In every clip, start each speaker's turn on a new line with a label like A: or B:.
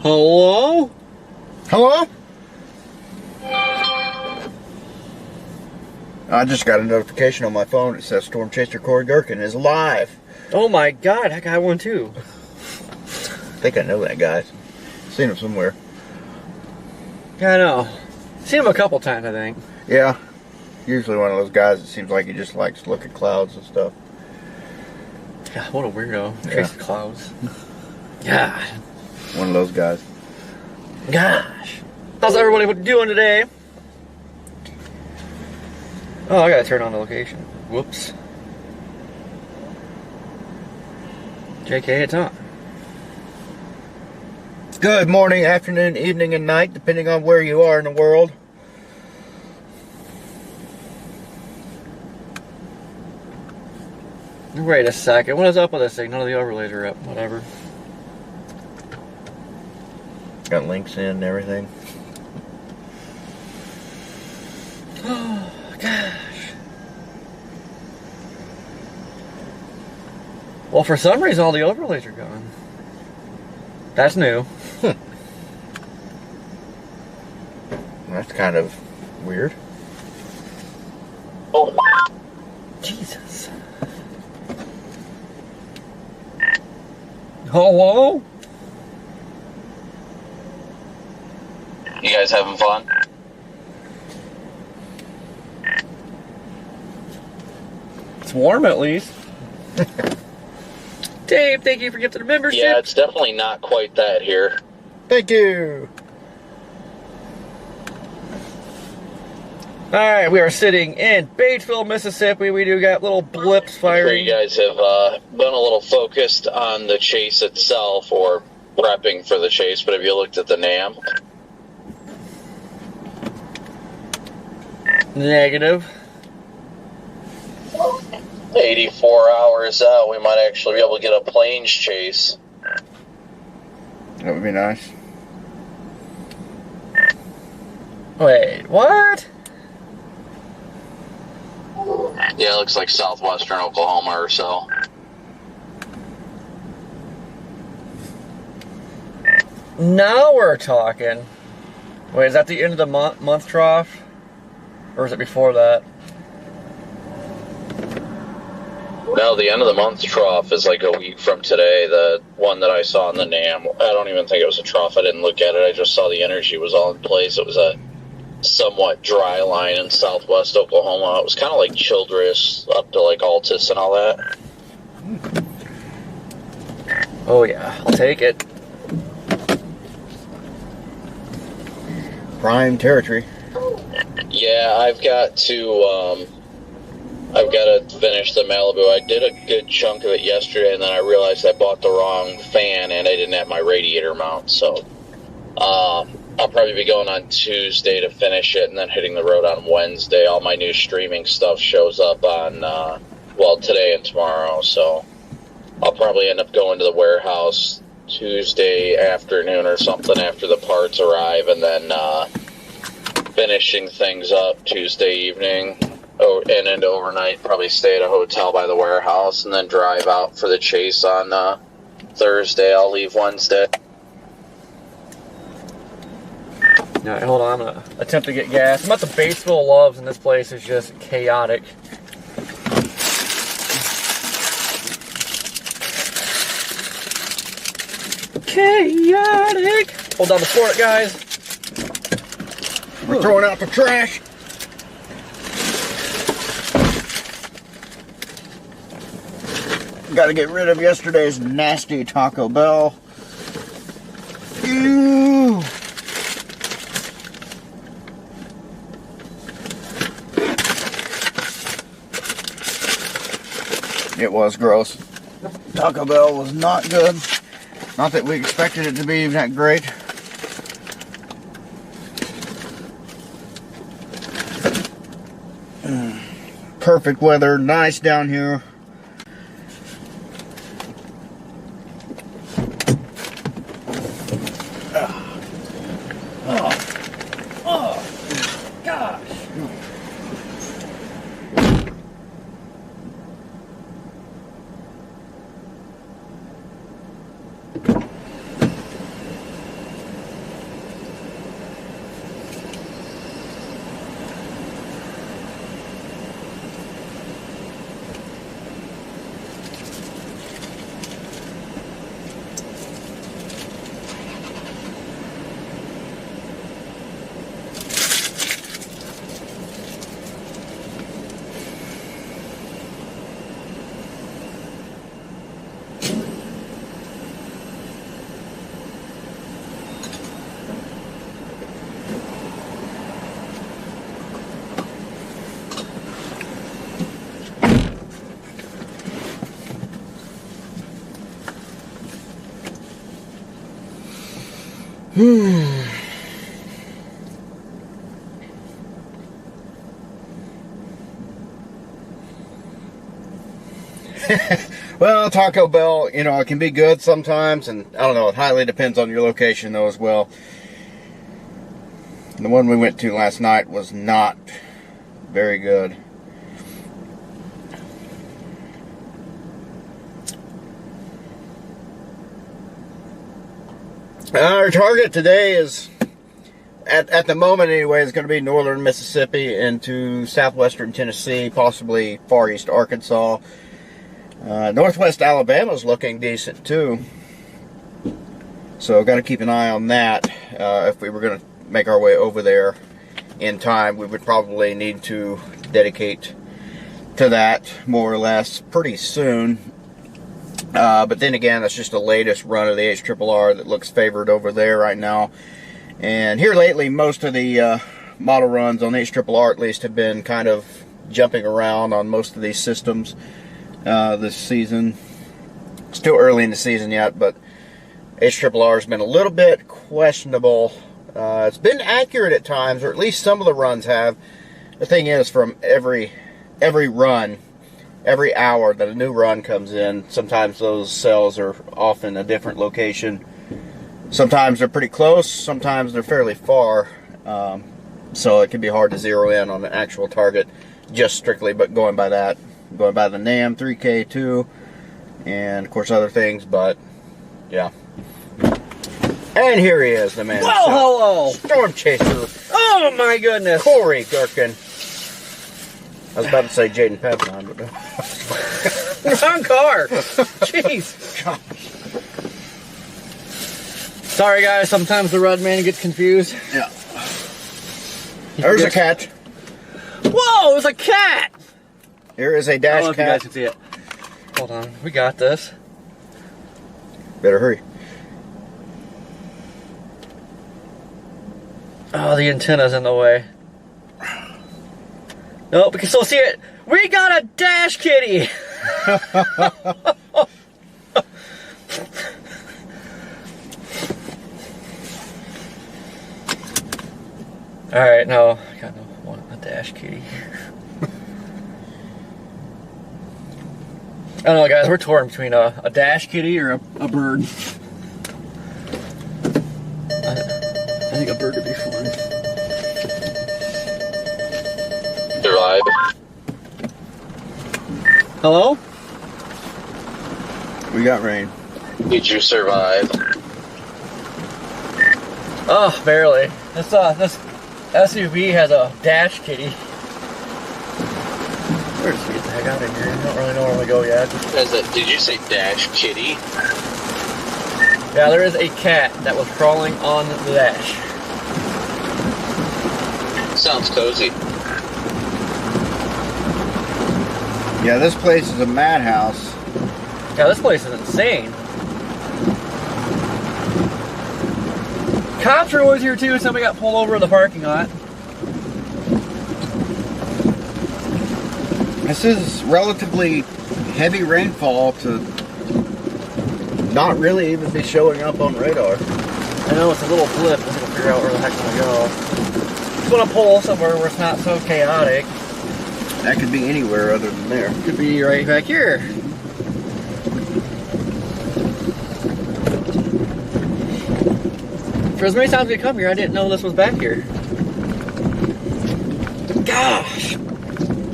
A: Hello?
B: Hello? I just got a notification on my phone. It says Storm Chaser Corey Gherkin is alive.
A: Oh my god, I got one too.
B: I think I know that guy. Seen him somewhere.
A: Yeah, I know. Seen him a couple times, I think.
B: Yeah. Usually one of those guys that seems like he just likes to look at clouds and stuff.
A: God, what a weirdo.
B: Yeah.
A: Chase the clouds. God.
B: One of those guys.
A: Gosh. How's everybody doing today? Oh, I gotta turn on the location. Whoops. JK, it's on.
B: Good morning, afternoon, evening, and night, depending on where you are in the world.
A: Wait a second. What is up with this thing? None of the overlays are up. Whatever.
B: Got links in and everything.
A: Oh, gosh. Well, for some reason, all the overlays are gone. That's new.
B: That's kind of weird.
A: Oh, Jesus. Hello?
C: You guys having fun?
A: It's warm at least. Dave, thank you for gifting the membership.
C: Yeah, it's definitely not quite that here.
B: Thank you.
A: Alright, we are sitting in Batesville, Mississippi. We do got little blips
C: I'm sure
A: firing.
C: you guys have been a little focused on the chase itself or prepping for the chase, but have you looked at the NAM?
A: Negative.
C: 84 hours out, we might actually be able to get a planes chase.
B: That would be nice.
A: Wait, what?
C: Yeah, it looks like southwestern Oklahoma or so.
A: Now we're talking. Wait, is that the end of the month trough? Or is it before that?
C: No, the end of the month trough is like a week from today. The one that I saw in the NAM, I don't even think it was a trough. I didn't look at it. I just saw the energy was all in place. It was a somewhat dry line in southwest Oklahoma. It was kind of like Childress up to like Altus and all that.
A: Oh yeah, I'll take it.
B: Prime territory.
C: Yeah, I've got to finish the Malibu. I did a good chunk of it yesterday, and then I realized I bought the wrong fan, and I didn't have my radiator mount, so I'll probably be going on Tuesday to finish it, and then hitting the road on Wednesday. All my new streaming stuff shows up on, today and tomorrow, so I'll probably end up going to the warehouse Tuesday afternoon or something after the parts arrive, and then finishing things up Tuesday evening and into overnight. Probably stay at a hotel by the warehouse and then drive out for the chase on Thursday. I'll leave Wednesday.
A: Alright, hold on. I'm gonna attempt to get gas. I'm at the Batesville Loves, and this place is just chaotic. Chaotic! Hold down the fort, guys.
B: We're throwing out the trash. Got to get rid of yesterday's nasty Taco Bell. Ew. It was gross. Taco Bell was not good. Not that we expected it to be even that great. Perfect weather, nice down here. Well, Taco Bell, you know, it can be good sometimes, and I don't know, it highly depends on your location though as well. The one we went to last night was not very good. Our target today is, at the moment anyway, is going to be northern Mississippi into southwestern Tennessee, possibly far east Arkansas. Northwest Alabama is looking decent too, so got to keep an eye on that. If we were going to make our way over there in time, we would probably need to dedicate to that more or less pretty soon. But then again, that's just the latest run of the HRRR that looks favored over there right now. And here lately, most of the model runs on HRRR at least have been kind of jumping around on most of these systems this season. Still early in the season yet, but HRRR has been a little bit questionable. It's been accurate at times, or at least some of the runs have. The thing is, from every run, every hour that a new run comes in, sometimes those cells are off in a different location. Sometimes they're pretty close, sometimes they're fairly far. So it can be hard to zero in on the actual target just strictly, but going by that. Going by the NAM 3K2 and of course other things, but yeah. And here he is, the man.
A: Whoa, hello!
B: Storm Chaser.
A: Oh my goodness!
B: Corey Gherkin. I was about to say Jaden Pepline, but
A: Wrong car! Jeez! Sorry guys, sometimes the red man gets confused.
B: Yeah. There's a cat.
A: Whoa, there's a cat!
B: Here is a
A: I don't know
B: dash
A: if you guys
B: cat.
A: can see it. Hold on, we got this.
B: Better hurry.
A: Oh, the antenna's in the way. Nope, we can still see it. We got a dash kitty! Alright, no, I got no one, a dash kitty. I don't know, guys, we're torn between a dash kitty or a bird. I think a bird would be fun.
C: Survive.
A: Hello?
B: We got rain.
C: Did you survive?
A: Oh, barely. This SUV has a dash kitty. We're just get the heck out of here. I don't really know where we go yet.
C: Did you say dash kitty?
A: Yeah, there is a cat that was crawling on the dash.
C: Sounds cozy.
B: Yeah, this place is a madhouse.
A: Yeah, this place is insane. Cops are always here too. Somebody got pulled over in the parking lot.
B: This is relatively heavy rainfall to not really even be showing up on radar.
A: I know it's a little blip. I'm gonna figure out where the heck I'm gonna go. Just want to pull somewhere where it's not so chaotic.
B: That could be anywhere other than there.
A: Could be right back here. For as many times we come here, I didn't know this was back here. Gosh!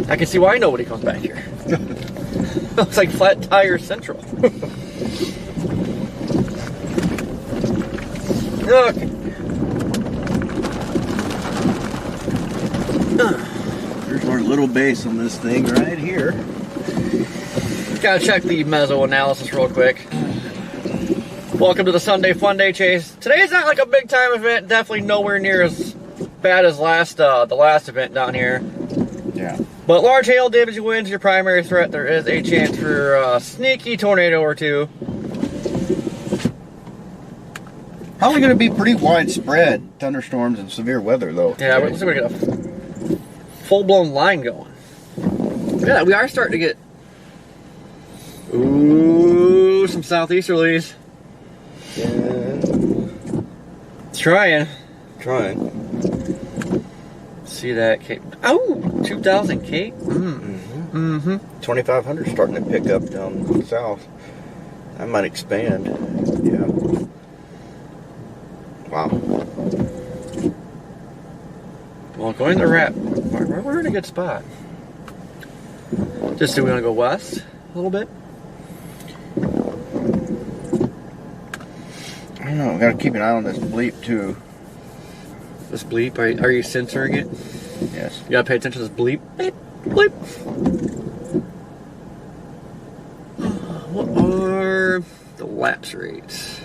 A: I can see why nobody comes back here. It's like Flat Tire Central. Okay.
B: There's our little base on this thing right here.
A: Gotta check the mezzo analysis real quick. Welcome to the Sunday Fun Day Chase. Today's not like a big time event, definitely nowhere near as bad as the last event down here.
B: Yeah.
A: But large hail damage and winds, your primary threat. There is a chance for a sneaky tornado or two.
B: Probably going to be pretty widespread thunderstorms and severe weather, though.
A: Yeah, we're going to get a full-blown line going. Yeah, we are starting to get some southeasterlies.
B: Yeah.
A: Trying. See that cake? Oh, 2,000 cake. Mm-hmm.
B: 2,500 starting to pick up down south. I might expand. Yeah. Wow.
A: Well, going to wrap. We're in a good spot. Just do we want to go west a little bit?
B: I don't know. We gotta keep an eye on this bleep too.
A: This bleep, are you censoring it?
B: Yes.
A: You gotta pay attention to this bleep. Bleep. Bleep. What are the lapse rates?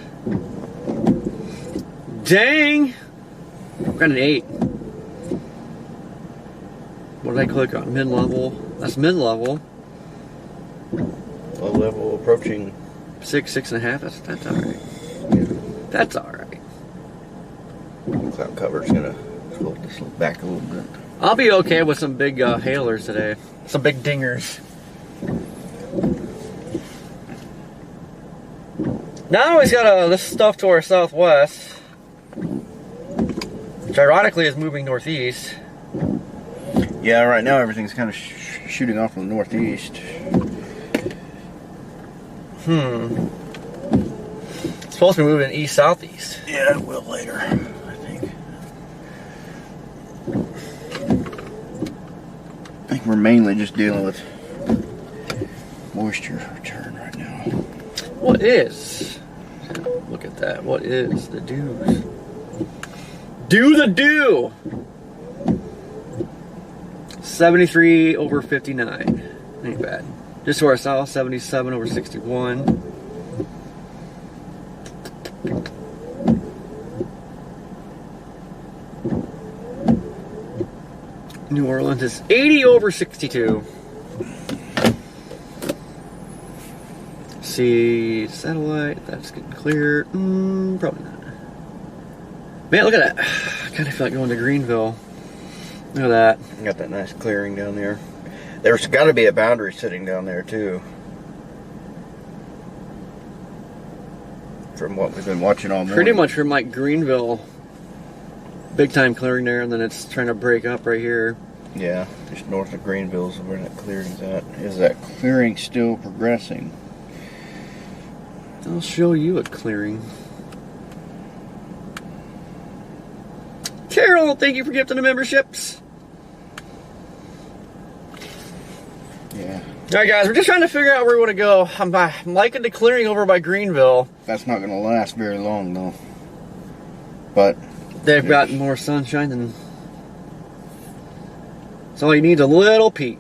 A: Dang! Got an 8. What did I click on? Mid-level. That's mid-level.
B: Low level approaching
A: 6.5. That's alright. That's alright.
B: cloud cover's gonna float this back a little bit.
A: I'll be okay with some big hailers today. Some big dingers. Now he's got this stuff to our southwest, which ironically is moving northeast.
B: Yeah, right now everything's kind of shooting off from the northeast.
A: It's supposed to be moving east-southeast.
B: Yeah, it will later, I think. I think we're mainly just dealing with moisture return right now.
A: What is? Look at that. What is the dews? Do the dew! 73 over 59. Ain't bad. Just to our south, 77 over 61. New Orleans is 80 over 62. See satellite, that's getting clear. Probably not. Man, look at that. I kind of feel like going to Greenville. Look at that.
B: Got that nice clearing down there. There's got to be a boundary sitting down there too. From what we've been watching all morning.
A: Pretty much from like Greenville. Big time clearing there, and then it's trying to break up right here.
B: Yeah, just north of Greenville is where that clearing's at. Is that clearing still progressing?
A: I'll show you a clearing. Carol, thank you for gifting the memberships.
B: Yeah.
A: Alright guys, we're just trying to figure out where we want to go. I'm liking the clearing over by Greenville.
B: That's not going to last very long though. But
A: they've got more sunshine than... So all you need is a little peak.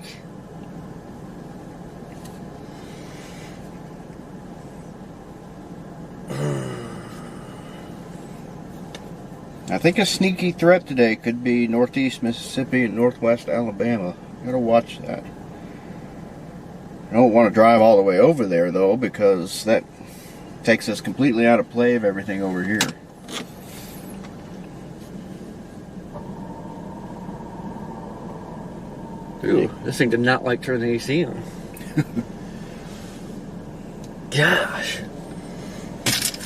B: I think a sneaky threat today could be northeast Mississippi and northwest Alabama. You gotta watch that. I don't want to drive all the way over there though, because that takes us completely out of play of everything over here.
A: Ooh, this thing did not like turning the AC on. Gosh.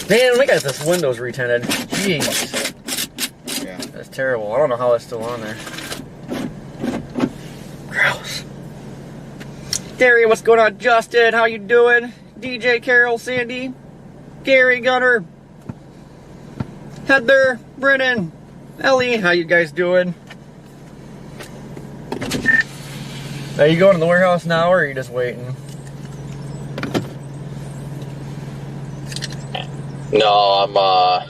A: Man, we got this Windows retinted. Jeez.
B: Yeah.
A: That's terrible. I don't know how it's still on there. Gross. Gary, what's going on? Justin, how you doing? DJ, Carol, Sandy, Gary, Gunner, Heather, Brennan, Ellie, how you guys doing? Are you going to the warehouse now, or are you just waiting?
C: No,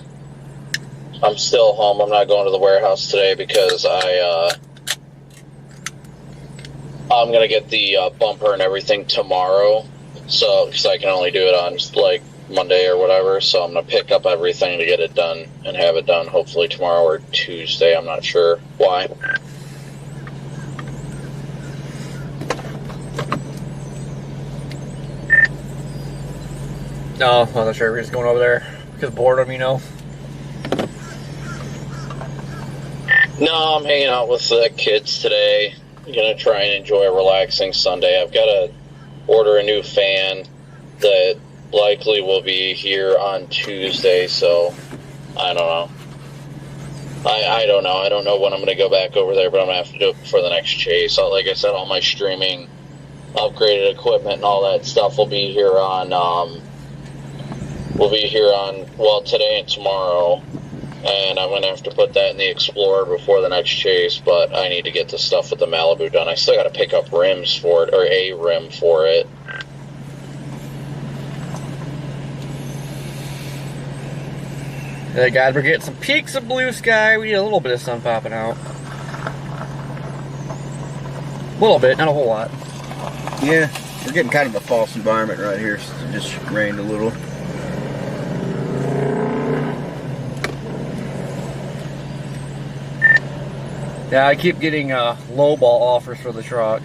C: I'm still home. I'm not going to the warehouse today because I'm gonna get the bumper and everything tomorrow. So, because I can only do it on like Monday or whatever. So I'm gonna pick up everything to get it done and have it done hopefully tomorrow or Tuesday. I'm not sure why.
A: No, I'm not sure. We're just going over there because boredom, you know.
C: No, I'm hanging out with the kids today. I'm gonna try and enjoy a relaxing Sunday. I've got to order a new fan that likely will be here on Tuesday, so I don't know. I don't know. I don't know when I'm going to go back over there, but I'm going to have to do it before the next chase. So, like I said, all my streaming, upgraded equipment, and all that stuff will be here on. Well, today and tomorrow, and I'm going to have to put that in the Explorer before the next chase. But I need to get the stuff with the Malibu done. I still got to pick up rims for it, or a rim for it.
A: Hey guys, we're getting some peaks of blue sky. We need a little bit of sun popping out. A little bit, not a whole lot.
B: Yeah, we're getting kind of a false environment right here. It just rained a little.
A: Yeah, I keep getting low ball offers for the truck.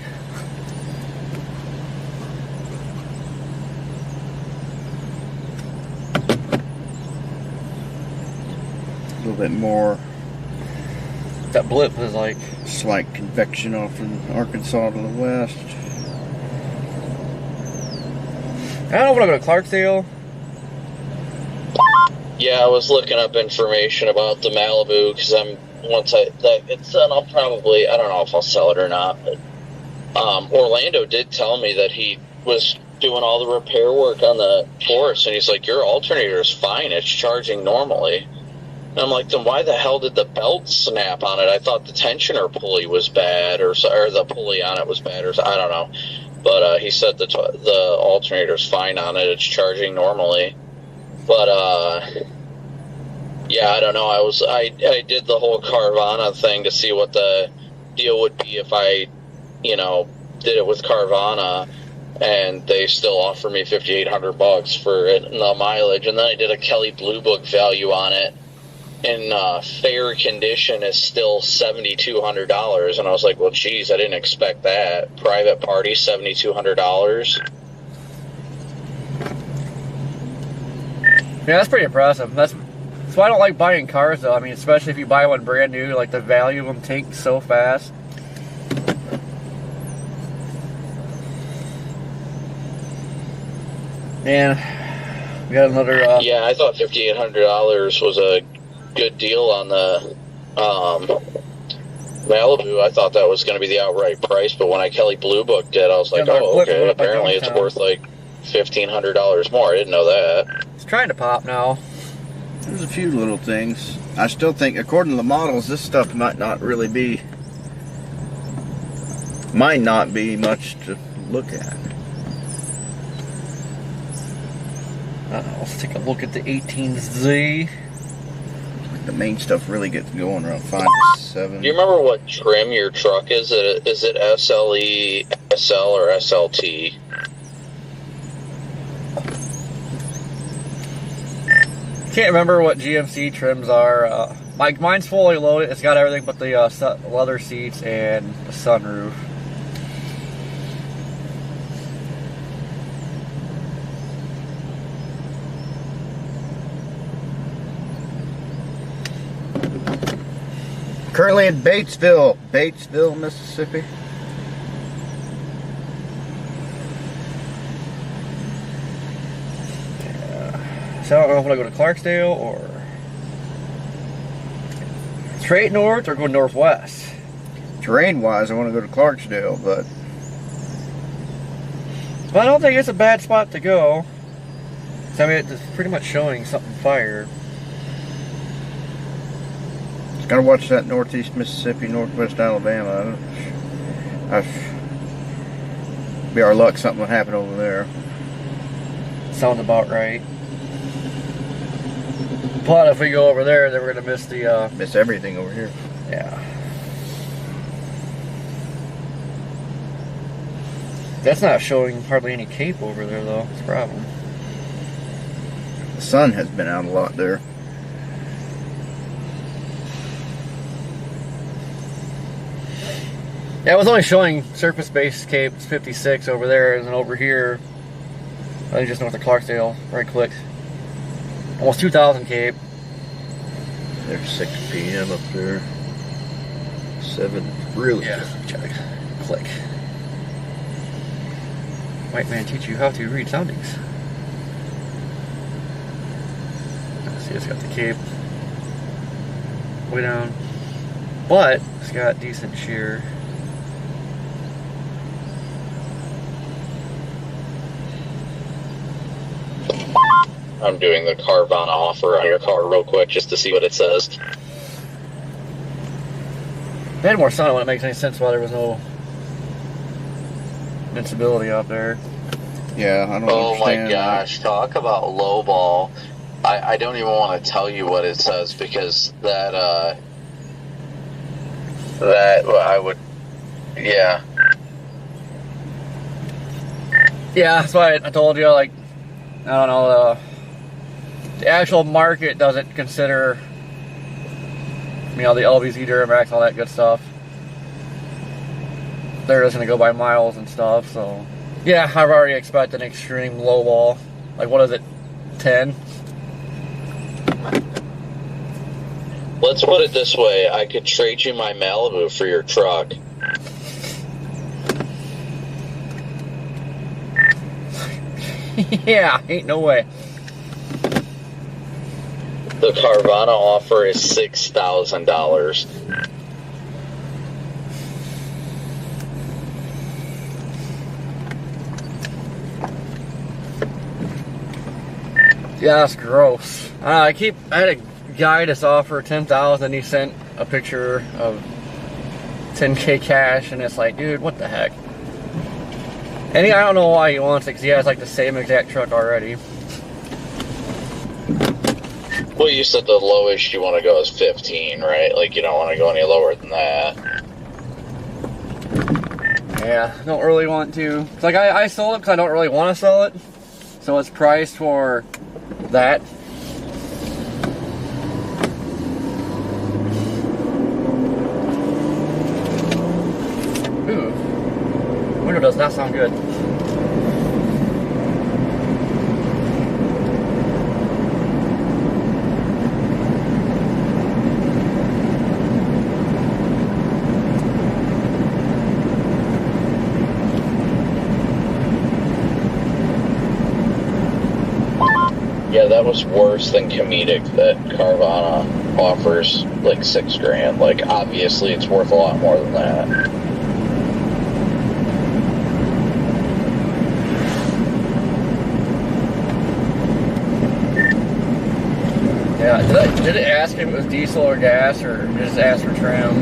B: A little bit more.
A: That blip is like
B: Slight convection off in Arkansas to the west.
A: I don't know if I'm gonna go to Clarksdale.
C: Yeah, I was looking up information about the Malibu because it's done, I'll probably, I don't know if I'll sell it or not, but Orlando did tell me that he was doing all the repair work on the Taurus, and he's like, your alternator is fine, it's charging normally. And I'm like, then why the hell did the belt snap on it? I thought the tensioner pulley was bad, or the pulley on it was bad, or I don't know. But he said the alternator's fine on it, it's charging normally. But yeah, I don't know. I did the whole Carvana thing to see what the deal would be if I, did it with Carvana, and they still offer me $5,800 for it and the mileage. And then I did a Kelly Blue Book value on it, in fair condition is still $7,200. And I was like, well, geez, I didn't expect that. Private party, $7,200.
A: Yeah, that's pretty impressive. That's why I don't like buying cars, though. I mean, especially if you buy one brand new, like the value of them tanks so fast. And we got another.
C: Yeah, I thought $5,800 was a good deal on the Malibu. I thought that was going to be the outright price, but when I Kelly Blue Booked it, I was like, oh, okay. Apparently, it's worth like $1,500 more. I didn't know that.
A: It's trying to pop now.
B: There's a few little things. I still think, according to the models, this stuff might not be much to look at.
A: Let's take a look at the 18Z.
B: The main stuff really gets going around 5 to 7.
C: Do you remember what trim your truck is? Is it SLE, SL, or SLT?
A: Can't remember what GMC trims are. Mine's fully loaded. It's got everything but the leather seats and the sunroof.
B: Currently in Batesville, Mississippi.
A: So I don't know if I go to Clarksdale or straight north or go northwest.
B: Terrain-wise, I want to go to Clarksdale, but
A: I don't think it's a bad spot to go. So, I mean, it's pretty much showing something fired.
B: gotta watch that northeast Mississippi, northwest Alabama. Be our luck something would happen over there.
A: Sounds about right. But if we go over there, then we're gonna miss the
B: miss everything over here.
A: Yeah. That's not showing hardly any cape over there though. It's a problem.
B: The sun has been out a lot there.
A: Yeah, it was only showing surface-based cape 56 over there, and then over here, I think just north of Clarksdale, right-click. Almost 2,000 cape.
B: There's 6 p.m. up there. 7, really?
A: Yeah, check. Click. White man teach you how to read soundings. See, it's got the cape. way down. But it's got decent shear.
C: I'm doing the Carvana offer on your car real quick just to see what it says.
A: They had more sun, it wouldn't make any sense why there was no invincibility out there.
B: Yeah, I don't
C: Oh my
B: understand
C: gosh, talk about lowball. I don't even want to tell you what it says because that I would, yeah.
A: Yeah, that's why I told you, like, I don't know, the actual market doesn't consider, you know, the LBZ Duramax, all that good stuff. They're just going to go by miles and stuff, so. Yeah, I've already expected an extreme low ball. Like, what is it, 10?
C: Let's put it this way. I could trade you my Malibu for your truck.
A: Yeah, ain't no way.
C: The Carvana offer is $6,000.
A: Yeah, that's gross. I had a guy just offer $10,000 and he sent a picture of $10K cash and it's like, dude, what the heck? And I don't know why he wants it because he has like the same exact truck already.
C: Well, you said the lowest you want to go is 15, right? Like you don't want to go any lower than that.
A: Yeah, don't really want to. It's like I sold it because I don't really want to sell it. So it's priced for that. Ooh. Window does not sound good.
C: Yeah, that was worse than comedic that Carvana offers like $6,000. Like obviously it's worth a lot more than that.
A: Yeah, did it ask if it was diesel or gas or did it just ask for trim?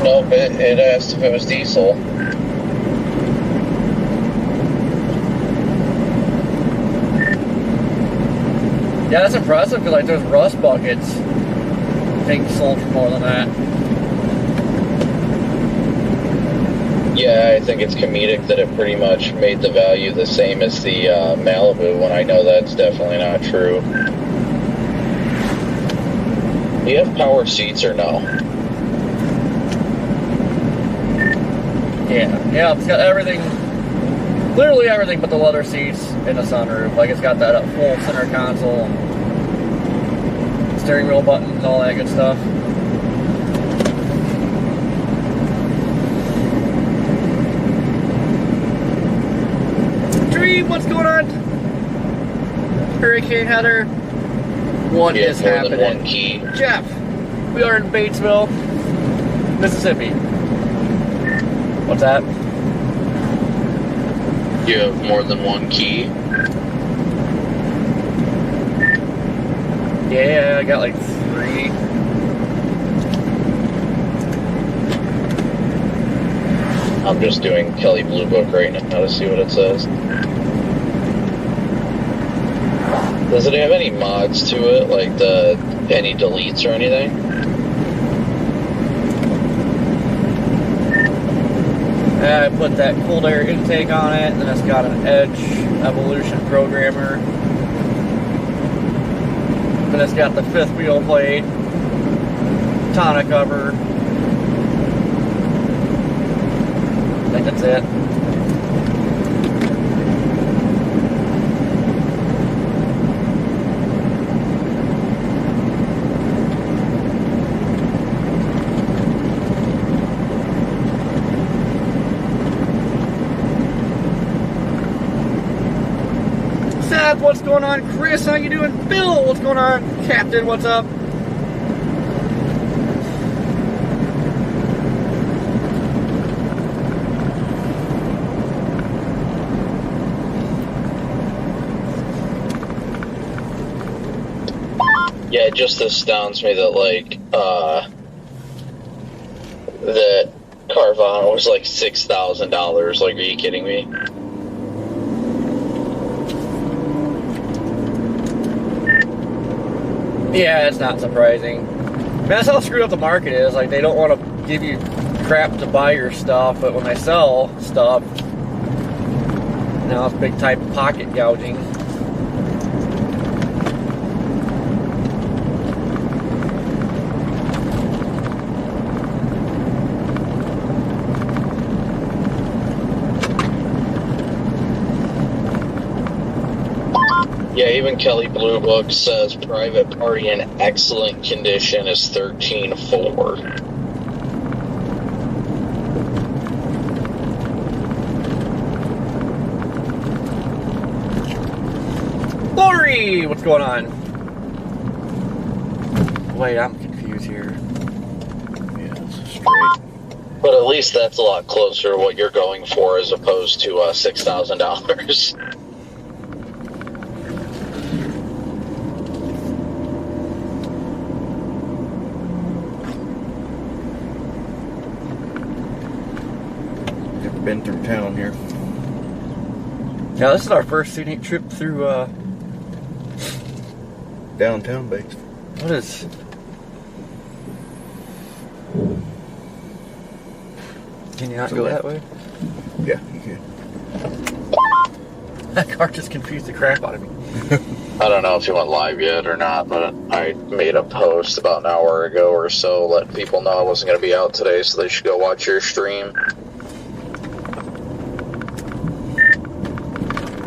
C: Nope, it asked if it was diesel.
A: Yeah, that's impressive because like those rust buckets, I think sold for more than that.
C: Yeah, I think it's comedic that it pretty much made the value the same as the Malibu when I know that's definitely not true. Do you have power seats or no?
A: Yeah, it's got everything, literally everything but the leather seats in the sunroof. Like it's got that full center console, steering wheel buttons, all that good stuff. Dream, what's going on? Hurricane Heather. What is happening?
C: More than one key.
A: Jeff, we are in Batesville, Mississippi. What's that?
C: You have more than one key?
A: Yeah, I got like 3.
C: I'm just doing Kelly Blue Book right now to see what it says. Does it have any mods to it, like any deletes or anything?
A: I put that cold air intake on it, and then it's got an Edge Evolution programmer. Then it's got the 5th wheel plate, tonneau cover. I think that's it. What's going going on, Chris? How you doing? Bill, what's going on? Captain, what's up?
C: Yeah, it just astounds me that, like, that Carvana was like $6,000. Like, are you kidding me?
A: Yeah, it's not surprising. Man, that's how screwed up the market is. Like, they don't want to give you crap to buy your stuff, but when they sell stuff, now it's big time pocket gouging.
C: Yeah, even Kelly Blue Book says private party in excellent condition is 13.4.
A: Lori, what's going on? Wait, I'm confused here.
B: Yeah, it's straight.
C: But at least that's a lot closer to what you're going for as opposed to $6,000.
B: Been through town here.
A: Yeah, this is our first scenic trip through,
B: Downtown Batesville.
A: what is... Can you not go that way?
B: Yeah, you can.
A: That car just confused the crap out of me.
C: I don't know if you went live yet or not, but I made a post about an hour ago or so letting people know I wasn't going to be out today, so they should go watch your stream.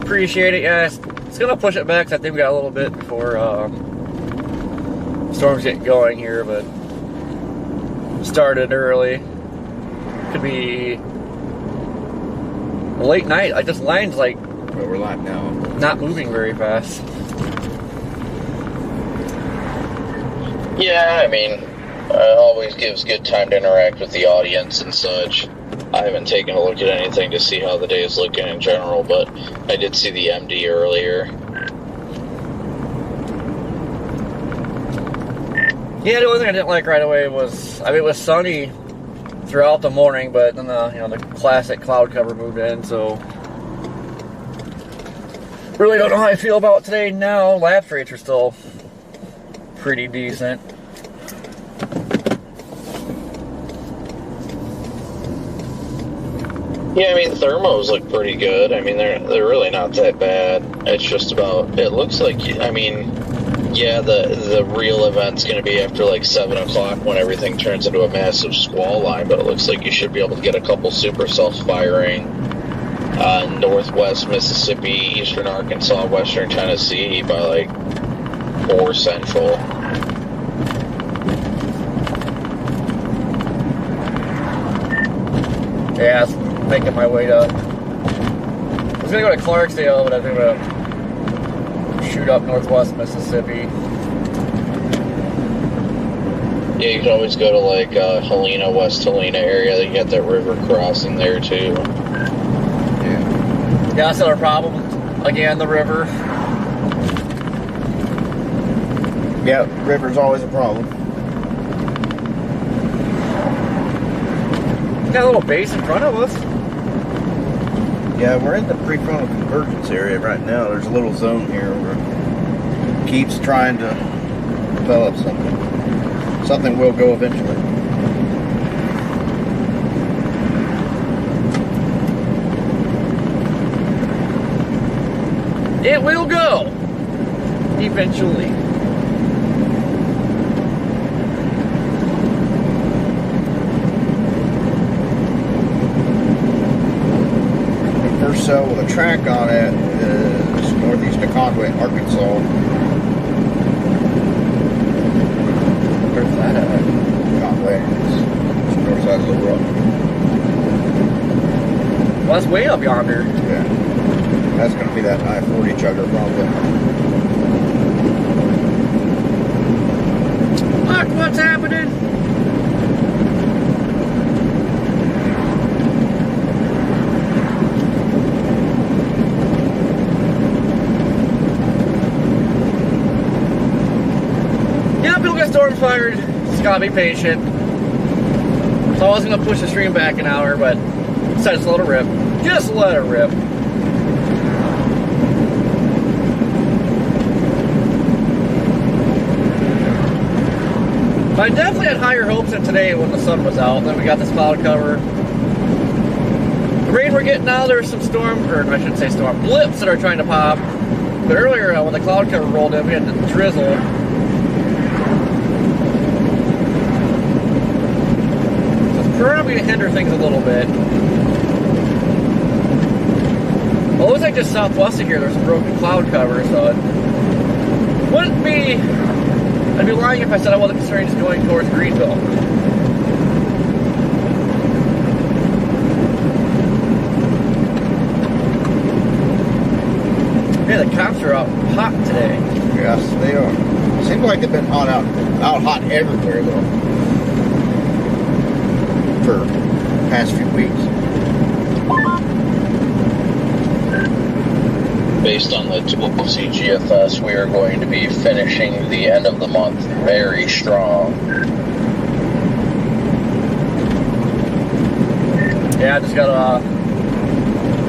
A: Appreciate it, guys. It's gonna push it back 'cause I think we got a little bit before storms get going here, but started early. Could be late night. Like this line's like
B: Well, we're live now.
A: not moving very fast.
C: Yeah, I mean, it always gives good time to interact with the audience and such. I haven't taken a look at anything to see how the day is looking in general, but I did see the MD earlier.
A: Yeah, the only thing I didn't like right away was, I mean, it was sunny throughout the morning, but then the classic cloud cover moved in, so really don't know how I feel about today now. Lapse rates are still pretty decent.
C: Yeah, I mean, thermos look pretty good. I mean, they're really not that bad. It's just about, it looks like, I mean, yeah, the real event's going to be after like 7 o'clock when everything turns into a massive squall line, but it looks like you should be able to get a couple supercells firing. Northwest Mississippi, eastern Arkansas, western Tennessee by like 4 Central.
A: Yeah, making my way to... I was gonna go to Clarksdale, but I think I'm gonna shoot up Northwest Mississippi.
C: Yeah, you can always go to like Helena, West Helena area. They got that river crossing there too.
B: Yeah.
A: Yeah, that's another problem. Again, the river.
B: Yeah, river's always a problem.
A: We got a little base in front of us.
B: Yeah, we're in the prefrontal convergence area right now. There's a little zone here where it keeps trying to develop something. Something will go eventually.
A: It will go. Eventually.
B: The first cell with a track on it is northeast of Conway, Arkansas.
A: Where's that at?
B: Conway. It's north side of Little Rock.
A: Well, that's way up yonder.
B: Yeah. That's going to be that I-40 chugger probably.
A: what's happening. Yeah, people get storm fired. Just gotta be patient. So I was gonna push the stream back an hour, but decided to let it rip. Just let it rip. I definitely had higher hopes than today when the sun was out. Then we got this cloud cover. The rain we're getting now, there's some storm, or I shouldn't say storm, blips that are trying to pop. But earlier when the cloud cover rolled in, we had the drizzle. So it's probably going to hinder things a little bit. Well, it looks like just southwest of here, there's a broken cloud cover, so it wouldn't be... I'd be lying if I said I wasn't concerned just going towards Greenville. Yeah, the cops are out hot today.
B: Yes, they are. Seems like they've been out hot everywhere though. For the past few weeks.
C: Based on the 12C GFS, we are going to be finishing the end of the month very strong.
A: Yeah, I just gotta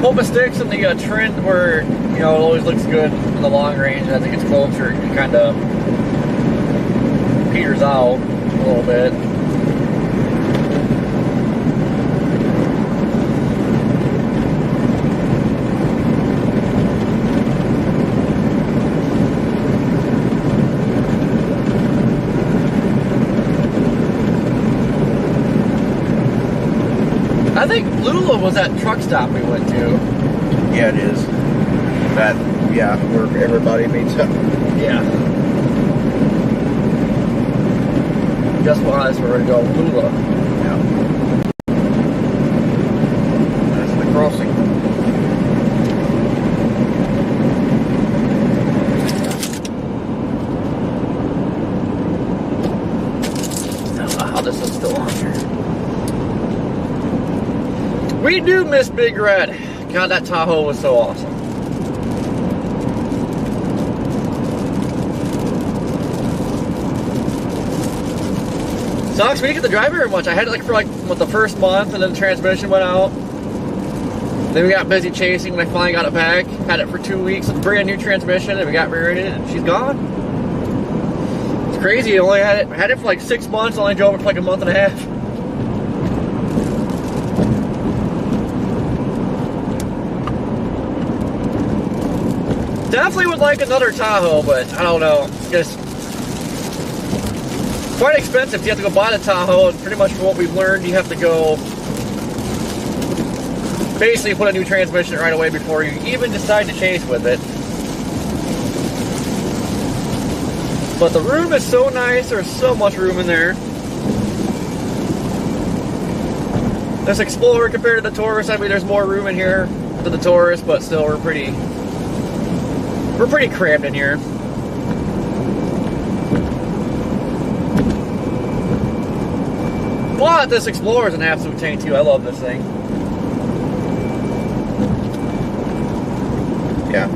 A: hope it sticks in the trend where, you know, it always looks good in the long range. As it gets closer, it kind of peters out a little bit. I think Lula was that truck stop we went to.
B: Yeah, it is. That, yeah, where everybody meets up.
A: Yeah. Just behind us, we're going to go Lula.
B: Yeah. That's the crossing.
A: Wow, this is still on here. We do miss Big Red. God, that Tahoe was so awesome. Sucks, we didn't get to drive very much. I had it like for the first month, and then the transmission went out. Then we got busy chasing when I finally got it back. Had it for 2 weeks with a brand new transmission, and we got married in, and she's gone. It's crazy. I only had it for like 6 months, only drove it for like a month and a half. Definitely would like another Tahoe, but I don't know. It's just quite expensive. You have to go buy the Tahoe, and pretty much from what we've learned, you have to go basically put a new transmission right away before you even decide to chase with it. But the room is so nice. There's so much room in there. This Explorer compared to the Taurus, I mean, there's more room in here than the Taurus, but still we're pretty crammed in here. But this Explorer is an absolute tank too. I love this thing.
B: Yeah.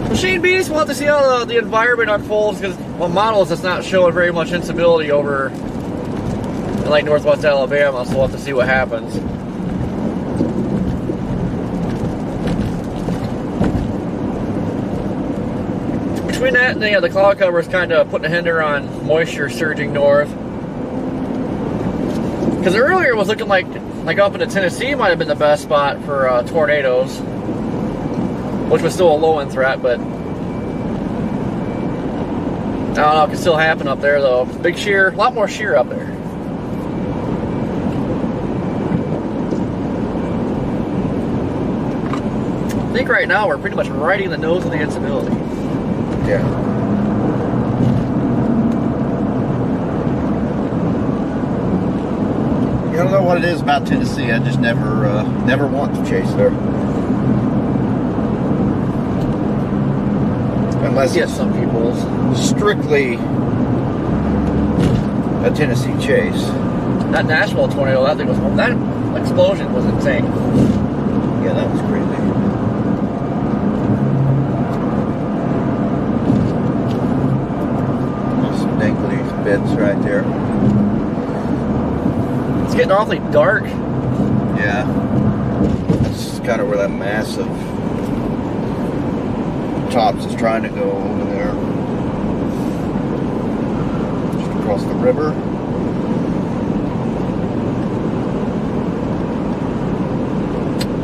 A: Machine Beast, we'll have to see how the environment unfolds, because models that's not showing very much instability over in like northwest Alabama, so we'll have to see what happens. Between that and the cloud cover is kind of putting a hinder on moisture surging north. Because earlier it was looking like up into Tennessee might have been the best spot for tornadoes, which was still a low-end threat, but I don't know, it can still happen up there though. Big shear, a lot more shear up there. I think right now we're pretty much riding the nose of the instability.
B: Yeah. I don't know what it is about Tennessee. I just never want to chase there. Unless
A: Yes,
B: it's
A: some people's.
B: strictly a Tennessee chase.
A: That Nashville tornado, that thing was, that explosion was insane.
B: Yeah, that was crazy. There's some dangly bits right there.
A: It's getting awfully dark.
B: Yeah. That's kind of where that massive Tops is trying to go over there. Just across the river.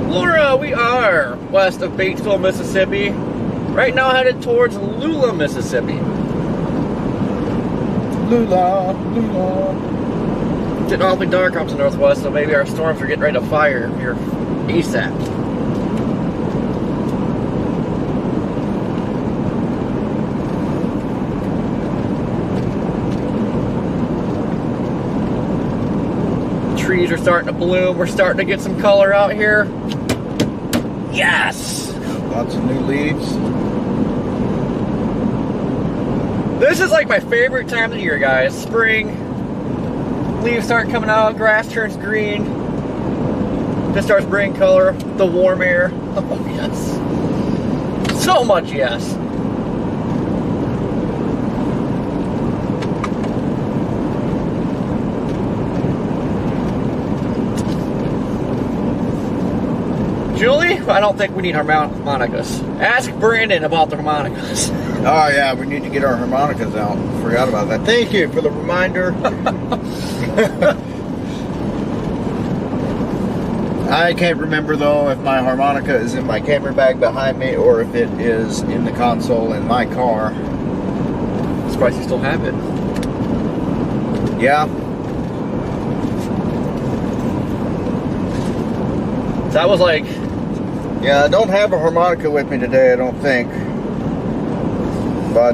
A: Laura, we are west of Batesville, Mississippi. Right now headed towards Lula, Mississippi.
B: Lula, Lula.
A: It's getting awfully dark up to the northwest, so maybe our storms are getting ready to fire here ASAP. Trees are starting to bloom. We're starting to get some color out here. Yes!
B: Lots of new leaves.
A: This is like my favorite time of the year, guys. Spring. Leaves start coming out. Grass turns green. Just starts bringing color. The warm air. Oh, yes. So much yes. Julie, I don't think we need harmonicas. Ask Brandon about the harmonicas.
B: Oh yeah, we need to get our harmonicas out. Forgot about that. Thank you for the reminder. I can't remember though if my harmonica is in my camera bag behind me or if it is in the console in my car.
A: I'm surprised you still have it.
B: Yeah.
A: That was like...
B: Yeah, I don't have a harmonica with me today, I don't think. But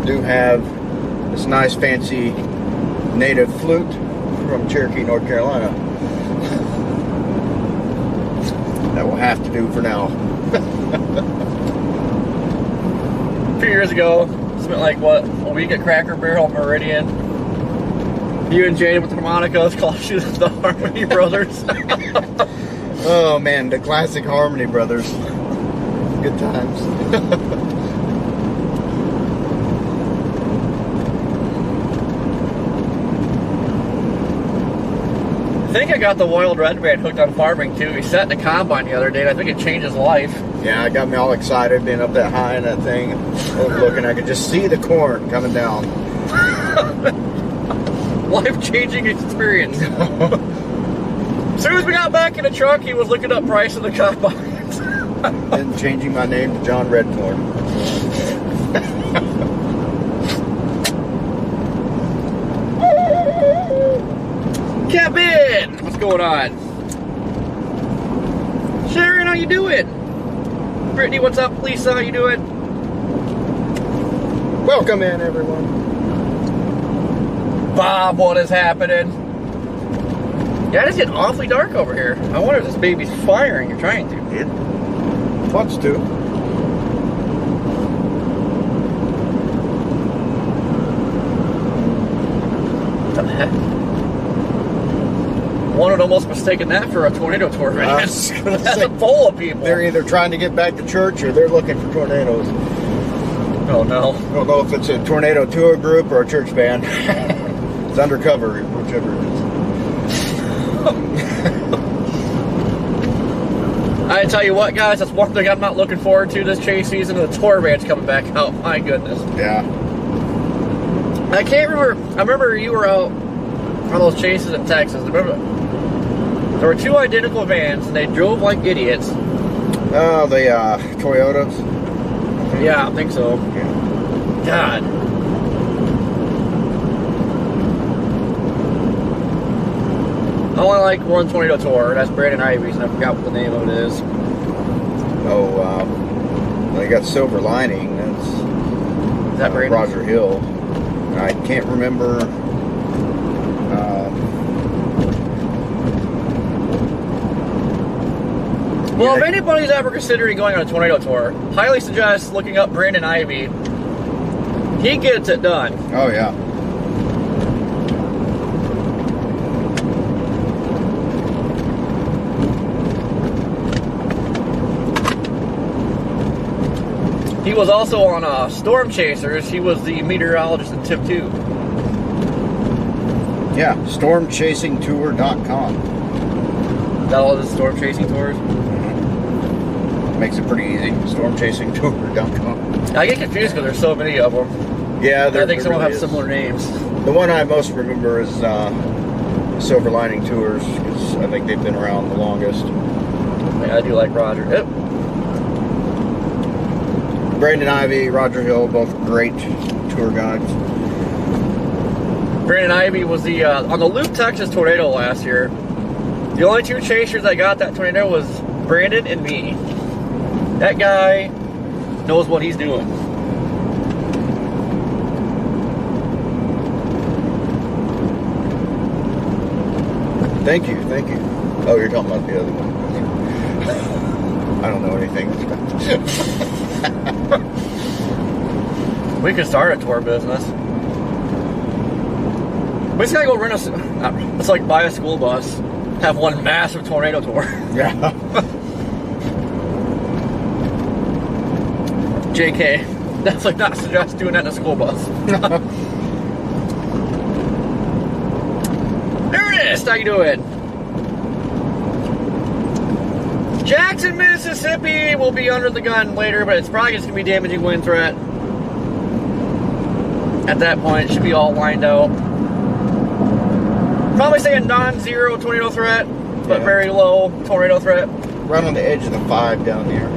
B: do have this nice fancy native flute from Cherokee, North Carolina. That will have to do for now.
A: A few years ago, spent like, what, a week at Cracker Barrel Meridian. You and Jada with the harmonicas called the Harmony Brothers.
B: Oh man, the classic Harmony Brothers. Good times.
A: I think I got the Wild Red Band hooked on farming too. He sat in the combine the other day and I think it changed his life.
B: Yeah, it got me all excited being up that high in that thing. Overlooking, I could just see the corn coming down.
A: Life-changing experience. As soon as we got back in the truck, he was looking up price of the combines.
B: And changing my name to John Redcorn.
A: Kevin, what's going on? Sharon, how you doing? Brittany, what's up? Lisa, how you doing?
B: Welcome in, everyone.
A: Bob, what is happening? Yeah, it's getting awfully dark over here. I wonder if this baby's firing or trying to.
B: It wants to.
A: What the heck? One had almost mistaken that for a tornado tour. That's full of people.
B: They're either trying to get back to church or they're looking for tornadoes.
A: Oh no.
B: I don't know if it's a tornado tour group or a church band. It's undercover, whichever it is.
A: I tell you what, guys, that's one thing I'm not looking forward to this chase season. The tour band's coming back out. My goodness.
B: Yeah.
A: I can't remember. I remember you were out on those chases in Texas. Remember, there were two identical vans, and they drove like idiots.
B: Oh, the Toyotas.
A: Yeah, I think so.
B: Yeah.
A: God. I only like one tornado tour. That's Brandon Ivy's, and I forgot what the name of it is.
B: Oh, they got Silver Lining. That's
A: Is that Brandon?
B: Roger Hill. I can't remember.
A: Well, if anybody's ever considering going on a tornado tour, highly suggest looking up Brandon Ivy. He gets it done.
B: Oh, yeah.
A: He was also on Storm Chasers. He was the meteorologist in Tip 2.
B: Yeah, stormchasingtour.com.
A: Is that all the storm chasing tours?
B: Makes it pretty easy. Stormchasingtour.com.
A: I get confused because there's so many of them.
B: Yeah,
A: I think some of them have similar names.
B: The one I most remember is Silver Lining Tours, because I think they've been around the longest.
A: Yeah, I do like Roger. Yep.
B: Brandon Ivy, Roger Hill, both great tour guides.
A: Brandon Ivy was the on the Loop, Texas tornado last year. The only two chasers that got that tornado was Brandon and me. That guy knows what he's doing.
B: Thank you, thank you. Oh, you're talking about the other one. I don't know anything about
A: We could start a tour business. We just gotta go rent it's like buy a school bus, have one massive tornado tour.
B: Yeah.
A: JK, definitely not suggest doing that in a school bus. There it is. How you doing? Jackson, Mississippi will be under the gun later, but it's probably just gonna be damaging wind threat. At that point, it should be all lined out. Probably say a non-zero tornado threat, but very low tornado threat.
B: Right on the edge of the 5 down there.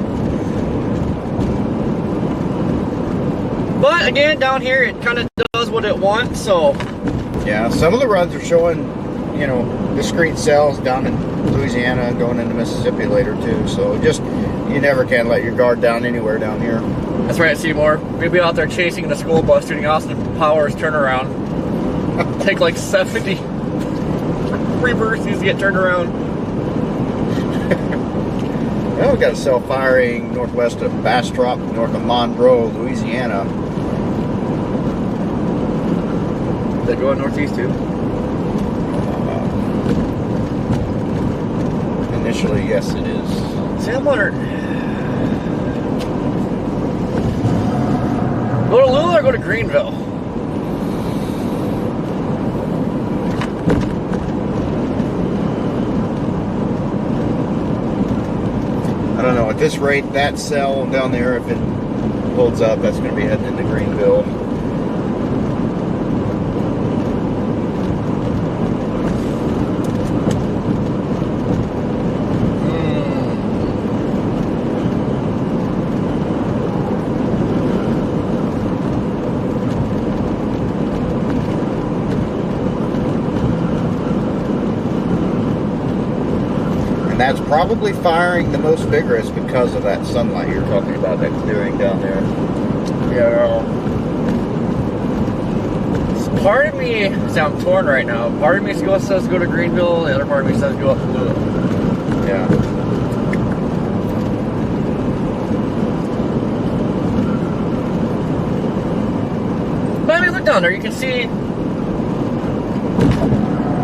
A: But again, down here, it kind of does what it wants, so.
B: Yeah, some of the runs are showing, you know, discrete cells down in Louisiana and going into Mississippi later too. So just, you never can let your guard down anywhere down here.
A: That's right, Seymour. We'd be out there chasing the school bus doing Austin Powers turnaround. Take like 70 reverses to get turned around.
B: Well, we've got a cell firing northwest of Bastrop, north of Monroe, Louisiana.
A: Is that going northeast too?
B: Initially, yes, it is.
A: See, I'm wondering. Go to Lula or go to Greenville?
B: I don't know. At this rate, that cell down there, if it holds up, that's going to be heading into Greenville. That's probably firing the most vigorous because of that sunlight you're talking about, that clearing down there.
A: Yeah. Part of me, see, I'm torn right now. Part of me says go to Greenville, the other part of me says go up to Lula.
B: Yeah.
A: But I mean, look down there, you can see.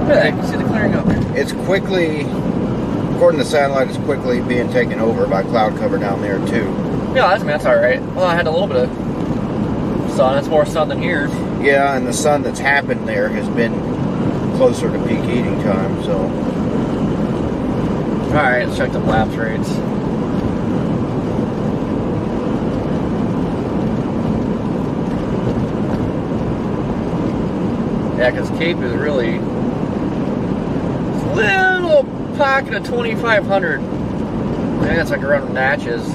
A: Look at that, you can see the clearing up there.
B: It's quickly, according to the satellite, it's quickly being taken over by cloud cover down there too.
A: Yeah, that's alright. Well, I had a little bit of sun. That's more sun than here.
B: Yeah, and the sun that's happened there has been closer to peak heating time, so.
A: Alright, let's check the lapse rates. Yeah, because Cape is really little pocket of 2,500. I think that's like around Natchez,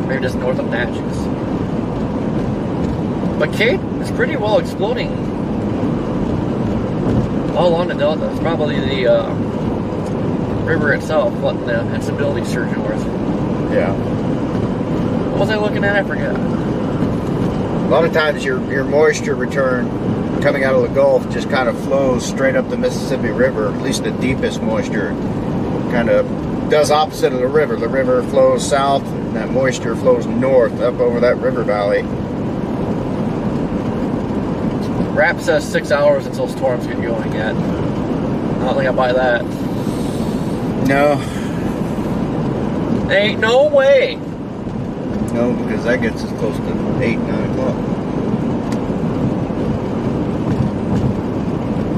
A: maybe just north of Natchez. But Cape is pretty well exploding all along the delta. It's probably the river itself letting the instability surge north.
B: Yeah.
A: What was I looking at? I forgot.
B: A lot of times your moisture return coming out of the Gulf just kind of flows straight up the Mississippi River, at least the deepest moisture kind of does opposite of the river. The river flows south, and that moisture flows north up over that river valley.
A: Rap says 6 hours until storms get going yet. I don't think I buy that.
B: No.
A: Ain't no way.
B: No, because that gets us close to 8, 9 o'clock.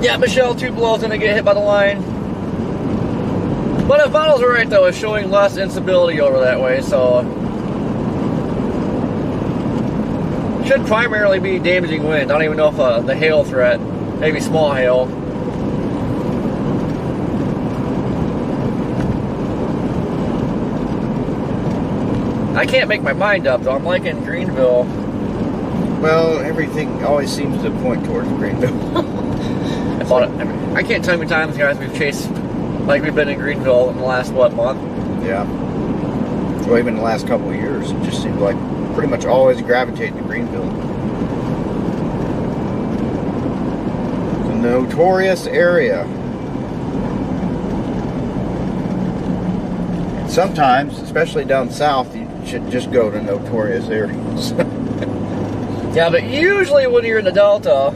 A: Yeah, Michelle Tupelo's gonna get hit by the line. But if Bottles are right though, it's showing less instability over that way, so should primarily be damaging wind. I don't even know if the hail threat, maybe small hail. I can't make my mind up though. I'm liking Greenville.
B: Well, everything always seems to point towards Greenville.
A: I can't tell you how many times, guys, we've chased, like we've been in Greenville in the last, what, month?
B: Yeah. Well, even the last couple of years, it just seems like pretty much always gravitate to Greenville. It's a notorious area. And sometimes, especially down south, you should just go to notorious areas.
A: Yeah, but usually when you're in the Delta,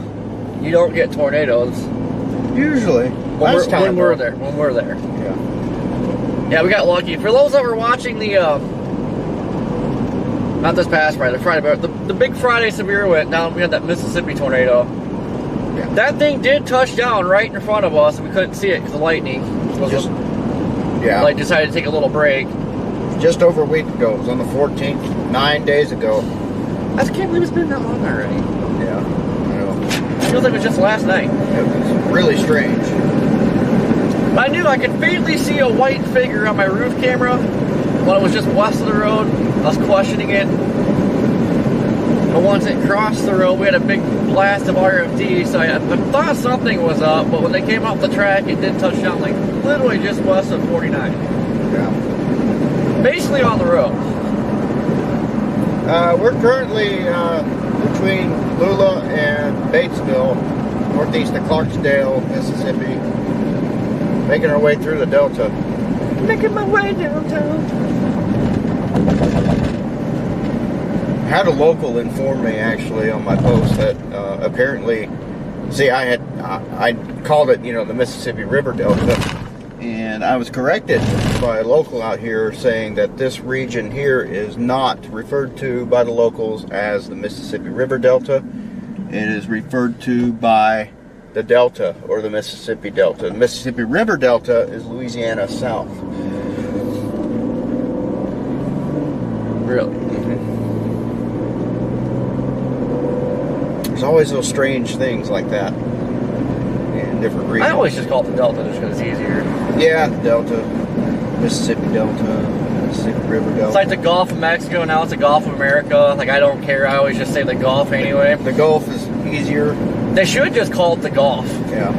A: you don't get tornadoes.
B: Usually.
A: When we're there.
B: Yeah.
A: Yeah, we got lucky. For those that were watching the, not this past Friday, the Friday, but the big Friday severe went down, we had that Mississippi tornado.
B: Yeah.
A: That thing did touch down right in front of us, and we couldn't see it because the lightning decided to take a little break.
B: Just over a week ago. It was on the 14th, 9 days ago.
A: I just can't believe it's been that long already.
B: Yeah, I know.
A: It feels like it was just last night.
B: It was really strange.
A: I knew I could faintly see a white figure on my roof camera when it was just west of the road. I was questioning it. But once it crossed the road, we had a big blast of RFD, so I thought something was up, but when they came off the track, it did touch down like literally just west of 49.
B: Yeah.
A: Basically on the road.
B: We're currently between Lula and Batesville, northeast of Clarksdale, Mississippi, making our way through the Delta.
A: Making my way downtown.
B: Had a local inform me actually on my post that apparently, see, I called it, the Mississippi River Delta, and I was corrected by a local out here saying that this region here is not referred to by the locals as the Mississippi River Delta. It is referred to by the Delta or the Mississippi Delta. The Mississippi River Delta is Louisiana south.
A: Really?
B: Mm-hmm. There's always those strange things like that in different regions.
A: I always just call it the Delta just because it's easier.
B: Yeah, the Delta, Mississippi Delta, Mississippi River Delta.
A: It's like the Gulf of Mexico, now it's the Gulf of America. Like, I don't care, I always just say the Gulf anyway.
B: The Gulf is easier.
A: They should just call it the Gulf.
B: Yeah.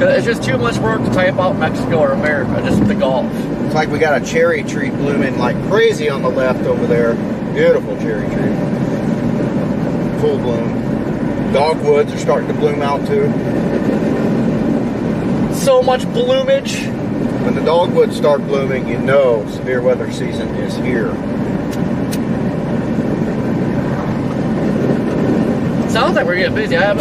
A: It's just too much work to type out Mexico or America, just the Gulf.
B: It's like we got a cherry tree blooming like crazy on the left over there. Beautiful cherry tree. Full bloom. Dogwoods are starting to bloom out too.
A: So much bloomage.
B: When the dogwoods start blooming, you know severe weather season is here.
A: Sounds like we're getting busy. I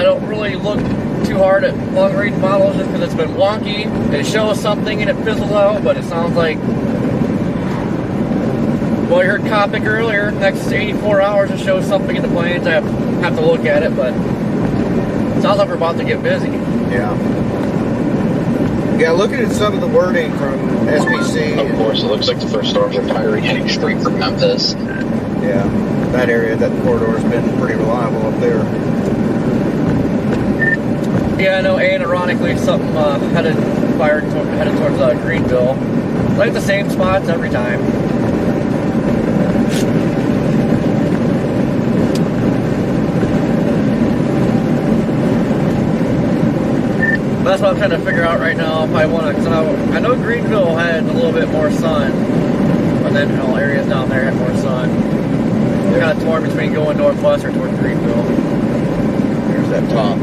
A: don't really look too hard at long range models just because it's been wonky. It shows something and it fizzles out, but it sounds like, well, you heard Copic earlier, next 84 hours it shows something in the planes. I have to look at it, but it sounds like we're about to get busy.
B: Yeah. Yeah, looking at some of the wording from SPC.
C: Of course, it looks like the first storms are fiery heading straight for Memphis.
B: Yeah, that area, that corridor has been pretty reliable up there.
A: Yeah, I know, and ironically, something headed towards Greenville. Like the same spots every time. That's what I'm trying to figure out right now if I want to, because I know Greenville had a little bit more sun, but then all areas down there had more sun. We're kind of torn between going northwest or towards Greenville.
B: Here's that top.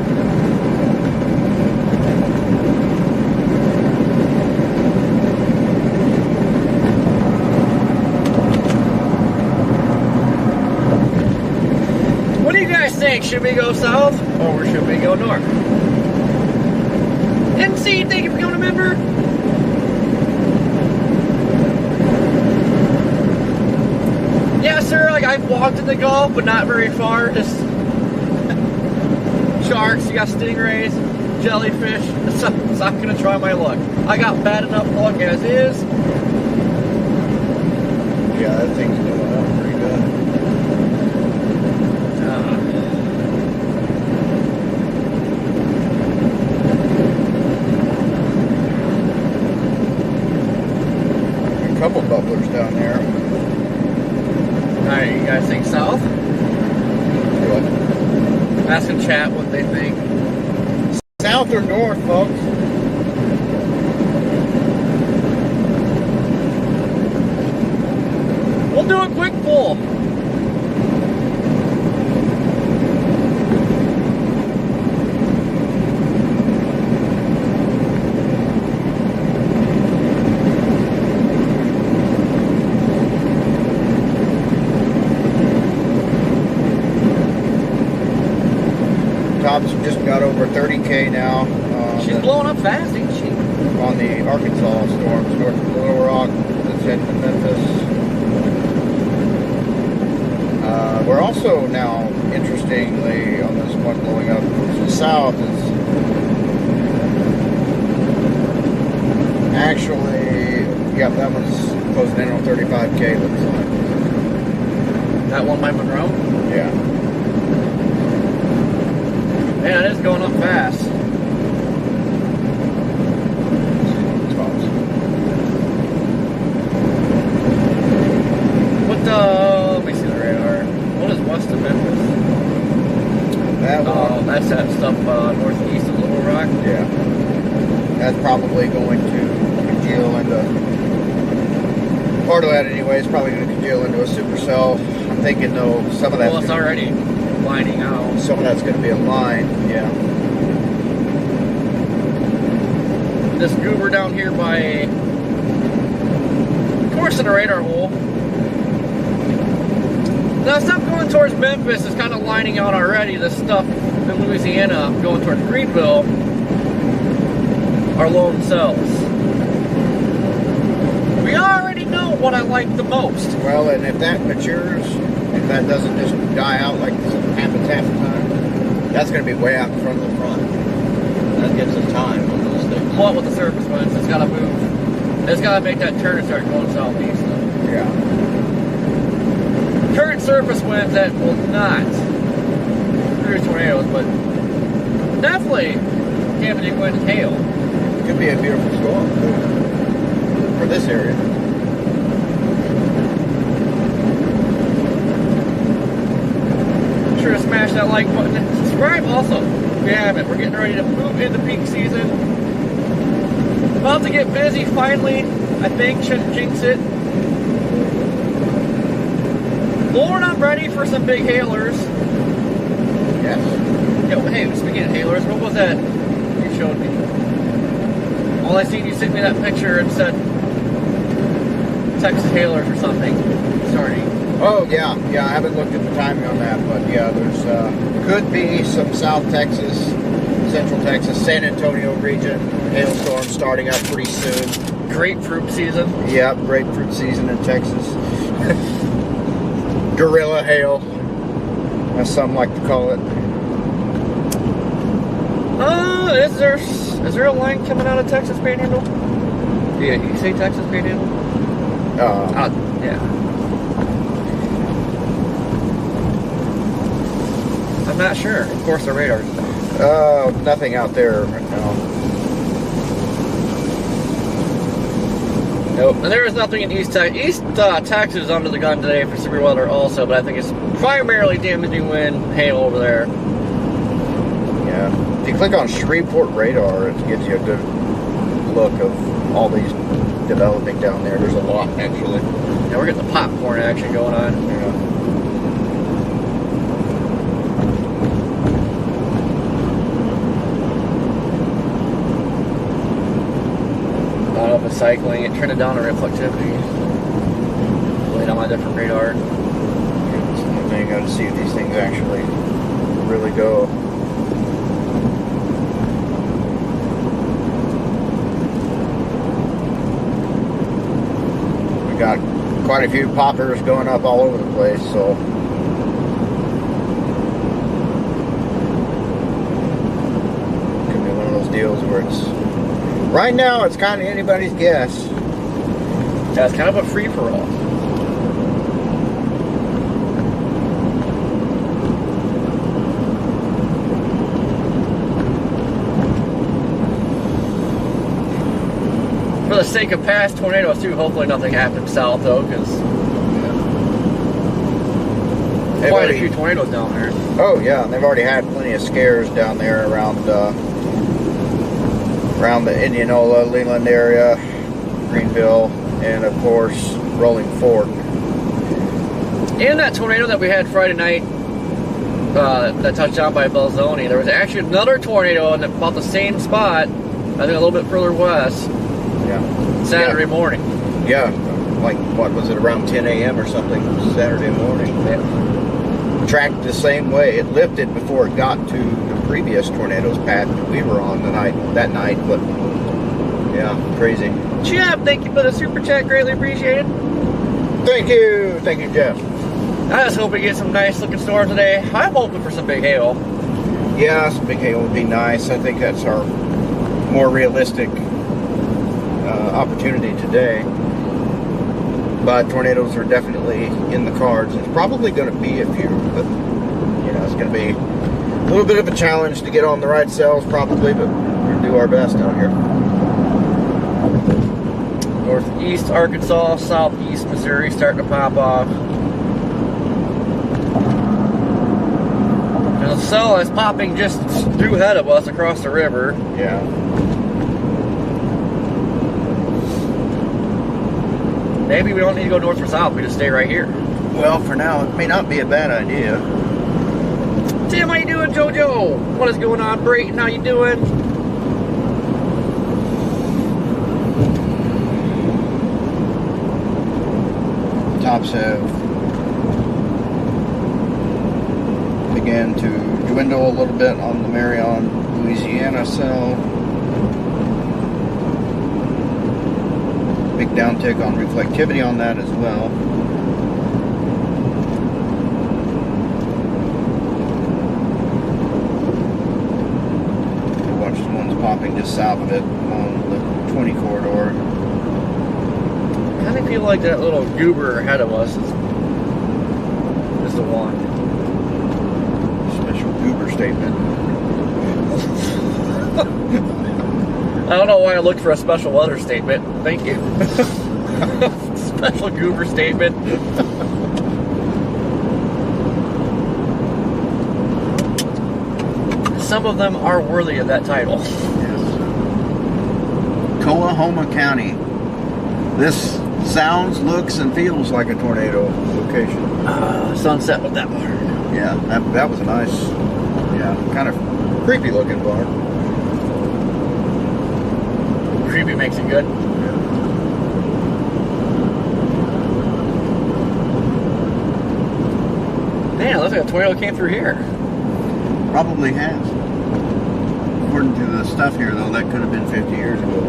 A: think? Should we go south or should we go north? NC, thank you for becoming a member. Yeah, sir, like I've walked in the Gulf, but not very far. Just sharks, you got stingrays, jellyfish. So I'm not gonna try my luck. I got bad enough luck as is.
B: Yeah, that thing's doing up pretty good. A couple bubblers down there.
A: Alright, you guys think south?
B: What?
A: Ask in chat what they think.
B: South or north, folks?
A: We'll do a quick pull.
B: Top's just got over 30K now.
A: She's blowing up fast, ain't she?
B: On the Arkansas storms, north of Little Rock, that's heading to Memphis. We're also now, interestingly, on this one blowing up to the south, is actually, yeah, that one's closing in on 35K, looks like.
A: That one by Monroe?
B: Yeah.
A: Man, it is going up fast. What the, let me see the radar. What is west of Memphis?
B: That one.
A: That's that stuff northeast of Little Rock.
B: Yeah. That's probably going to congeal into, part of that anyway, is probably going to congeal into a supercell. I'm thinking though, some of that's
A: Well, it's already lining out.
B: some of that's going to be a line, yeah.
A: This goober down here by, of course, in a radar hole. Now, stuff going towards Memphis is kind of lining out already. The stuff in Louisiana going towards Greenville are lone cells. We already know what I like the most.
B: Well, and if that matures, if that doesn't just die out like happens half the time, that's going to be way out in front of the front. That gives us time on those things.
A: What with the surface winds? It's got to move. It's got to make that turn and start going southeast.
B: Yeah.
A: Current surface winds that will not produce tornadoes, but definitely damaging wind and hail.
B: Could be a beautiful storm for this area.
A: Be sure to smash that like button and subscribe also. Damn it, we're getting ready to move into peak season. About to get busy finally. I think, shouldn't jinx it. Lord, I'm ready for some big hailers.
B: Yes.
A: Yo, hey, speaking of hailers, what was that you showed me? All I seen, you sent me that picture and said Texas hailers or something starting.
B: Oh, yeah. Yeah, I haven't looked at the timing on that, but yeah, there's could be some South Texas, Central Texas, San Antonio region hailstorms starting up pretty soon.
A: Grapefruit season.
B: Yeah, grapefruit season in Texas. Gorilla hail, as some like to call it.
A: Is there a line coming out of Texas Panhandle? Yeah, you say Texas Panhandle? Yeah. I'm not sure. Of course, the radars.
B: Nothing out there right now.
A: Nope. And there is nothing in East Texas. Texas is under the gun today for severe weather also, but I think it's primarily damaging wind, hail over there.
B: Yeah. If you click on Shreveport radar, it gives you a good look of all these developing down there. There's a lot, actually.
A: Yeah, we're getting the popcorn action going on.
B: Yeah.
A: Up and cycling it, turning down the reflectivity. Laid on my different radar.
B: That's one thing, got to see if these things actually go. We got quite a few poppers going up all over the place, so could be one of those deals where it's right now it's kind of anybody's guess.
A: Yeah, it's kind of a free-for-all. For the sake of past tornadoes too, hopefully nothing happens south though, because quite a few tornadoes down there.
B: Oh yeah, and they've already had plenty of scares down there around around the Indianola, Leland area, Greenville, and of course Rolling Fork.
A: And that tornado that we had Friday night that touched down by Belzoni, there was actually another tornado in about the same spot, I think a little bit further west.
B: Yeah.
A: Saturday morning.
B: Yeah, like what was it, around 10 a.m. or something Saturday morning.
A: Yeah.
B: Tracked the same way. It lifted before it got to the previous tornadoes path that we were on that night. But yeah, crazy.
A: Jeff, thank you for the super chat, greatly appreciated.
B: Thank you, Jeff.
A: I just hope we get some nice looking storms today. I'm hoping for some big hail.
B: Yeah, some big hail would be nice. I think that's our more realistic opportunity today, but tornadoes are definitely in the cards. It's probably going to be a few, but you know, it's going to be a little bit of a challenge to get on the right cells probably, but we're going to do our best out here.
A: Northeast Arkansas, southeast Missouri starting to pop off. There's a cell that's popping just through ahead of us across the river.
B: Yeah.
A: Maybe we don't need to go north or south, we just stay right here.
B: Well, for now, it may not be a bad idea.
A: Tim, how you doing, JoJo? What is going on, Brayton? How you doing?
B: Tops have began to dwindle a little bit on the Marion, Louisiana cell. Big downtick on reflectivity on that as well. Watch the ones popping just south of it on the 20 corridor.
A: I kind of feel like that little goober ahead of us is the one.
B: Special goober statement.
A: I don't know why I looked for a special weather statement. Thank you. Special goober statement. Some of them are worthy of that title.
B: Yes. Tullahoma County. This sounds, looks, and feels like a tornado location.
A: Sunset with that barn.
B: Yeah, that was a nice, yeah, kind of creepy looking barn.
A: Creepy makes it good. Man, it looks like a tornado came through here.
B: Probably has. According to the stuff here, though, that could have been 50 years ago.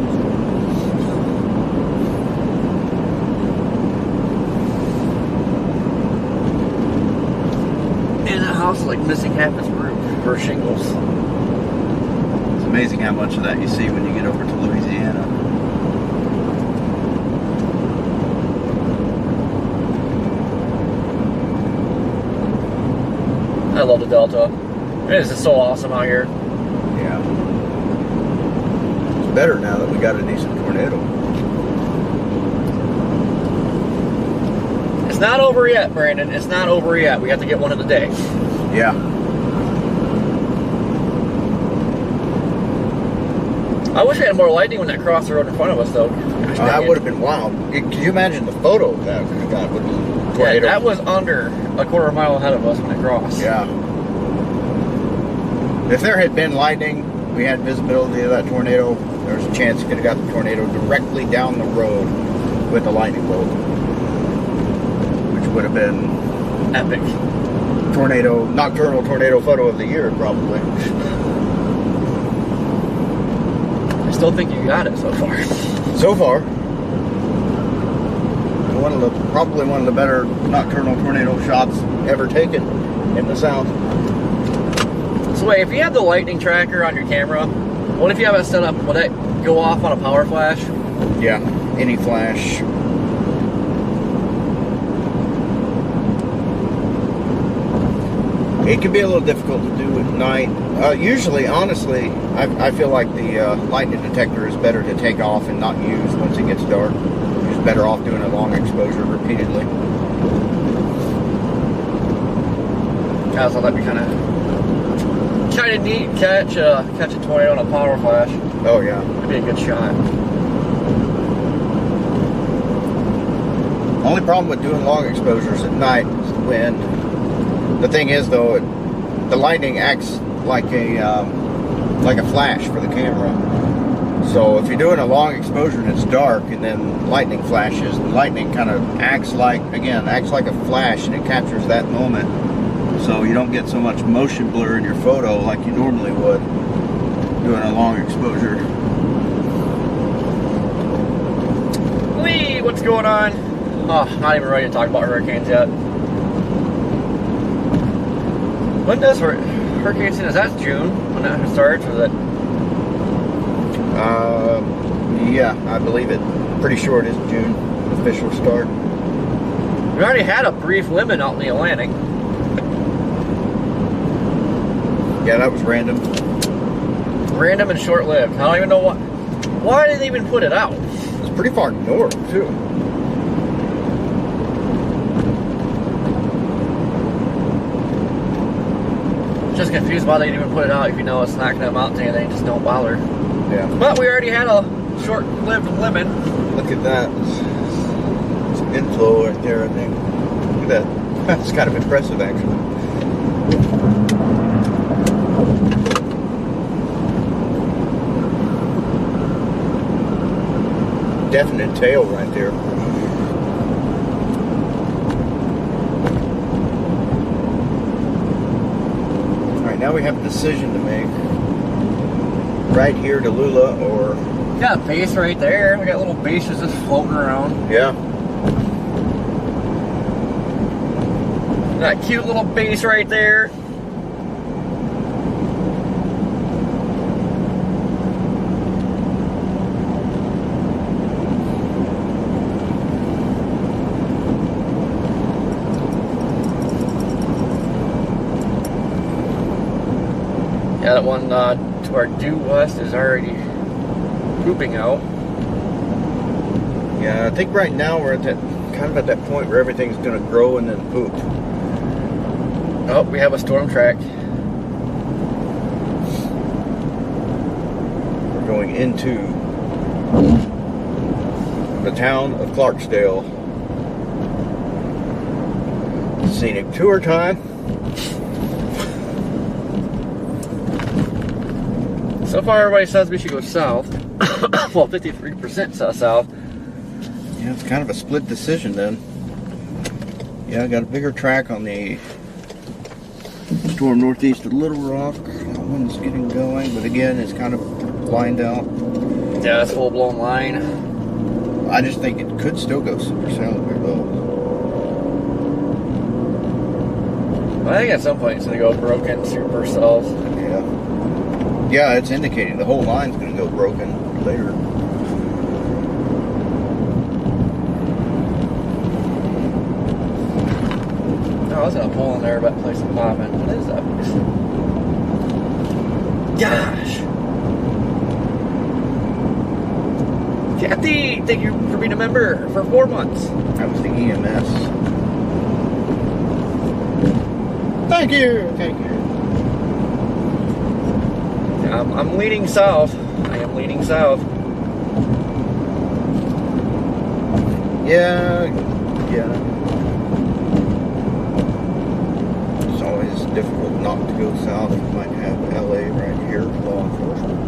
A: And that house is like missing half its roof or shingles.
B: It's amazing how much of that you see when you get over to Louisiana.
A: I love the Delta. It is just so awesome out here.
B: Yeah. It's better now that we got a decent tornado.
A: It's not over yet, Brandon. It's not over yet. We have to get one of the day.
B: Yeah.
A: I wish we had more lightning when that crossed the road in front of us, though.
B: That would have been wild. Can you imagine the photo of that we got with the tornado?
A: Yeah, that was under a quarter mile ahead of us when it crossed.
B: Yeah. If there had been lightning, we had visibility of that tornado, there was a chance you could have got the tornado directly down the road with a lightning bolt, which would have been
A: Epic.
B: nocturnal tornado photo of the year, probably.
A: I still think you got it so far.
B: So far, probably one of the better nocturnal tornado shots ever taken in the South.
A: So wait, if you have the lightning tracker on your camera, what if you have it set up, will it go off on a power flash?
B: Yeah, any flash. It can be a little difficult to do at night. Usually, honestly, I feel like the lightning detector is better to take off and not use once it gets dark. You're just better off doing a long exposure repeatedly.
A: Yeah, so that'd be kind of neat. Catch a tornado on a power flash.
B: Oh yeah,
A: That'd be a good shot.
B: only problem with doing long exposures at night is the wind. The thing is, though, the lightning acts like a flash for the camera. So if you're doing a long exposure and it's dark, and then lightning flashes, the lightning kind of acts like a flash, and it captures that moment. So you don't get so much motion blur in your photo like you normally would doing a long exposure.
A: Lee, what's going on? Oh, not even ready to talk about hurricanes yet. When does hurricane season? Is that June when that starts? Or is it?
B: Yeah, I believe it. Pretty sure it is June official start.
A: We already had a brief limit out in the Atlantic.
B: Yeah, that was random.
A: Random and short-lived. I don't even know why did they even put it out?
B: It's pretty far north too.
A: Just confused why they didn't even put it out. If you know it's not going to amount to anything, just don't bother.
B: Yeah.
A: But we already had a short-lived limit.
B: Look at that. Some inflow right there, I think. Look at that. That's kind of impressive, actually. Definite tail right there. Alright, now we have a decision to make. Right here to Lula or...
A: We got a base right there. We got little bases just floating around.
B: Yeah.
A: That cute little base right there. Yeah, that one to our due west is already pooping out.
B: Yeah, I think right now we're at that at that point where everything's going to grow and then poop.
A: Oh, we have a storm track.
B: We're going into the town of Clarksdale. Scenic tour time.
A: So far, everybody says we should go south. Well, 53% south.
B: Yeah, it's kind of a split decision then. Yeah, I got a bigger track on the storm northeast of Little Rock. That one's getting going, but again, it's kind of lined out.
A: Yeah, that's full blown line.
B: I just think it could still go supercell very low.
A: I think at some point it's going to go broken supercells.
B: Yeah. Yeah, it's indicating the whole line's going to go broken later.
A: I was in a hole in there about place of popping. What is that? Gosh! Kathy, thank you for being a member for 4 months.
B: That was the EMS. Thank you, thank you.
A: I'm leaning south. I am leaning south.
B: Yeah. It's always difficult not to go south. You might have LA right here, law enforcement.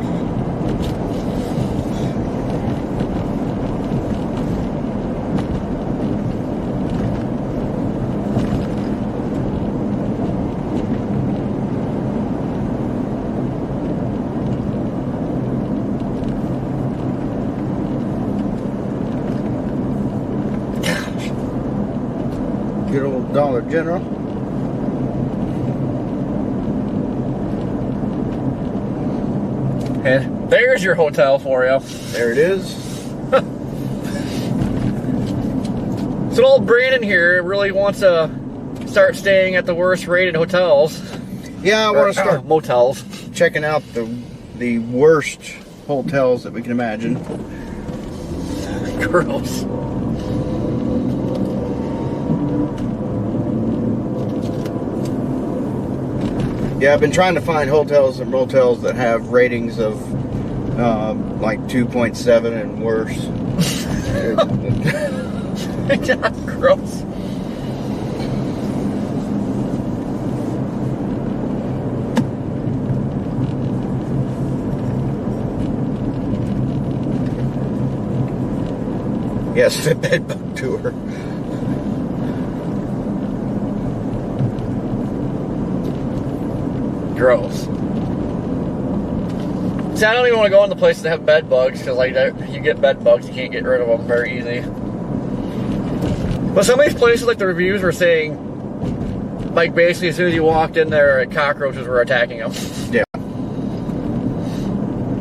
B: Dollar General.
A: And there's your hotel for you.
B: There it is.
A: So old Brandon here really wants to start staying at the worst rated hotels.
B: Yeah, I want to start
A: motels.
B: checking out the worst hotels that we can imagine.
A: Gross.
B: Yeah, I've been trying to find hotels and motels that have ratings of like 2.7 and worse.
A: Gross.
B: Yes, the bed bug tour.
A: Gross. See, I don't even want to go in the places that have bed bugs because, like, you get bed bugs, you can't get rid of them very easy. But some of these places, like the reviews were saying, like, basically as soon as you walked in there, cockroaches were attacking them.
B: Yeah.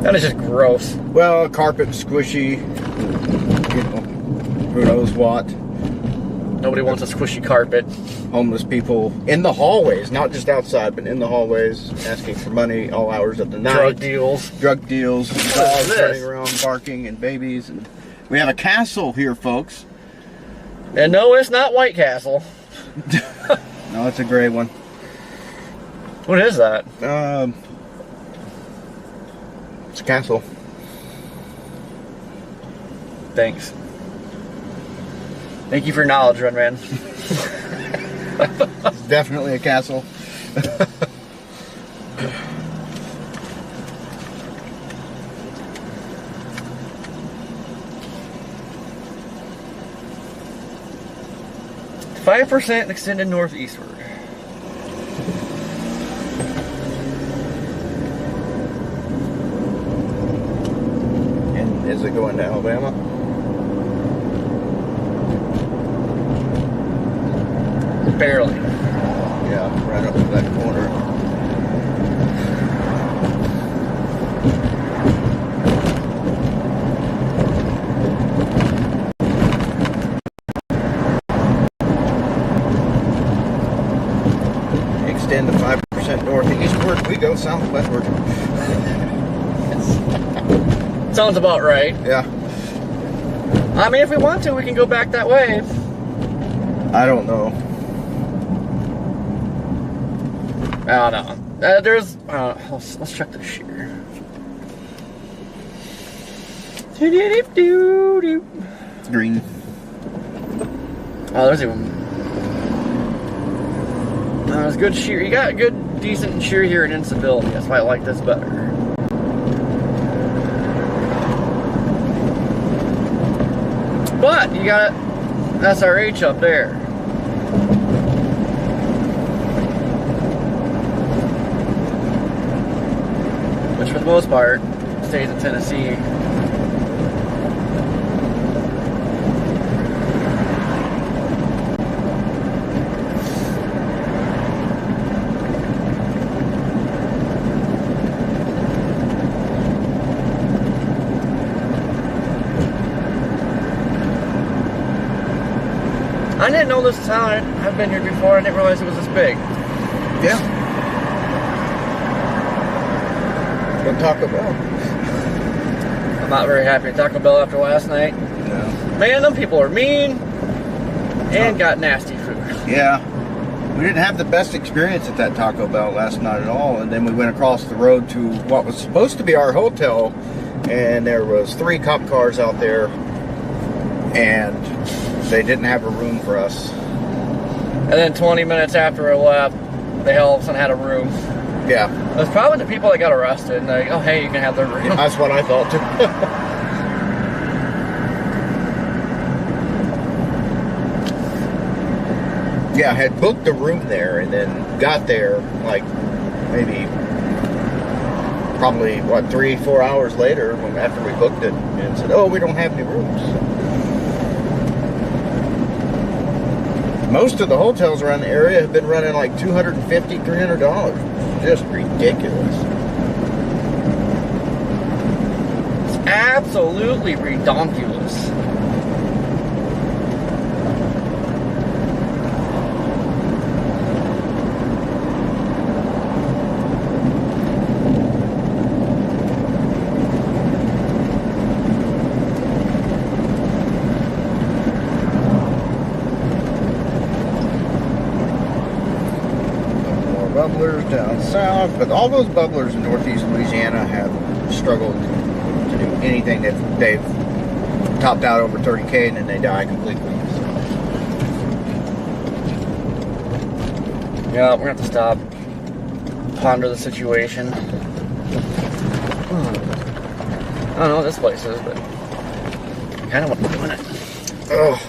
A: That is just gross.
B: Well, carpet squishy. You know, who knows what.
A: Nobody wants a squishy carpet.
B: Homeless people in the hallways, not just outside, but in the hallways, asking for money all hours of the night.
A: Drug deals.
B: Drug deals.
A: What is
B: Dogs
A: this?
B: running around barking and babies. And we have a castle here, folks.
A: And no, it's not White Castle.
B: No, it's a gray one.
A: What is that?
B: It's a castle.
A: Thanks. Thank you for your knowledge, Run Man.
B: It's definitely a castle.
A: %5% extended northeastward.
B: And is it going to Alabama?
A: Barely.
B: Yeah, right up to that corner. Extend the 5% northeastward, we go southwestward.
A: Sounds about right.
B: Yeah.
A: I mean, if we want to, we can go back that way.
B: I don't know.
A: I don't know. Let's check this shear.
B: It's green.
A: Oh, there's even. There's good shear. You got good, decent shear here and instability. That's why I like this better. But you got SRH up there. Which for the most part stays in Tennessee. I didn't know this town. I've been here before. I didn't realize it was this big.
B: Yeah. Go Taco Bell.
A: I'm not very happy at Taco Bell after last night.
B: No.
A: Man, them people are mean and got nasty food.
B: Yeah. We didn't have the best experience at that Taco Bell last night at all. And then we went across the road to what was supposed to be our hotel. And there was 3 cop cars out there. And they didn't have a room for us.
A: And then 20 minutes after I left, they all of a sudden had a room.
B: Yeah.
A: It was probably the people that got arrested. And they're like, oh, hey, you can have their room.
B: Yeah, that's what I thought too. Yeah, I had booked the room there and then got there like maybe probably 3-4 hours later after we booked it and said, oh, we don't have any rooms. most of the hotels around the area have been running like $250, $300. Just ridiculous.
A: It's absolutely redonkulous.
B: Bubblers down south, but all those bubblers in northeast Louisiana have struggled to do anything. They've topped out over 30K and then they die completely.
A: Yeah, we're gonna have to stop, ponder the situation. I don't know what this place is, but I kind of want to doing it.
B: Oh,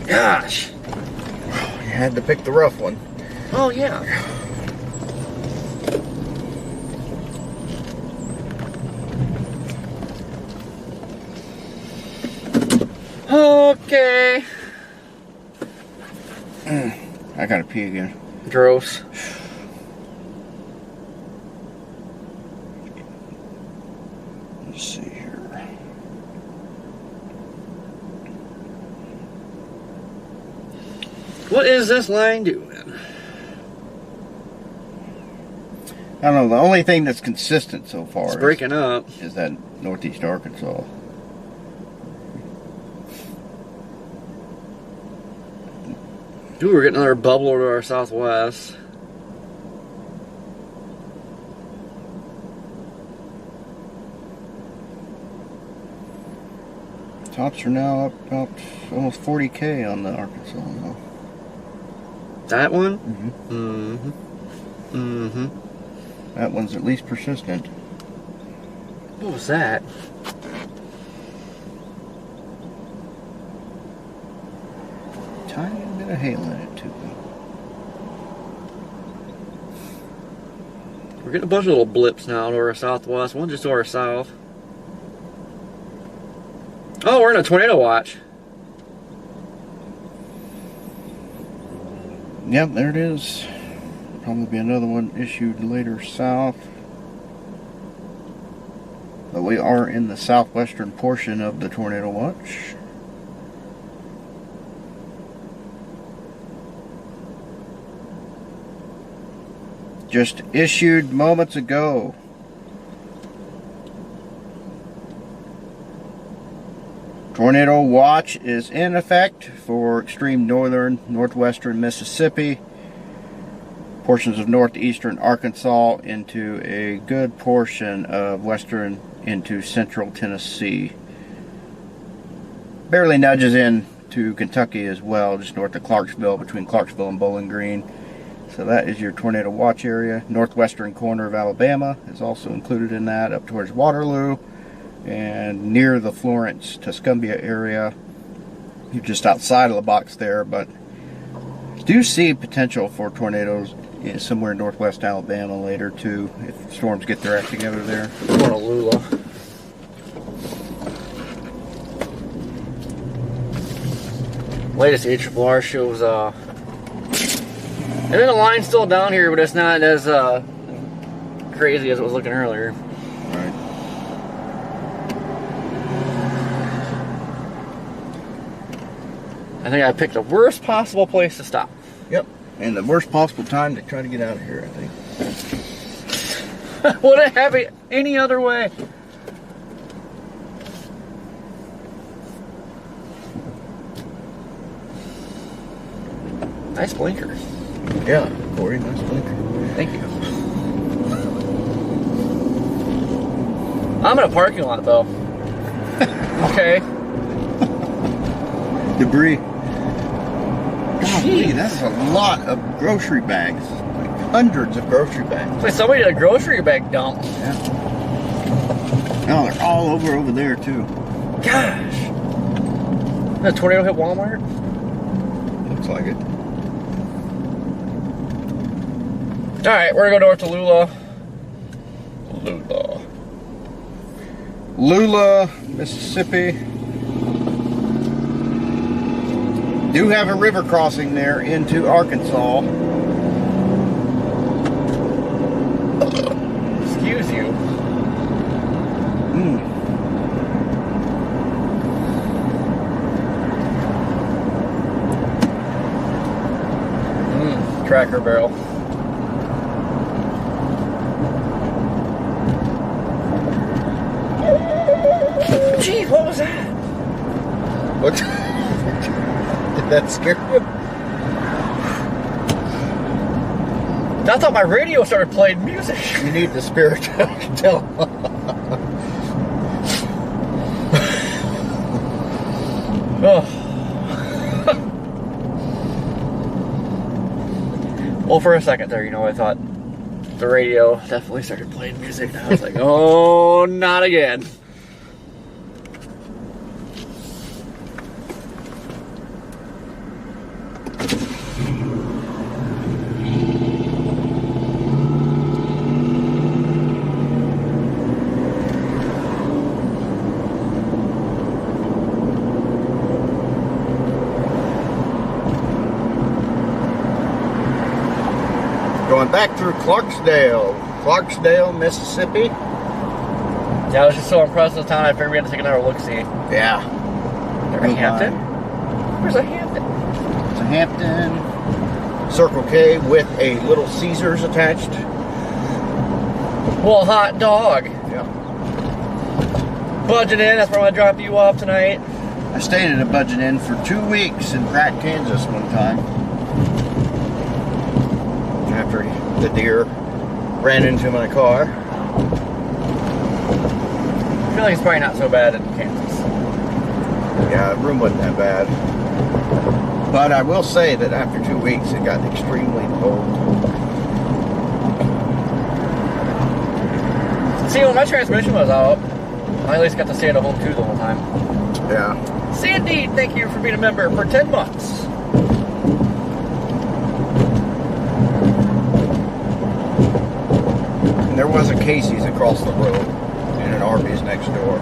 A: Gosh.
B: you had to pick the rough one.
A: Oh yeah. Okay.
B: I gotta pee again.
A: Gross.
B: Let's see here.
A: What is this line doing?
B: I don't know. The only thing that's consistent so far
A: It's breaking up.
B: is that northeast Arkansas.
A: Ooh, we're getting another bubble over to our southwest.
B: Tops are now up about almost 40K on the Arkansas now.
A: That one?
B: Mm-hmm.
A: Mm-hmm. Mm-hmm.
B: That one's at least persistent.
A: What was that?
B: Tiny bit of hail in it too.
A: We're getting a bunch of little blips now to our southwest. One just to our south. Oh, we're in a tornado watch.
B: Yep, there it is. Probably be another one issued later south. But we are in the southwestern portion of the tornado watch. Just issued moments ago. Tornado watch is in effect for extreme northern, northwestern Mississippi, portions of northeastern Arkansas, into a good portion of western into central Tennessee. Barely nudges in to Kentucky as well, just north of Clarksville, between Clarksville and Bowling Green. So that is your tornado watch area. Northwestern corner of Alabama is also included in that, up towards Waterloo and near the Florence, Tuscumbia area. You're just outside of the box there, but do see potential for tornadoes somewhere in northwest Alabama later too, if storms get their act together there.
A: We're going to Lula. Latest HRR shows, and then the line's still down here, but it's not as crazy as it was looking earlier.
B: Right.
A: I think I picked the worst possible place to stop.
B: Yep. And the worst possible time to try to get out of here, I think.
A: Wouldn't have it any other way. Nice blinker.
B: Yeah, Corey, nice blinker.
A: Thank you. I'm in a parking lot though. Okay.
B: Debris. Golly, that's a lot of grocery bags. Like hundreds of grocery bags.
A: Like somebody did a grocery bag dump.
B: Yeah. Oh, they're all over there too.
A: Gosh. Did a tornado hit Walmart?
B: Looks like it.
A: Alright, we're gonna go north to Lula.
B: Lula, Mississippi. do have a river crossing there into Arkansas.
A: Excuse you. Cracker Barrel. Gee, what was that?
B: What? Did that scare you?
A: I thought my radio started playing music.
B: You need the spirit to tell.
A: Oh. Well, for a second there, you know, I thought the radio definitely started playing music. And I was like, oh, not again.
B: Going back through Clarksdale, Mississippi.
A: Yeah, I was just so impressed with the town, I figured we had to take another look-see.
B: Yeah.
A: There's a Hampton? Where's a Hampton?
B: It's a Hampton, Circle K with a Little Caesars attached.
A: Well, hot dog.
B: Yeah.
A: Budget in, that's where I'm going to drop you off tonight.
B: I stayed at a Budget Inn for 2 weeks in Pratt, Kansas one time. After the deer ran into my car.
A: I feel like it's probably not so bad in Kansas.
B: Yeah, the room wasn't that bad. But I will say that after 2 weeks, it got extremely cold.
A: See, when my transmission was out, I at least got to stay at home too the whole time.
B: Yeah.
A: Sandy, thank you for being a member for 10 months.
B: And there was a Casey's across the road and an Arby's next door.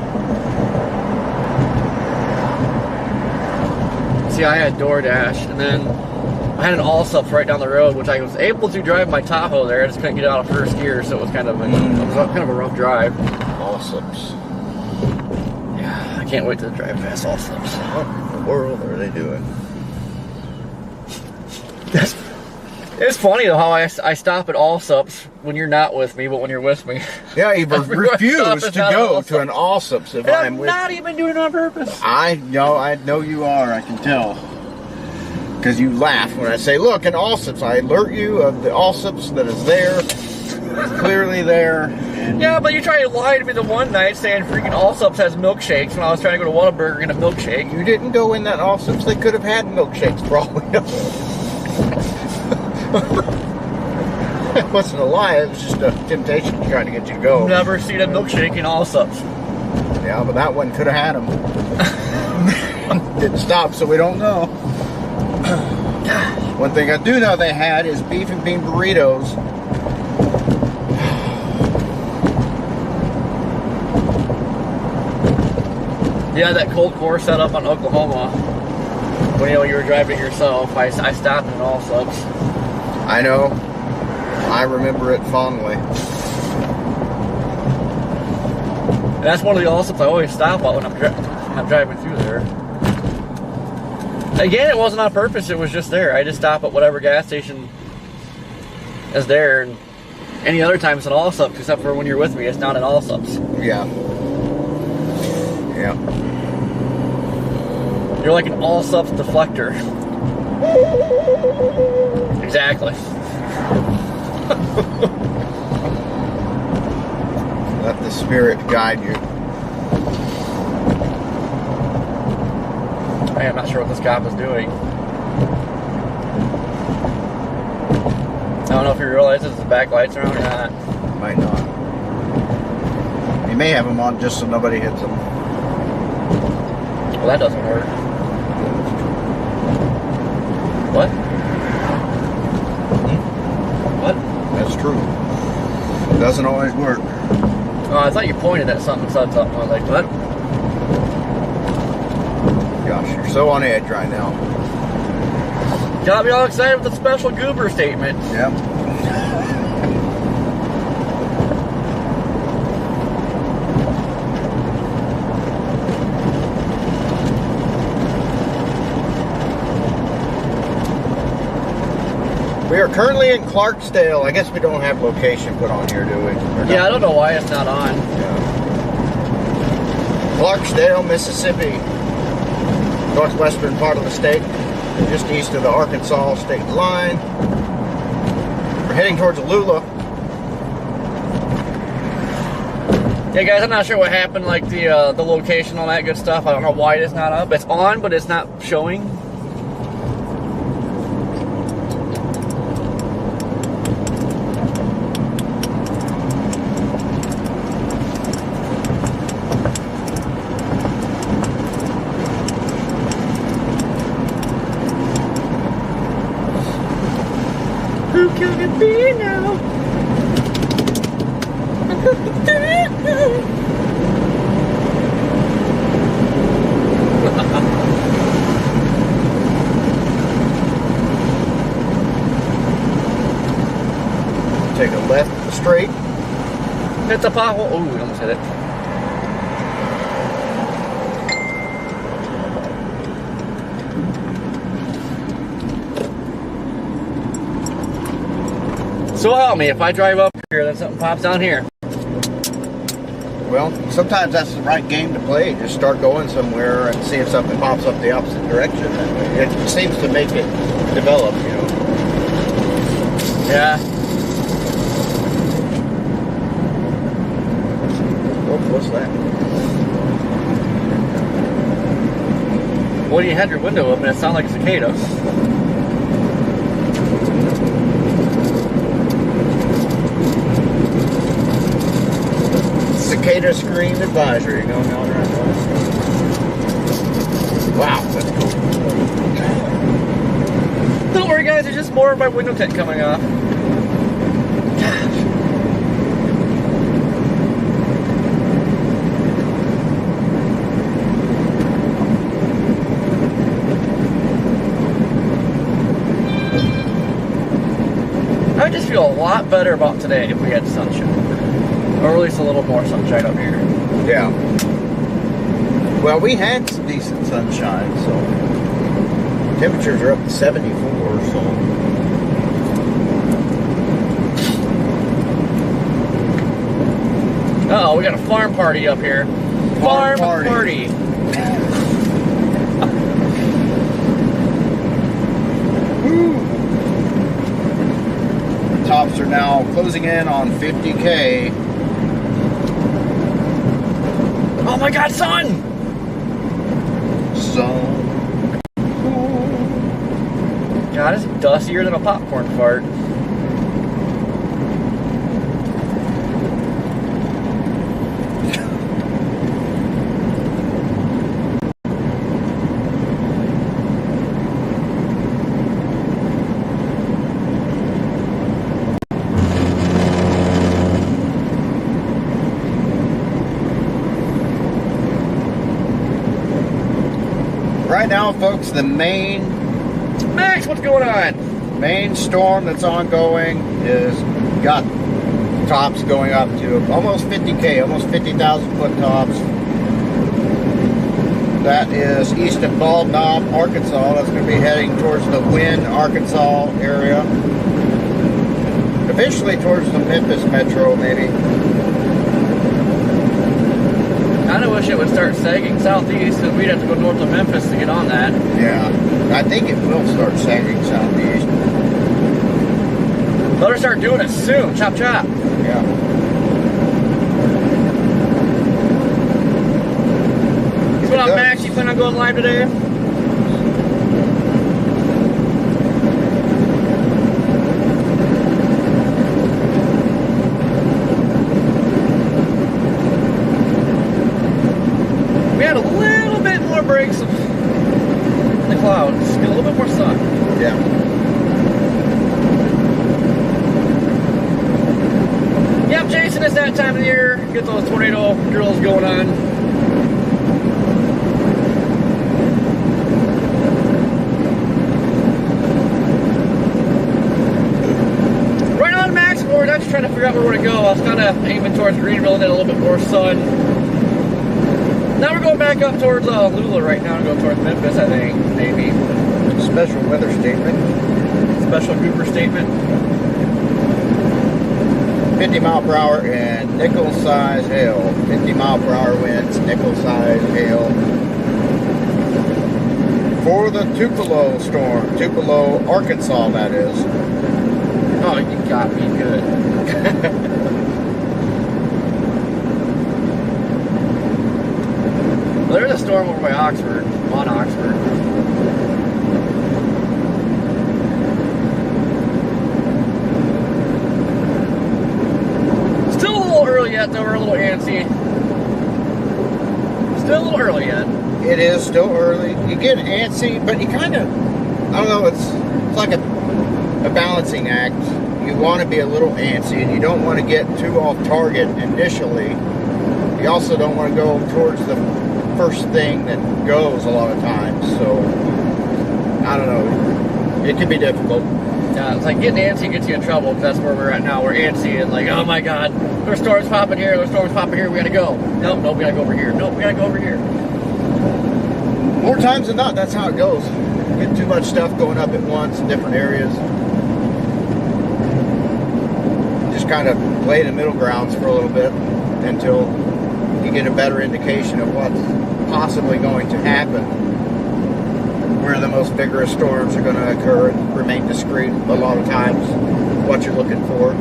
A: See, I had DoorDash, and then I had an Allsup right down the road, which I was able to drive my Tahoe there. I just couldn't get out of first gear, so it was kind of a rough drive.
B: Allsups.
A: Yeah, I can't wait to drive past Allsups.
B: What in the world are they doing?
A: It's funny though how I stop at Allsups when you're not with me, but when you're with me.
B: Yeah, you refuse to go to an Allsups if I'm with you.
A: I'm not even doing it on purpose.
B: I know you are, I can tell. Because you laugh when I say, look, an Allsups. I alert you of the Allsups that is there. It's clearly there.
A: Yeah, but you tried to lie to me the one night saying freaking Allsups has milkshakes when I was trying to go to Whataburger and get a milkshake.
B: You didn't go in that Allsups. They could have had milkshakes for all we know. It wasn't a lie, it was just a temptation trying to get you to go.
A: Never seen a milkshake in Allsups.
B: Yeah, but that one could have had them. Didn't stop, so we don't know. One thing I do know they had is beef and bean burritos.
A: Yeah, that cold core setup on Oklahoma. When you were driving yourself, I stopped at Allsups.
B: I know. I remember it fondly.
A: And that's one of the Allsups I always stop at when I'm driving through there. Again, it wasn't on purpose, it was just there. I just stop at whatever gas station is there, and any other time it's an Allsups, except for when you're with me, it's not an Allsups.
B: Yeah. Yeah.
A: You're like an Allsups deflector. Exactly.
B: Let the spirit guide you.
A: I'm not sure what this cop is doing. I don't know if he realizes the back lights are on or not.
B: Might not. He may have them on just so nobody hits them.
A: Well, that doesn't work. What? What?
B: That's true. It doesn't always work.
A: Oh, I thought you pointed at something and said something. I was like, what?
B: Gosh, you're so on edge right now.
A: Got me all excited with the special goober statement.
B: Yep. We are currently in Clarksdale. I guess we don't have location put on here, do we?
A: Yeah, I don't know why it's not on.
B: Yeah. Clarksdale, Mississippi. Northwestern part of the state. Just east of the Arkansas state line. We're heading towards Lula.
A: Yeah, guys, I'm not sure what happened, like the location, all that good stuff. I don't know why it's not up. It's on, but it's not showing. Who can it be now?
B: Take a left straight.
A: Hit the pothole. Oh, we almost hit it. So help me, if I drive up here, then something pops down here.
B: Well, sometimes that's the right game to play. Just start going somewhere and see if something pops up the opposite direction. And it seems to make it develop, you know.
A: Yeah.
B: Oh, what's that?
A: When you had your window open, it sounded like a cicada.
B: Cicada scream advisory going on right now. Wow, that's cool.
A: Don't worry, guys, there's just more of my window tint coming off. I just feel a lot better about today if we had sunshine. Or at least a little more sunshine up here.
B: Yeah. Well, we had some decent sunshine, so temperatures are up to 74, so.
A: Uh-oh, we got a farm party up here. Farm party.
B: Woo. Tops are now closing in on 50K.
A: Oh my God, sun!
B: Sun.
A: God, it's dustier than a popcorn fart.
B: Right now, folks, the main
A: Max, what's going on?
B: storm that's ongoing is got tops going up to almost 50K, almost 50,000 foot tops. That is east of Bald Knob, Arkansas. That's going to be heading towards the Wynn, Arkansas area. Eventually towards the Memphis metro, maybe.
A: I kind of wish it would start sagging southeast and we'd have to go north of Memphis to get on that.
B: Yeah, I think it will start sagging southeast.
A: Better start doing it soon. Chop, chop.
B: Yeah.
A: What's up, Max? You plan on going live today? We had a little bit more breaks in the clouds. Get a little bit more sun.
B: Yeah.
A: Yep, Jason, it's that time of the year. Get those tornado drills going on. of aiming towards Greenville and then a little bit more sun. Now we're going back up towards Lula right now and go towards Memphis, I think, maybe.
B: Special weather statement.
A: Special grouper statement.
B: 50 mile per hour and nickel size hail. 50 mile per hour winds, nickel size hail. For the Tupelo storm. Tupelo, Arkansas, that is.
A: Oh, you got me good. Well, there's a storm over by Oxford, on Oxford. Still a little early yet, though. We're a little antsy. Still a little early yet.
B: It is still early. You get antsy, but you kind of, I don't know, it's like a balancing act. You want to be a little antsy and you don't want to get too off target initially. You also don't want to go towards the first thing that goes a lot of times. So, I don't know. It can be difficult.
A: Yeah, it's like getting antsy gets you in trouble because that's where we're at now. We're antsy and like, oh my God, there's storms popping here, there's storms popping here, we gotta go. Nope, we gotta go over here. Nope, we gotta go over here.
B: More times than not, that's how it goes. Get too much stuff going up at once in different areas. Just kind of play the middle grounds for a little bit until you get a better indication of what's possibly going to happen, where the most vigorous storms are going to occur, and remain discreet a lot of times, what you're looking for.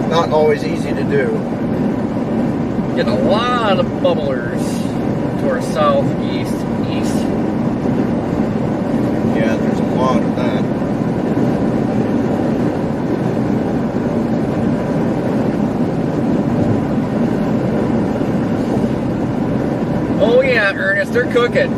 B: Not always easy to do.
A: Getting a lot of bubblers to our southeast, east.
B: Yeah, there's a lot of that.
A: Oh yeah, Ernest, they're cooking.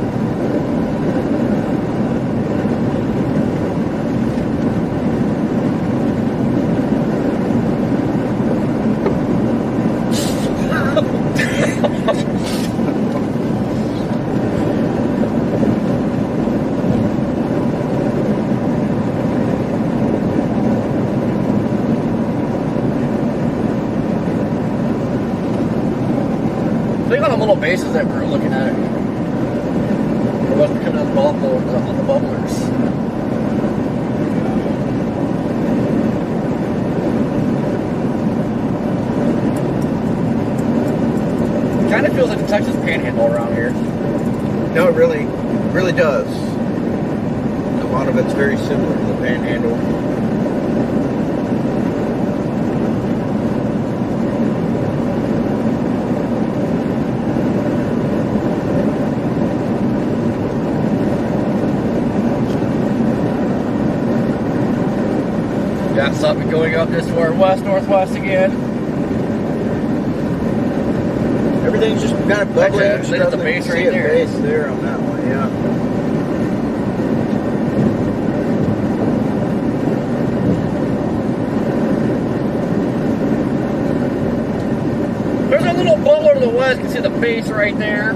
A: I think on the little bases that we're looking at, we're about to come down the ball on the bubblers. Kind of feels like the Texas Panhandle around here.
B: No, it really does. A lot of it's very similar to the Panhandle.
A: Got something going up this to our west-northwest again.
B: Everything's just kind of bubbling.
A: Actually, look at the base right there.
B: Base there on that one, yeah.
A: There's a little bubbler to the west. You can see the base right there.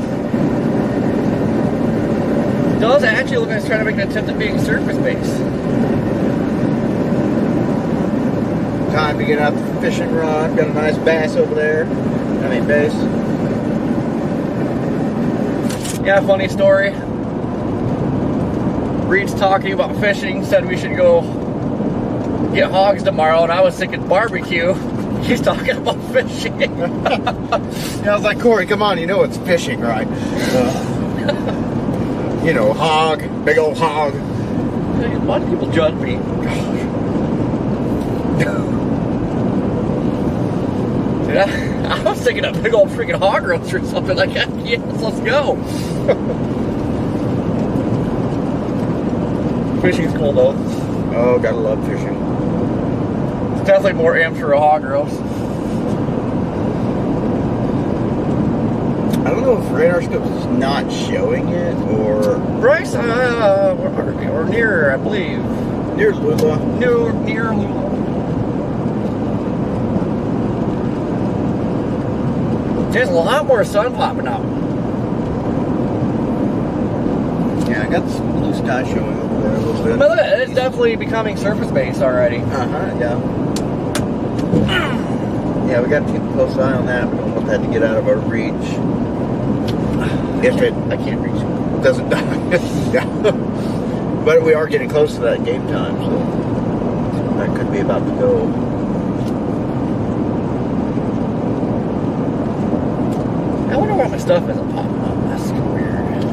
A: It does actually look like it's trying to make an attempt at being surface base.
B: Time to get out the fishing rod. Got a nice bass over there. I mean, bass.
A: Yeah, funny story. Reed's talking about fishing, said we should go get hogs tomorrow, and I was thinking barbecue. He's talking about fishing.
B: Yeah, I was like, Corey, come on, you know it's fishing, right? You know, hog, big old hog.
A: Why do people judge me? Dude, I was thinking a big old freaking hog roast or something like that. Yes, let's go. Fishing's cool though.
B: Oh, gotta love fishing.
A: It's definitely more amped for a hog roast.
B: I don't know if radar scope is not showing it or
A: Bryce, we're near, I believe.
B: near Lula.
A: Near Lula. There's a lot more sun popping up.
B: Yeah, I got some blue sky showing over there a little bit.
A: But it's definitely becoming surface based already.
B: Yeah. Yeah, we got to keep a close eye on that. We don't want that to get out of our reach. If it
A: I can't reach it.
B: doesn't die. Yeah. But we are getting close to that game time, so that could be about to go.
A: I wonder why my stuff isn't popping up. That's weird.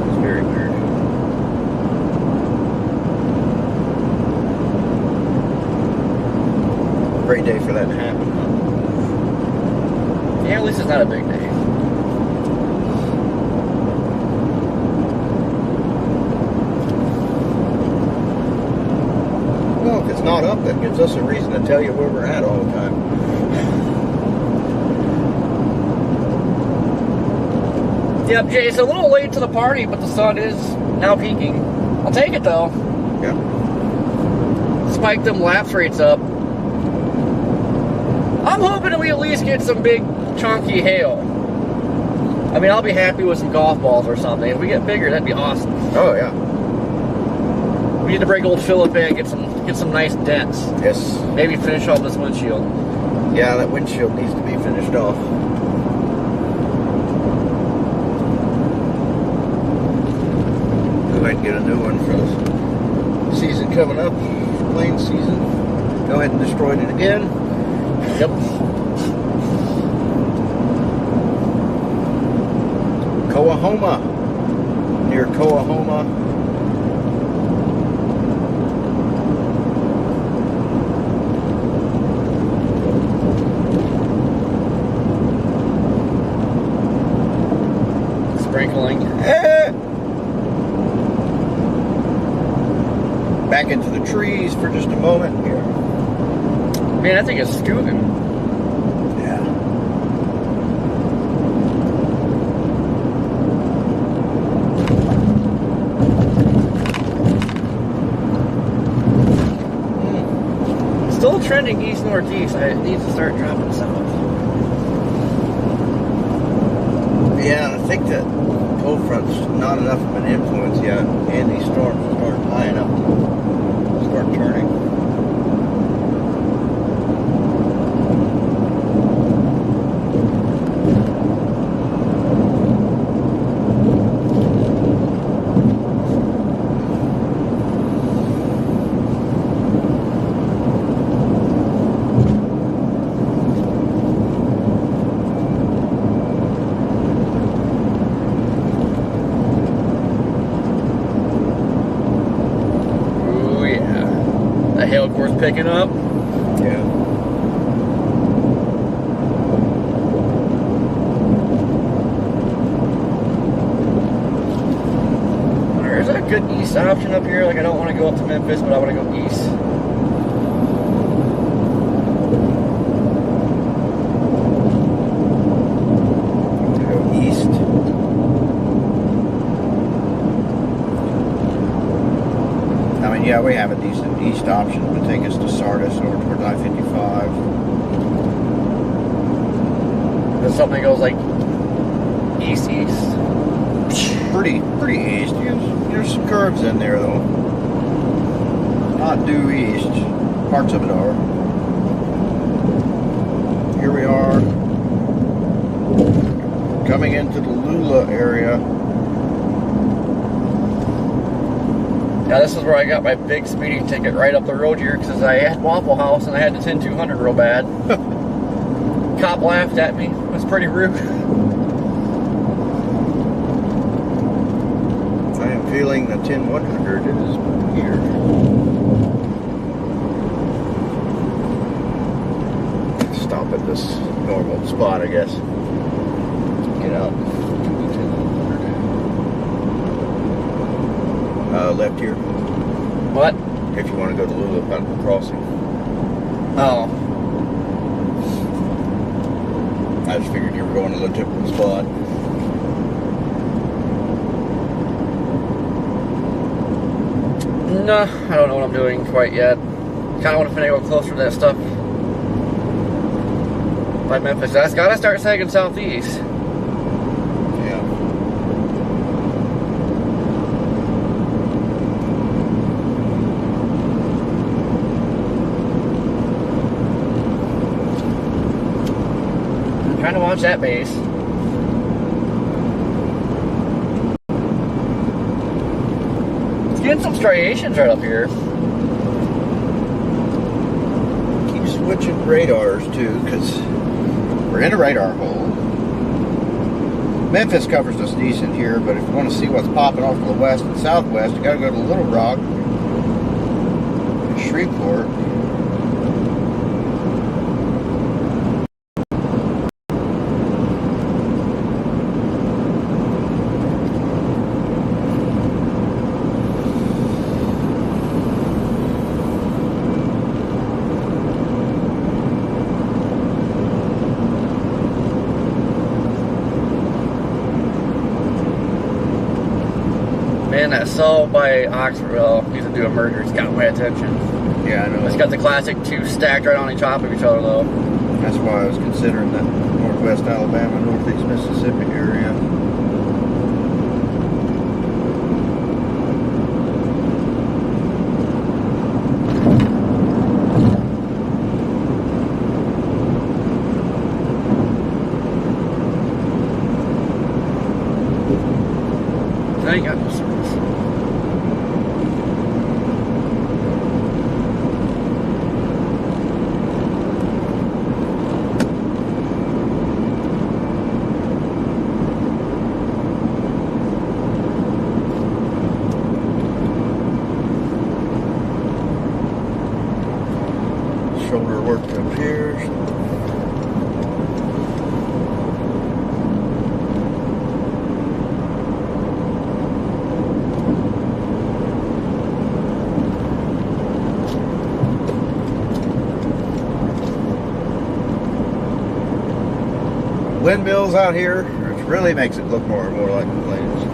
A: It's very weird.
B: Great day for that to happen, huh?
A: Yeah, at least it's not a big day.
B: Well, if it's not up, that gives us a reason to tell you where we're at all the time.
A: Yep, Jay, it's a little late to the party, but the sun is now peaking. I'll take it, though.
B: Yeah.
A: Spike them lapse rates up. I'm hoping that we at least get some big, chunky hail. I mean, I'll be happy with some golf balls or something. If we get bigger, that'd be awesome.
B: Oh, yeah.
A: We need to break old Phillip in, get some nice dents.
B: Yes.
A: Maybe finish off this windshield.
B: Yeah, that windshield needs to be finished off. Go ahead and get a new one for the season coming up. Plane season. Go ahead and destroy it again.
A: Yep.
B: Coahoma. Near Coahoma.
A: Sprinkling.
B: Back into the trees for just a moment here.
A: Man, I think it's scooping.
B: Yeah.
A: Still trending east-northeast. It needs to start dropping south.
B: Yeah, I think that cold front's not enough of an influence yet, and these storms aren't high enough to start turning.
A: Hail core's picking up.
B: Yeah.
A: There's a good east option up here. Like, I don't want to go up to Memphis, but I want to go east.
B: Go east. I mean, yeah, we have a decent east option to take us to Sardis over towards I-55.
A: If something goes like east-east.
B: Pretty east. There's some curves in there, though. Not due east. Parts of it are. Here we are. Coming into the Lula area.
A: Now this is where I got my big speeding ticket right up the road here because I had Waffle House and I had the 10-200 real bad. Cop laughed at me. It was pretty rude.
B: I am feeling the 10-100 is here. Stop at this normal spot, I guess. Get out. Left here.
A: What?
B: If you want to go to Lula Crossing.
A: Oh.
B: I just figured you were going to the typical spot.
A: No, I don't know what I'm doing quite yet. Kind of want to finish a little closer to that stuff by Memphis. That's got to start sagging southeast.
B: Yeah.
A: Trying to watch that base. It's getting some striations right up here.
B: Keep switching radars too, because we're in a radar hole. Memphis covers us decent here, but if you want to see what's popping off to the west and southwest, you got to go to Little Rock, Shreveport.
A: Man, that cell by Oxfordville used to do a merger. It's got my attention.
B: Yeah, I know.
A: It's got the classic two stacked right on top of each other, though.
B: That's why I was considering that northwest Alabama, northeast Mississippi area.
A: I ain't got no service.
B: Shoulder work up here. Windmills out here, which really makes it look more and more like the plains.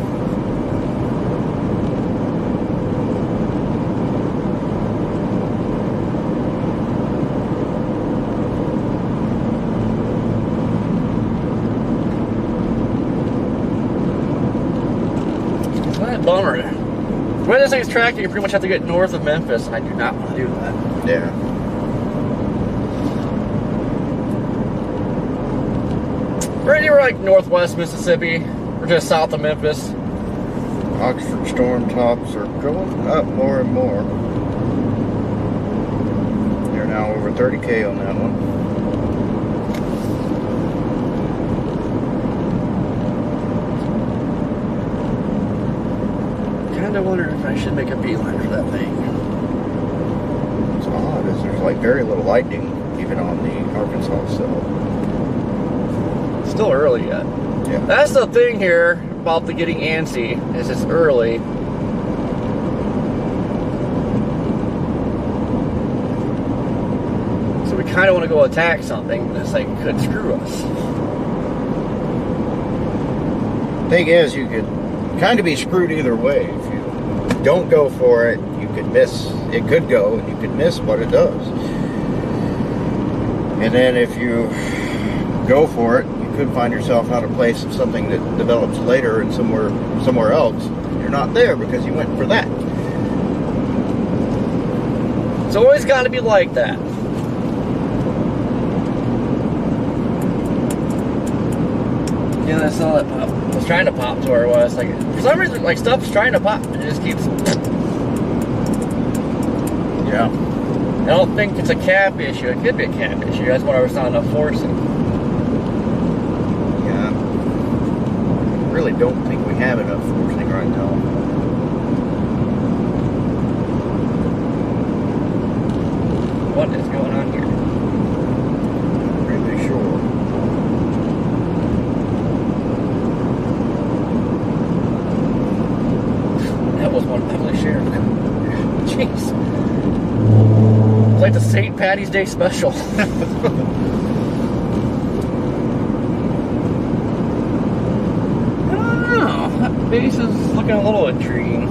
A: What a bummer. The way this thing's tracked, you pretty much have to get north of Memphis, and I do not want to do that.
B: Yeah.
A: We're anywhere like northwest Mississippi, or just south of Memphis.
B: Oxford storm tops are going up more and more. They're now over 30K on that one.
A: Kinda wondered if I should make a beeline for that thing.
B: What's odd is there's like very little lightning even on the Arkansas cell.
A: Still early yet.
B: Yeah.
A: That's the thing here about the getting antsy, is it's early. So we kind of want to go attack something, but this thing could screw us.
B: Thing is, you could kind of be screwed either way. If you don't go for it, you could miss. It could go, and you could miss what it does. And then if you go for it, you could find yourself out of place of something that develops later and somewhere else. You're not there because you went for that.
A: It's always got to be like that. Yeah, that's all that pop. I was trying to pop to where it was. Like, for some reason, like, stuff's trying to pop. It just keeps...
B: Yeah.
A: I don't think it's a cap issue. It could be a cap issue. That's what I was not enough forcing.
B: Yeah. Really don't think we have enough forcing right now.
A: What is going on here?
B: Really sure.
A: That was one ugly share. Jeez. It's like the St. Patty's Day special. I don't know. That base is looking a little intriguing.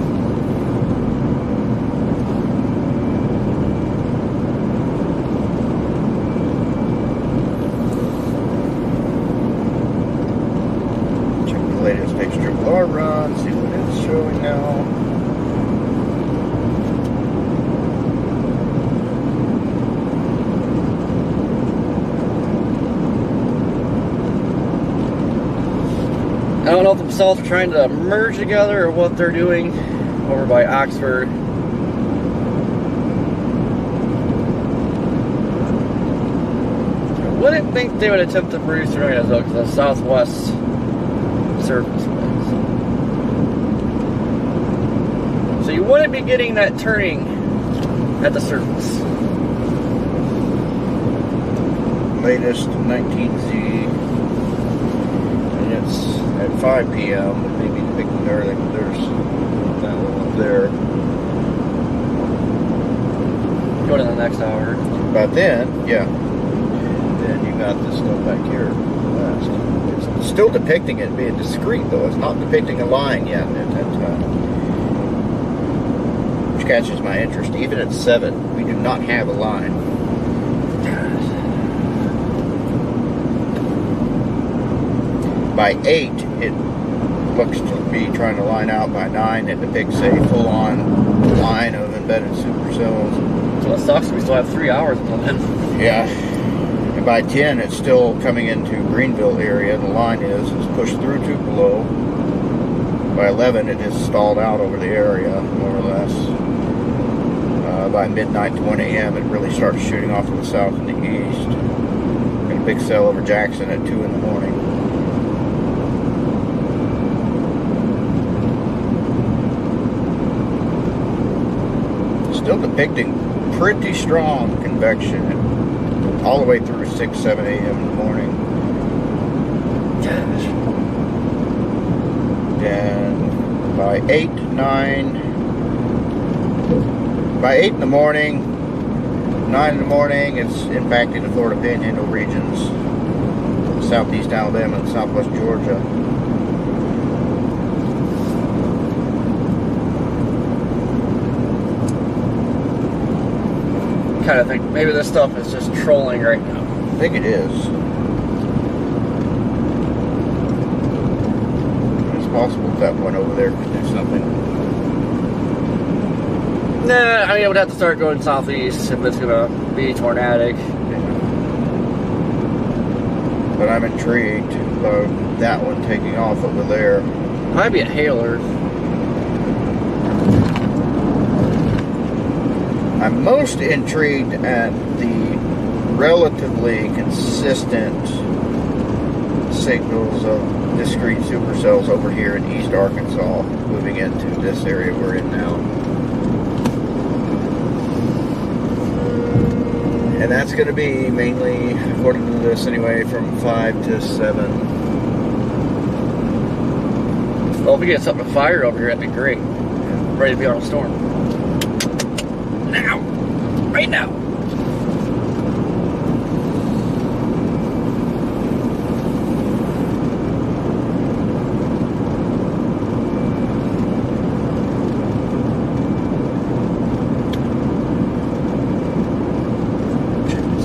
B: Check the latest HRR run, see what it's showing now.
A: know if themselves are trying to merge together or what they're doing over by Oxford. I wouldn't think they would attempt to breeze through it though, because the southwest surface was. So you wouldn't be getting that turning at the surface.
B: Latest 19Z, and it's at 5 p.m. Maybe picking early, but there's that one up there.
A: Go to the next hour.
B: But then, yeah, then you got this stuff back here west. It's still depicting it being discrete, though. It's not depicting a line yet at that time, which catches my interest. Even at 7, we do not have a line. By 8, it looks to be trying to line out. By 9, it depicts a full-on line of embedded supercells.
A: So it sucks. We still have 3 hours until then.
B: Yeah. And by 10, it's still coming into Greenville area. The line is pushed through Tupelo. By 11, it is stalled out over the area, more or less. By midnight to 1 a.m., it really starts shooting off to the south and the east. And a big cell over Jackson at 2 in the morning. Still depicting pretty strong convection all the way through 6, 7 a.m. in the morning. And by 8, 9, by 8 in the morning, 9 in the morning, it's impacting the Florida Panhandle regions, southeast Alabama and southwest Georgia.
A: Kind of think maybe this stuff is just trolling right now.
B: I think it is. It's possible that one over there could do something.
A: Nah, I mean, I would have to start going southeast if it's gonna be tornadic.
B: But I'm intrigued about that one taking off over there.
A: Might be a hailer.
B: I'm most intrigued at the relatively consistent signals of discrete supercells over here in East Arkansas, moving into this area we're in now. And that's going to be mainly, according to this anyway, from 5 to 7.
A: Well, if we get something to fire over here, that'd be great. Ready to be on a storm. Now! Right now!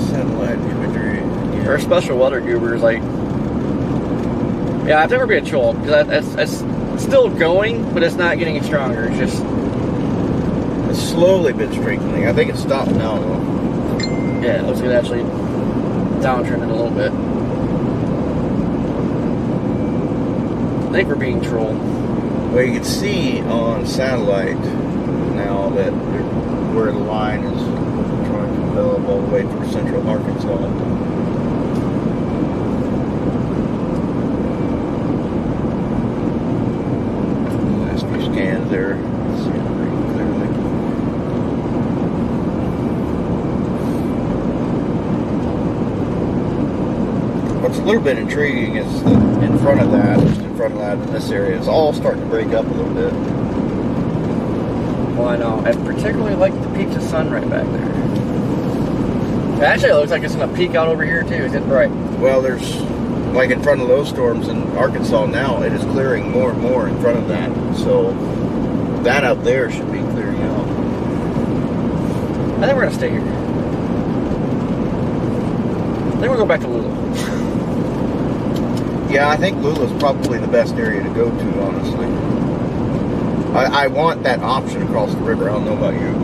B: Satellite imagery. Yeah.
A: Our special weather goobers, like... Yeah, I've never been trolled, because it's still going, but it's not getting stronger. It's just...
B: It's slowly been strengthening. I think it's stopped now, though.
A: Yeah, it looks like it actually downtrended a little bit. I think we're being trolled.
B: Well, you can see on satellite now that where the line is trying to develop all the way through central Arkansas. Last few scans there. See it pretty clearly. What's a little bit intriguing is that in front of that, just in front of that in this area, it's all starting to break up a little bit.
A: Well, I know. I particularly like the peaks of sun right back there. Actually, it looks like it's going to peak out over here, too. It's getting bright.
B: Well, there's, like in front of those storms in Arkansas now, it is clearing more and more in front of that. So that up there should be clearing out.
A: I think we're going to stay here. I think we'll go back to Lula.
B: Yeah, I think Lula's probably the best area to go to, honestly. I want that option across the river. I don't know about you.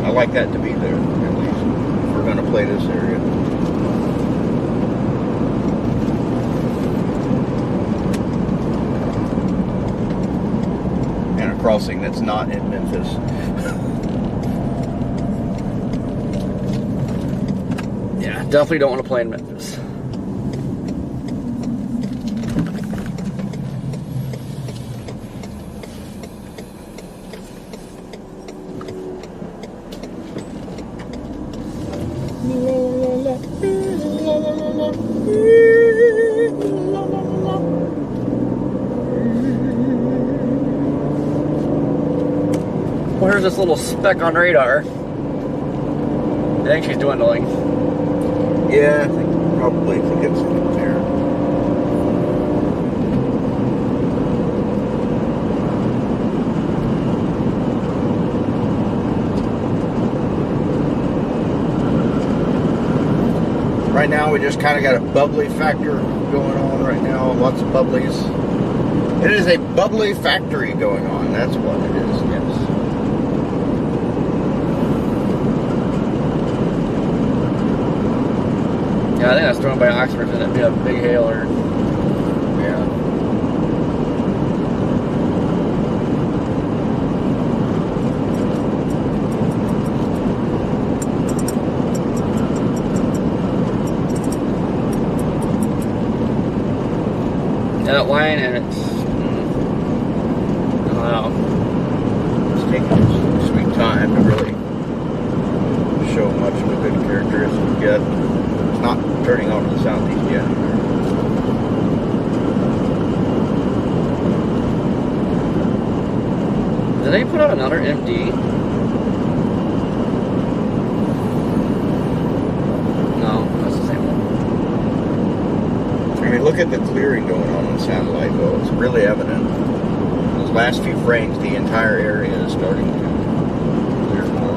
B: I like that to be there, at least, if we're going to play this area. crossing that's not in Memphis.
A: Yeah, definitely don't want to play in Memphis. Where's this little speck on radar? I think she's dwindling.
B: Yeah, I think probably it's there. Right now, we just kind of got a bubbly factor going on right now. Lots of bubblies. It is a bubbly factory going on. That's what it is, yes.
A: Yeah, I think that's thrown by Oxford, and it'd be a big hail or.
B: Yeah.
A: That line, and it's. I don't know.
B: It's taking its sweet time to really show much of a good characteristic yet. It's not turning on to the southeast yet.
A: Did they put out another MD? No, that's the same one.
B: I mean, look at the clearing going on the satellite, though. It's really evident. Those last few frames, the entire area is starting to clear more.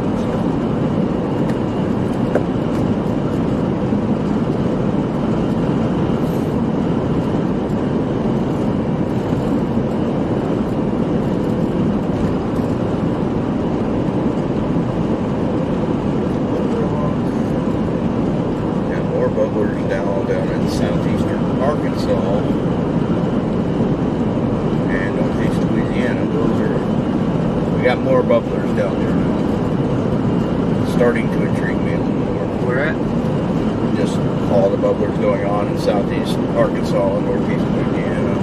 B: Bubblers down in southeastern Arkansas and northeast Louisiana. We got more bubblers down there now. Starting to intrigue me a little more.
A: Where at?
B: Just all the bubblers going on in southeast Arkansas and northeast Louisiana.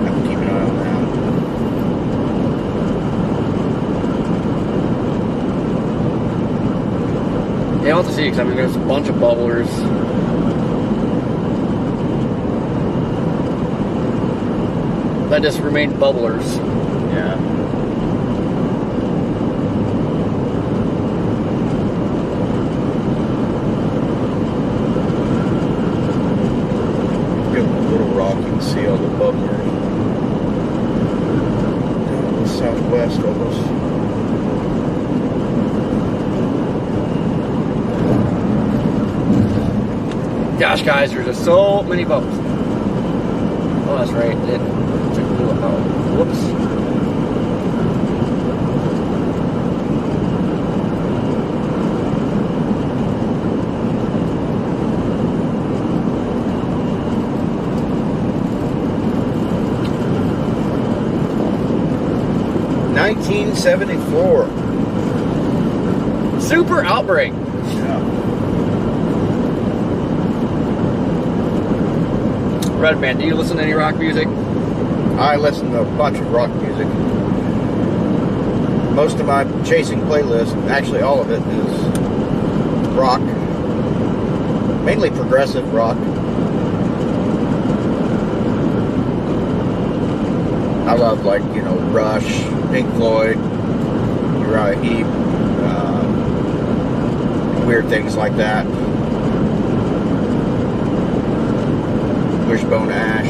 B: Have to keep an eye on that.
A: Yeah, I'll have to see, because I mean, there's a bunch of bubblers. That just remain bubblers.
B: Yeah. Get a little rock, you can see all the bubblers. Down to the southwest of us.
A: Gosh, guys, there's just so many bubbles. Oh, that's right. It took Lula out. Whoops.
B: $1974.
A: Super outbreak.
B: Yeah.
A: Red Man, do you listen to any rock music?
B: I listen to a bunch of rock music. Most of my chasing playlist, actually all of it, is rock. Mainly progressive rock. I love, like, you know, Rush, Pink Floyd, Uriah Heep, weird things like that. Wishbone Ash.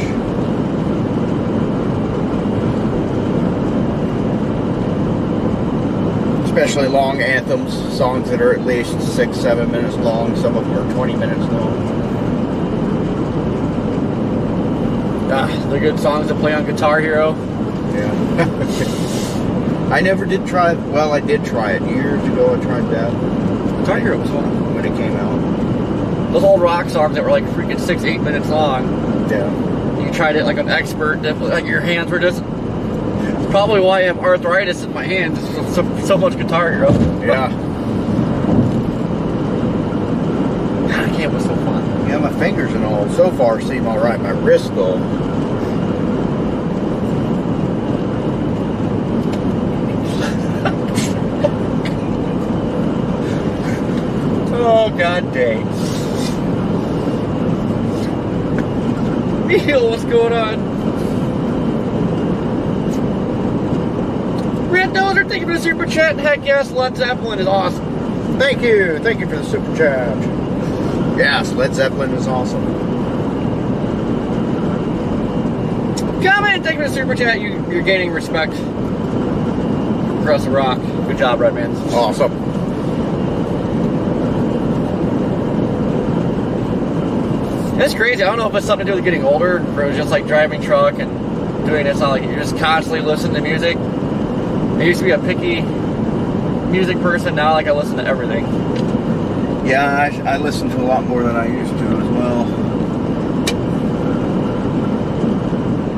B: Especially long anthems, songs that are at least 6-7 minutes long. Some of them are 20 minutes long.
A: The good songs that play on Guitar Hero.
B: Yeah. I never did try it. Well, I did try it years ago. I tried that.
A: Guitar Hero was fun.
B: When it came out.
A: Those old rock songs that were like freaking 6-8 minutes long.
B: Yeah.
A: You tried it like an expert, like your hands were just. It's probably why I have arthritis in my hands. It's so much Guitar Hero.
B: Yeah.
A: God, camp was so fun.
B: Yeah, my fingers and all so far seem all right. My wrist though.
A: Oh god dang. Neil, what's going on? Red Dozer, thank you for the super chat. Heck yes, Led Zeppelin is awesome.
B: Thank you for the super chat. Yes, Led Zeppelin is awesome.
A: Comment, thank you for the super chat. You're gaining respect. Progressive rock. Good job, Redman.
B: Awesome.
A: It's crazy. I don't know if it's something to do with getting older, or it was just like driving truck and doing this. Not like you're just constantly listening to music. I used to be a picky music person. Now, like I listen to everything.
B: Yeah, I listen to a lot more than I used to as well.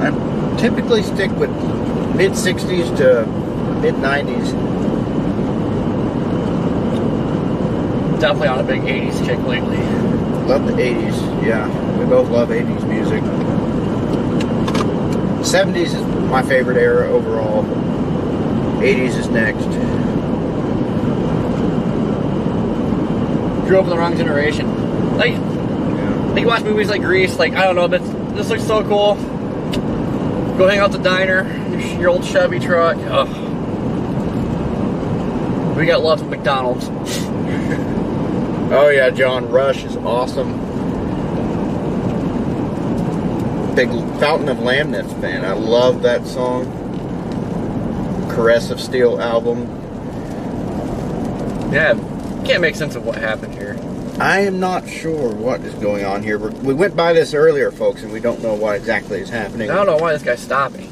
B: I typically stick with mid 60s to mid 90s.
A: Definitely on a big 80s kick lately.
B: Love the 80s, yeah. We both love 80s music. 70s is my favorite era overall. 80s is next.
A: Grew up in the wrong generation. Like, you watch movies like Grease, like, I don't know, but this looks so cool. Go hang out at the diner, your old Chevy truck. Ugh. We got lots of McDonald's.
B: Oh yeah, John, Rush is awesome. Big Fountain of Lamness fan. I love that song. Caress of Steel album.
A: Yeah, can't make sense of what happened here.
B: I am not sure what is going on here. We went by this earlier, folks, and we don't know what exactly is happening.
A: I don't know why this guy's stopping.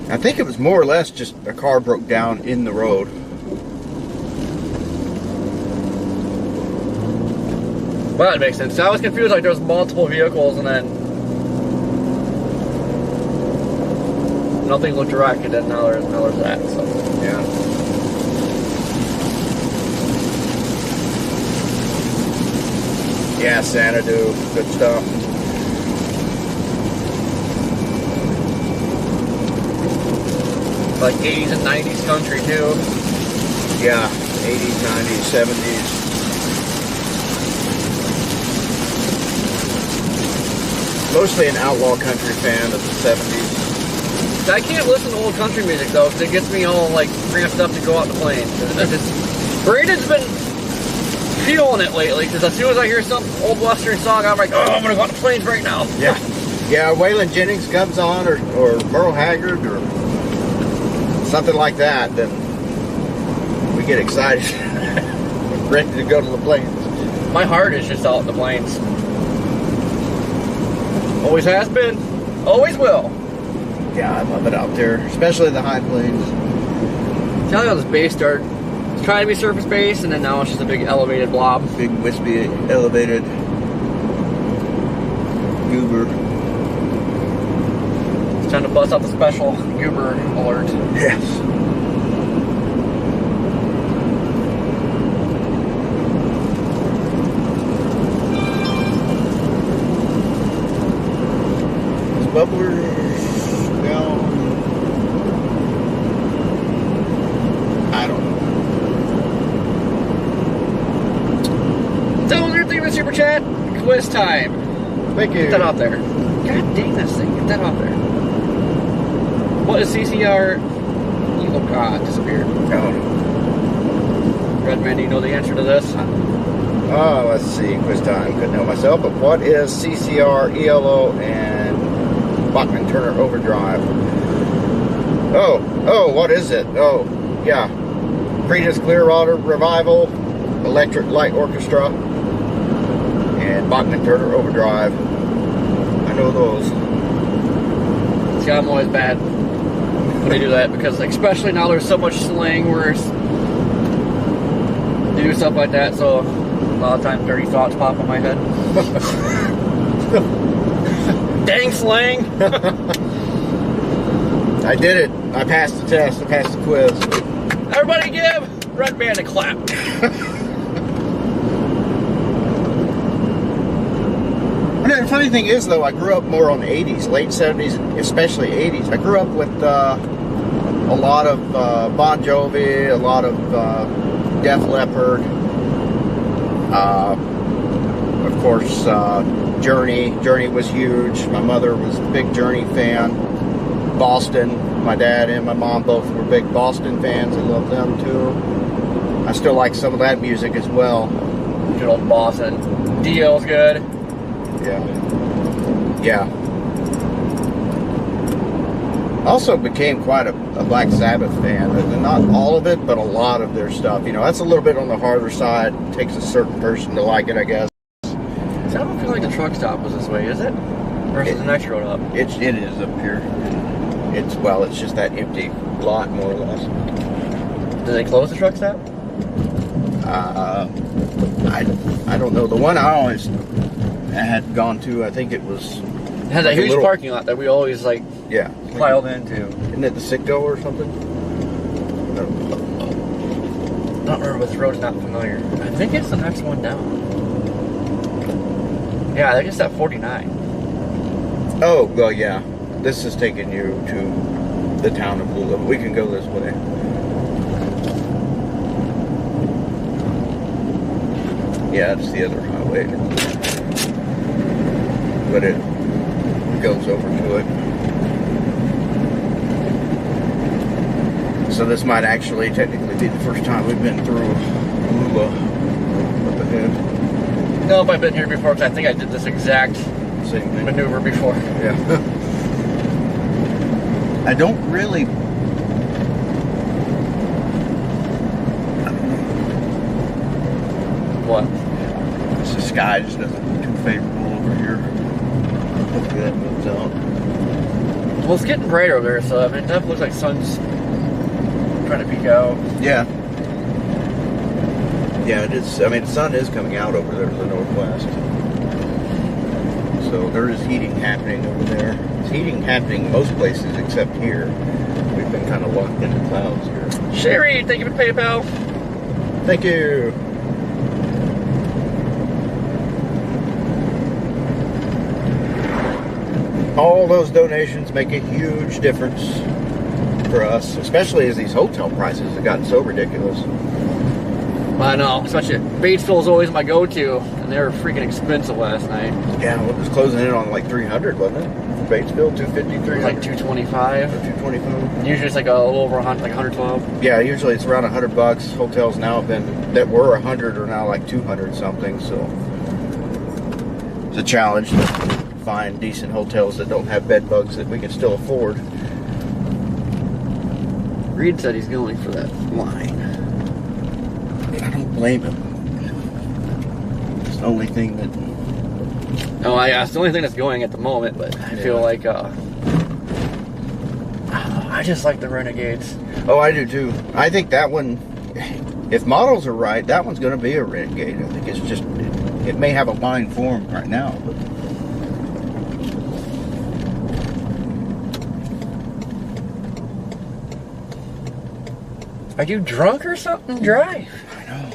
B: I think it was more or less just a car broke down in the road.
A: Well, that makes sense. I was confused, like there was multiple vehicles and then nothing looked wrecked, and then now there's that, so.
B: Yeah. Yeah, Xanadu, good stuff.
A: Like 80s and 90s country too.
B: Yeah, 80s, 90s, 70s. Mostly an outlaw country fan of the 70s.
A: I can't listen to old country music though, because it gets me all like ramped up to go out to planes. Braden's been feeling it lately, because as soon as I hear some old western song, I'm like, oh, I'm gonna go out to planes right now.
B: Yeah. Yeah, Waylon Jennings comes on, or Merle Haggard, or something like that, then we get excited. Ready to go to the plains.
A: My heart is just out in the plains. Always has been, always will.
B: Yeah, I love it out there, especially the high plains.
A: Tell you how this base started. It's trying to be surface base, and then now it's just a big elevated blob.
B: Big wispy, elevated goober.
A: It's time to bust out the special goober alert.
B: Yes. Bubblers down. I don't know.
A: Dozer, thank you for the super chat. Quiz time.
B: Thank you.
A: Get that out there. God dang this thing. Get that out there. What is CCR? Evil God disappeared.
B: Oh.
A: Redman, do you know the answer to this?
B: Oh, let's see. Quiz time. Couldn't know myself, but what is CCR, ELO, and Bachman Turner Overdrive? Oh, what is it? Oh, yeah. Creedence Clearwater Revival, Electric Light Orchestra, and Bachman Turner Overdrive. I know those.
A: See, I'm always bad when they do that, because especially now there's so much slang where they do stuff like that, so lot of times dirty thoughts pop in my head. Dang slang!
B: I did it. I passed the test. I passed the quiz.
A: Everybody give Red Band a clap.
B: The funny thing is, though, I grew up more on the 80s, late 70s, especially 80s. I grew up with a lot of Bon Jovi, a lot of Def Leppard, of course, Journey. Journey was huge. My mother was a big Journey fan. Boston. My dad and my mom both were big Boston fans. I love them, too. I still like some of that music as well.
A: Good old Boston. Dio's good.
B: Yeah. Also became quite a Black Sabbath fan. Not all of it, but a lot of their stuff. You know, that's a little bit on the harder side. It takes a certain person to like it, I guess.
A: See, I don't feel like the truck stop was this way, is it? Or is it the next road up?
B: It is up here. It's just that empty lot, more or less.
A: Did they close the truck stop?
B: I don't know. The one I always had gone to, I think it was...
A: It has a huge parking lot that we always, like, piled into.
B: Isn't it the Citgo or something?
A: I don't remember, this road's not familiar. I think it's the next one down. Yeah, I think it's that 49.
B: Oh, well, yeah. This is taking you to the town of Lula. We can go this way. Yeah, it's the other highway. But it goes over to it. So this might actually technically be the first time we've been through Lula up ahead.
A: Nope, I've been here before because I think I did this exact
B: Same thing.
A: maneuver before.
B: Yeah. I don't really...
A: What?
B: The sky just doesn't look too favorable over here. Hopefully that moves out.
A: Well, it's getting brighter over there, so I mean, it definitely looks like sun's trying to peek out.
B: Yeah. Yeah, it is. I mean, the sun is coming out over there to the northwest. So there is heating happening over there. It's heating happening most places except here. We've been kind of locked in the clouds here.
A: Sherry, thank you for PayPal.
B: Thank you. All those donations make a huge difference for us, especially as these hotel prices have gotten so ridiculous.
A: I know, especially Batesville is always my go-to, and they were freaking expensive last night.
B: Yeah, well, it was closing in on like 300, wasn't it? For Batesville, 250, 300?
A: Like 225.
B: Or 225.
A: Usually it's like a little over 100, like 112.
B: Yeah, usually it's around $100. Hotels now have been, that were 100 are now like 200 something, so it's a challenge to find decent hotels that don't have bed bugs that we can still afford.
A: Reed said he's going for that line.
B: I don't blame him. It's the only thing that...
A: Oh, yeah, it's the only thing that's going at the moment, but I feel like, I just like the Renegades.
B: Oh, I do too. I think that one, if models are right, that one's going to be a Renegade. I think it's just, it may have a line form right now, but...
A: Are you drunk or something? Drive.
B: I know.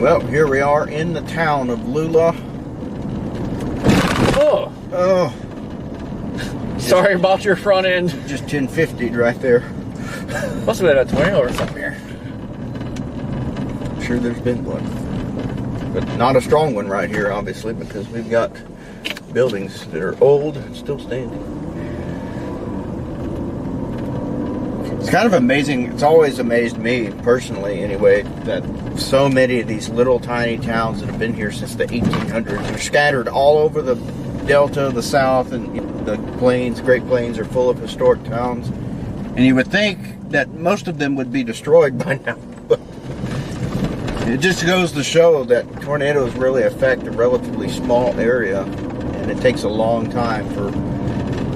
B: Well, here we are in the town of Lula.
A: Oh.
B: Oh.
A: Sorry about your front end.
B: Just 1050'd right there.
A: Must have been a tornado or something here.
B: I'm sure there's been one. But not a strong one right here, obviously, because we've got buildings that are old and still standing. It's kind of amazing. It's always amazed me, personally, anyway, that so many of these little tiny towns that have been here since the 1800s are scattered all over the Delta, the South, and the Plains, Great Plains are full of historic towns. And you would think that most of them would be destroyed by now. It just goes to show that tornadoes really affect a relatively small area, and it takes a long time for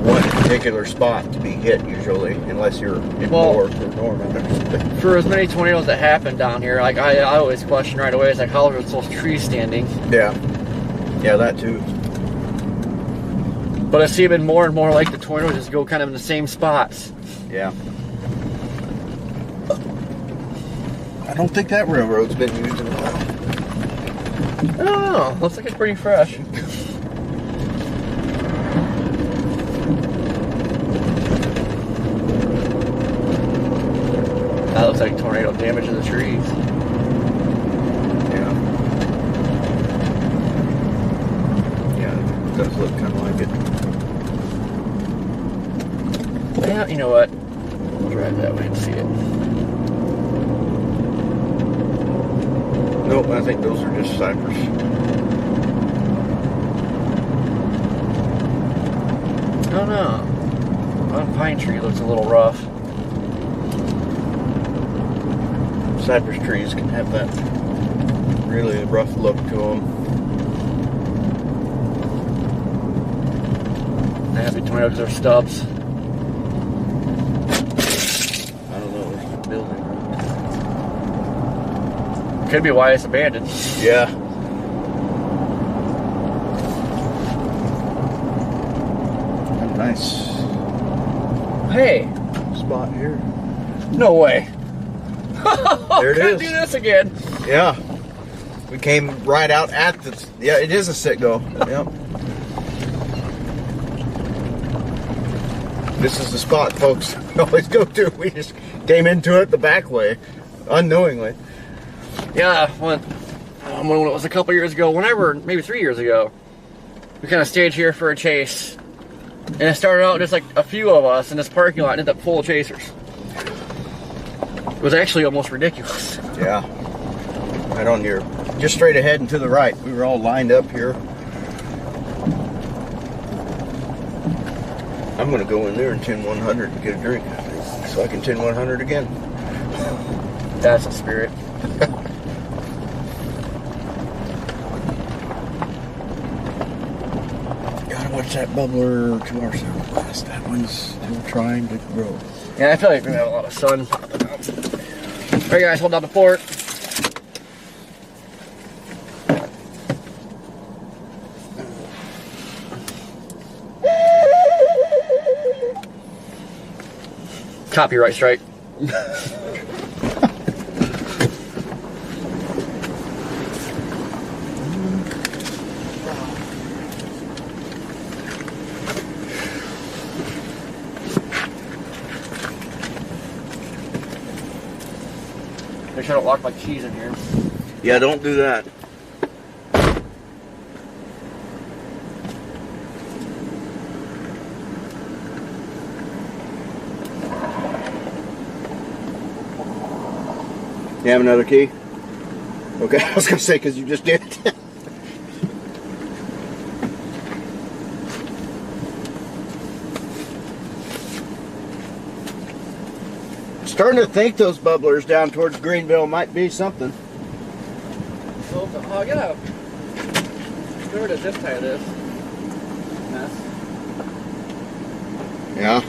B: one particular spot to be hit usually, unless you're in north or Norman or something.
A: For as many tornadoes that happen down here, like I always question right away, is like how are those trees standing?
B: Yeah, that too.
A: But I see it more and more like the tornadoes just go kind of in the same spots.
B: Yeah. I don't think that railroad's been used in a while.
A: I don't know. Looks like it's pretty fresh. That looks like tornado damage to the trees.
B: Yeah, it does look kind of like it.
A: Yeah, you know what? We'll drive that way and see it.
B: Nope, I think those are just cypress.
A: I don't know. One pine tree looks a little rough.
B: Cypress trees can have that really rough look to them.
A: They have to be tornadoes because they're stubs.
B: I don't know, there's a building.
A: Could be why it's abandoned.
B: Yeah. Nice
A: Hey,
B: spot here.
A: no way.
B: There it
A: Couldn't
B: is.
A: do this again.
B: Yeah. We came right out at the... Yeah, it is a sit-go. Yep. This is the spot, folks. We always go to. We just came into it the back way, unknowingly.
A: Yeah, when it was a couple years ago, whenever, maybe 3 years ago, we kind of stayed here for a chase. And it started out just like a few of us in this parking lot and ended up full of chasers. It was actually almost ridiculous.
B: Yeah. Right on your... Just straight ahead and to the right. We were all lined up here. I'm going to go in there and 10-100 and get a drink. So I can 10-100 again.
A: That's the spirit.
B: Gotta watch that bubbler to our southwest. That one's still trying to grow.
A: Yeah, I feel like we're gonna have a lot of sun popping out. Alright guys, hold down the fort. Copyright strike. Make sure I don't lock my keys in here.
B: Yeah, don't do that. You have another key? Okay, I was going to say, because you just did it. Starting to think those bubblers down towards Greenville might be something.
A: Oh, get out. Get rid of this side of this mess.
B: Yeah.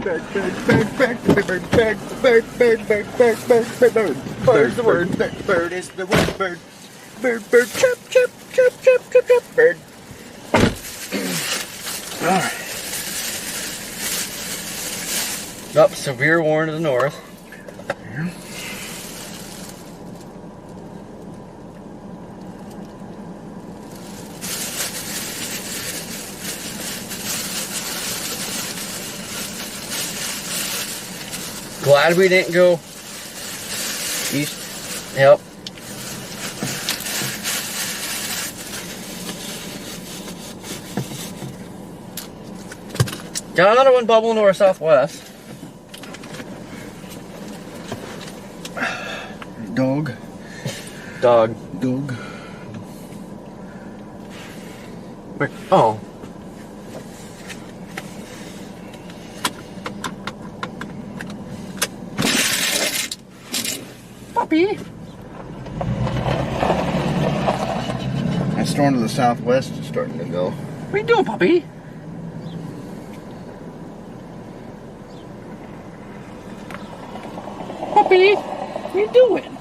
B: Bird's the word. Bird is the word. Bird. Bird, bird, chirp, chirp, chirp, chirp, chirp, chirp, bird. Alright.
A: Up, severe warning to the north. Glad we didn't go east. Yep. Got another one bubbling north southwest.
B: Dog.
A: Dog.
B: Dog.
A: Oh. Puppy.
B: That storm to the southwest is starting to go.
A: What are you doing, puppy? Puppy, what are you doing?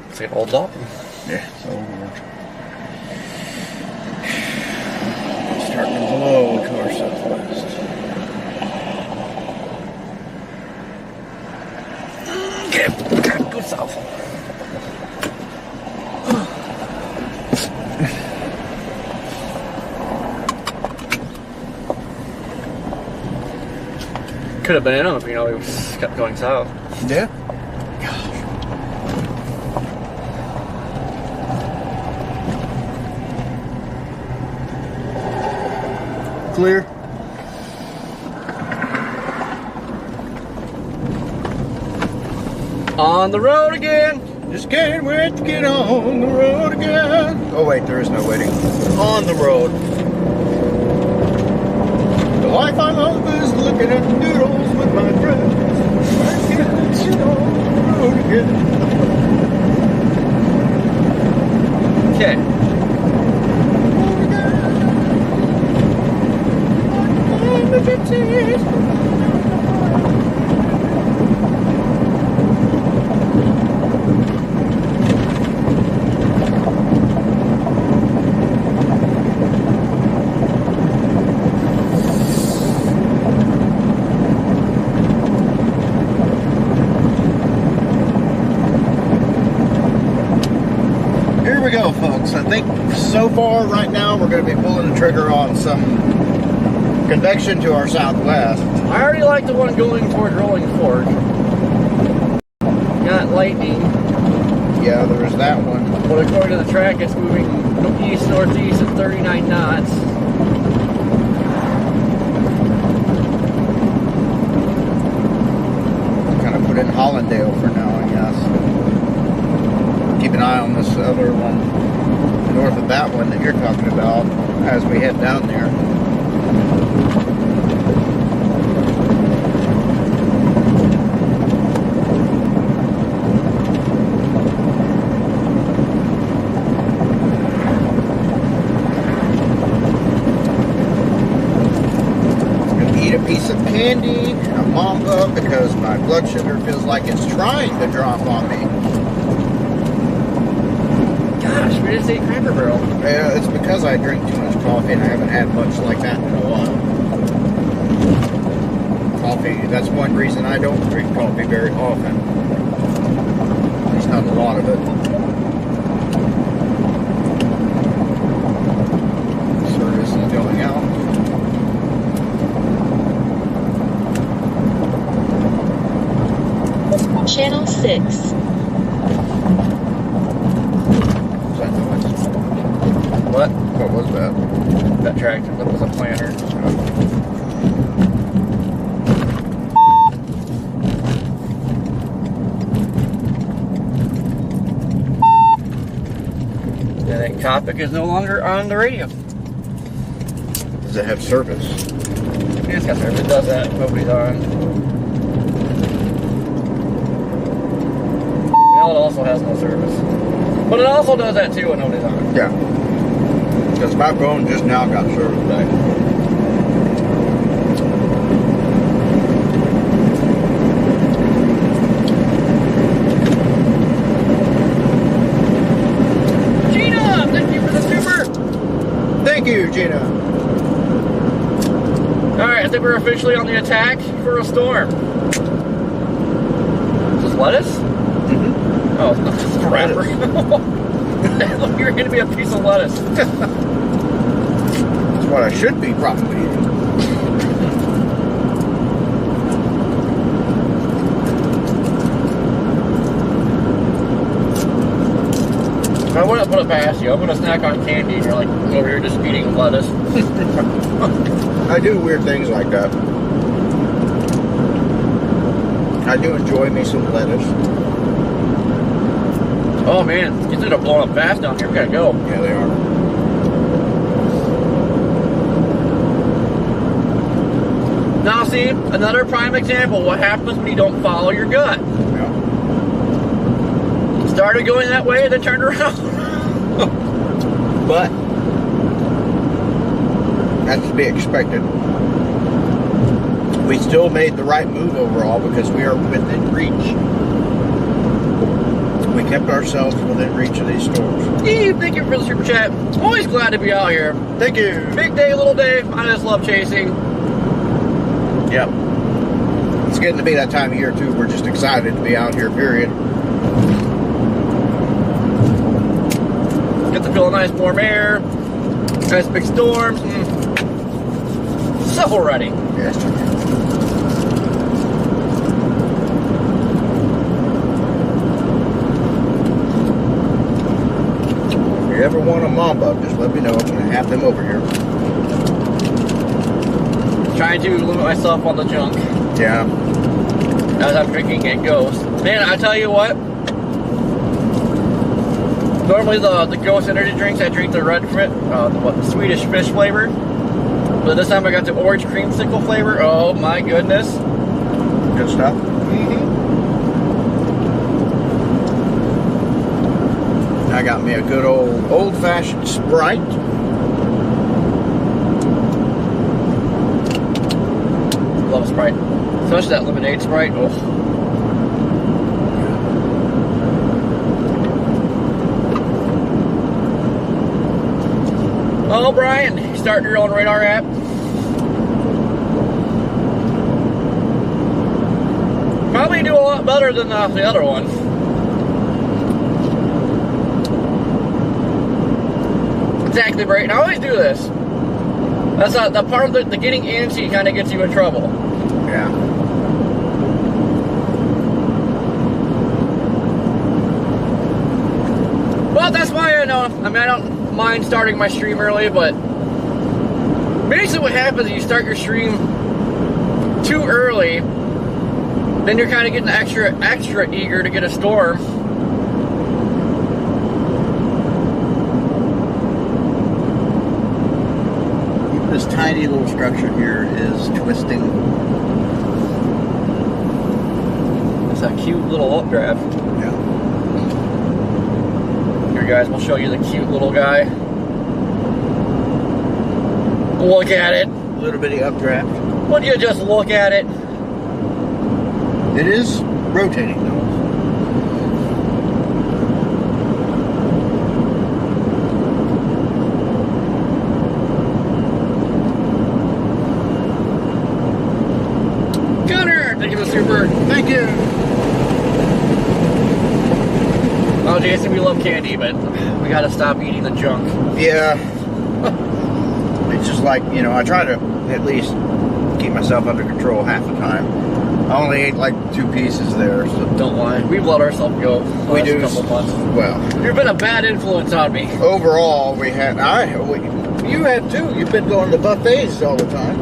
A: It's like old dog.
B: Yeah, it's over. Starting to blow to our southwest.
A: Go south. Could have been in him if he was kept going south.
B: Yeah. Clear.
A: On the road again.
B: Just can't wait to get on the road again. Oh wait, there is no waiting. On the road. The life I love is looking at the noodles with my friends. I can't get on the road again.
A: Okay.
B: Here we go, folks. I think so far right now we're going to be pulling the trigger on some convection to our southwest.
A: I already like the one going toward Rolling Fork. Got lightning,
B: Yeah, there's that one.
A: but according to the track, it's moving east-northeast at 39 knots.
B: Kind of put in Hollandale for now, I guess. Keep an eye on this other one north of that one that you're talking about as we head down there. Eat a piece of candy and a mamba because my blood sugar feels like it's trying to drop on me.
A: Gosh, we just ate Cracker Barrel.
B: Yeah, it's because I drink too much coffee and I haven't had much like that in a while. Coffee, that's one reason I don't drink coffee very often. There's not a lot of it. Service is going out.
D: Channel 6.
A: What?
B: What was that?
A: That tractor. That was a planter. That topic is no longer on the radio.
B: Does it have service?
A: It's got service. It does that. Nobody's on. Well, it also has no service. But it also does that too when nobody's on.
B: Yeah. Because my phone just now got service back.
A: Gina, thank you for the super.
B: Thank you, Gina.
A: Alright, I think we're officially on the attack for a storm. Is this lettuce?
B: Mm-hmm.
A: Oh, it's a wrapper. Look, you're going to be a piece of lettuce.
B: That's what I should be probably eating.
A: I wouldn't put it past you. I'm going to snack on candy and you're like over here just eating lettuce.
B: I do weird things like that. I do enjoy me some lettuce.
A: Oh man, these are blowing up fast down here. We gotta go.
B: Yeah, they are.
A: Now see, another prime example. What happens when you don't follow your gut?
B: Yeah.
A: Started going that way, then turned around.
B: But that's to be expected. We still made the right move overall because we are within reach. We kept ourselves within reach of these storms.
A: Eve, thank you for the super chat. Always glad to be out here.
B: Thank you.
A: Big day, little day. I just love chasing.
B: Yep. It's getting to be that time of year too. We're just excited to be out here, period.
A: Get to feel a nice warm air. Nice big storms. So ready.
B: Yes. If you ever want a mamba, just let me know. I'm going to have them over here.
A: Trying to limit myself on the junk.
B: Yeah.
A: As I'm drinking it goes. Man, I tell you what. Normally the Ghost energy drinks, I drink the red the Swedish fish flavor. But this time I got the orange creamsicle flavor. Oh my goodness.
B: Good stuff. I got me a good old-fashioned Sprite.
A: Love Sprite. Especially that lemonade Sprite. Oh. Oh, Brian, you starting your own radar app? Probably do a lot better than the other one. Exactly, Brian. I always do this. That's the part of the getting antsy kind of gets you in trouble.
B: Yeah.
A: Well, that's why I know. I mean, I don't mind starting my stream early, but basically what happens is you start your stream too early, then you're kind of getting extra eager to get a storm.
B: This tiny little structure here is twisting.
A: It's a cute little updraft.
B: Yeah.
A: Here, guys, we'll show you the cute little guy. Look at it.
B: A little bitty updraft.
A: Would you just look at it?
B: It is rotating though.
A: Gunner, thank you for the super.
B: Thank you.
A: Oh, Jason, we love candy, but we gotta stop eating the junk.
B: Yeah. It's just like, you know, I try to at least keep myself under control half the time. I only ate like 2 pieces there, so.
A: Don't lie. We've let ourselves go.
B: We do.
A: A couple months.
B: Well,
A: You've been a bad influence on me.
B: overall, you have too. You've been going to buffets all the time.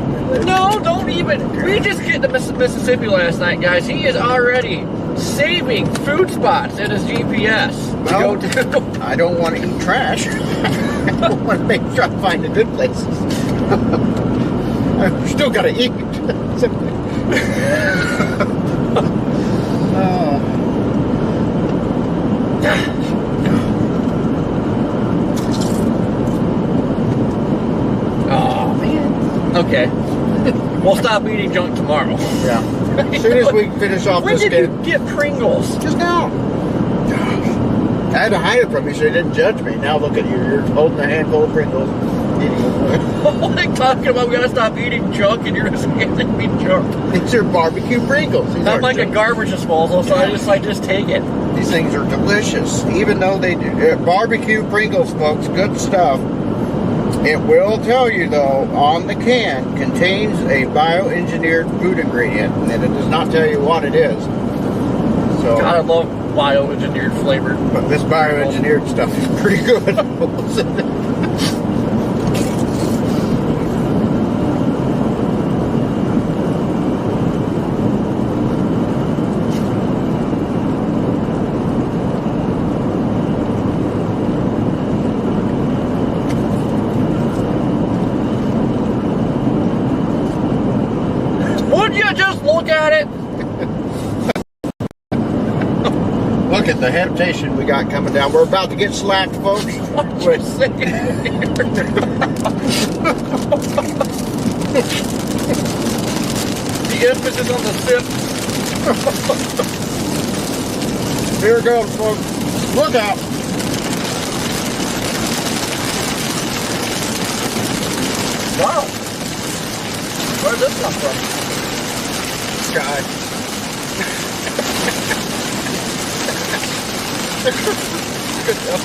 A: No, don't even. We just hit the Mississippi last night, guys. He is already saving food spots in his GPS.
B: Well,
A: to go to.
B: I don't want to eat trash. I want to make sure I find the good places. I've still got to eat. Simply.
A: Okay. We'll stop eating junk tomorrow.
B: Yeah. As soon as we finish off
A: When
B: this
A: did
B: game.
A: you get Pringles?
B: Just now. I had to hide it from you so you didn't judge me. Now look at you. You're holding a handful of Pringles.
A: What are you talking about? We gotta stop eating junk and you're just handing me junk.
B: These are barbecue Pringles. These
A: I'm
B: aren't
A: like a
B: junk.
A: garbage disposal, so I just take it.
B: These things are delicious. Even though they do barbecue Pringles, folks, good stuff. It will tell you though on the can contains a bioengineered food ingredient, and it does not tell you what it is. So,
A: God, I love bioengineered flavor.
B: but this bioengineered stuff is pretty good.
A: Would you just look at it?
B: Look at the adaptation we got coming down. We're about to get slapped, folks.
A: What you say? The emphasis on the sip.
B: Here it goes, folks. Look out.
A: Wow. Where did this come from?
B: Sky. Good job.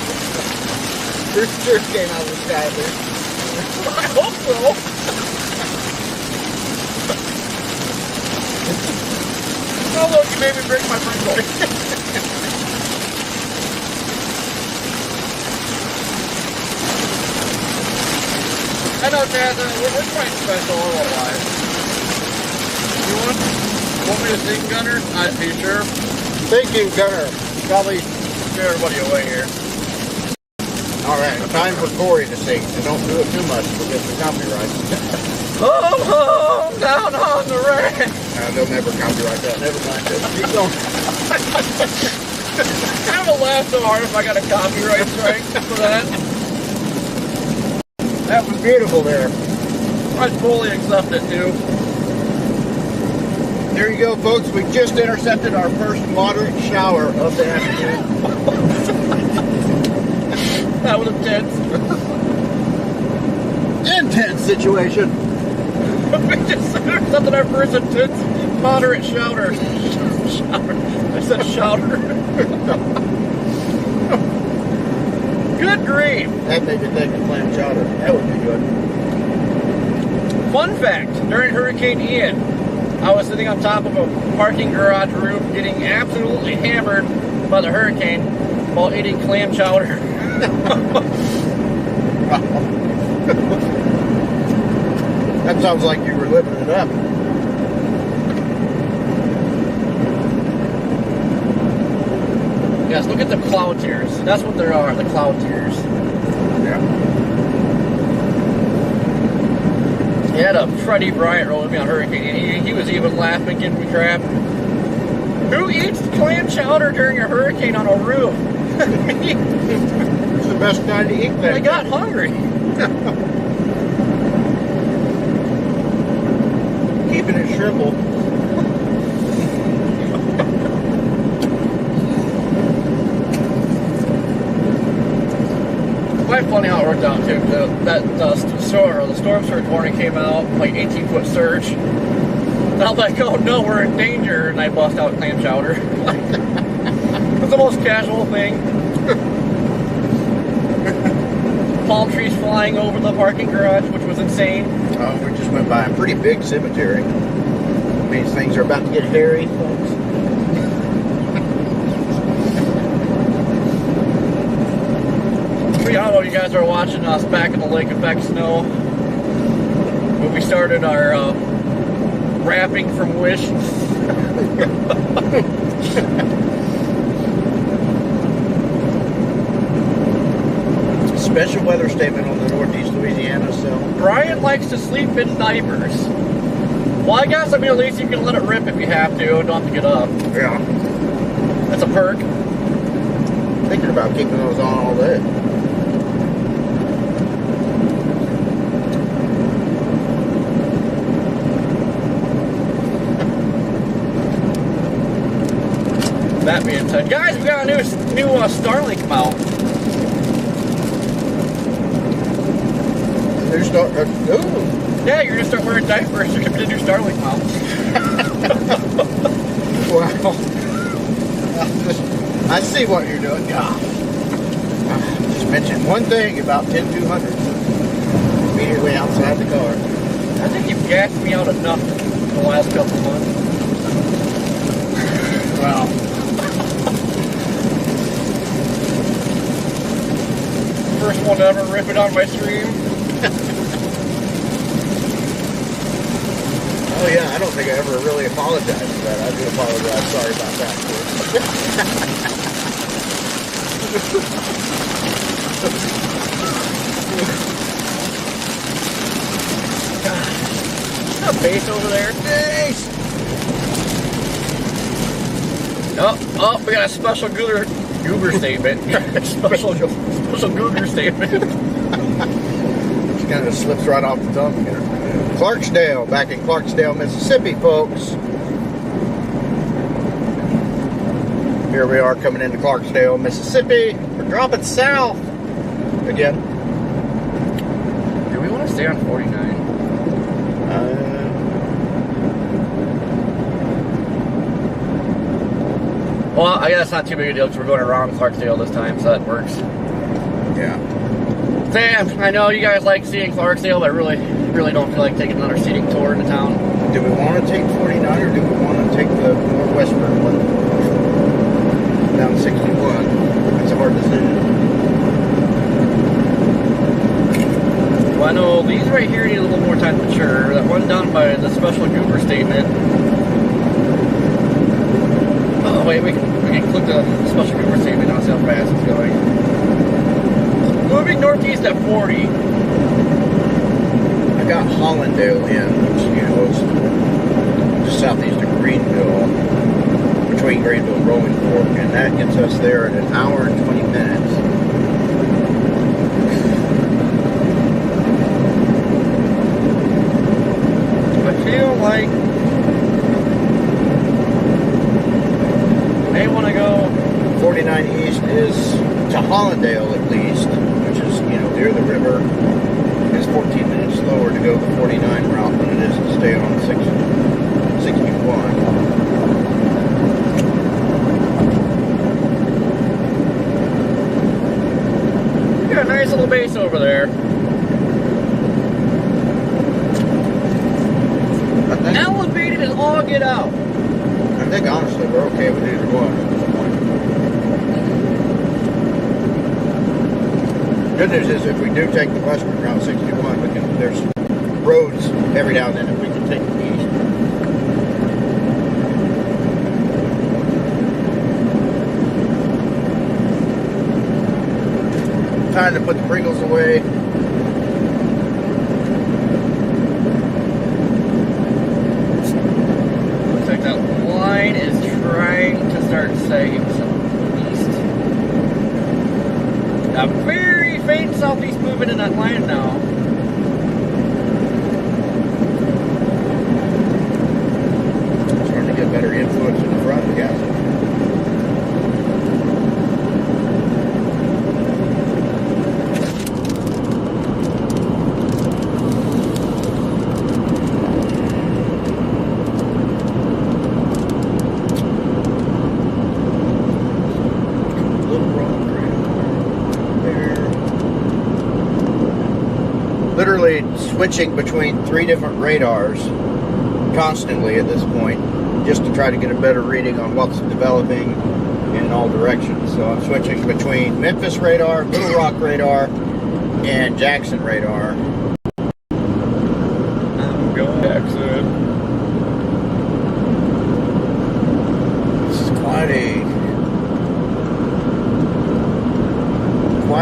B: Bruce sure came out of the sky, dude.
A: I hope so. Oh look, you made me break my Pringle. I know, Chad, we're quite special otherwise. You want me to sing, Gunner? Are you sure?
B: Thank you, Gunner. Probably.
A: Scare everybody away here.
B: All right, time for Corey to sing, and don't do it too much. We'll get the copyright.
A: Home, home, down on the ranch.
B: They'll never copyright that. Never mind. Keep going.
A: I would laugh so hard if I got a copyright strike for that.
B: That was beautiful there.
A: I'd fully accept it too.
B: There you go, folks. We just intercepted our first moderate shower of the afternoon.
A: That was intense.
B: Intense situation.
A: We just intercepted our first intense moderate shower. I said shouter. Good grief.
B: That made me think of clam chowder. That would be good.
A: Fun fact, during Hurricane Ian, I was sitting on top of a parking garage roof getting absolutely hammered by the hurricane while eating clam chowder.
B: That sounds like you were living it up.
A: Yes, look at the cloud tears. That's what there are, the cloud tears.
B: Yeah.
A: He had a Freddie Bryant roll with me on Hurricane. He was even laughing, giving me crap. Who eats clam chowder during a hurricane on a roof?
B: It's the best time to eat that.
A: I got hungry.
B: Keeping it shriveled.
A: Quite funny how it worked out too. The storm surge warning came out, like 18-foot surge. And I was like, oh no, we're in danger, and I bust out clam chowder. It's the most casual thing. Palm trees flying over the parking garage, which was insane.
B: We just went by a pretty big cemetery. These things are about to get hairy, folks.
A: I don't know if you guys are watching us back in the Lake Effect snow when we started our wrapping from Wish.
B: Special weather statement on the Northeast Louisiana cell.
A: Brian likes to sleep in diapers. Well, I guess, at least you can let it rip if you have to. Don't have to get up.
B: Yeah.
A: That's a perk.
B: Thinking about keeping those on all day.
A: That being said, guys, we got a new Starlink mount.
B: New start. Ooh.
A: Yeah, you're gonna start wearing diapers to get the new Starlink mount.
B: Wow. I see what you're doing. God. Just mentioned one thing about 10200. Immediately outside the car.
A: I think you've gassed me out enough in the last couple months.
B: Wow.
A: First one to ever rip it on my stream.
B: Oh yeah, I don't think I ever really apologized for that. I do apologize. Sorry about that.
A: A base over there.
B: Base.
A: Oh, we got a special goober statement. special goober statement.
B: Just kind of slips right off the tongue here. Clarksdale, back in Clarksdale, Mississippi, folks. Here we are coming into Clarksdale, Mississippi. We're dropping south again.
A: Do we want to stay on 49? Well, I guess that's not too big a deal because we're going around Clarksdale this time, so that works.
B: Yeah.
A: Sam, I know you guys like seeing Clarksdale, but I really don't feel like taking another scenic tour into town.
B: Do we want to take 49 or do we want to take the more western one? Down 61. It's a hard decision.
A: Well, I know these right here need a little more time to mature. That one down by the special goober statement. Oh, wait, we can click the special goober statement on how fast it's going. Moving northeast at 40.
B: I got Hollandale in, which, you know, is just southeast of Greenville, between Greenville and Rolling Fork, and that gets us there in an hour and 20 minutes.
A: I feel like may want to go
B: 49 east is to Hollandale at least, which is, you know, near the river. It's 14 minutes slower to go the 49 route than it is to stay on 61.
A: got a nice little base over there. Elevated as all get out.
B: I think honestly we're okay with either one at this point. Good news is if we do take the western route 61, we can, there's roads every now and then if we can take the east. Time to put the Pringles away.
A: Looks like that line is trying to start saying southeast. A very faint southeast movement in that line now.
B: Starting to get better influence in the front, I guess. Literally switching between 3 different radars constantly at this point, just to try to get a better reading on what's developing in all directions. So I'm switching between Memphis radar, Little Rock radar, and Jackson radar.
A: I'm going Jackson.
B: This is quite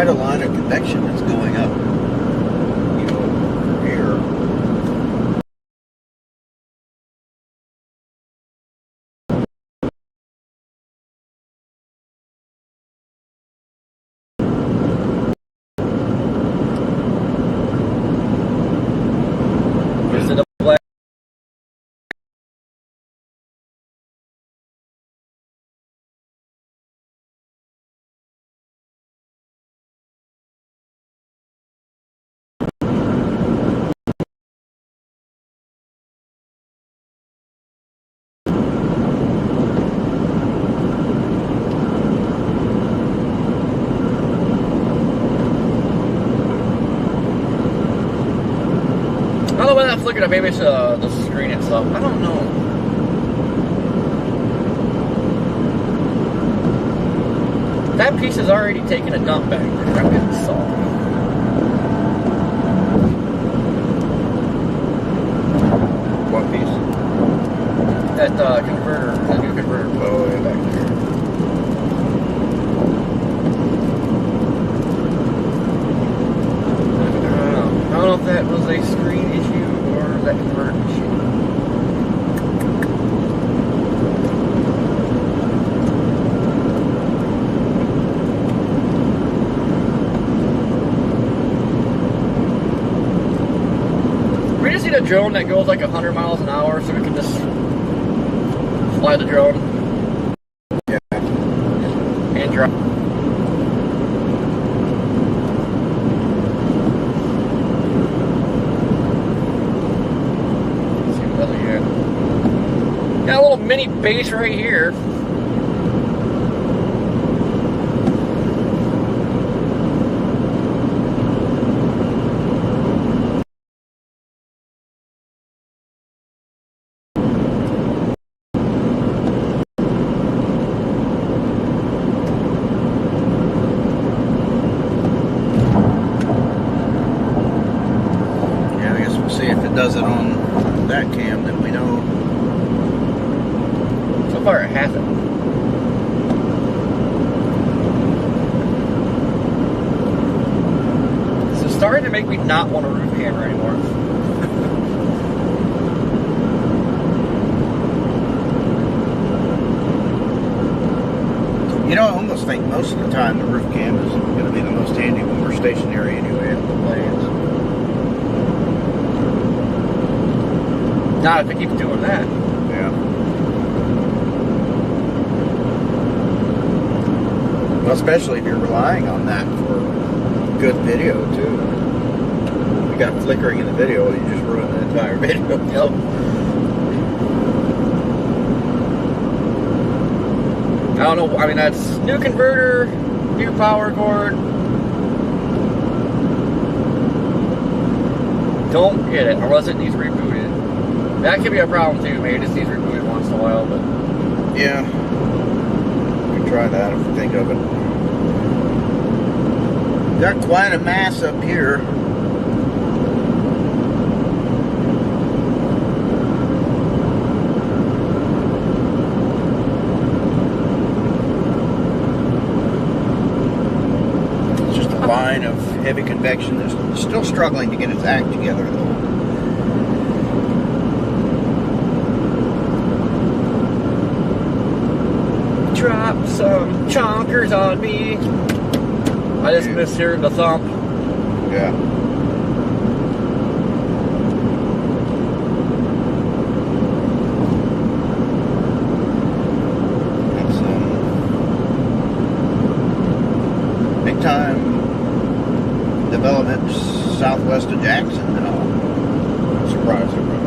B: a line of convection that's going up.
A: was looking at maybe it's the screen itself. I don't know. That piece has already taken a dump back there. I'm getting salty.
B: What piece?
A: That converter, the new converter.
B: Oh, yeah, back there.
A: I don't know if that was a screen issue or that converter issue. We just need a drone that goes like 100 miles an hour so we can just fly the drone.
B: Yeah.
A: And drop. Let's see what else we got. Got a little mini base right here.
B: Yeah, I guess we'll see if it does it on that cam, then we know.
A: So far it hasn't. This is starting to make me not want a roof camera anymore.
B: You know, I almost think most of the time the roof cam is going to be the most handy when we're stationary anyway at the planes.
A: Not if it keeps doing that.
B: Yeah. Well, especially if you're relying on that for good video too. If you got flickering in the video, you just ruin the entire video.
A: Yep. I don't know. I mean, that's new converter, new power cord. Don't get it unless it needs rebooted. That could be a problem too. Maybe it just needs rebooted once in a while, but
B: Yeah. We can try that if we think of it. Got quite a mass up here. It's just a line of heavy convection that's still struggling to get its act together though.
A: drop some chonkers on me. I just miss hearing the thump.
B: Yeah. That's big time development southwest of Jackson now. Surprise, surprise.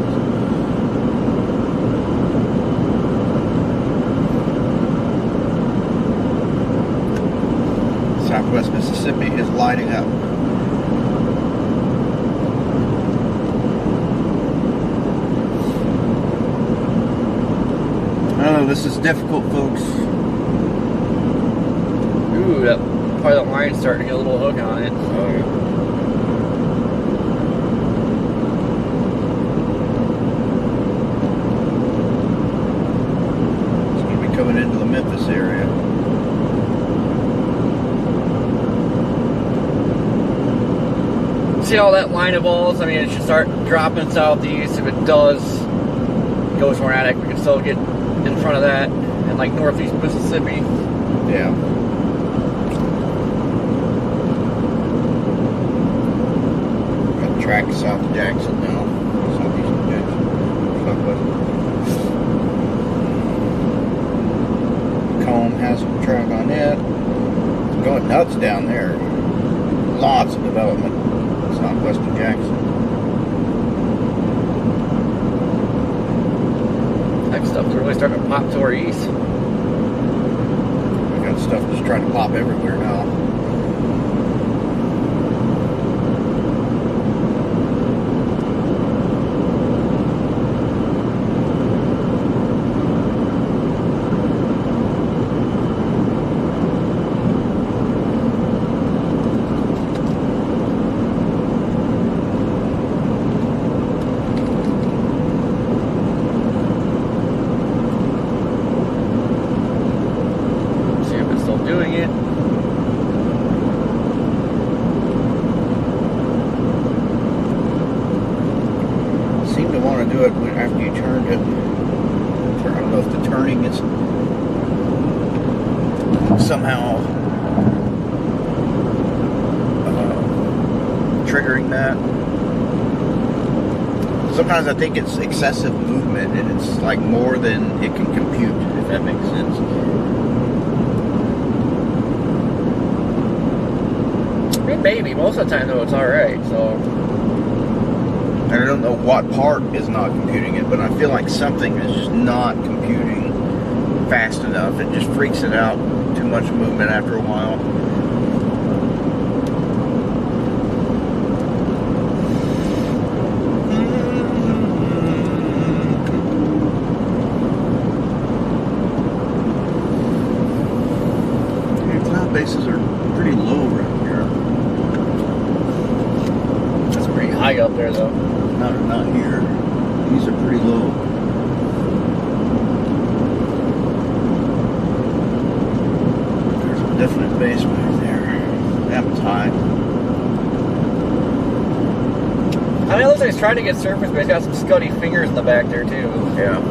B: Southwest Mississippi is lighting up. Oh, this is difficult, folks.
A: Ooh, that probably that line's starting to get a little hook on it.
B: Oh, yeah. It's going to be coming into the Memphis area.
A: See how that line evolves? I mean, it should start dropping southeast. If it does go tornadic, we can still get in front of that in like northeast Mississippi.
B: Yeah. Got the track south of Jackson now. Southeast of Jackson. Southwest. Comb has a track on it. It's going nuts down there. Lots of development southwest of Jackson.
A: That stuff's really starting to pop to our east.
B: We got stuff just trying to pop everywhere now. do it after you turned it. I don't know if the turning is somehow triggering that. Sometimes I think it's excessive movement and it's like more than it can compute, if that makes sense.
A: I mean, maybe. Most of the time, though, it's alright, so.
B: And I don't know what part is not computing it, but I feel like something is just not computing fast enough. It just freaks it out. Too much movement after a while. Cloud bases are pretty low around here.
A: That's pretty high up there, though.
B: Not here. These are pretty low. There's a definite base back there. That was high.
A: I mean, it looks like he's trying to get surface, but he's got some scuddy fingers in the back there, too.
B: Yeah.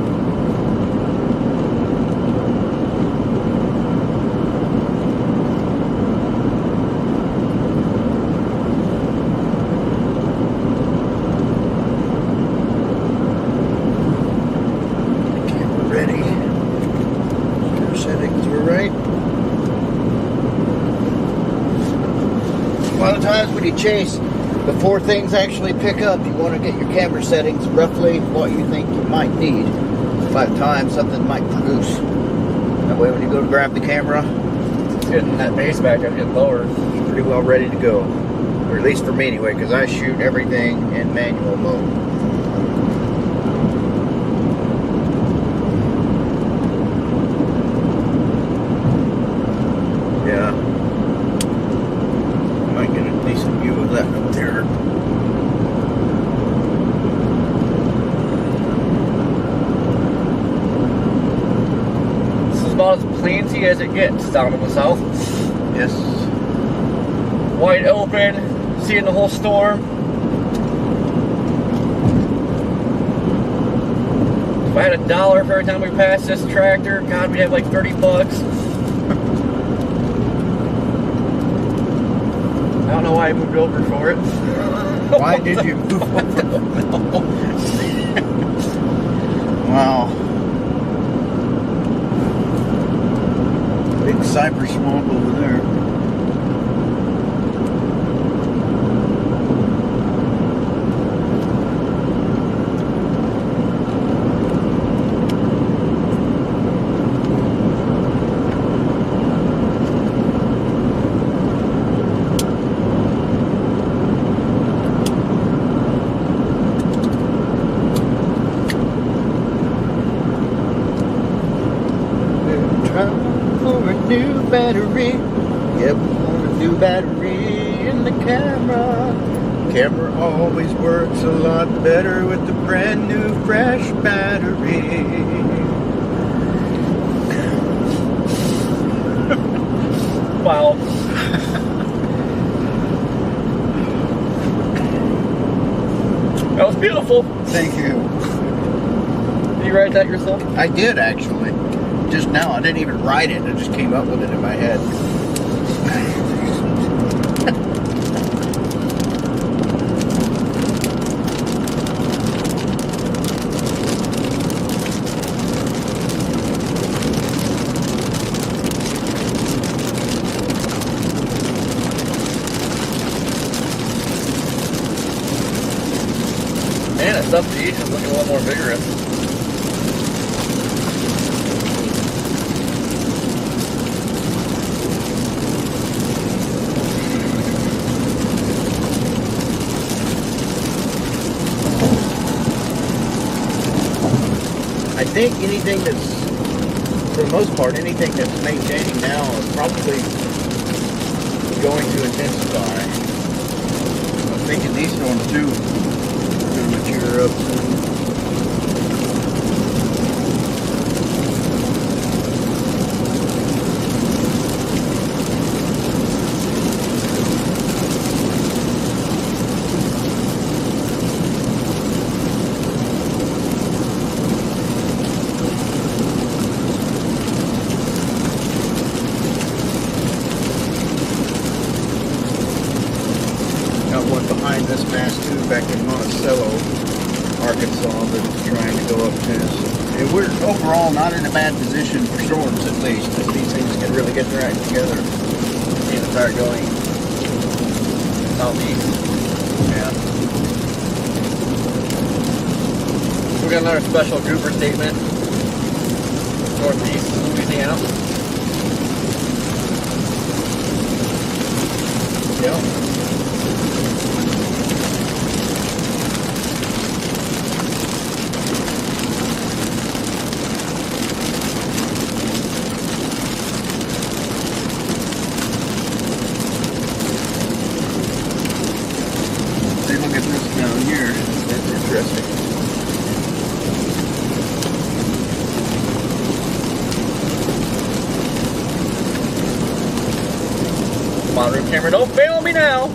B: Chase, before things actually pick up, you want to get your camera settings roughly what you think you might need by the time something might produce. That way when you go to grab the camera,
A: It's getting that base back up, getting lower.
B: it's pretty well ready to go. Or at least for me anyway, because I shoot everything in manual mode. Yeah. Might get a decent view of that up there.
A: This is about as plansy as it gets down in the south.
B: Yes.
A: Wide open, seeing the whole storm. If I had $1 for every time we passed this tractor, God, we'd have like 30 bucks. I don't know why I moved over for it.
B: Why did you move over? Wow. Big cypress swamp over there. Battery, yep, on a new battery in the camera. Camera always works a lot better with the brand new fresh battery.
A: Wow. That was beautiful.
B: Thank you.
A: Did you write that yourself?
B: I did actually. Just now, I didn't even write it. I just came up with it in my head.
A: Man, it's up to each is looking a lot more vigorous.
B: I think anything that's, for the most part, anything that's maintaining now is probably going to intensify. I'm thinking these storms too are going to mature up soon. got one behind this mast too, back in Monticello, Arkansas, that's trying to go up to. And we're overall not in a bad position for storms, at least. If these things can really get their act together.
A: Need to start going southeast.
B: Yeah.
A: We got another special grouper statement. Northeast Louisiana.
B: Yeah. Take a look at this down here. That's interesting.
A: Come on, room camera, don't fail me now.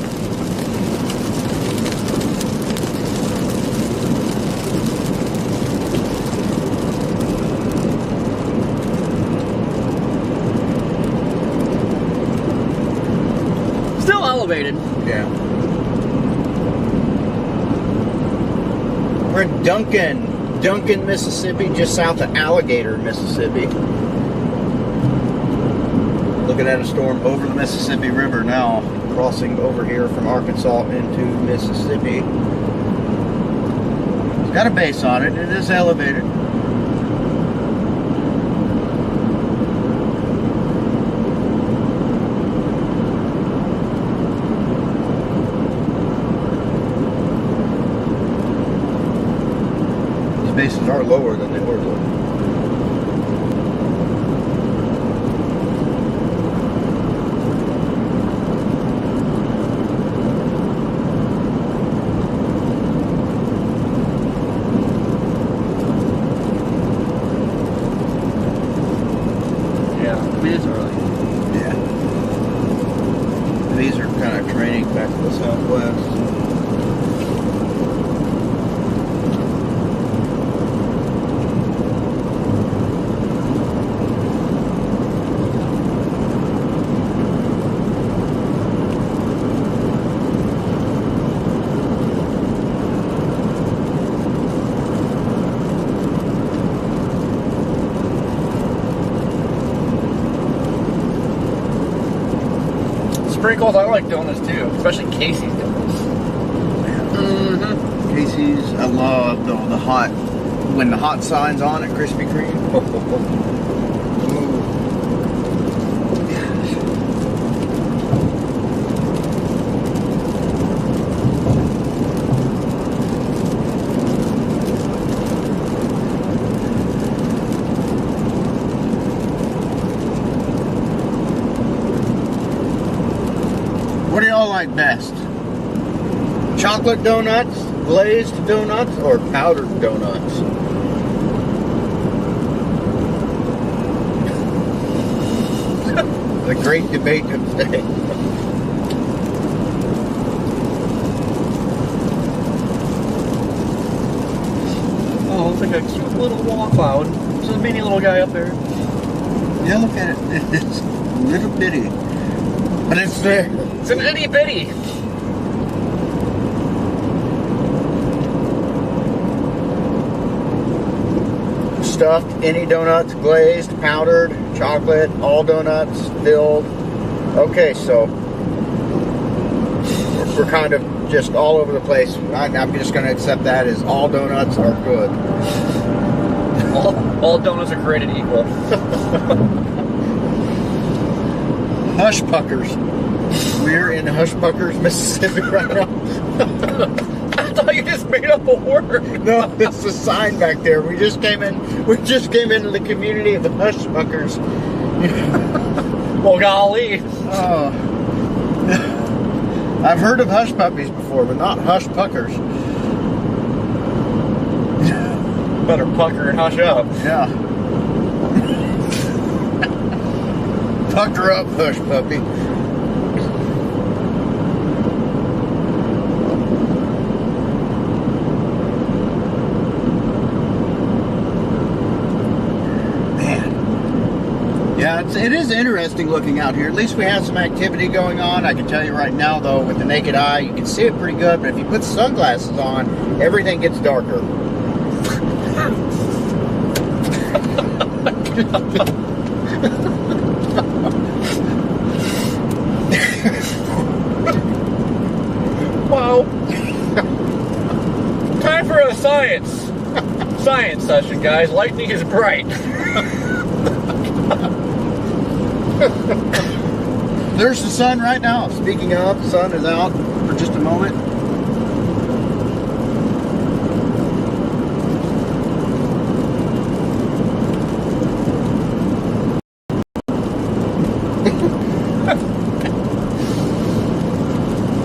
A: Still elevated.
B: Yeah. We're in Duncan, Mississippi, just south of Alligator, Mississippi. Looking at a storm over the Mississippi River now, crossing over here from Arkansas into Mississippi. It's got a base on it. It is elevated. These bases are lower than they were though. Yeah. These are kind of training back to the southwest.
A: Sprinkles, I like donuts too, especially Casey's donuts. Mm-hmm.
B: Casey's, I love the hot, when the hot sign's on at Krispy Kreme. Ooh. What do y'all like best? Chocolate donuts, glazed donuts, or powdered donuts? The great debate of the day.
A: Oh, it's like a cute little wall cloud. Just a mini little guy up there.
B: Yeah, look at it. It's little bitty. But it's there.
A: It's an itty bitty.
B: Stuffed, any donuts, glazed, powdered, chocolate, all donuts, filled. Okay, so we're kind of just all over the place. I'm just going to accept that as all donuts are good.
A: All donuts are created equal.
B: Hush Puckers. We're in Hush Puckers, Mississippi right now.
A: I thought you just made up a word.
B: No, it's a sign back there. We just came into the community of the Hush Puckers.
A: Well, golly.
B: Oh. I've heard of hush puppies before, but not hush puckers.
A: Better pucker and hush up.
B: Yeah. Pucker up, hush puppy. Man. Yeah, It is interesting looking out here. At least we have some activity going on. I can tell you right now, though, with the naked eye, you can see it pretty good. But if you put sunglasses on, everything gets darker.
A: Wow. Time for a science session, guys. Lightning is bright.
B: There's the sun right now. Speaking of, the sun is out for just a moment.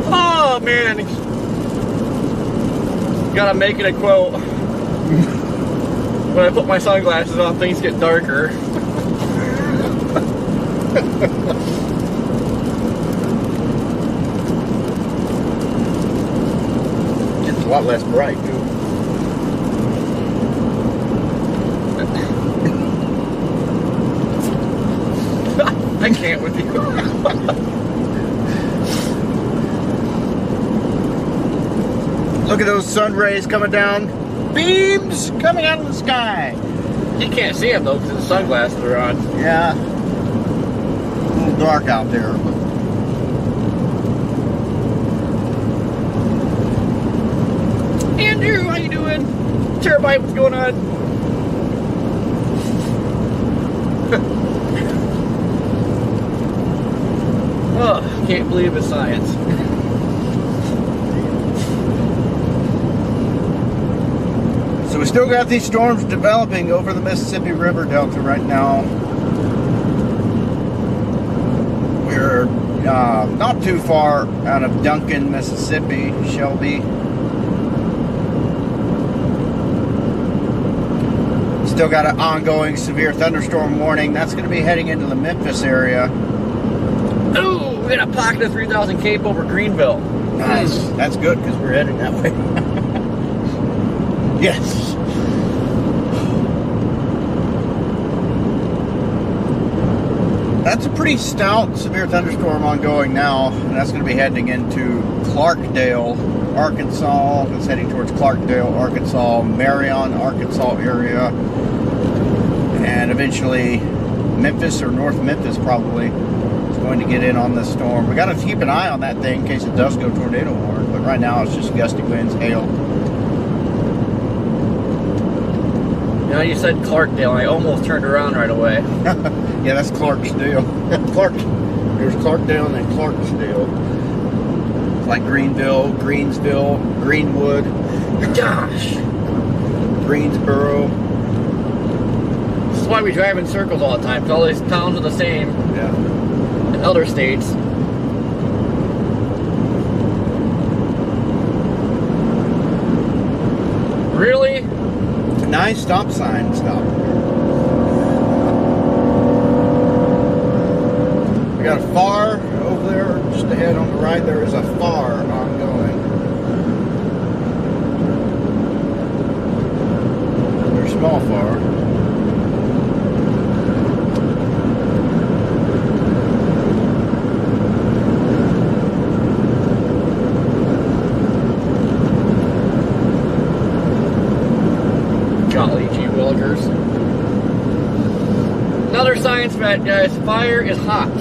A: Oh man, gotta make it a quote. When I put my sunglasses on, things get darker.
B: It's a lot less bright, too.
A: I can't with you.
B: Look at those sun rays coming down. Beams coming out of the sky.
A: You can't see them though because the sunglasses are on.
B: Yeah. A little dark out there.
A: Andrew, how you doing? Terabyte, what's going on? Oh, can't believe it's science.
B: So we still got these storms developing over the Mississippi River Delta right now. We're not too far out of Duncan, Mississippi, Shelby. Still got an ongoing severe thunderstorm warning. That's going to be heading into the Memphis area.
A: Ooh, we got a pocket of 3,000 Cape over Greenville.
B: Nice. That's good because we're heading that way. Yes. That's a pretty stout severe thunderstorm ongoing now, and that's going to be heading into Clarkdale, Arkansas. It's heading towards Clarkdale, Arkansas, Marion, Arkansas area, and eventually Memphis or North Memphis probably is going to get in on this storm. We got to keep an eye on that thing in case it does go tornado warning, but right now it's just gusty winds, hail.
A: You know, you said Clarkdale, and I almost turned around right away.
B: Yeah, that's Clarksdale. There's Clarkdale and then Clarksdale. It's like Greenville, Greensville, Greenwood.
A: Gosh.
B: Greensboro.
A: This is why we drive in circles all the time, because all these towns are the same
B: Yeah.
A: in other states. Really?
B: Nice stop sign stop. We got a phare over there, just ahead on the right. There is a phare ongoing. There's a small phare.
A: Golly gee willikers. Another science fact, guys. Fire is hot.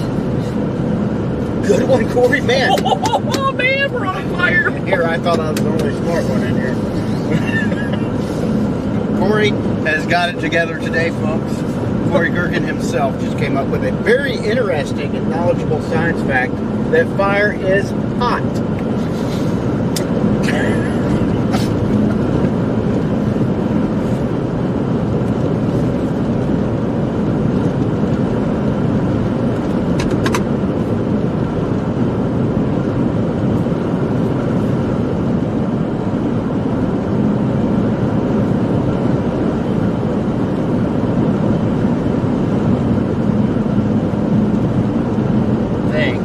B: Good one, Corey. Man.
A: Oh, man, we're on fire.
B: Here, I thought I was the only smart one in here. Corey has got it together today, folks. Corey Gerken himself just came up with a very interesting and knowledgeable science fact that fire is hot.
A: Dang.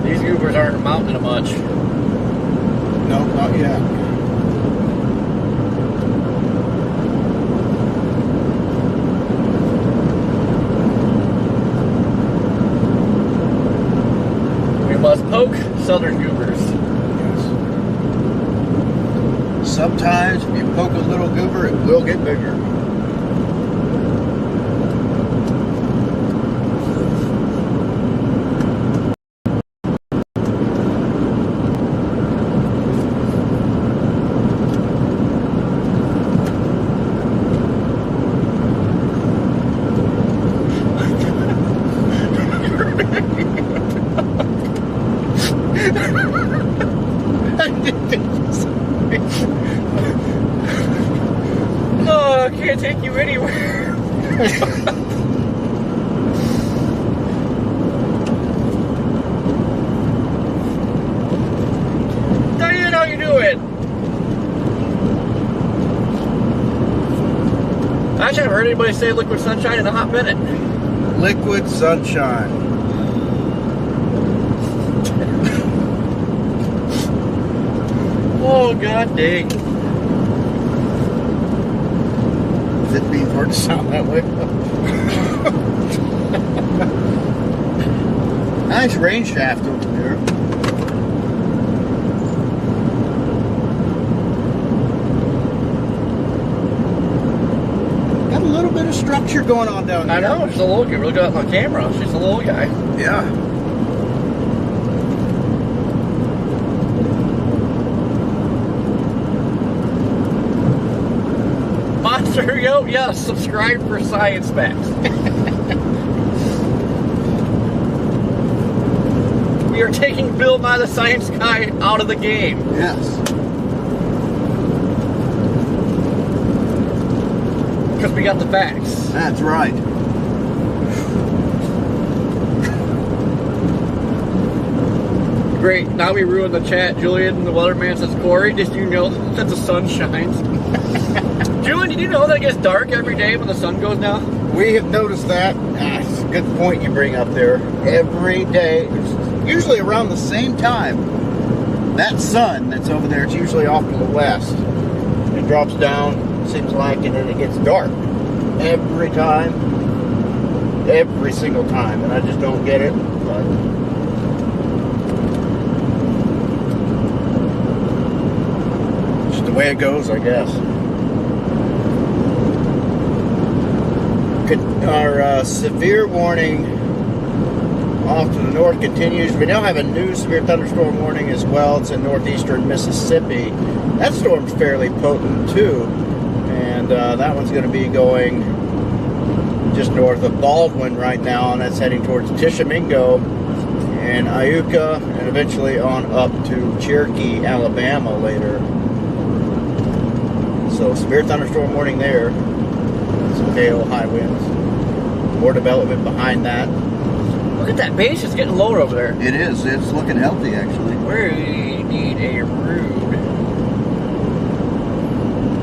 A: These goobers aren't mounting much.
B: No, not yet.
A: southern goobers.
B: Sometimes if you poke a little goober, it will get bigger.
A: No, I can't take you anywhere. Diane, how you doing? Actually, I haven't heard anybody say liquid sunshine in a hot minute.
B: Liquid sunshine.
A: Oh, god dang.
B: Is it being hard to sound that way? Nice rain shaft over there. Got a little bit of structure going on down there.
A: I know, she's a little guy. Really good on camera. She's a little guy.
B: Yeah.
A: Monster, yo, yes, subscribe for science facts. We are taking Bill Nye the Science Guy out of the game.
B: Yes.
A: Because we got the facts.
B: That's right.
A: Great, now we ruined the chat. Julian, the weatherman, says, Corey, did you know that the sun shines? Julian, did you know that it gets dark every day when the sun goes down?
B: We have noticed that. That's a good point you bring up there. Every day, usually around the same time, that sun that's over there, it's usually off to the west. It drops down, seems like, and then it gets dark. Every time. Every single time. And I just don't get it. But just the way it goes, I guess. Our severe warning off to the north continues. We now have a new severe thunderstorm warning as well. It's in northeastern Mississippi. That storm's fairly potent too, and that one's going to be going just north of Baldwin right now, and that's heading towards Tishomingo and Iuka, and eventually on up to Cherokee, Alabama later. So severe thunderstorm warning there. Some gale, high winds. More development behind that.
A: Look at that base, it's getting lower over there.
B: It is. It's looking healthy, actually.
A: We need a rood.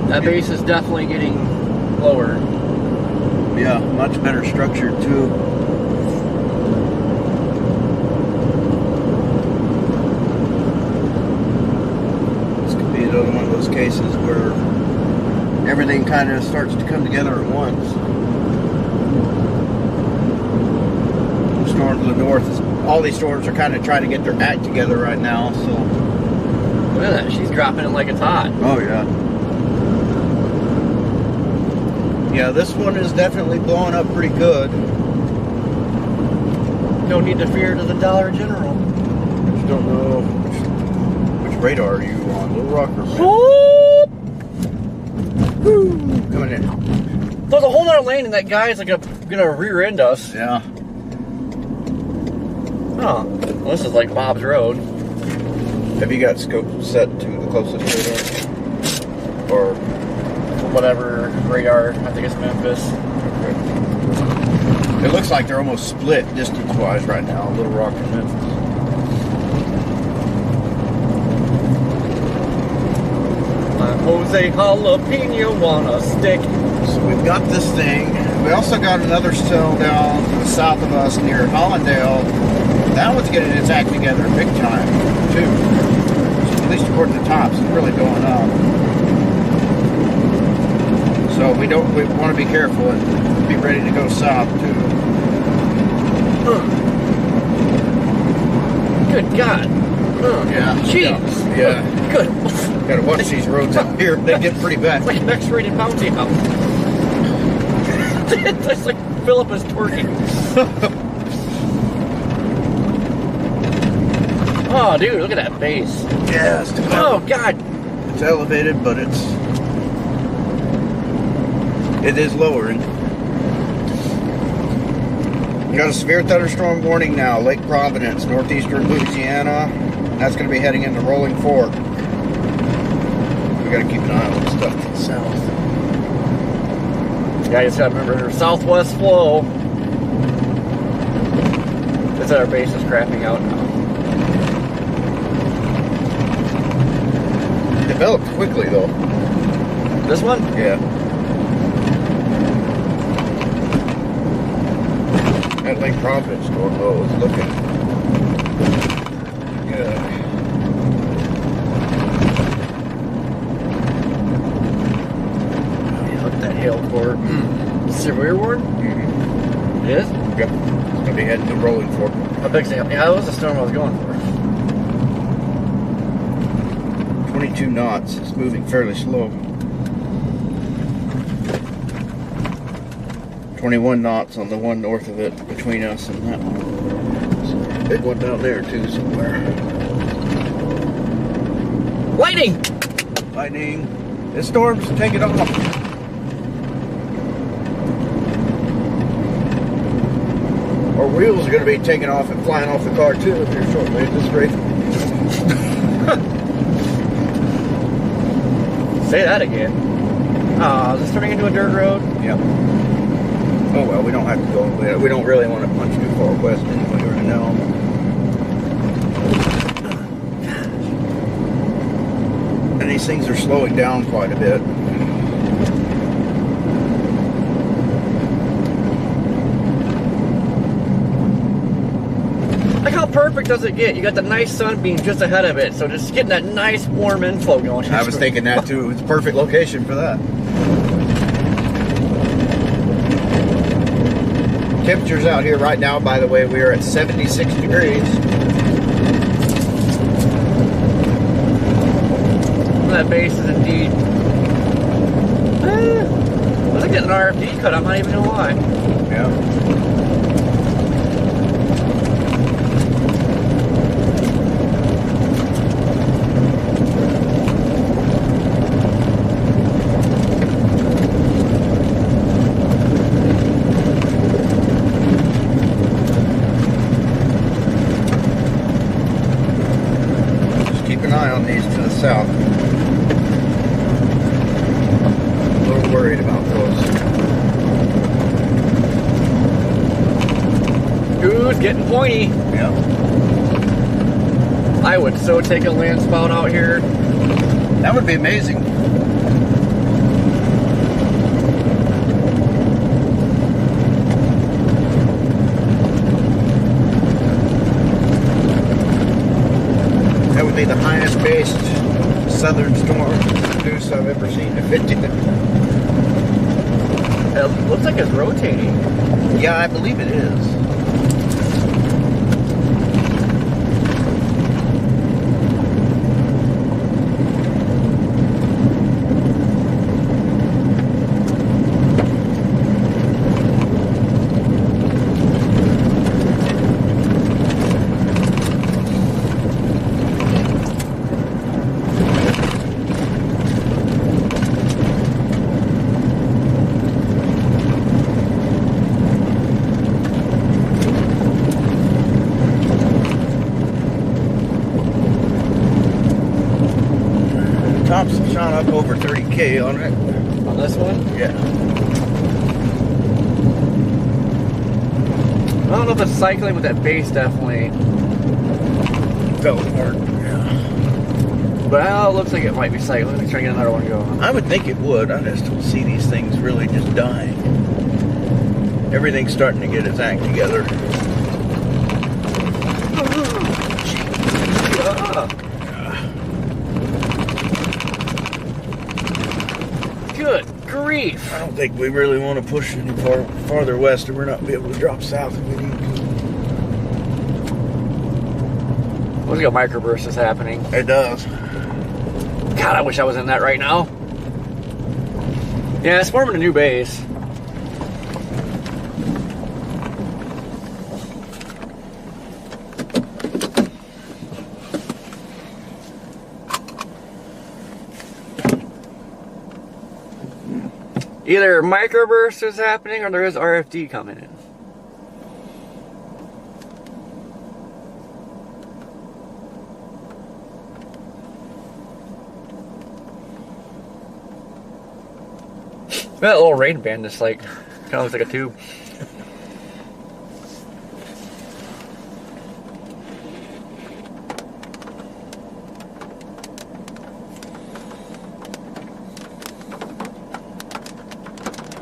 A: That base is definitely getting lower.
B: Yeah, much better structured, too. This could be another one of those cases where everything kind of starts to come together at once. Storm to the north, all these storms are kind of trying to get their act together right now, so.
A: Look at that, she's dropping it like it's hot.
B: Oh, yeah. Yeah, this one is definitely blowing up pretty good.
A: No need to fear to the Dollar General.
B: Just don't know which radar are you on, Little Rock or coming in.
A: There's a whole other lane and that guy's like gonna rear end us.
B: Yeah.
A: Oh, well, this is like Bob's Road.
B: Have you got scope set to the closest radar? Or
A: Whatever radar, I think it's Memphis.
B: okay. It looks like they're almost split distance-wise right now, Little Rock and Memphis.
A: My Jose Jalapeno on a stick.
B: So we've got this thing. We also got another cell down to the south of us near Hollandale. That one's getting its act together big time, too. At least according to tops, it's really going up. So we want to be careful and be ready to go south, too.
A: Good God. Oh,
B: Yeah.
A: jeez.
B: Yeah.
A: Good.
B: Gotta watch these roads up here. They get pretty bad.
A: It's like an X-rated bounty house. It's like Philip is twerking. Oh, dude, look at that base.
B: Yeah.
A: Oh, God.
B: It's elevated, but it is lowering. We got a severe thunderstorm warning now. Lake Providence, northeastern Louisiana. That's going to be heading into Rolling Fork. We got to keep an eye on the stuff to the south.
A: Yeah, you just gotta remember her southwest flow. That's our base is crapping out now.
B: It developed quickly, though.
A: This one?
B: Yeah. That Lake Providence storm, though, is looking good.
A: Look at that hail core. Severe warning?
B: Mm-hmm.
A: It is?
B: Yep. It's going to be heading to Rolling Fork.
A: How big's it? Yeah, that was the storm I was going for.
B: 22 knots. It's moving fairly slow. 21 knots on the one north of it between us and that one. There's a big one down there too somewhere.
A: Lightning!
B: Lightning. This storm's taking off. Our wheels are going to be taking off and flying off the car too if you're shortly at this rate.
A: Say that again. Is this turning into a dirt road?
B: Yep. Oh well, we don't have to go. We don't really want to punch too far west anyway right now. And these things are slowing down quite a bit.
A: Like how perfect does it get? You got the nice sunbeam just ahead of it, so just getting that nice warm inflow going.
B: I was thinking that too. It's a perfect location for that. Temperatures out here right now, by the way, we are at 76 degrees.
A: That base is indeed. I was getting an RFD cut. I might even know why.
B: Yeah. South. A little worried about those.
A: Dude, getting pointy.
B: Yeah.
A: I would so take a land spout out here.
B: That would be amazing. That would be the highest based southern storm produced I've ever seen. It
A: looks like it's rotating.
B: Yeah, I believe it is. Top's shot up over 30K on it.
A: On this one?
B: Yeah.
A: I don't know if it's cycling, but that base definitely
B: Fell apart. Yeah.
A: But it looks like it might be cycling. Let me try to get another one going.
B: I would think it would. I just don't see these things really just dying. Everything's starting to get its act together.
A: Good grief.
B: I don't think we really want to push any farther west, or we're not be able to drop south if we need to.
A: Looks like a microburst is happening.
B: It does.
A: God, I wish I was in that right now. Yeah, it's forming a new base. Either microburst is happening or there is RFD coming in. That little rain band just like kind of looks like a tube.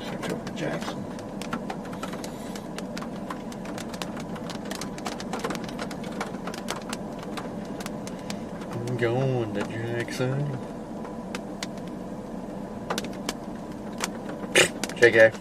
B: Switch over to Jackson.
A: I'm going to Jackson. JK.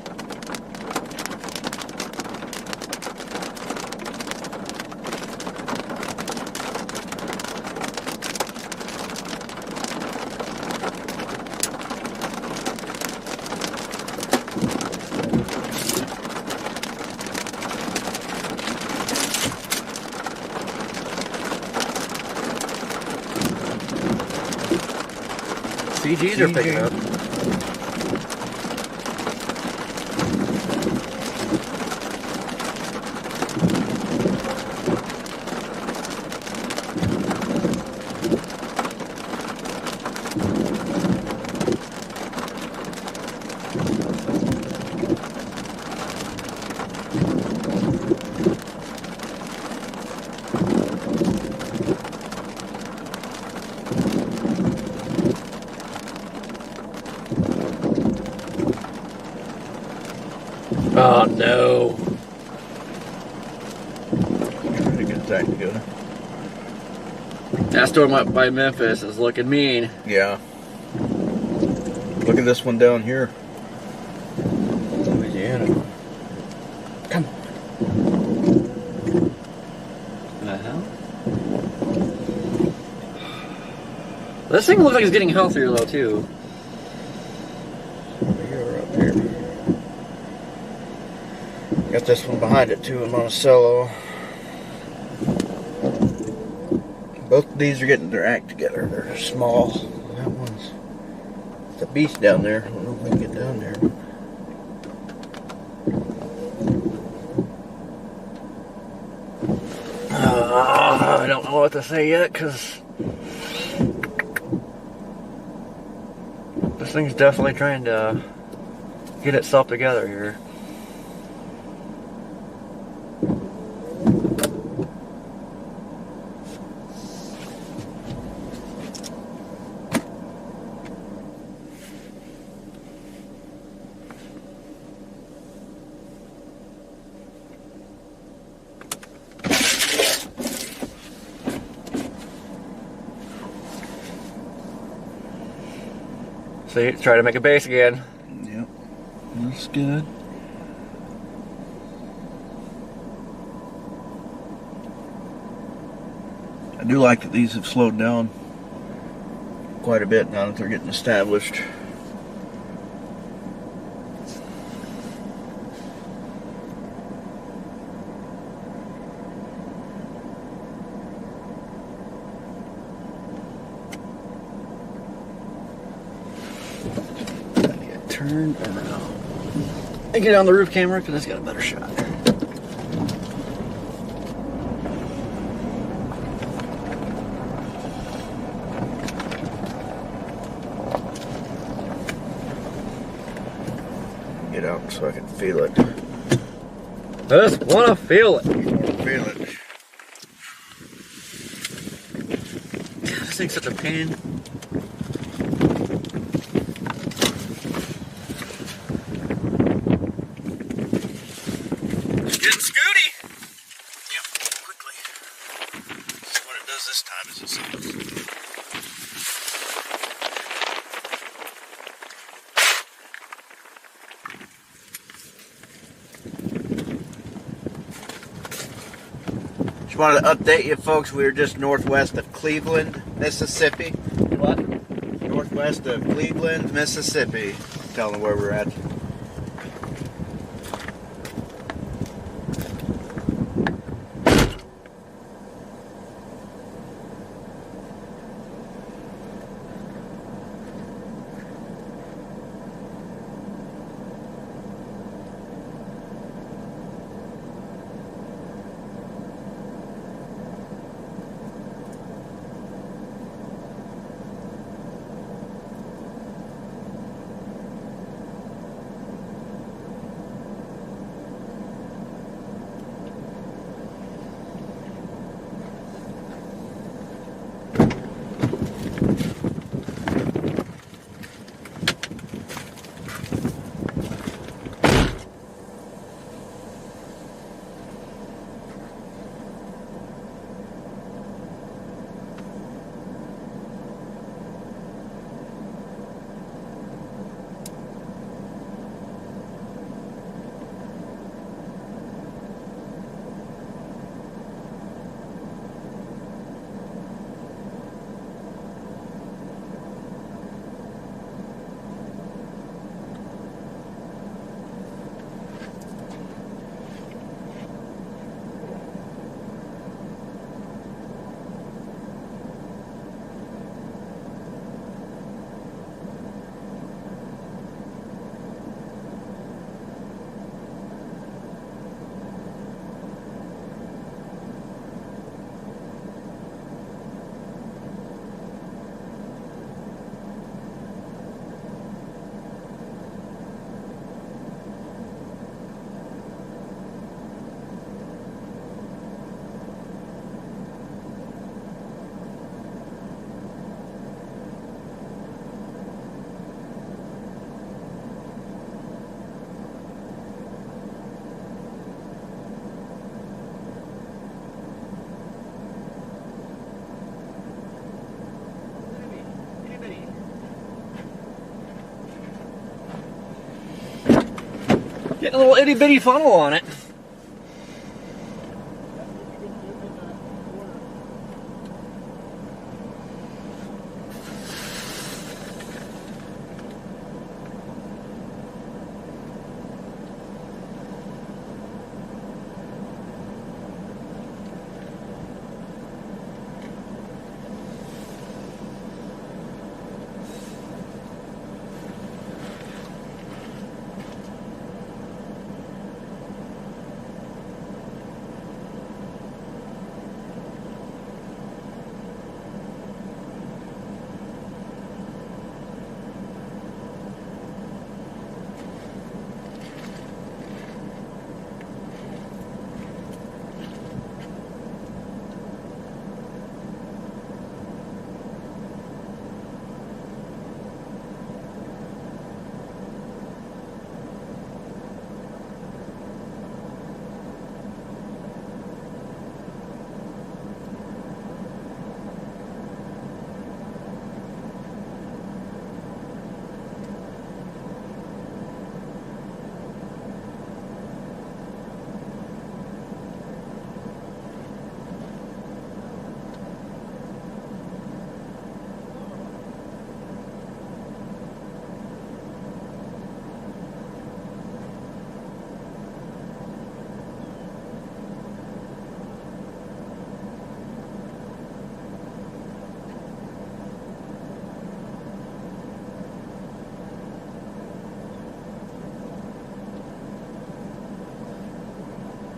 A: CGs are picking up. Oh no.
B: Trying to get that together.
A: That storm up by Memphis is looking mean.
B: Yeah. Look at this one down here. Louisiana. Come on.
A: The hell? This thing looks like it's getting healthier though too.
B: Over here or up here. Got this one behind it too in Monticello. Both of these are getting their act together. They're small. That one's it's a beast down there. I don't know if we can get down there.
A: I don't know what to say yet because this thing's definitely trying to get itself together here. See, try to make a base again.
B: Yep. That's good. I do like that these have slowed down quite a bit now that they're getting established.
A: Turn around. And get on the roof camera because it's got a better shot.
B: Get out so I can feel it.
A: Just want to feel it.
B: Feel it.
A: This thing's such a pain. Getting scooty.
B: Yep, quickly. So what it does this time is it seems. Just wanted to update you folks, we were just northwest of Cleveland, Mississippi.
A: What?
B: Northwest of Cleveland, Mississippi. Telling where we're at.
A: Getting a little itty bitty funnel on it.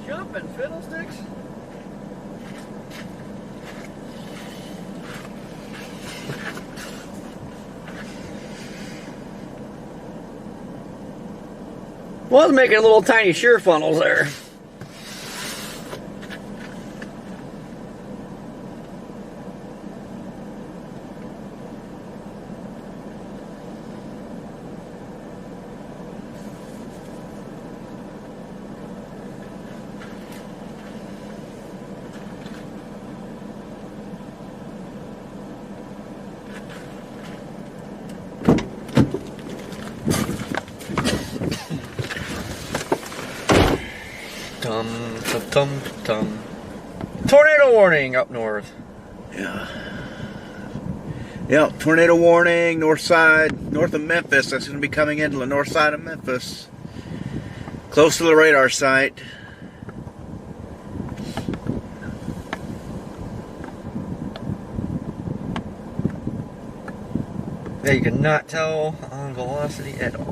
A: Jumping fiddlesticks. Was making little tiny shear funnels there. Tum tum tum tum tornado warning up north.
B: Yeah. Yep, tornado warning, north side, north of Memphis. That's going to be coming into the north side of Memphis. Close to the radar site.
A: Yeah, you cannot tell on velocity at all.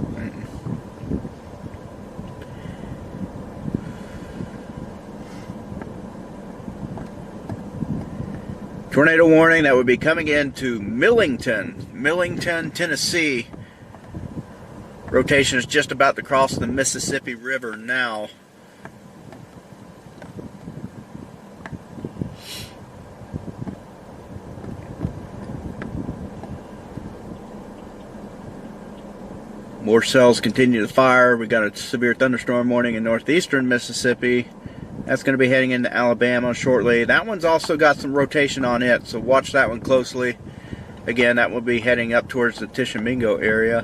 B: Tornado warning that would be coming into Millington, Tennessee. Rotation is just about to cross the Mississippi River now. More cells continue to fire. We got a severe thunderstorm warning in northeastern Mississippi. That's going to be heading into Alabama shortly. That one's also got some rotation on it, so watch that one closely. Again, that will be heading up towards the Tishomingo area.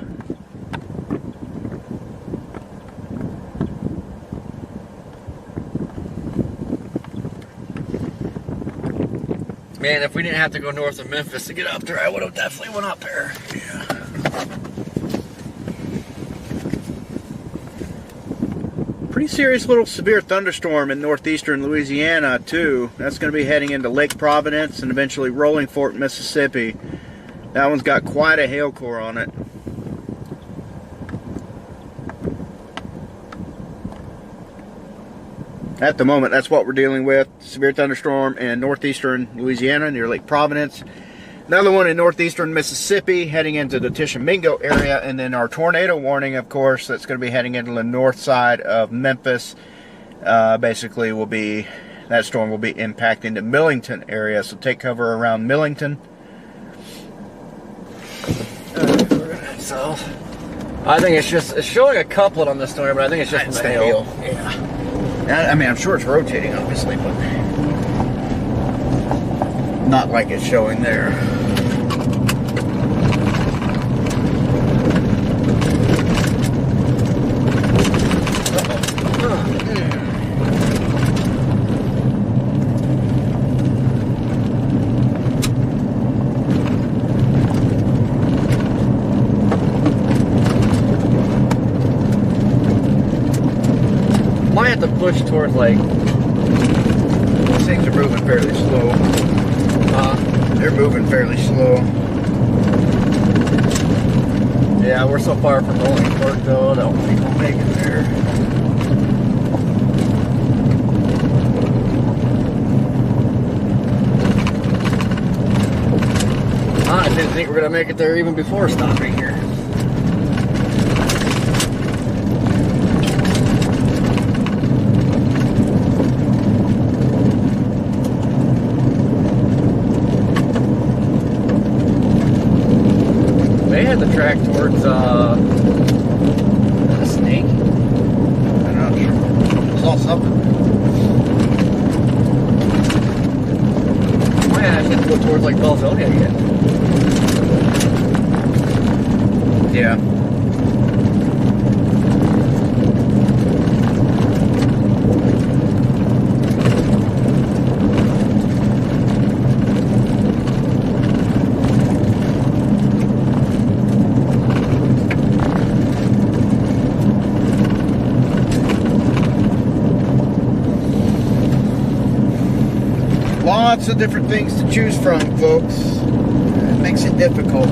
A: Man, if we didn't have to go north of Memphis to get up there, I would have definitely went up there.
B: Yeah. Pretty serious little severe thunderstorm in northeastern Louisiana too. That's going to be heading into Lake Providence and eventually Rolling Fork, Mississippi. That one's got quite a hail core on it. At the moment, that's what we're dealing with. Severe thunderstorm in northeastern Louisiana near Lake Providence. Another one in northeastern Mississippi heading into the Tishomingo area. And then our tornado warning, of course, that's going to be heading into the north side of Memphis. Basically, that storm will be impacting the Millington area. So take cover around Millington.
A: So, I think it's showing a couplet on this storm, but I think it's just from the hail.
B: Yeah. I mean, I'm sure it's rotating, obviously, but not like it's showing there.
A: Might have to push towards like.
B: Things are moving fairly slow. They're moving fairly slow.
A: Yeah, we're so far from Rolling Fork though, I don't think we'll make it there. I didn't think we were gonna make it there even before stopping here. They had the track towards a snake.
B: I'm not sure. I saw something.
A: Might actually have to go towards like Belzonia again.
B: Yeah. Lots of different things to choose from, folks. It makes it difficult.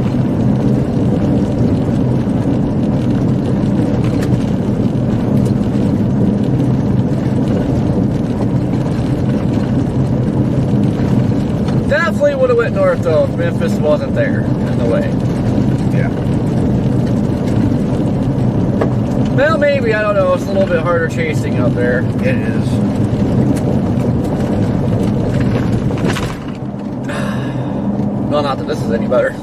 A: Definitely would have went north though if Memphis wasn't there in the way.
B: Yeah.
A: Well, maybe, I don't know. It's a little bit harder chasing up there.
B: It is.
A: Well, not that this is any better.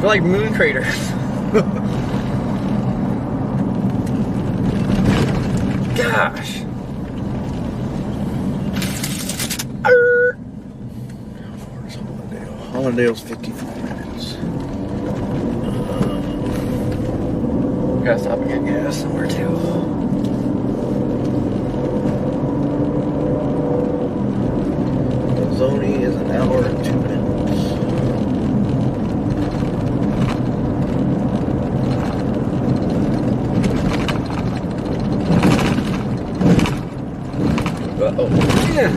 A: They're like moon craters. Gosh.
B: Where's Hollandale? Hollandale's 54 minutes.
A: Gotta stop and get gas somewhere too.
B: Zoni is an hour and 2 minutes.
A: Uh-oh. Yeah.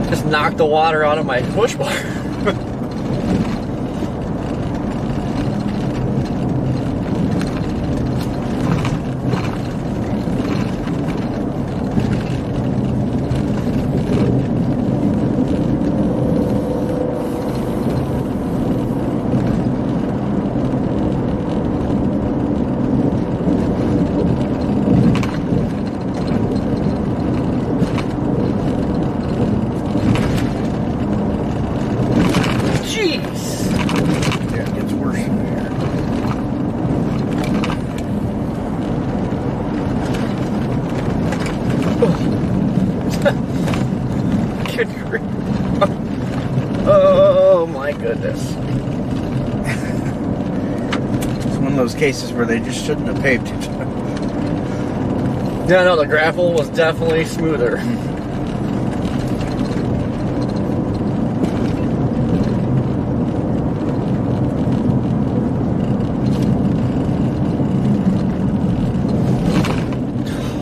A: Just knocked the water out of my push bar. Oh my goodness.
B: It's one of those cases where they just shouldn't have paved it.
A: Yeah, no, the gravel was definitely smoother.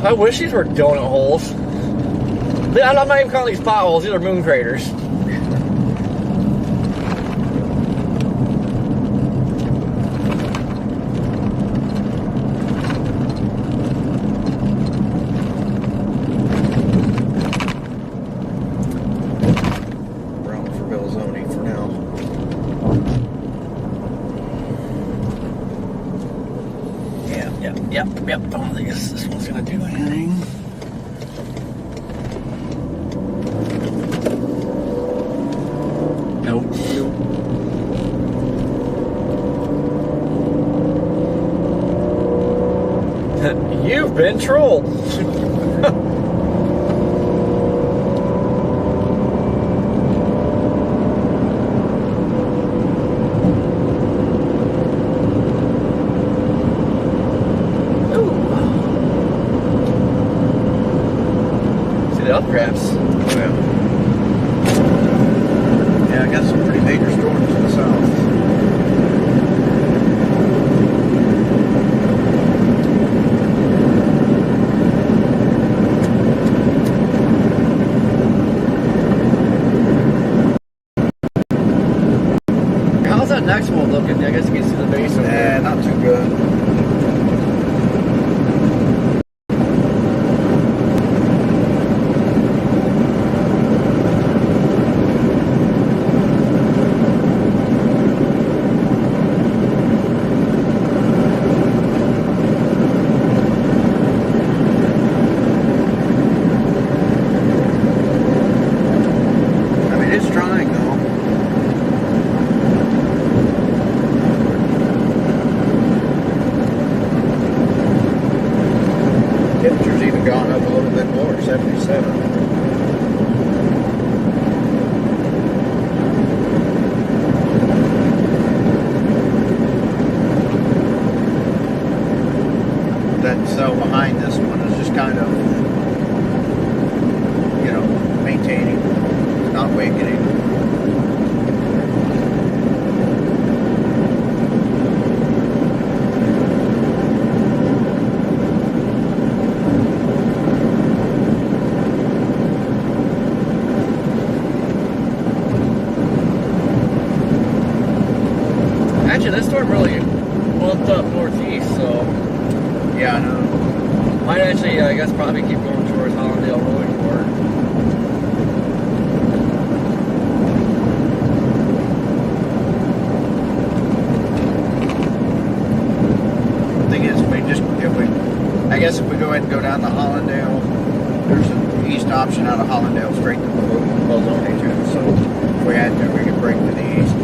A: I wish these were donut holes. I'm not even calling these potholes, these are moon craters. Yep, I don't think this one's gonna do anything. Nope. You've been trolled. Upcraps.
B: Yeah, I got some pretty major storms in the south.
A: How's that next one looking? I guess you can see the base over there.
B: Not too good. Temperature's even gone up a little bit more, 77. That cell behind this one is just kind of, you know, maintaining, not wakening.
A: Actually, this storm really bumped up northeast, so
B: yeah, I know.
A: Might actually, I guess, probably keep going towards Hollandale Rolling Court.
B: The thing is, I guess if we go ahead and go down to Hollandale, there's an east option out of Hollandale straight to Bologna too. So if we had to, we could break to the east.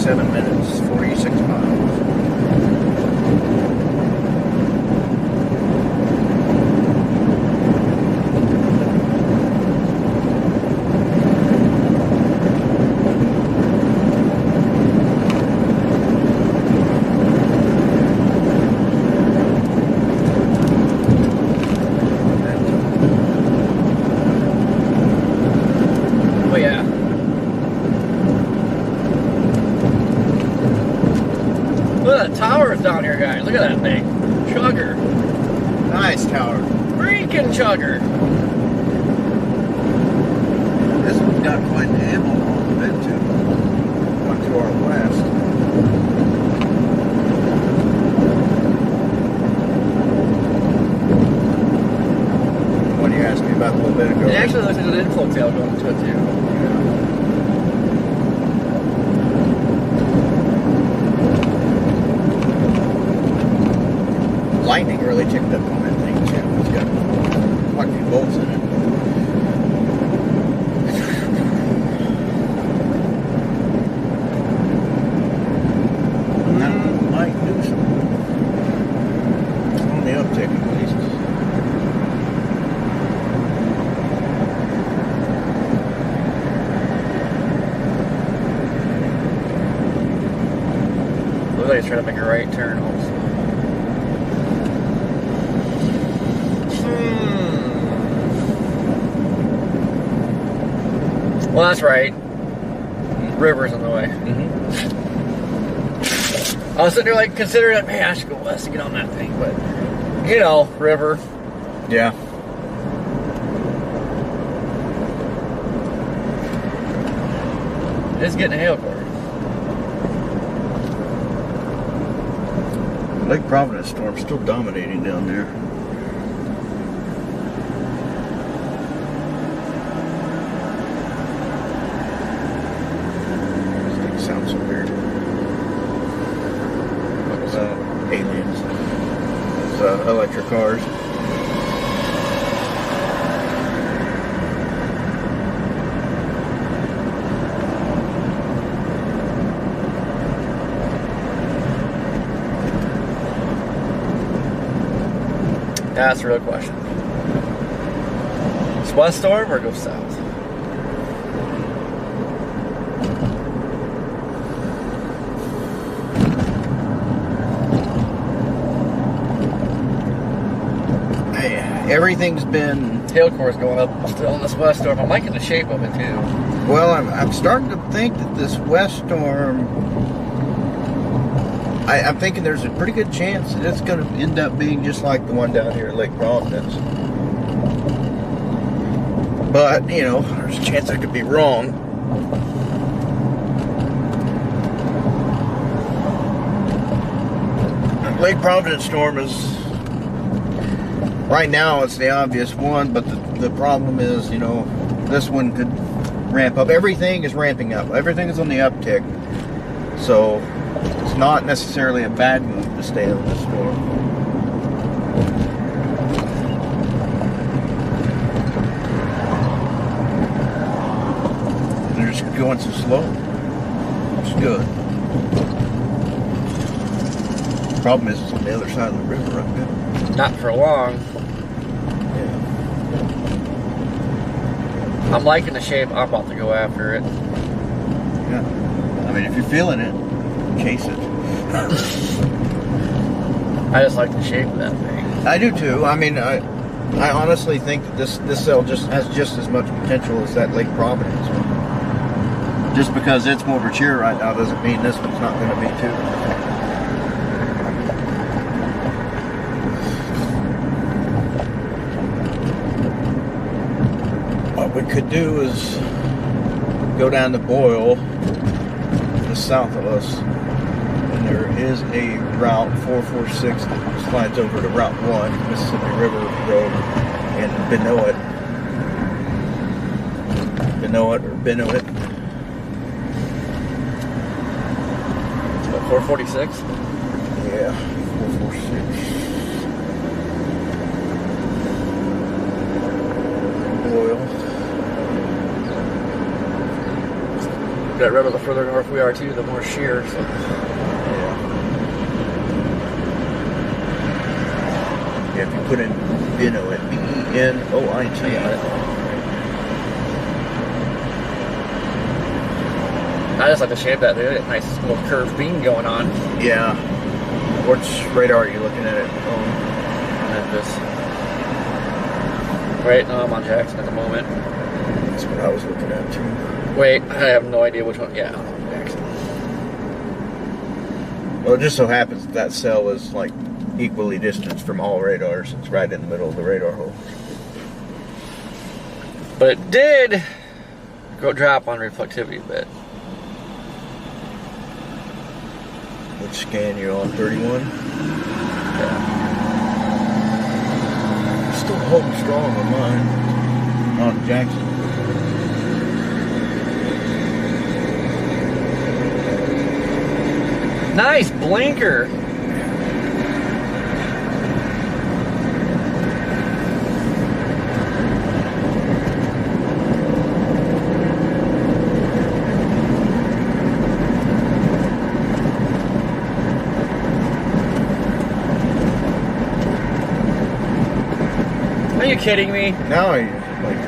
B: 47 minutes, 46 miles.
A: Oh yeah. Look at that towers down here, guys. Look at that thing. Chugger.
B: Nice tower.
A: Freaking chugger.
B: This one's got quite the ammo on it too. One to our west. What you asked me about a little bit ago.
A: It actually looks like an inflow tail going to it too.
B: Lightning really ticked up on that thing too. It's got quite a few bolts in it. That might do something. It's on the uptick at least.
A: Looks like it's trying to make a right turn also. Well, that's right. River's in the way. I was sitting there like considering, like, man, I should go west to get on that thing, but you know, river.
B: Yeah.
A: It's getting a hail core.
B: Lake Providence storm's still dominating down there. This thing sounds so weird.
A: What was that?
B: Aliens. It's electric cars.
A: That's the real question. It's west storm or go south?
B: Hey, everything's been...
A: Hail core is going up still in this west storm. I'm liking the shape of it too.
B: Well, I'm starting to think that this west storm... I'm thinking there's a pretty good chance that it's going to end up being just like the one down here at Lake Providence. But, you know, there's a chance I could be wrong. Lake Providence storm is... Right now, it's the obvious one, but the problem is, you know, this one could ramp up. Everything is ramping up. Everything is on the uptick. So... it's not necessarily a bad move to stay on this storm. They're just going so slow. It's good. Problem is, it's on the other side of the river right now.
A: Not for long.
B: Yeah.
A: I'm liking the shape. I'm about to go after it.
B: Yeah. I mean, if you're feeling it, chase it.
A: I just like the shape of that thing.
B: I do too. I mean, I honestly think that this cell just has just as much potential as that Lake Providence one. Just because it's more mature right now doesn't mean this one's not going to be too. What we could do is go down to Boyle, just south of us. There is a Route 446 that slides over to Route 1, Mississippi River Road, in Benoit. Benoit.
A: It's about 446.
B: Yeah, 446. Boyle.
A: That road, the further north we are too, the more sheer. So.
B: Yeah, if you put in Benoit, B-E-N-O-I-T.
A: I just like the shape that they had a nice little curved beam going on.
B: Yeah. Which radar are you looking at it on?
A: Memphis. Wait, no, I'm on Jackson at the moment.
B: That's what I was looking at too.
A: Wait, I have no idea which one. Yeah, I'm on Jackson.
B: Well, it just so happens that cell is like equally distanced from all radars. It's right in the middle of the radar hole.
A: But it did go drop on reflectivity a bit.
B: Which scan you're on? 31?
A: Yeah.
B: Still holding strong on mine. On Jackson.
A: Nice blinker. Are you kidding me?
B: No, you like.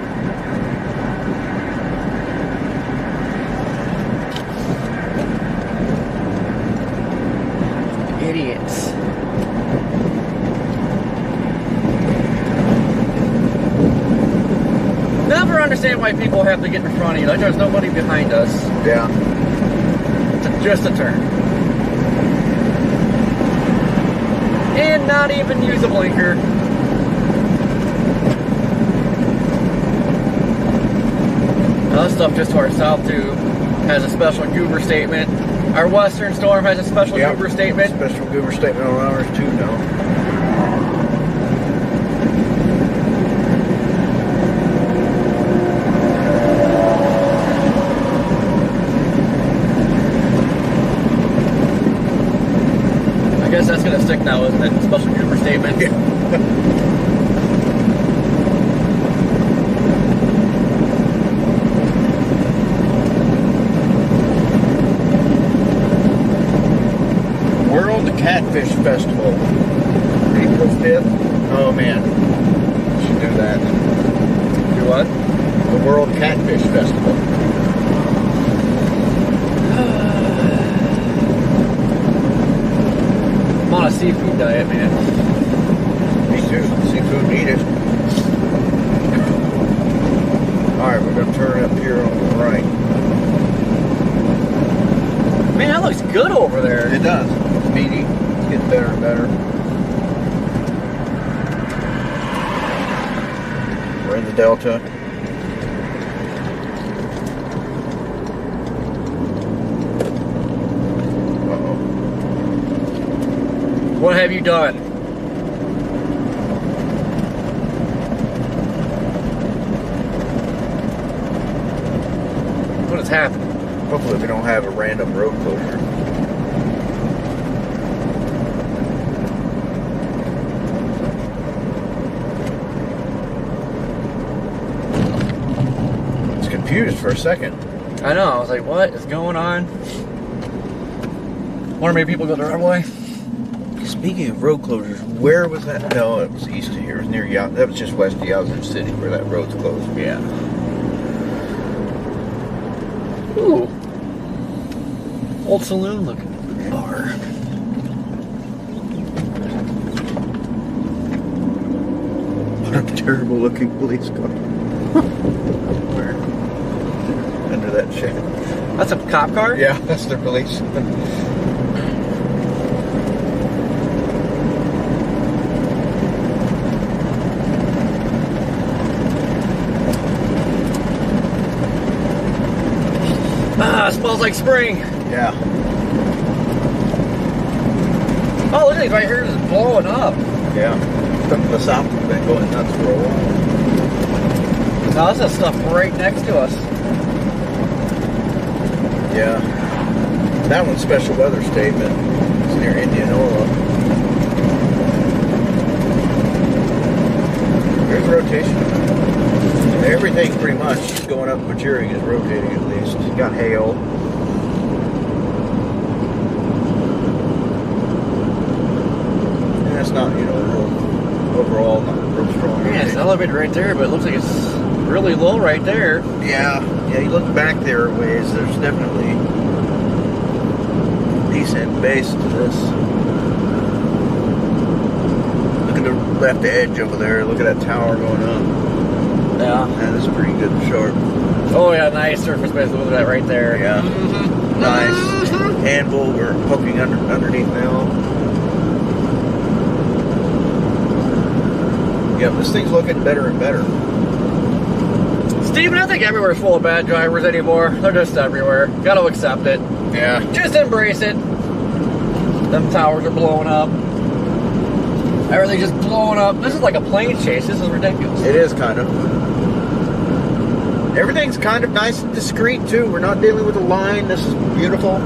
A: Idiots. Never understand why people have to get in front of you. Like there's nobody behind us.
B: Yeah.
A: It's just a turn. And not even use a blinker. Other stuff just to our south too has a special goober statement. Our western storm has a special goober statement.
B: Special goober statement on ours too now.
A: I guess that's gonna stick now, isn't it? Special goober statement.
B: Yeah. Catfish Festival, April 5th. Oh man, should do that.
A: Do what?
B: The World Catfish Festival.
A: I'm on a seafood diet, man.
B: Me too. Seafood needed. Alright, we're going to turn up here on the right.
A: Man, that looks good over there.
B: It does. Meaty. It's getting better and better. We're in the Delta. Uh-oh.
A: What have you done? What has happened?
B: Hopefully we don't have a random road closure. Confused for a second.
A: I know, I was like, what is going on? Wonder maybe people go the wrong way.
B: Speaking of road closures, where was that? No, it was east of here. It was near that was just west of Yazoo City where that road's closed.
A: Yeah. Ooh. Old saloon looking bar.
B: What a terrible looking police car. Where? Under that shade.
A: That's a cop car?
B: Yeah, that's the police.
A: Ah, it smells like spring.
B: Yeah.
A: Oh, look at these right here, just blowing up.
B: Yeah. Stuff to the south has been going nuts for a while.
A: Now this is stuff right next to us.
B: Yeah. That one's special weather statement. It's near Indianola. There's rotation. Everything pretty much going up Maturing is rotating at least. You got hail. it's not, you know, real, overall not real strong.
A: Yeah, it's elevated right there, but it looks like it's really low right there.
B: Yeah, you look back there a ways, there's definitely decent base to this. Look at the left edge over there, look at that tower going up.
A: Yeah.
B: Man, this is pretty good and sharp.
A: Oh yeah, nice surface base. Look at that right there.
B: Yeah. Nice. Anvil, we're poking underneath now. Yep, this thing's looking better and better.
A: Steven, I think everywhere's full of bad drivers anymore. They're just everywhere. Gotta accept it.
B: Yeah.
A: Just embrace it. Them towers are blowing up. Everything's just blowing up. This is like a plane chase. This is ridiculous.
B: It is kind of. Everything's kind of nice and discreet too. We're not dealing with a line. This is beautiful.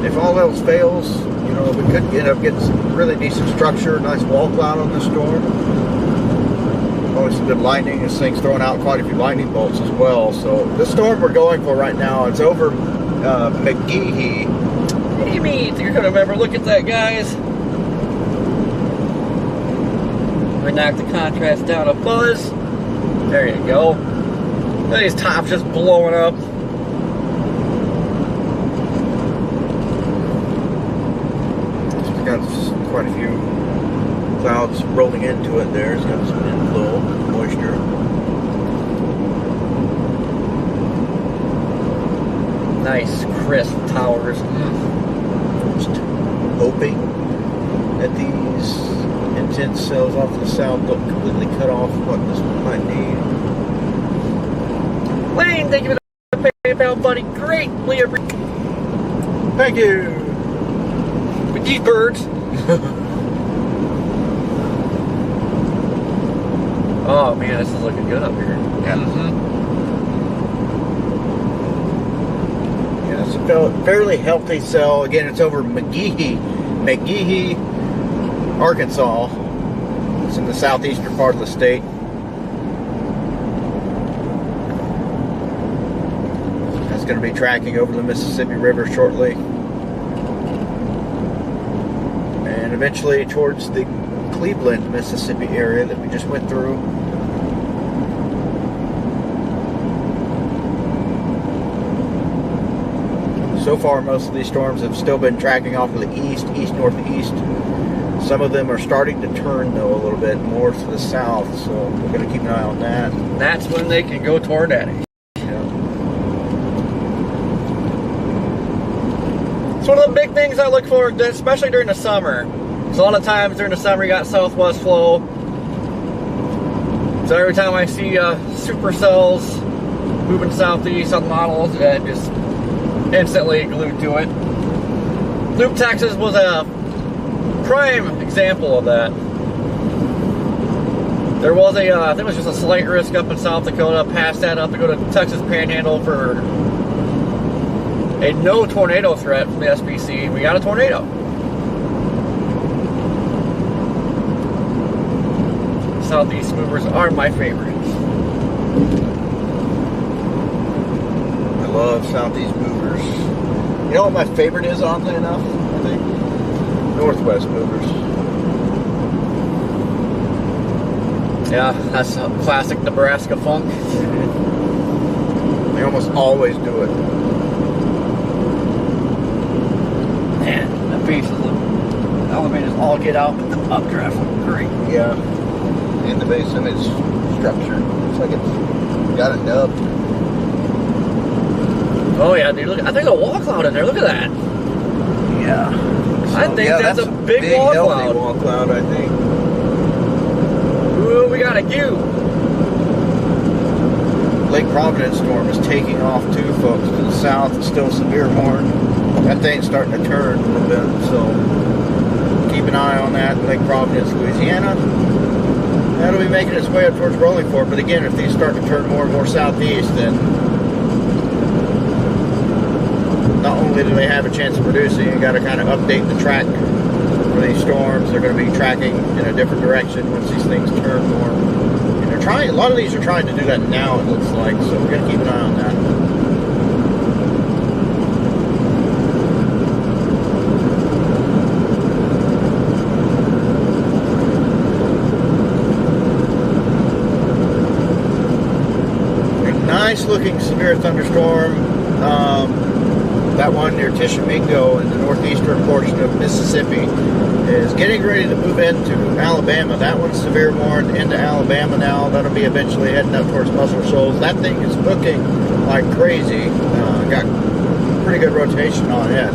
B: If all else fails, you know, we could end up getting some really decent structure, nice wall cloud on this storm. Always some good lightning. This thing's throwing out quite a few lightning bolts as well. So the storm we're going for right now, it's over McGehee.
A: What do you mean? You're gonna remember? Look at that, guys. We knocked the contrast down a buzz. There you go. Look at these tops just blowing up.
B: It's got quite a few clouds rolling into it there. It's got some inflow moisture.
A: Nice, crisp towers.
B: Just hoping that these intense cells off to the south don't completely cut off what this one might need.
A: Wayne, thank you for the PayPal, buddy. Greatly appreciate.
B: Thank you!
A: With these birds. Oh man, this is looking good up here.
B: Yeah. Yeah, it's a fairly healthy cell. Again, it's over McGehee, Arkansas. It's in the southeastern part of the state. It's going to be tracking over the Mississippi River shortly. And eventually towards the Cleveland, Mississippi area that we just went through. So far, most of these storms have still been tracking off of the east-northeast. Some of them are starting to turn, though, a little bit more to the south, so we're going to keep an eye on that.
A: That's when they can go tornadic.
B: Yeah.
A: It's one of the big things I look for, especially during the summer. Because a lot of times during the summer you got southwest flow. So every time I see supercells moving southeast on models, I'm just instantly glued to it. Loop, Texas was a prime example of that. There was a, I think it was just a slight risk up in South Dakota. Past that up to go to Texas Panhandle for a no tornado threat from the SPC. We got a tornado. Southeast movers are my favorites.
B: I love southeast movers. You know what my favorite is, oddly enough? I think northwest movers.
A: Yeah, that's a classic Nebraska funk.
B: They almost always do it.
A: Man, that base is looking, elevators all get out, but the updraft look great.
B: Yeah. And the base image structure. It's like it's got a nub.
A: Oh yeah, dude, look, I think a wall cloud in there, look at that.
B: Yeah.
A: I think that's a big wall
B: healthy
A: cloud.
B: wall cloud, I think.
A: Ooh, we got a queue.
B: Lake Providence storm is taking off too, folks. To the south, it's still severe horn. That thing's starting to turn a little bit, so keep an eye on that. Lake Providence, Louisiana. That'll be making its way up towards Rolling Fork. But again, if these start to turn more and more southeast, then not only do they have a chance of producing, you got to kind of update the track for these storms. They're going to be tracking in a different direction once these things turn more in their trying. A lot of these are trying to do that now. It looks like, so we're gonna keep an eye on that. Nice looking severe thunderstorm. That one near Tishomingo in the northeastern portion of Mississippi is getting ready to move into Alabama. That one's severe warned into Alabama now. That'll be eventually heading up towards Muscle Shoals. That thing is booking like crazy. Got pretty good rotation on it.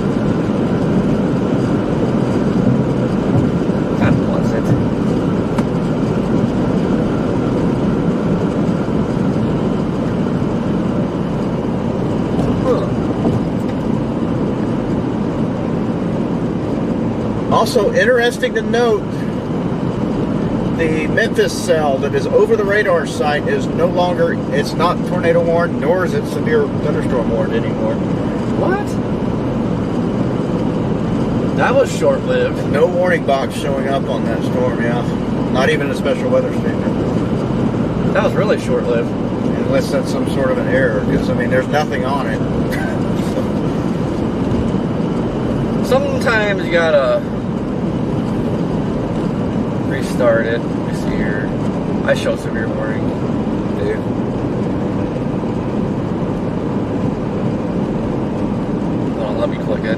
A: God bless it.
B: Also interesting to note, the Memphis cell that is over the radar site is no longer, it's not tornado warned, nor is it severe thunderstorm warned anymore.
A: What? That was short-lived.
B: No warning box showing up on that storm, yeah. Not even a special weather statement.
A: That was really short-lived.
B: Unless that's some sort of an error, because, I mean, there's nothing on it.
A: Sometimes you gotta restart it. Let me see here. I show severe warning.
B: Dude.
A: Hold on, let me click it.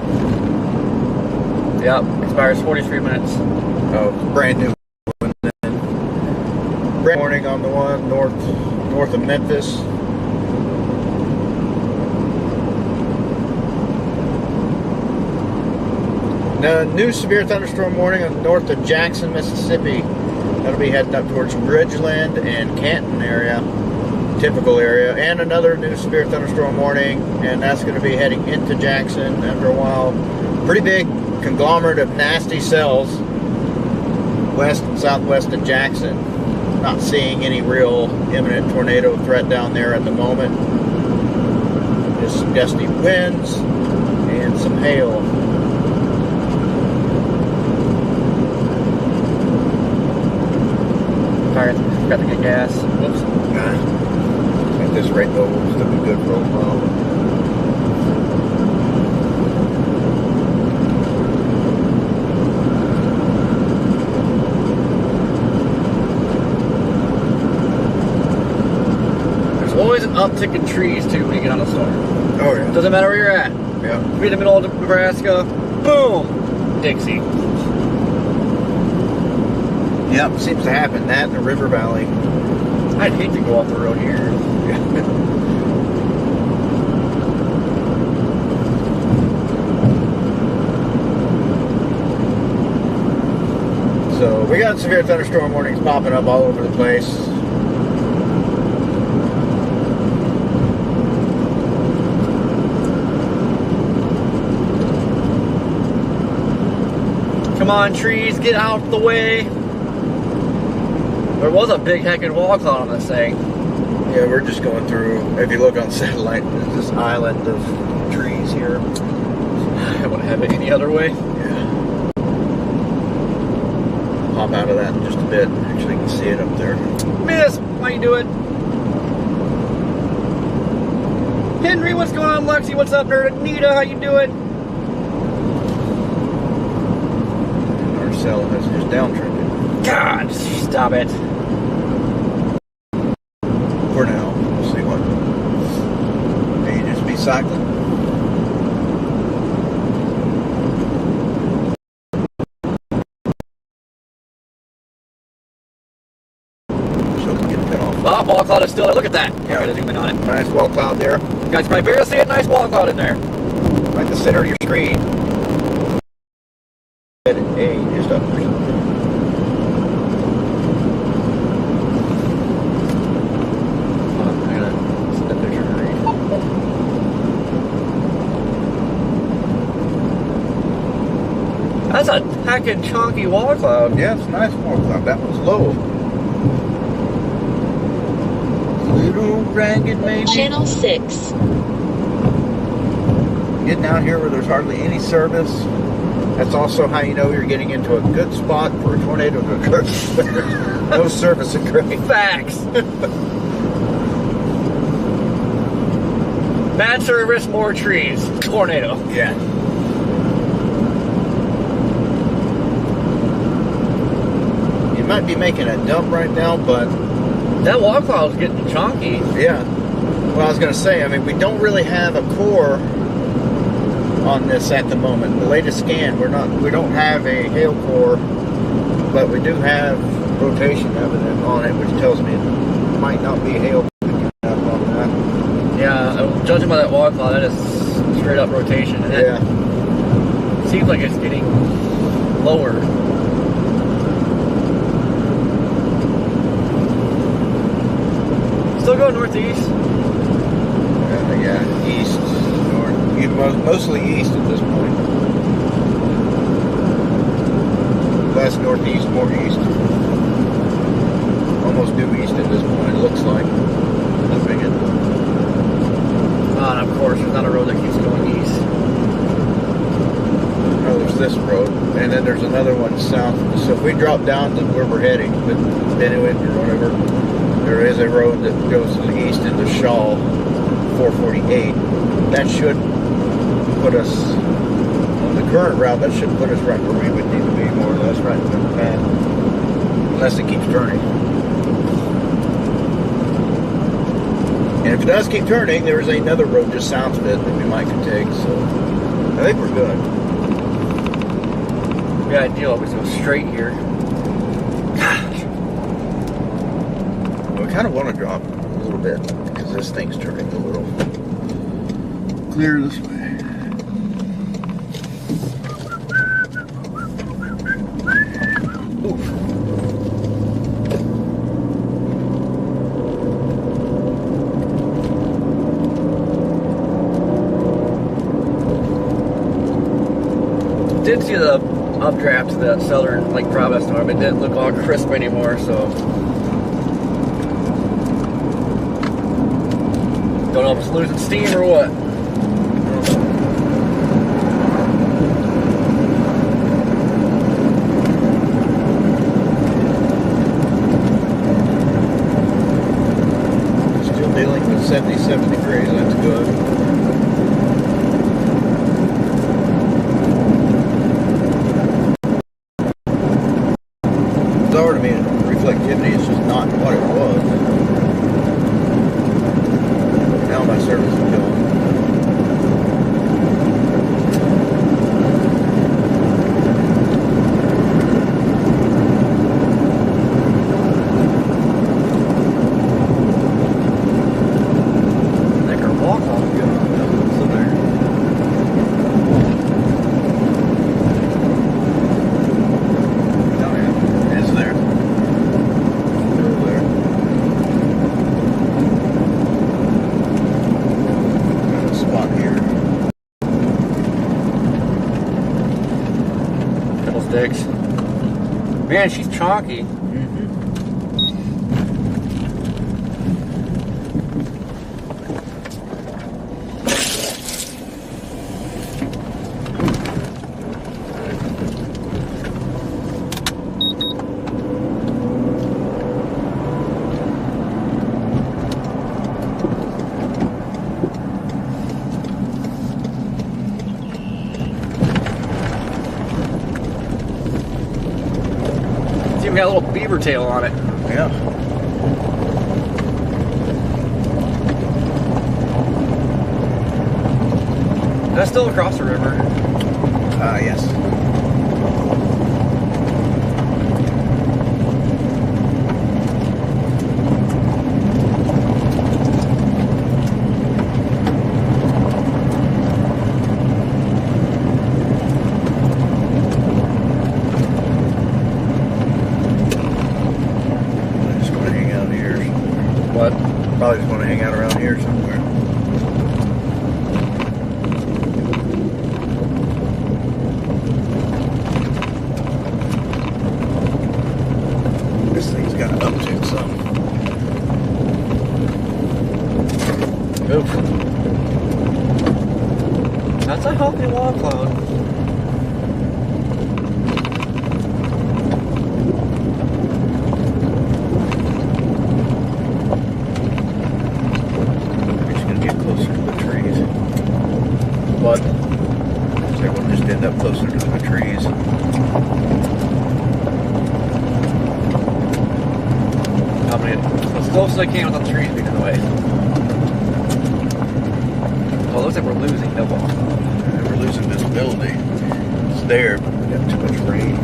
A: Yep, expires 43 minutes.
B: Oh, brand new one then. Brand warning on the one north of Memphis. No, new severe thunderstorm warning on north of Jackson, Mississippi. That'll be heading up towards Ridgeland and Canton area, typical area. And another new severe thunderstorm warning, and that's going to be heading into Jackson after a while. Pretty big conglomerate of nasty cells west and southwest of Jackson. Not seeing any real imminent tornado threat down there at the moment. Just some gusty winds and some hail.
A: Alright, got to get gas. Whoops.
B: At this rate, though, we'll still be good for a while.
A: There's always an uptick in trees, too, when you get on a storm.
B: Oh, yeah.
A: Doesn't matter where you're at.
B: Yeah.
A: If you're in the middle of Nebraska, boom! Dixie.
B: Yep, seems to happen. That in the river valley.
A: I'd hate to go off the road here.
B: So we got severe thunderstorm warnings popping up all over the place.
A: Come on, trees, get out of the way. There was a big heckin' wall cloud on this thing.
B: Yeah, we're just going through, if you look on satellite, there's this island of trees here.
A: I wouldn't have it any other way.
B: Yeah. Pop out of that in just a bit. Actually, you can see it up there.
A: Miss, how you doing? Henry, what's going on? Lexi, what's up, nerd? Anita, how you doing?
B: Our cell has just downtrended.
A: God, stop it.
B: For now, we'll see what. May you just be cycling. So we can cut off.
A: Oh, wall cloud is still there. Look at that. Yeah, to zoom in on it.
B: Nice wall cloud there.
A: You guys probably barely see a nice wall cloud in there.
B: Right in the center of your screen. A just up there.
A: That's a heckin' chunky wall cloud.
B: Yeah, it's a nice wall cloud. That one's low. Little ragged maybe.
D: Channel 6.
B: Getting out here where there's hardly any service. That's also how you know you're getting into a good spot for a tornado to occur. No surface occurring.
A: Facts. Bad service, more trees. Tornado.
B: Yeah. You might be making a dump right now, but
A: That wall cloud's getting chunky.
B: yeah. Well, I was going to say, I mean, we don't really have a core on this at the moment. The latest scan, we don't have a hail core, but we do have rotation evidence on it, which tells me it might not be hail on that.
A: Yeah, judging by that wall cloud, that is straight up rotation. And
B: Yeah.
A: it seems like it's getting lower. Still going northeast.
B: Yeah, east, north, mostly east at this point. West, northeast, more east. Almost due east at this point, it looks like. Flipping it.
A: And of course, there's not a road that keeps going east.
B: Oh, there's this road, and then there's another one south. So if we drop down to where we're heading, with Benuit or whatever, there is a road that goes to the east into Shaw, 448. That should put us on the current route. That should put us right where we would need to be, more or less, right in the path, unless it keeps turning. And if it does keep turning, there's another road just south of it that we might could take. So I think we're good.
A: The ideal always go straight here. Gosh.
B: Well, we kind of want to drop a little bit because this thing's turning a little clear this way. Oof.
A: Did see the updraft to that southern Lake Providence storm. It didn't look all crisp anymore, so don't know if it's losing steam or what.
B: Still dealing with 77 degrees. That's good. To me, reflectivity is just not what it was. Now my service is going.
A: I think our walk on is good. So there.
B: Oh yeah, it's there.
A: Sticks. Man, she's chalky. Even got a little beaver tail on it.
B: Yeah.
A: That's still across the river.
B: Yes.
A: What?
B: Probably just want to hang out around here somewhere. This thing's got an uptick some.
A: Oof. That's a healthy wall cloud. close as I can without the trees being in the way. Oh, it looks like we're losing no ball.
B: We're losing visibility. It's there, but we got too much rain.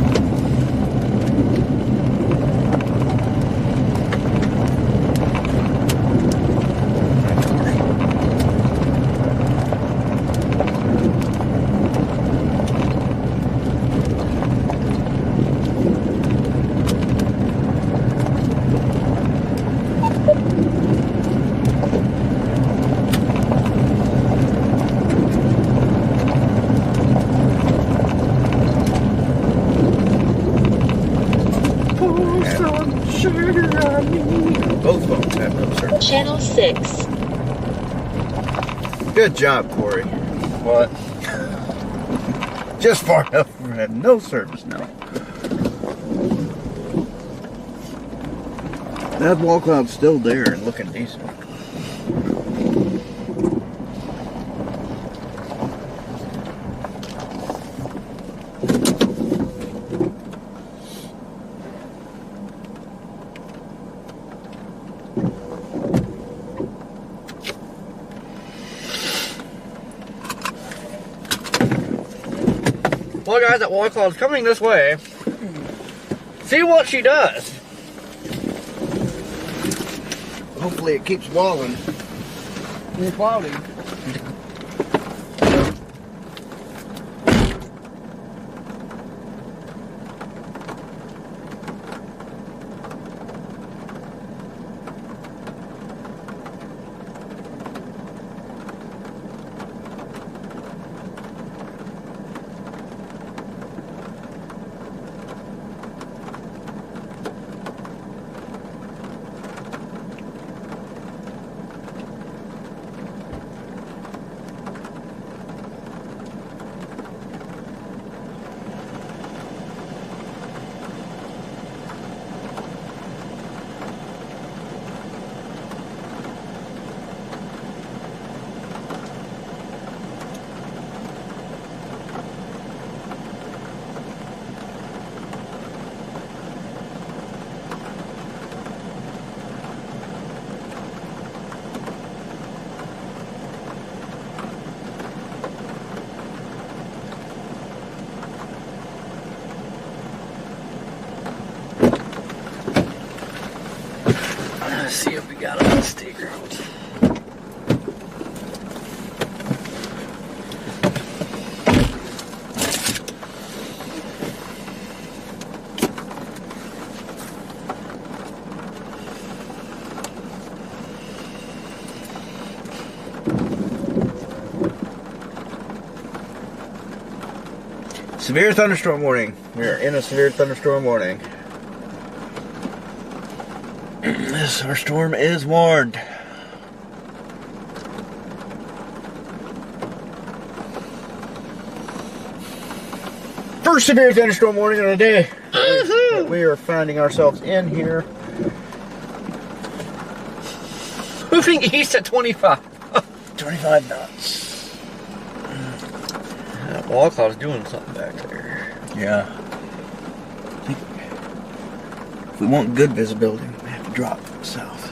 B: Both phones have no service.
D: Channel 6.
B: Good job, Corey.
A: What?
B: Just far enough we have no service now. That wall cloud's still there and looking decent.
A: Well, guys, that wall cloud's coming this way. See what she does.
B: Hopefully it keeps walling.
A: It's cloudy. Let's see if we got a mistake out.
B: Severe thunderstorm warning. We are in a severe thunderstorm warning. Our storm is warned. First severe thunderstorm warning of the day. That we are finding ourselves in here.
A: Moving east at 25.
B: 25 knots.
A: That wall cloud's doing something back there.
B: Yeah. I think if we want good visibility, we have to drop south.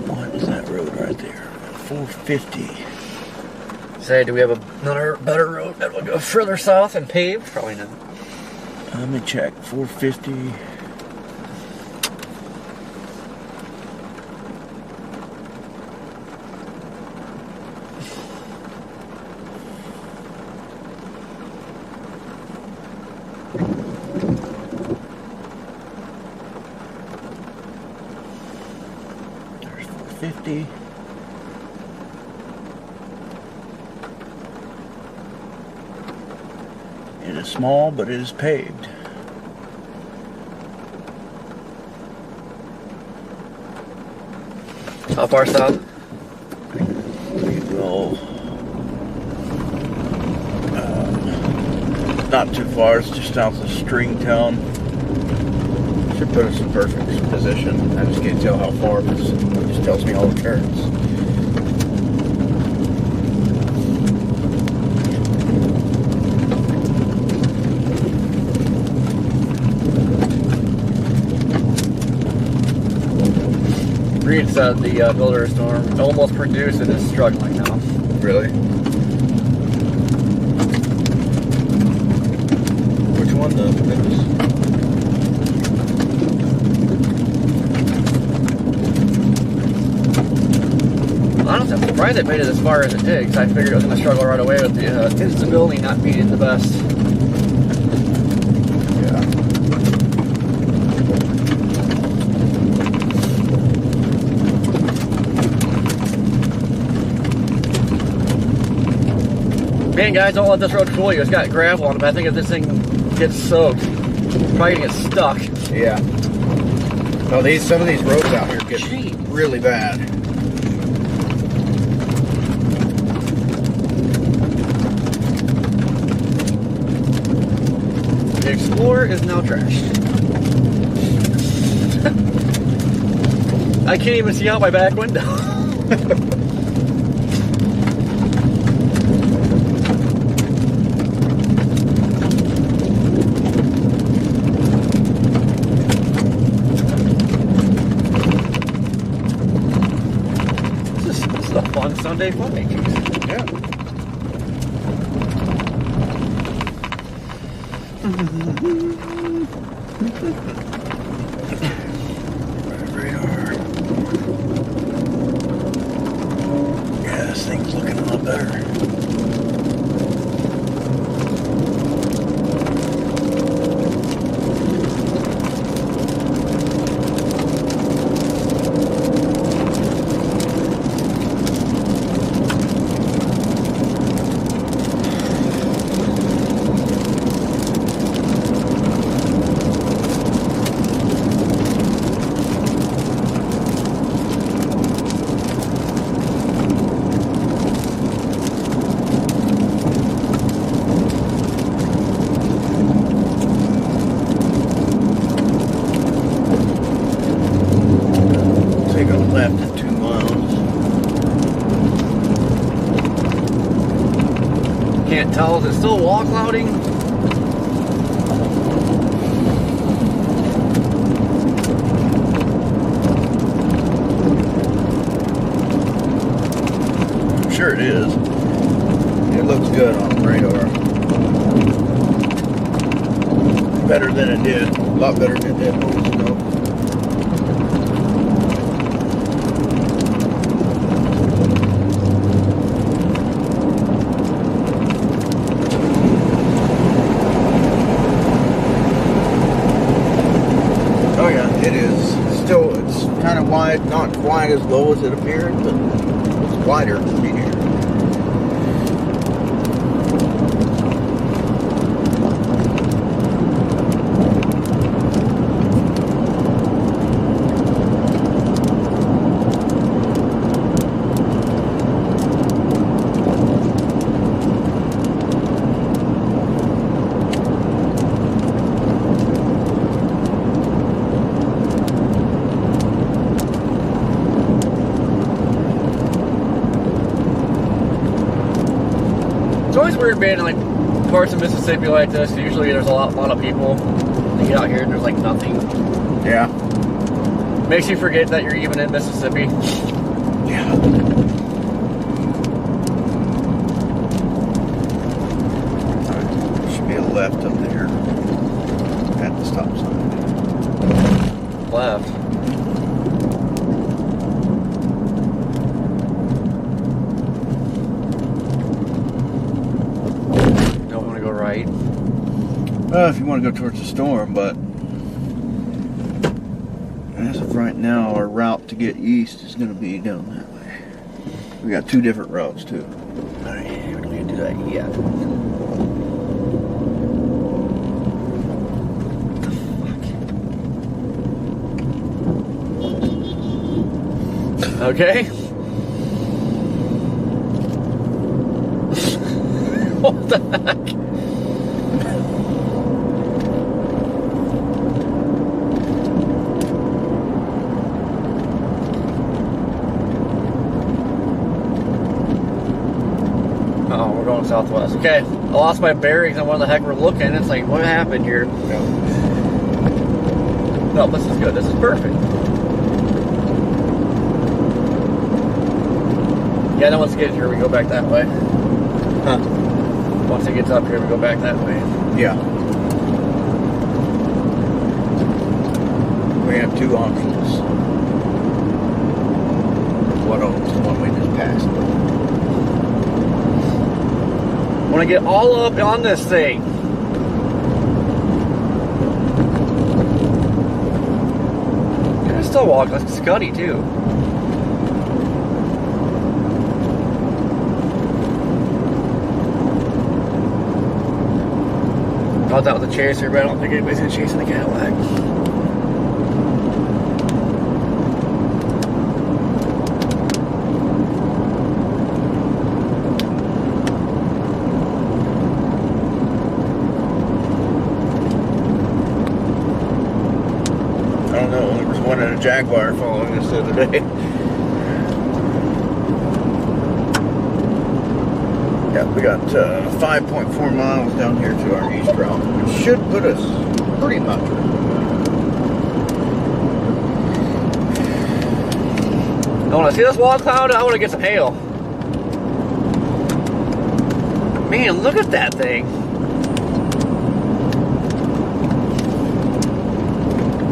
B: What is that road right there? 450.
A: Say, do we have another better road that will go further south and paved? Probably not.
B: Let me check. 450. There's 450. It is small, but it is paved.
A: How far south?
B: We will. Not too far. It's just south of Stringtown. Should put us in perfect position. I just can't tell how far because it just tells me all the turns.
A: streets that the builder storm almost produced and is struggling now.
B: Really? Which one, the biggest?
A: Honestly, I'm surprised it made it as far as it did, because I figured it was going to struggle right away with the instability not being the best.
B: Yeah.
A: Man, guys, don't let this road fool you. It's got gravel on it, but I think if this thing gets soaked, it's probably going to get stuck.
B: Yeah. No, some of these roads out here get really bad.
A: The Explorer is now trashed. I can't even see out my back window. This is a fun Sunday Funday.
B: Yeah. Radar. Yeah, this thing's looking a lot better. Left in 2 miles.
A: Can't tell. Is it still wall clouding?
B: I'm sure it is. It looks good on the radar. Better than it did. A lot better than it did moments ago. It's kind of wide, not quite as low as it appeared, but it's wider than here.
A: It's always weird being in like parts of Mississippi like this. Usually there's a lot of people. You get out here and there's like nothing.
B: Yeah.
A: Makes you forget that you're even in Mississippi.
B: Yeah. There should be a left up there at the stop sign.
A: Left. Don't want to go right.
B: If you want to go towards the storm, but as of right now, our route to get east is going to be down that way. We got 2 different routes too.
A: Alright, we don't need to do that yet. Okay. What the heck? Oh, we're going southwest. Okay, I lost my bearings on where the heck we're looking. It's like, what happened here? No, this is good. This is perfect. Yeah, then once it gets here, we go back that way.
B: Huh?
A: Once it gets up here, we go back that way.
B: Yeah. We have two options. One of them's the one we just passed.
A: Want to get all up on this thing. Can I still walk? That's Scuddy too. I thought that was a chaser, but I don't think anybody's gonna chase in the Cadillac.
B: I don't know. There was one in a Jaguar following us the other day. Yeah, we got 5.4 miles down here to our east route, which should put us pretty much.
A: I want to see this wall cloud. I want to get some hail. Man, look at that thing.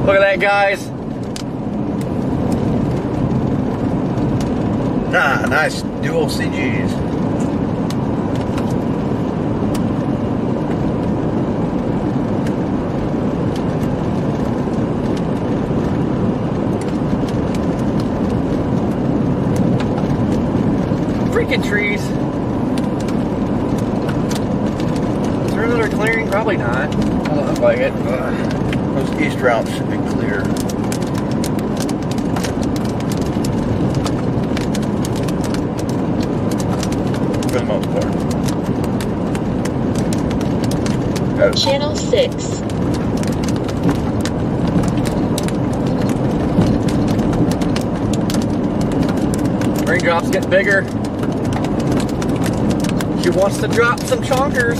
A: Look at that, guys.
B: Ah, nice dual CGs.
A: Freaking trees. Is there another clearing? Probably not. Doesn't look like it.
B: Those east routes should be clear. For the most part.
D: Channel 6.
A: Raindrops get bigger. She wants to drop some chonkers.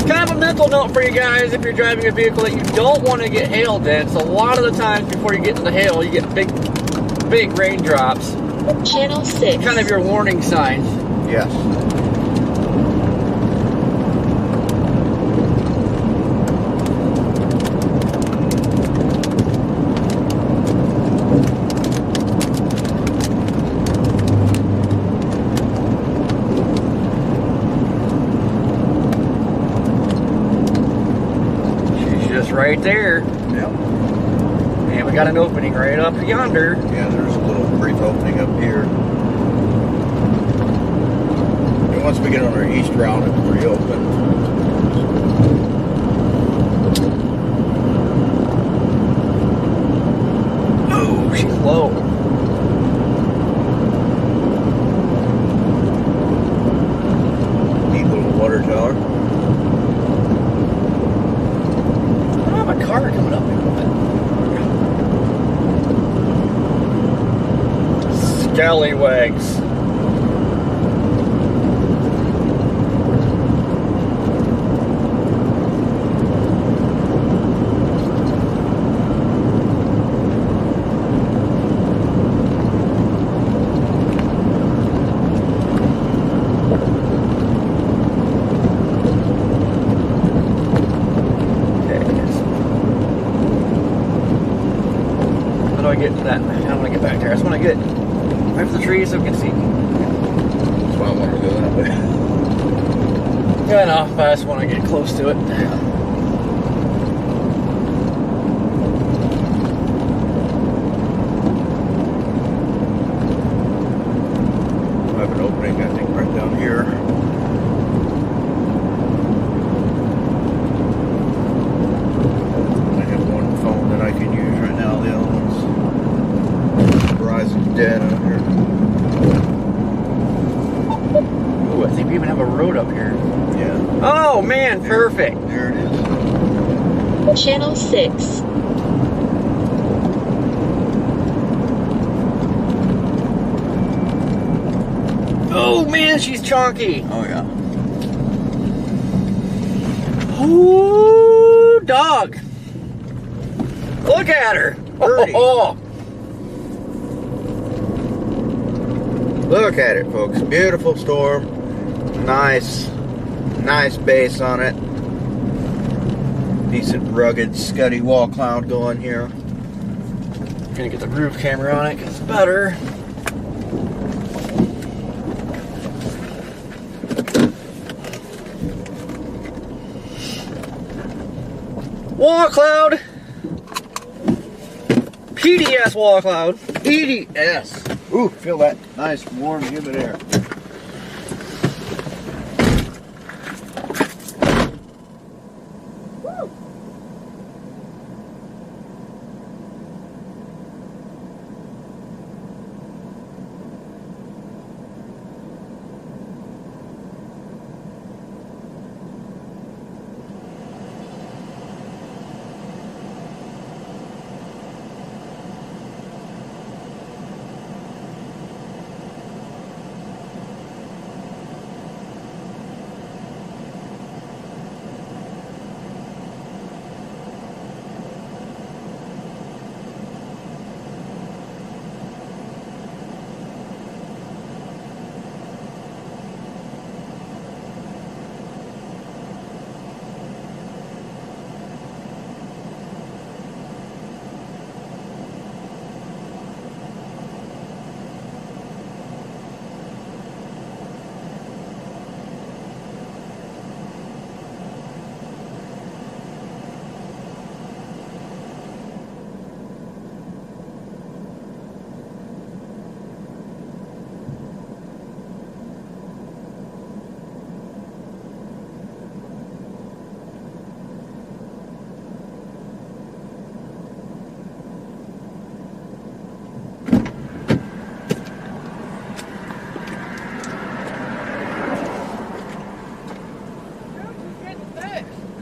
A: Kind of a mental note for you guys if you're driving a vehicle that you don't want to get hailed in. So a lot of the times before you get to the hail, you get big raindrops.
D: Channel 6.
A: Kind of your warning sign.
B: Yes.
A: Right there.
B: Yep.
A: And we got an opening right up yonder.
B: Yeah, there's a little brief opening up here. And once we get on our east route, it's pretty open.
A: Oh, she's low.
B: Neat little water tower.
A: A car coming up. Scallywags. Get to that. I don't want to get back there. I just want to get right for the trees so we can see.
B: That's why I want to go that way.
A: Yeah, no, but I just want to get close to it.
B: I have an opening, I think, right down here. I have one phone that I can use right now. The other one's Verizon's dead out here.
A: Ooh, I think we even have a road up here.
B: Yeah.
A: Oh, man, perfect.
B: There it is.
D: Channel 6.
A: Oh, man, she's chonky.
B: Oh, yeah.
A: Ooh, dog. Look at her.
B: Birdie.
A: Oh,
B: Look at it, folks. Beautiful storm. Nice base on it. Decent, rugged, scuddy wall cloud going here.
A: gonna get the roof camera on it because it's better. Wall cloud. PDS wall cloud.
B: EDS. Ooh, feel that nice, warm, humid air.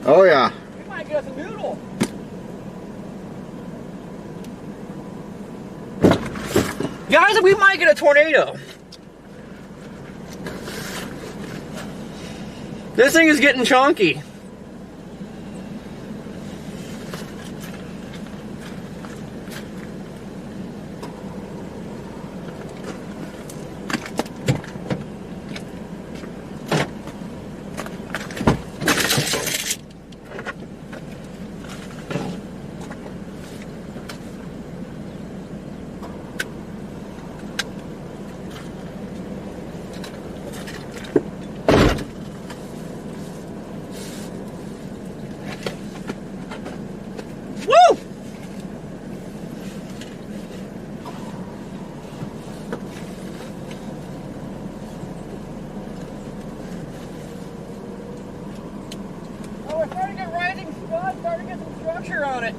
B: Oh yeah.
A: We might get us a noodle. Guys, we might get a tornado. This thing is getting chunky. Woo! Oh, we're starting to get rising spots, starting to get some structure on it.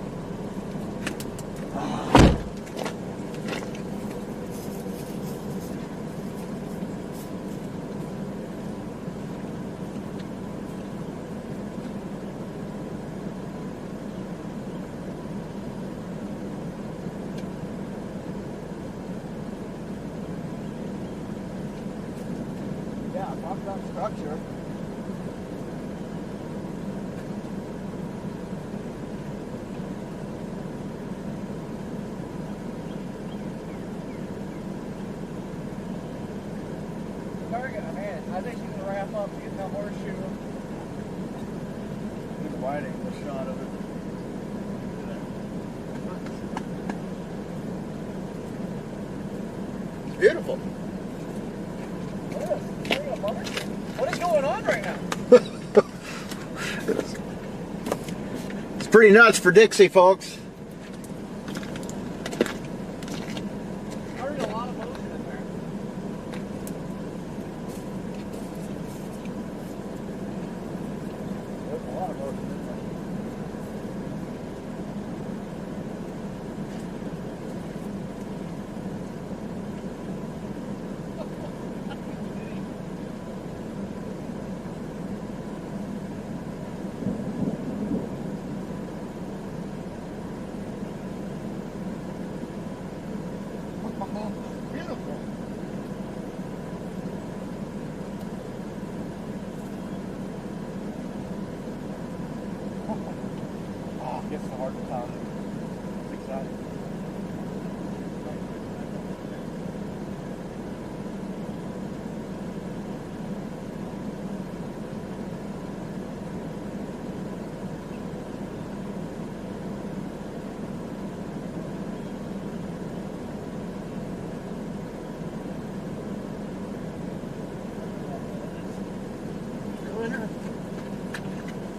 A: Yeah, talk about structure. Target, man, I think she's gonna wrap up to get that horseshoe.
B: Good wide angle shot of it. It's beautiful.
A: What is going on right now?
B: It's pretty nuts for Dixie, folks.
A: There's a lot of motion in there.
B: There's a lot of motion in there.
A: Gets the hard top. Exciting.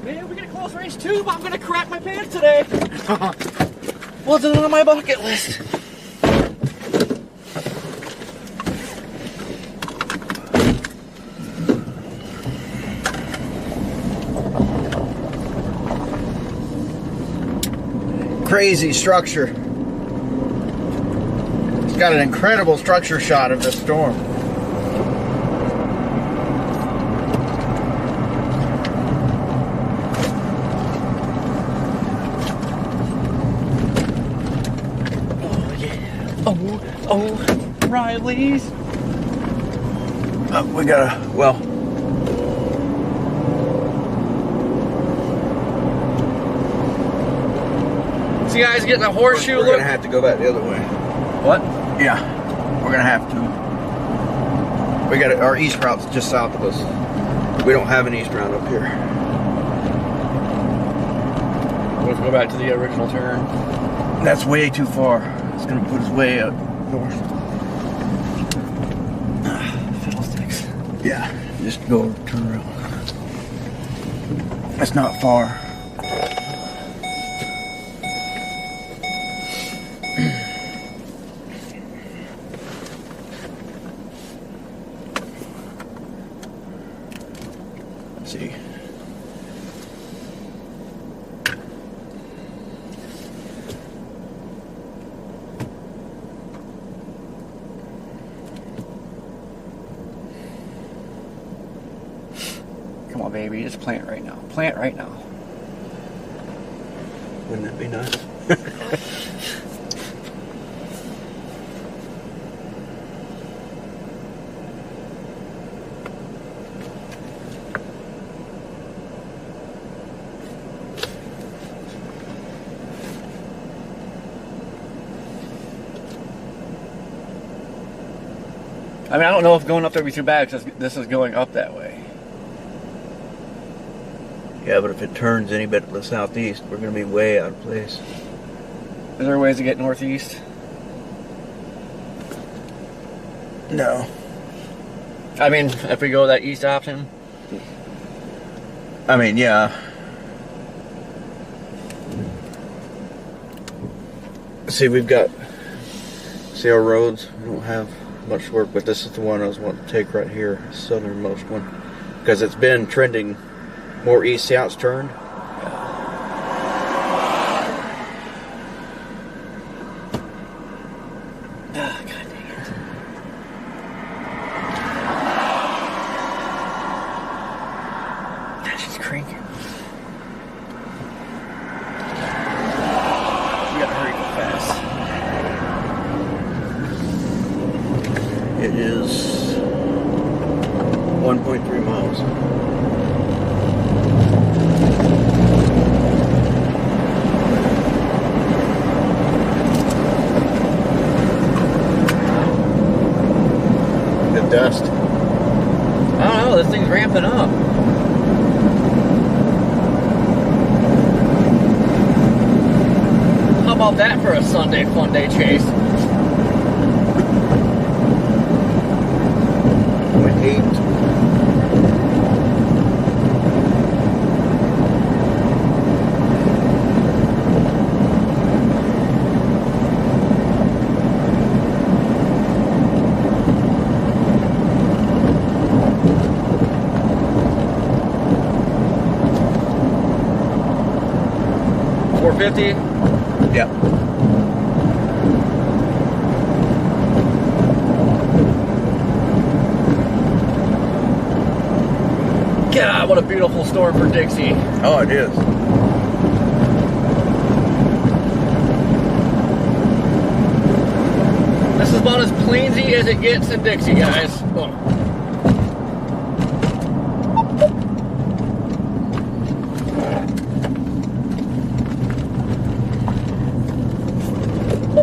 A: Man, we get a close range too, but I'm gonna crack my pants today. Wasn't on my bucket list.
B: Crazy structure. It's got an incredible structure shot of the storm.
A: Oh, Riley's.
B: We gotta, well.
A: See, guys, getting a horseshoe
B: We're
A: look.
B: gonna have to go back the other way.
A: What?
B: Yeah, we're gonna have to. We got our east route's just south of us. We don't have an east route up here.
A: Let's go back to the original turn.
B: That's way too far. It's gonna put us way up north.
A: Fiddlesticks.
B: Yeah, just go turn around. That's not far. Let's see.
A: Come on, baby, just plant right now. Plant right now.
B: Wouldn't that be nice?
A: I mean, I don't know if going up there would be too bad because this is going up that way.
B: Yeah, but if it turns any bit to the southeast, we're gonna be way out of place.
A: Is there ways to get northeast?
B: No.
A: I mean, if we go that east option.
B: I mean, yeah. See, we've got, see our roads, we don't have much work, but this is the one I was wanting to take right here, southernmost one. Because it's been trending more east, see how it's turned?
A: Ah, God dang it. That's just cranking. We gotta hurry go fast.
B: It is 1.3 miles. The dust.
A: I don't know, this thing's ramping up. How about that for a Sunday fun day chase?
B: 0.8.
A: $450.
B: Yeah.
A: God, what a beautiful storm for Dixie.
B: Oh, it is.
A: This is about as plainsy as it gets in Dixie, guys. Oh.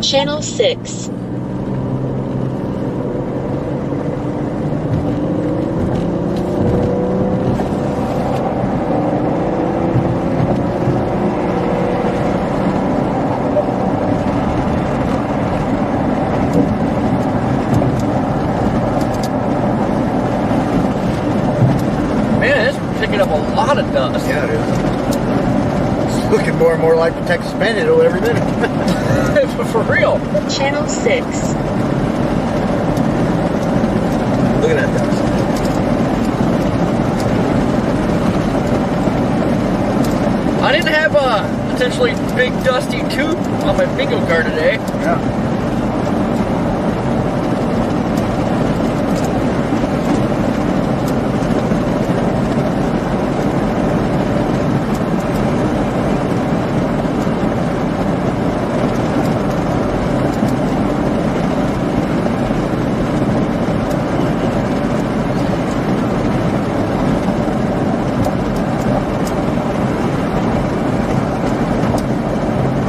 D: Channel 6.
A: Man, it's picking up a lot of dust.
B: Yeah, it is. It's looking more and more like the Texas Panhandle every minute.
A: For real.
D: Channel 6.
B: Look at that dust.
A: I didn't have a potentially big dusty tube on my bingo card today.
B: Yeah.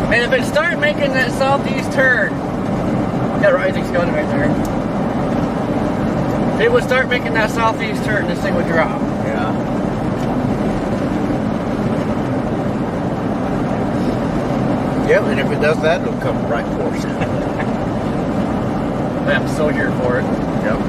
A: And if it started making that southeast turn, got rising sun right there. If it would start making that southeast turn, this thing would drop.
B: Yeah. Yep, and if it does that, it'll come right for us.
A: I'm so here for it.
B: Yep.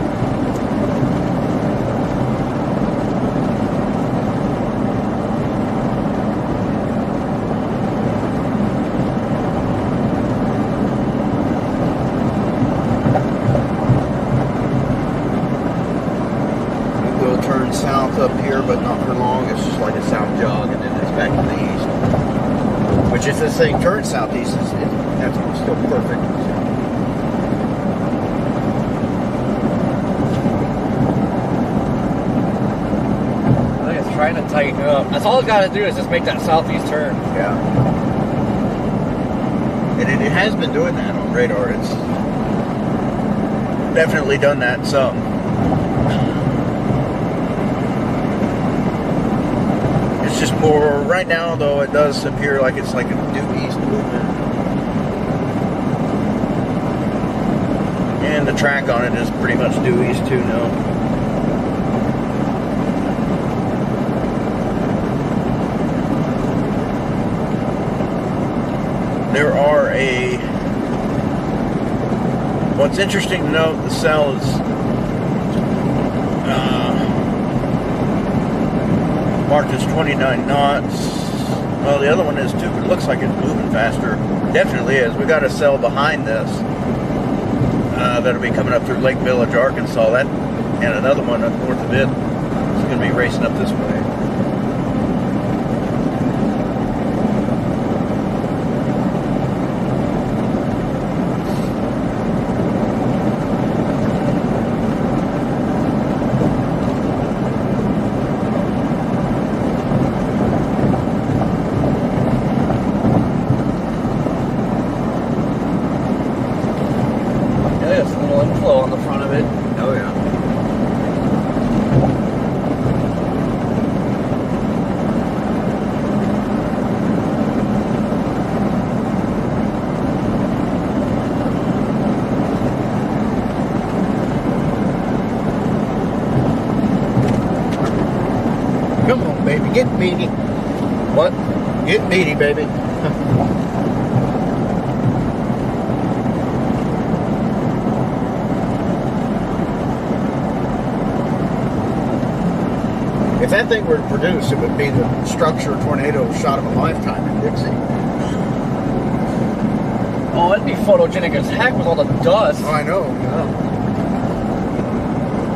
B: We'll turn south up here, but not for long. It's just like a south jog, and then it's back to the east. Which, if this thing turns southeast, that's still perfect.
A: I think it's trying to tighten up. That's all it's got to do is just make that southeast turn.
B: Yeah. And it has been doing that on radar. It's definitely done that some. It's just more, right now though, it does appear like it's like a due east movement. And the track on it is pretty much due east too now. There are what's interesting to note, the cell is marked as 29 knots. Well, the other one is too, but it looks like it's moving faster. Definitely is. We got a cell behind this that'll be coming up through Lake Village, Arkansas. That and another one up north of it. It's going to be racing up this way.
A: There's a little inflow on the front of it.
B: Oh yeah. Come on, baby, get meaty.
A: What?
B: Get meaty, baby. If that thing were to produce, it would be the structure tornado shot of a lifetime in Dixie.
A: Oh, it'd be photogenic as heck with all the dust.
B: Oh, I know. Yeah.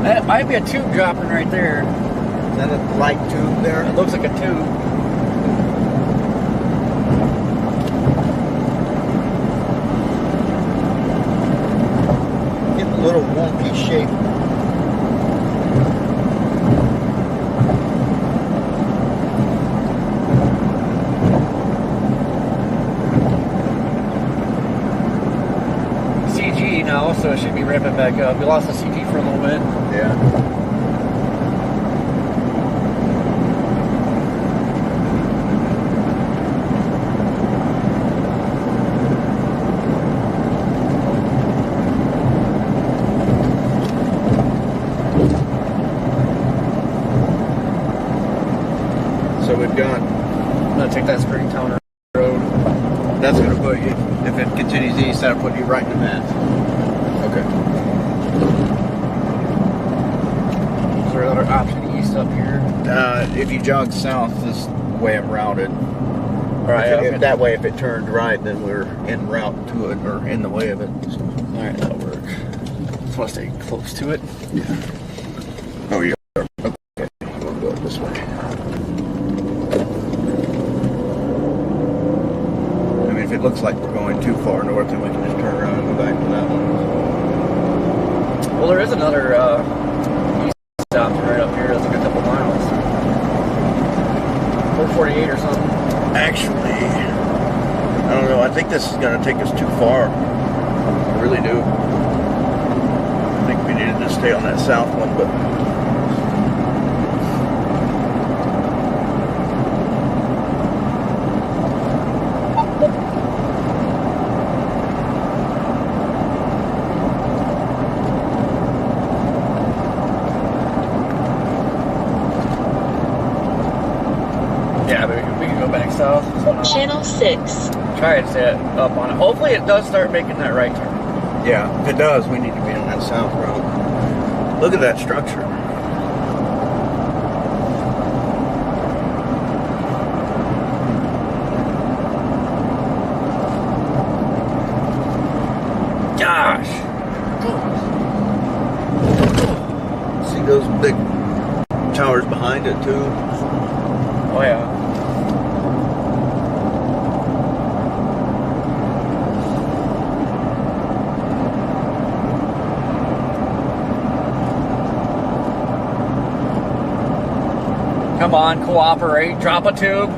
A: That might be a tube dropping right there.
B: Is that a light tube there?
A: It looks like a tube.
B: Getting a little wonky shape.
A: CG now, so it should be ramping back up. We lost the CG for a little bit.
B: Yeah. That's going to put you, if it continues east, that'll put you right in the path. Okay.
A: Is there another option east up here?
B: If you jog south, this way I'm routed.
A: Alright,
B: If that way, if it turned right, then we're en route to it, or in the way of it. So.
A: Alright, that'll work. Just want to stay close to it.
B: Yeah. Oh, you are. Okay. We'll go this way. I mean, if it looks like we're going too far north, then we can just turn around and go back to that one.
A: Well, there is another east stop right up here. That's like a couple miles. 448 or something.
B: Actually, I don't know. I think this is going to take us too far. I really do. I think we needed to stay on that south one, but...
A: Yeah, but we can go back south.
D: Channel 6.
A: Try and stay up on it. Hopefully it does start making that right turn.
B: Yeah, if it does, we need to be on that south road. Look at that structure.
A: Gosh!
B: See those big towers behind it too?
A: Oh yeah. Come on, cooperate. Drop a tube.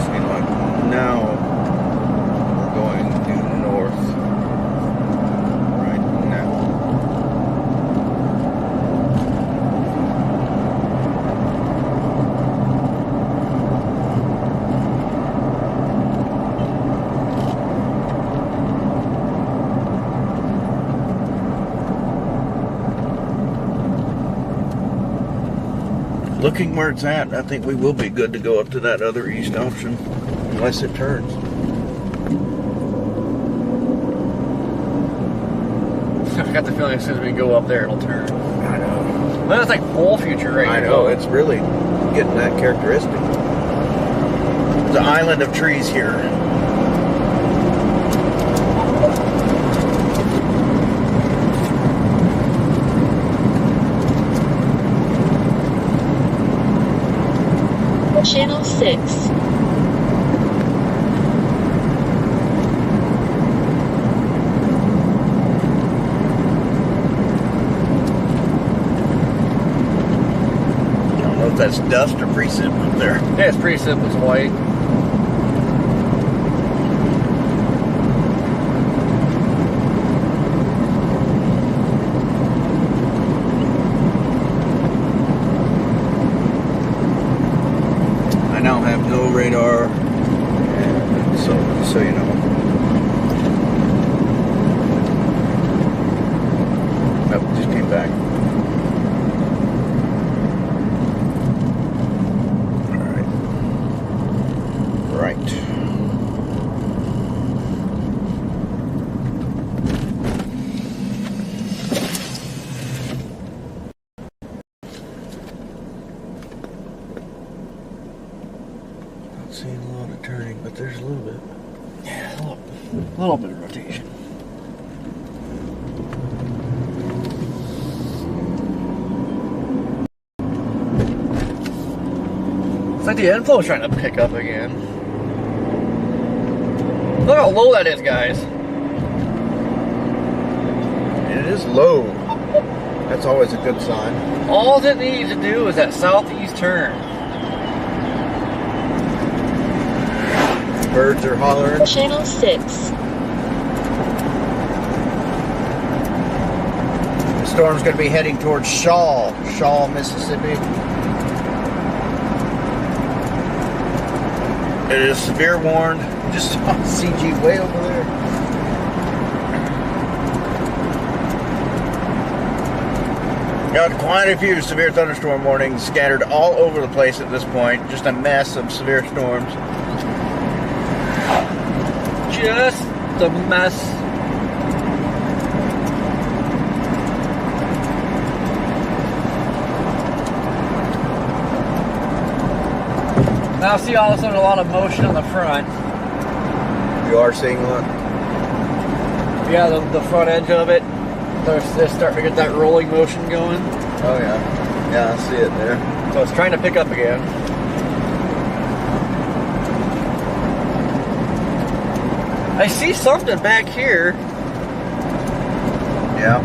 B: Seems like now we're going due north. Right now. Looking where it's at, I think we will be good to go up to that other east option, unless it turns.
A: I've got the feeling as soon as we go up there, it'll turn.
B: I know.
A: Well, that's like full future right
B: I know, it's really getting that characteristic. There's an island of trees here.
D: Channel 6.
B: I don't know if that's dust or precip up there.
A: Yeah, it's pretty simple. It's white.
B: I now have no radar, and so you know. Nope, just came back. Right. Not seeing a lot of turning, but there's a little bit.
A: Yeah, a little bit of rotation. It's like the inflow is trying to pick up again. Look how low that is, guys.
B: It is low. That's always a good sign.
A: All it needs to do is that southeast turn.
B: Birds are hollering.
D: Channel 6.
B: The storm's going to be heading towards Shaw, Mississippi. It is severe warned. Just saw CG way over there. Got quite a few severe thunderstorm warnings scattered all over the place at this point. Just a mess of severe storms.
A: Just a mess. Now see all of a sudden a lot of motion on the front.
B: You are seeing one?
A: Yeah, the front edge of it. They're starting to get that rolling motion going.
B: Oh yeah. Yeah, I see it there.
A: So it's trying to pick up again. I see something back here.
B: Yeah.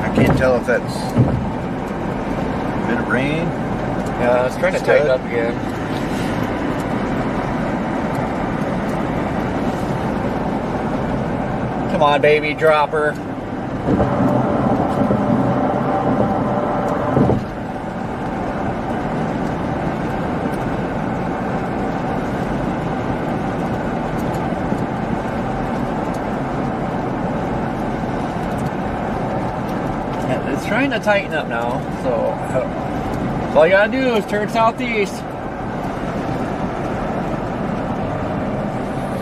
B: I can't tell if that's a bit of rain.
A: Yeah, it's trying to tighten up again. Come on, baby, drop her. Yeah, it's trying to tighten up now, so all you gotta do is turn southeast.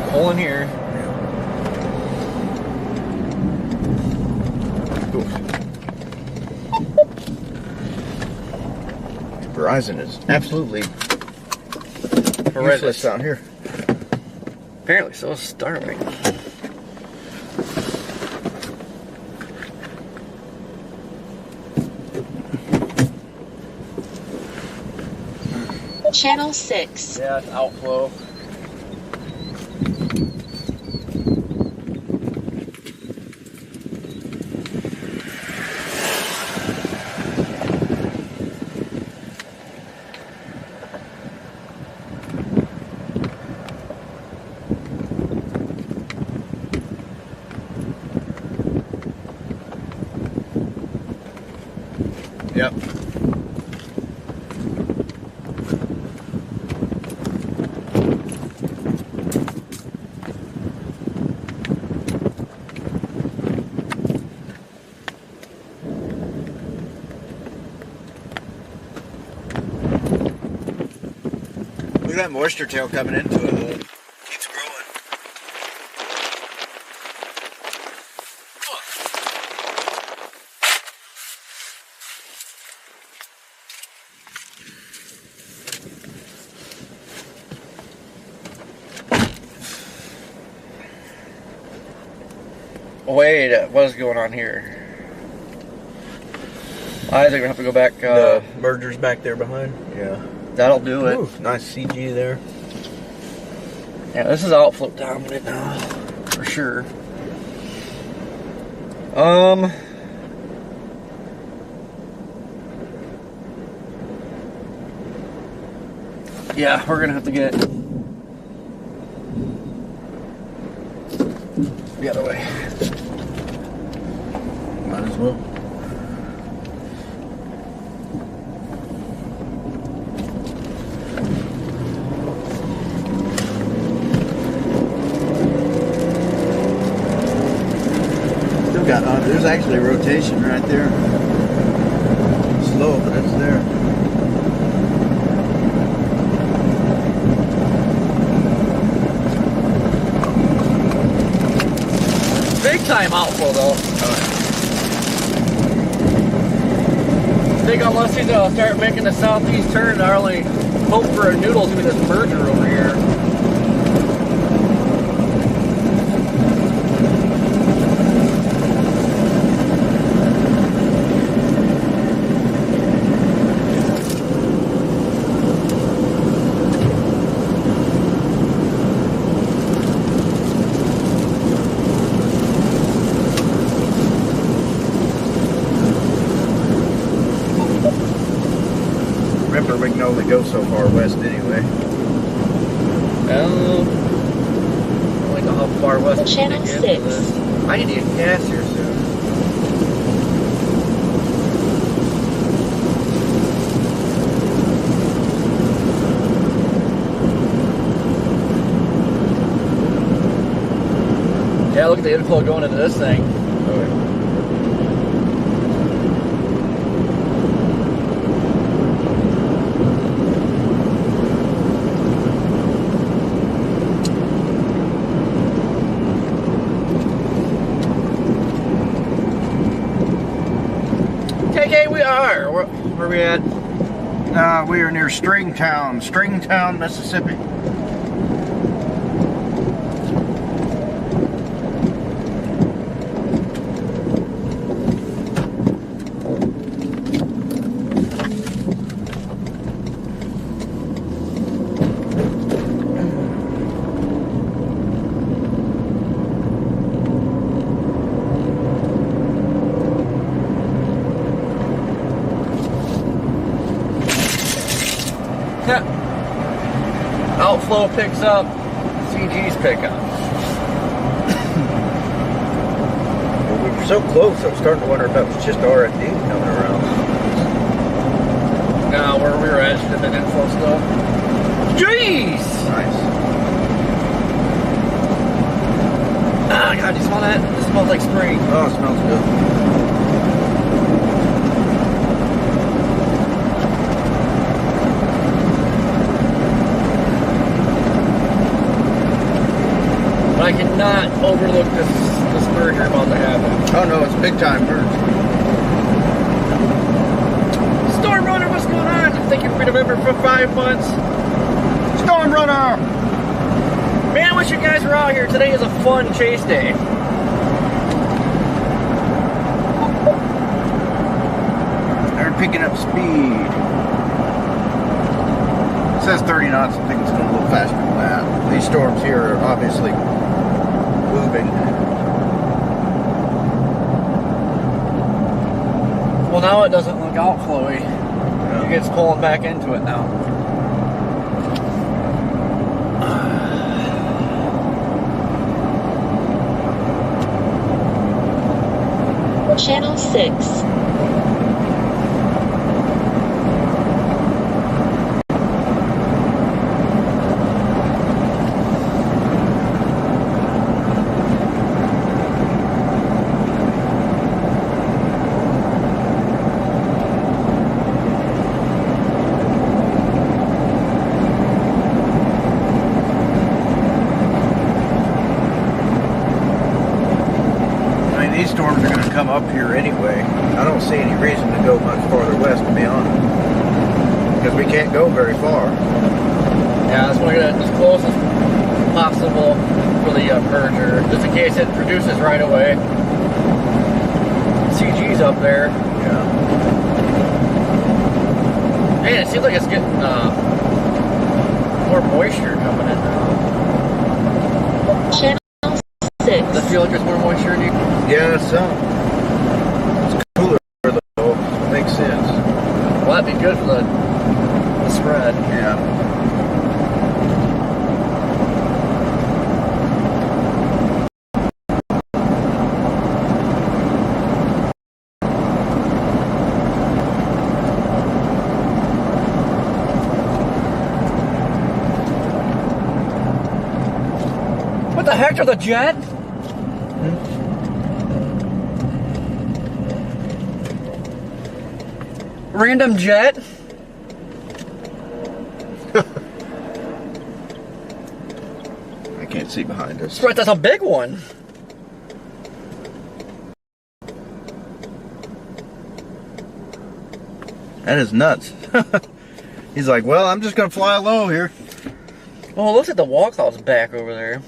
A: Pull in here.
B: Verizon is absolutely useless out here.
A: Apparently so is Starlink.
D: Channel 6.
A: Yeah, it's outflow.
B: Yep. Look at that moisture tail coming into it. Keeps growing.
A: Wait, what is going on here? I think we have to go back.
B: The merger's back there behind. Yeah.
A: That'll do it.
B: Ooh, nice CG there.
A: Yeah, this is outflow dominant now, for sure. Yeah, we're gonna have to get the other way.
B: Might as well. Still got there's actually a rotation right there. Slow, but it's there.
A: Big time outflow though. I think unless he's start making the southeast turn, our only hope for a noodle is gonna be this merger over here.
B: Remember, we can only go so far west anyway.
A: I don't know how far west we can
D: Channel
A: get
D: 6.
A: into this. I need to get gas here soon. look at the inflow going into this thing. KK, we are. Where are we at?
B: We are near Stringtown, Mississippi.
A: Outflow picks up, CG's pickup.
B: We were so close, I was starting to wonder if that was just RFD coming around.
A: Now, where we were at should have been inflow still. Jeez!
B: Nice.
A: Ah, God, you smell that? It smells like spring.
B: Oh, it smells good.
A: I cannot overlook this merger about to happen.
B: Oh no, it's big time merge.
A: Storm Runner, what's going on? Thank you for being a member for 5 months.
B: Storm Runner!
A: Man, I wish you guys were out here. Today is a fun chase day.
B: They're picking up speed. It says 30 knots. I think it's going a little faster than that. These storms here are obviously moving.
A: Well, now it doesn't look outflowy. It gets pulling back into it now.
D: Channel 6.
B: These storms are going to come up here anyway. I don't see any reason to go much farther west, to be honest, because we can't go very far.
A: Yeah, I just want to get as close as possible for the merger, just in case it produces right away. CG's up there.
B: Yeah.
A: Man, it seems like it's getting more moisture coming in now.
D: Channel 6.
A: Does it feel like there's more moisture in you?
B: Yeah, it's cooler though. It makes sense.
A: Well, that'd be good for the spread.
B: Yeah.
A: What the heck are the jet? Random jet?
B: I can't see behind us.
A: That's right, that's a big one.
B: That is nuts. He's like, well, I'm just going to fly low here.
A: Well, it looks like the wall cloud's back over there.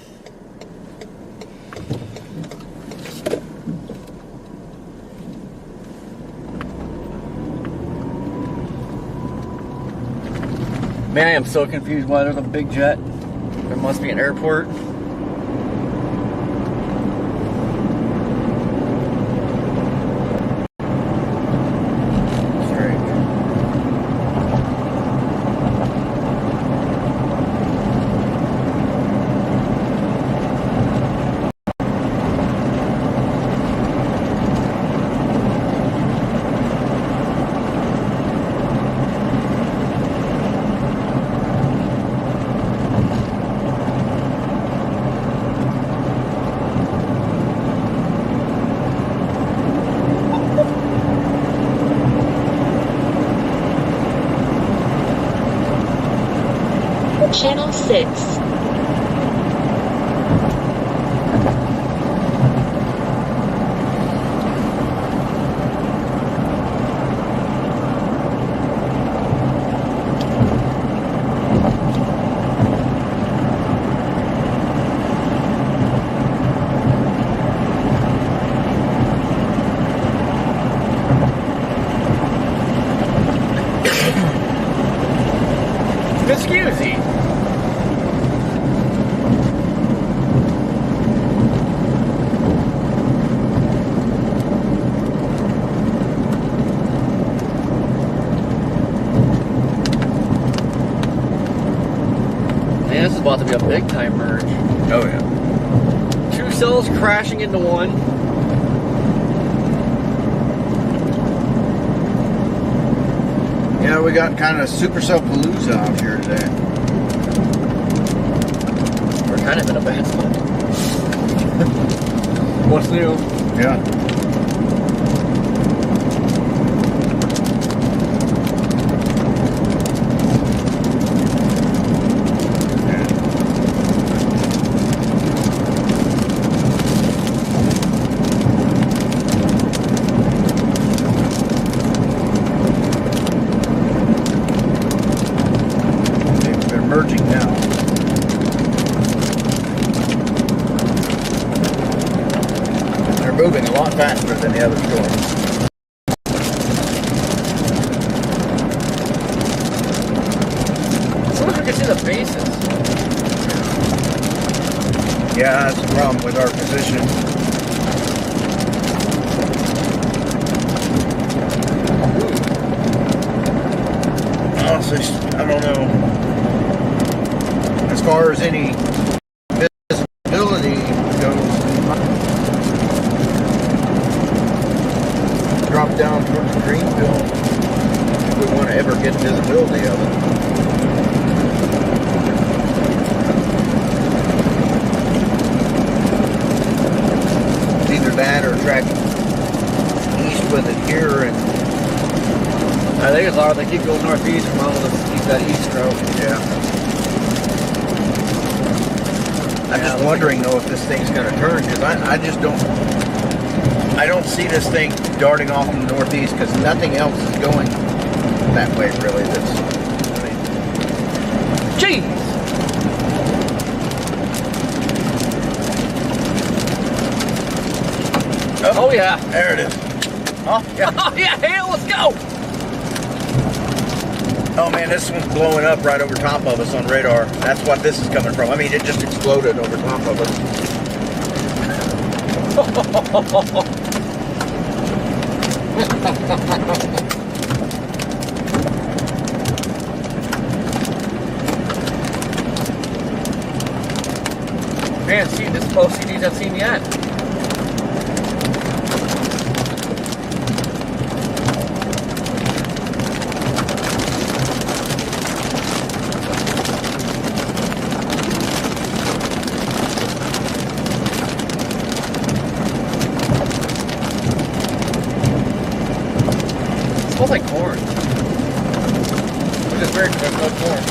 A: Man, I am so confused why there's a big jet. There must be an airport.
D: 6.
A: Excuse. Man, this is about to be a big time merge.
B: Oh yeah.
A: Two cells crashing into one.
B: Yeah, we got kind of supercell palooza out here today.
A: We're kind of in a bad spot. What's new?
B: Yeah. Merging now. They're moving a lot faster than the other storms.
A: So look, we can see the bases.
B: Yeah, that's the problem with our position. Honestly, I don't know. As far as any visibility goes, drop down towards the Greenville if we want to ever get visibility of it. Either that or track east with it here, and
A: I think it's hard. They keep going northeast from all of the keep that east route.
B: yeah. I'm just wondering though if this thing's going to turn, because I just don't see this thing darting off in the northeast, because nothing else is going that way really.
A: Jeez! Oh yeah.
B: There it is. Oh yeah.
A: Oh yeah, hell, let's go!
B: Oh man, this one's blowing up right over top of us on radar. That's what this is coming from. I mean, it just exploded over top of us.
A: Man, see, this is the most CDs I've seen yet. It smells like corn. Which is weird because there's no corn.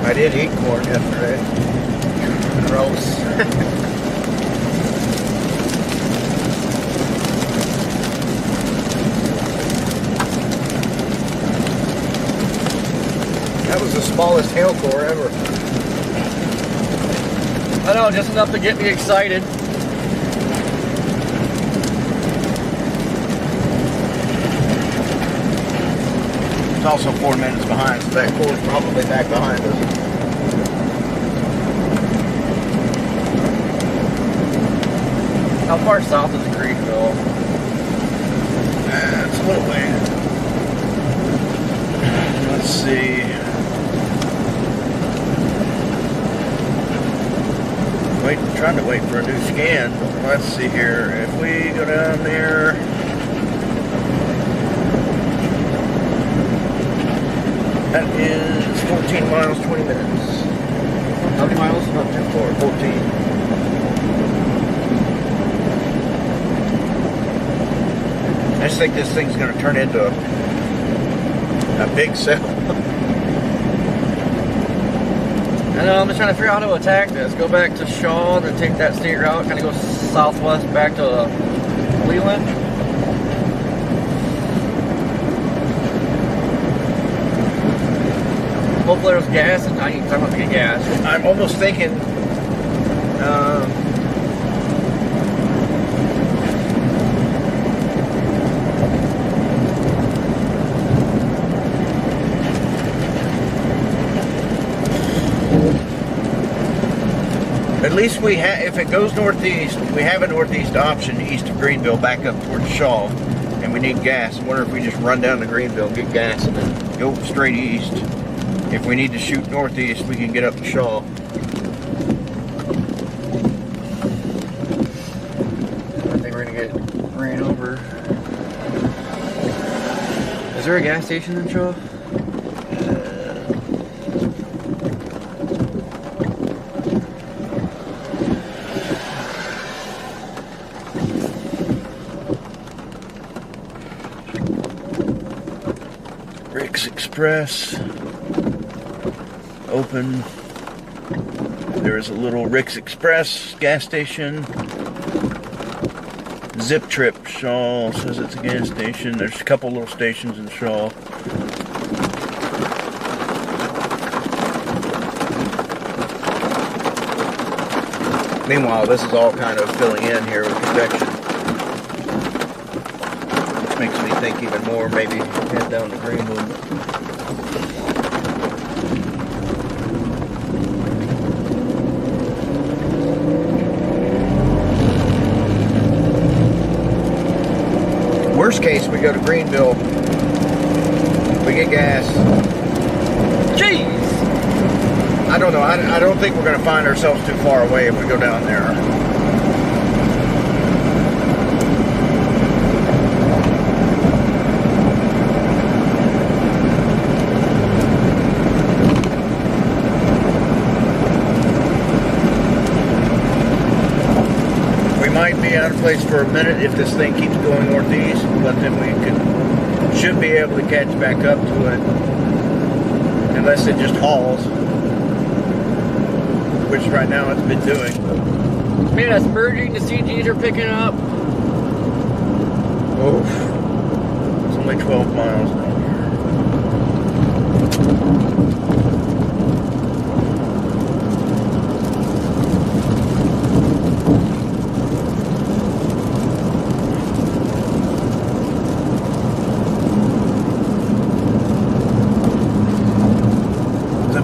B: I did eat corn yesterday. Gross. That was the smallest hail core ever.
A: I know, just enough to get me excited.
B: It's also 4 minutes behind, so that core's probably back behind us.
A: How far south is Greenville?
B: It's a little way. Let's see. Trying to wait for a new scan. Let's see here. If we go down there. That is 14 miles, 20 minutes.
A: How many miles?
B: Not too far, 14. I just think this thing's going to turn into A big cell.
A: I know, I'm just trying to figure out how to attack this. Go back to Shaw, then take that state route, kind of go southwest back to Leland. Hopefully there's gas, and I'm about to get gas.
B: I'm almost thinking, at least we have, if it goes northeast, we have a northeast option east of Greenville back up towards Shaw, and we need gas. I wonder if we just run down to Greenville and get gas and then go straight east. If we need to shoot northeast, we can get up to Shaw.
A: I think we're gonna get ran over. Is there a gas station in Shaw?
B: Rick's Express. Open. There is a little Rick's Express gas station. Zip Trip Shaw says it's a gas station. There's a couple little stations in Shaw. Meanwhile, this is all kind of filling in here with convection. Which makes me think even more, maybe head down to Greenwood. Worst case, we go to Greenville, we get gas.
A: Jeez!
B: I don't know, I don't think we're going to find ourselves too far away if we go down there. We might be out of place for a minute if this thing keeps going northeast, but then we should be able to catch back up to it, unless it just hauls, which right now it's been doing.
A: Man, it's merging, the CGs are picking up.
B: Oof. It's only 12 miles down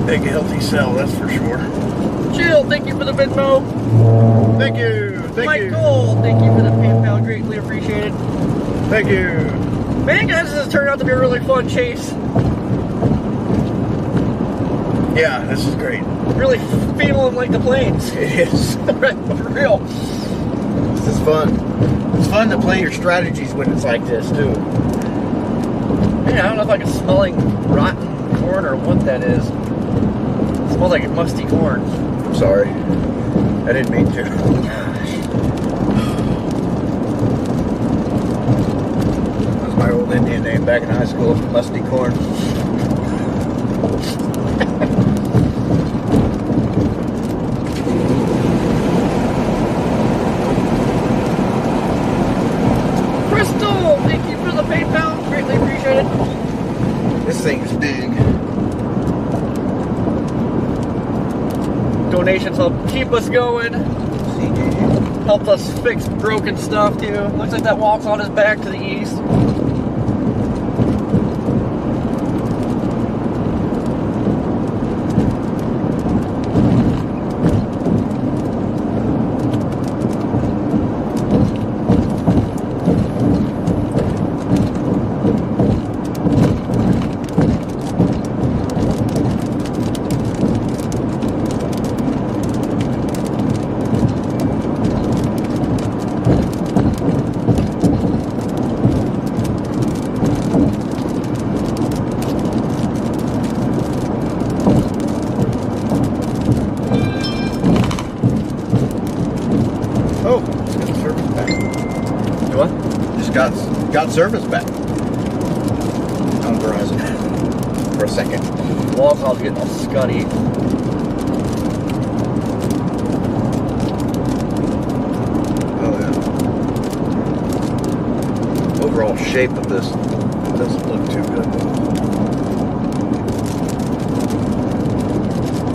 B: big healthy cell, that's for sure.
A: Jill, thank you for the Venmo.
B: Thank you. Thank you.
A: Michael, thank you for the PayPal. Greatly appreciated.
B: Thank you.
A: Man, guys, this has turned out to be a really fun chase.
B: Yeah, this is great.
A: Really feeling like the plains.
B: It is.
A: Right, for real.
B: This is fun. It's fun to play your strategies when it's like this, too.
A: Man, I don't know if I can smelling rotten corn or what that is. It smells like musty corn.
B: I'm sorry. I didn't mean to. That was my old Indian name back in high school, Musty Corn.
A: Crystal, thank you for the PayPal. Greatly appreciated.
B: This thing is big.
A: Donations help keep us going. Helped us fix broken stuff too. Looks like that walk's on his back to the east.
B: Got service back on Verizon. a second.
A: Wall cloud's getting all scuddy.
B: Oh yeah. Overall shape of this doesn't look too good.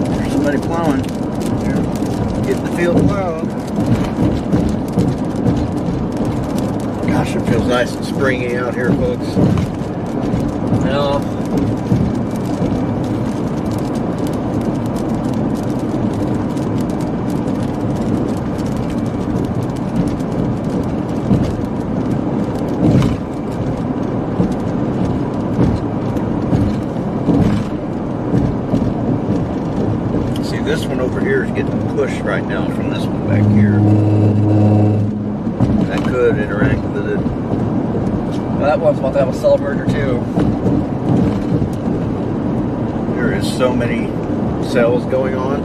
B: There's somebody plowing. Getting the field plowed. Gosh, it feels nice and springy out here, folks.
A: I know.
B: See, this one over here is getting pushed right now from this one back here. That could interact with it.
A: That one's about to have a cell merger too.
B: There is so many cells going on.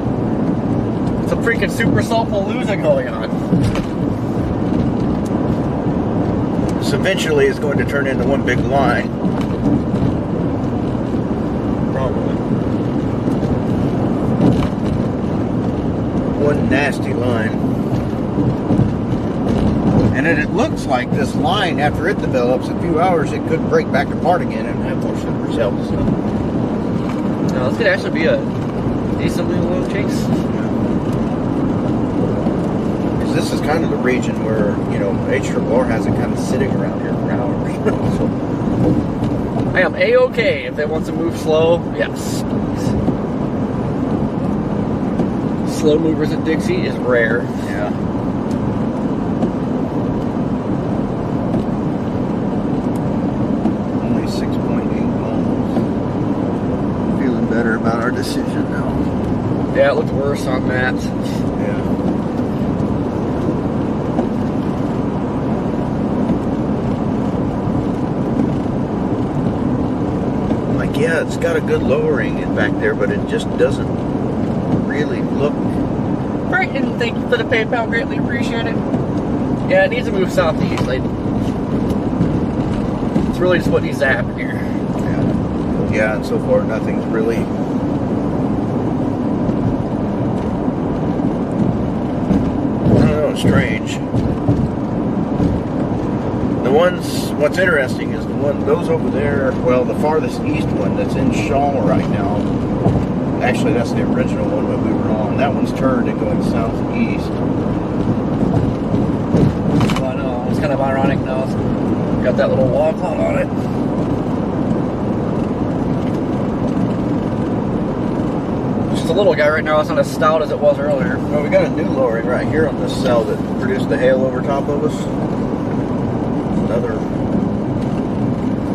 A: It's a freaking supercell palooza going on.
B: This eventually is going to turn into one big line. Probably. One nasty line. And then it looks like this line, after it develops, a few hours, it could break back apart again and have more supercells. So.
A: No, this could actually be a decently long chase.
B: Because this is kind of the region where, you know, HRR has it kind of sitting around here for hours. So,
A: I am A-okay if they want to move slow. Yes. Slow movers at Dixie is rare.
B: yeah. Only 6.8 miles. Feeling better about our decision now.
A: Yeah, it looked worse on that.
B: Yeah. Like, yeah, it's got a good lowering in back there, but it just doesn't really look.
A: Right, and thank you for the PayPal. Greatly appreciate it. Yeah, it needs to move southeast. Like, it's really just what needs to happen here.
B: Yeah. Yeah, and so far nothing's really. I don't know, strange. The ones, what's interesting is the one, those over there, well, the farthest east one that's in Shaw right now. Actually, that's the original one that we were on. That one's turned and going southeast.
A: Well, I know, it's kind of ironic now. It's got that little wall cloud on it. Just a little guy right now. It's not as stout as it was earlier.
B: Well, we got a new lowering right here on this cell that produced the hail over top of us. Another,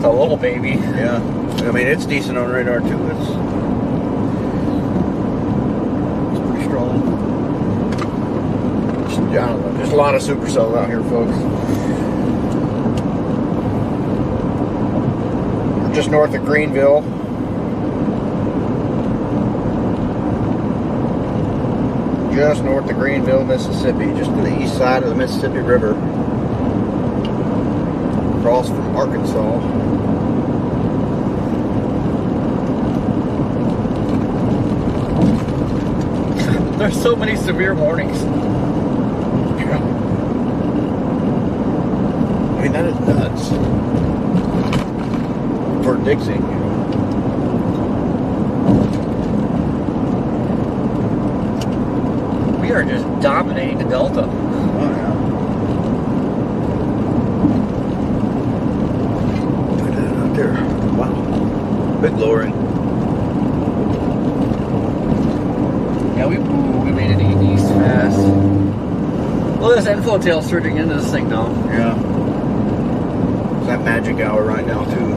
A: It's a little baby.
B: yeah. I mean, it's decent on radar too. It's pretty strong. Just, I don't know. There's a lot of supercells out here, folks. We're just north of Greenville. Just north of Greenville, Mississippi, just to the east side of the Mississippi River. Across from Arkansas.
A: There's so many severe warnings.
B: Yeah. I mean, that is nuts. For Dixie, you know.
A: We are just dominating the Delta.
B: Oh, yeah. Look at that out there. Wow. Big lowering.
A: Yeah, we made it east fast. Well, this inflow tail surging into this thing now.
B: Yeah. It's that magic hour right now, too.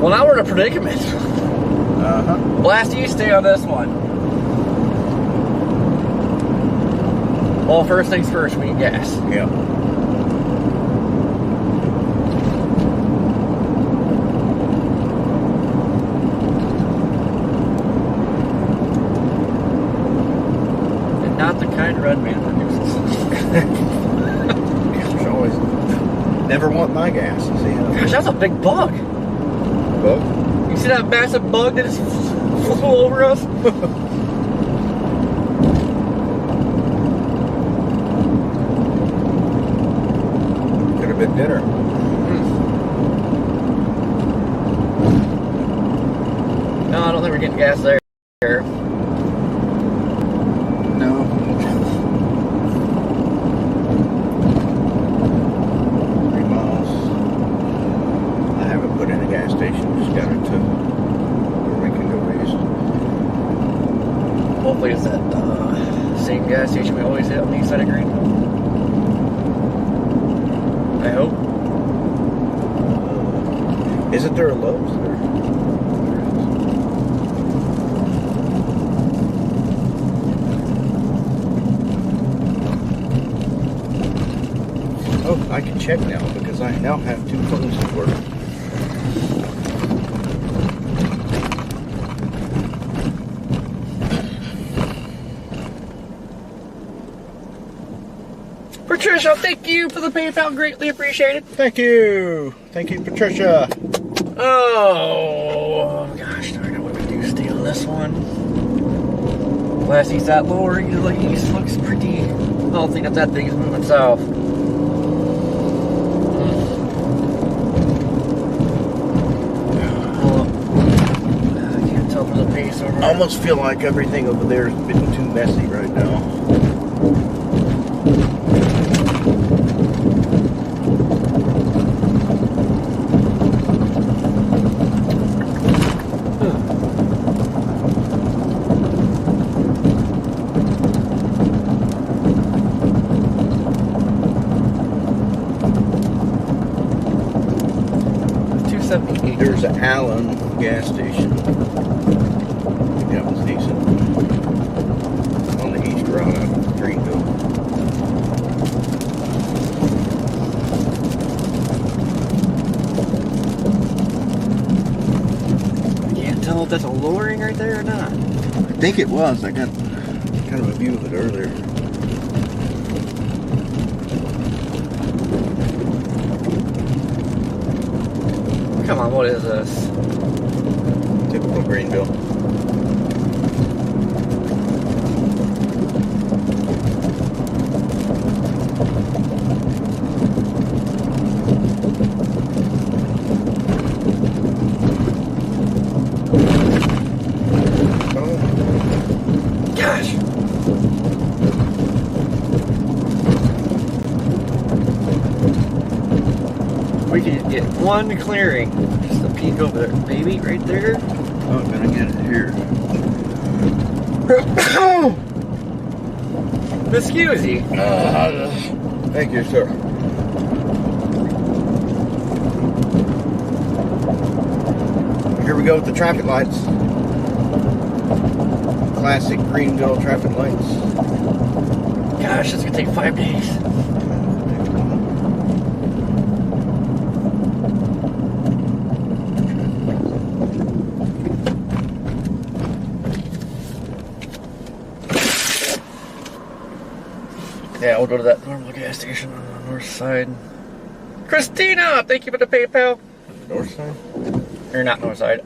A: Well, now we're in a predicament.
B: Uh-huh.
A: Blast east, stay on this one. Well, first things first, we need gas.
B: Yeah.
A: And not the kind Red Man produces.
B: There's always. Never want my gas, you see.
A: Gosh, that's a big bug.
B: bug?
A: You see that massive bug that just flew over us?
B: Could have been dinner.
A: No, I don't think we're getting gas there.
B: No. 3 miles. I haven't put in a gas station. Just got it to where we can go east.
A: Hopefully it's that same gas station we always hit on the east side of Greenville. I hope.
B: Isn't there a Lowe's there? Oh, I can check now because I now have 2 phones that work.
A: Patricia, thank you for the PayPal. Greatly appreciated.
B: Thank you. Thank you, Patricia.
A: Oh, gosh darn it. What do we do? Stay on this one. Last he's that lower east looks pretty healthy that that thing is moving south. I can't tell for the pace over
B: I almost feel like everything over there is a bit too messy right now. There's an Allen gas station. I think that was decent. On the east route out of Greenville.
A: I can't tell if that's a lowering right there or not.
B: I think it was. I got kind of a view of it earlier.
A: Come on, what is this?
B: Typical Greenville. Oh.
A: Gosh! We can get one clearing. Just a peek over there. Maybe right there.
B: Oh, I'm gonna get it here.
A: Excuse me.
B: Thank you, sir. Here we go with the traffic lights. Classic Greenville traffic lights.
A: Gosh, it's gonna take 5 days. Yeah, we'll go to that normal gas station on the north side. Christina, thank you for the PayPal.
B: North side?
A: Or not north side.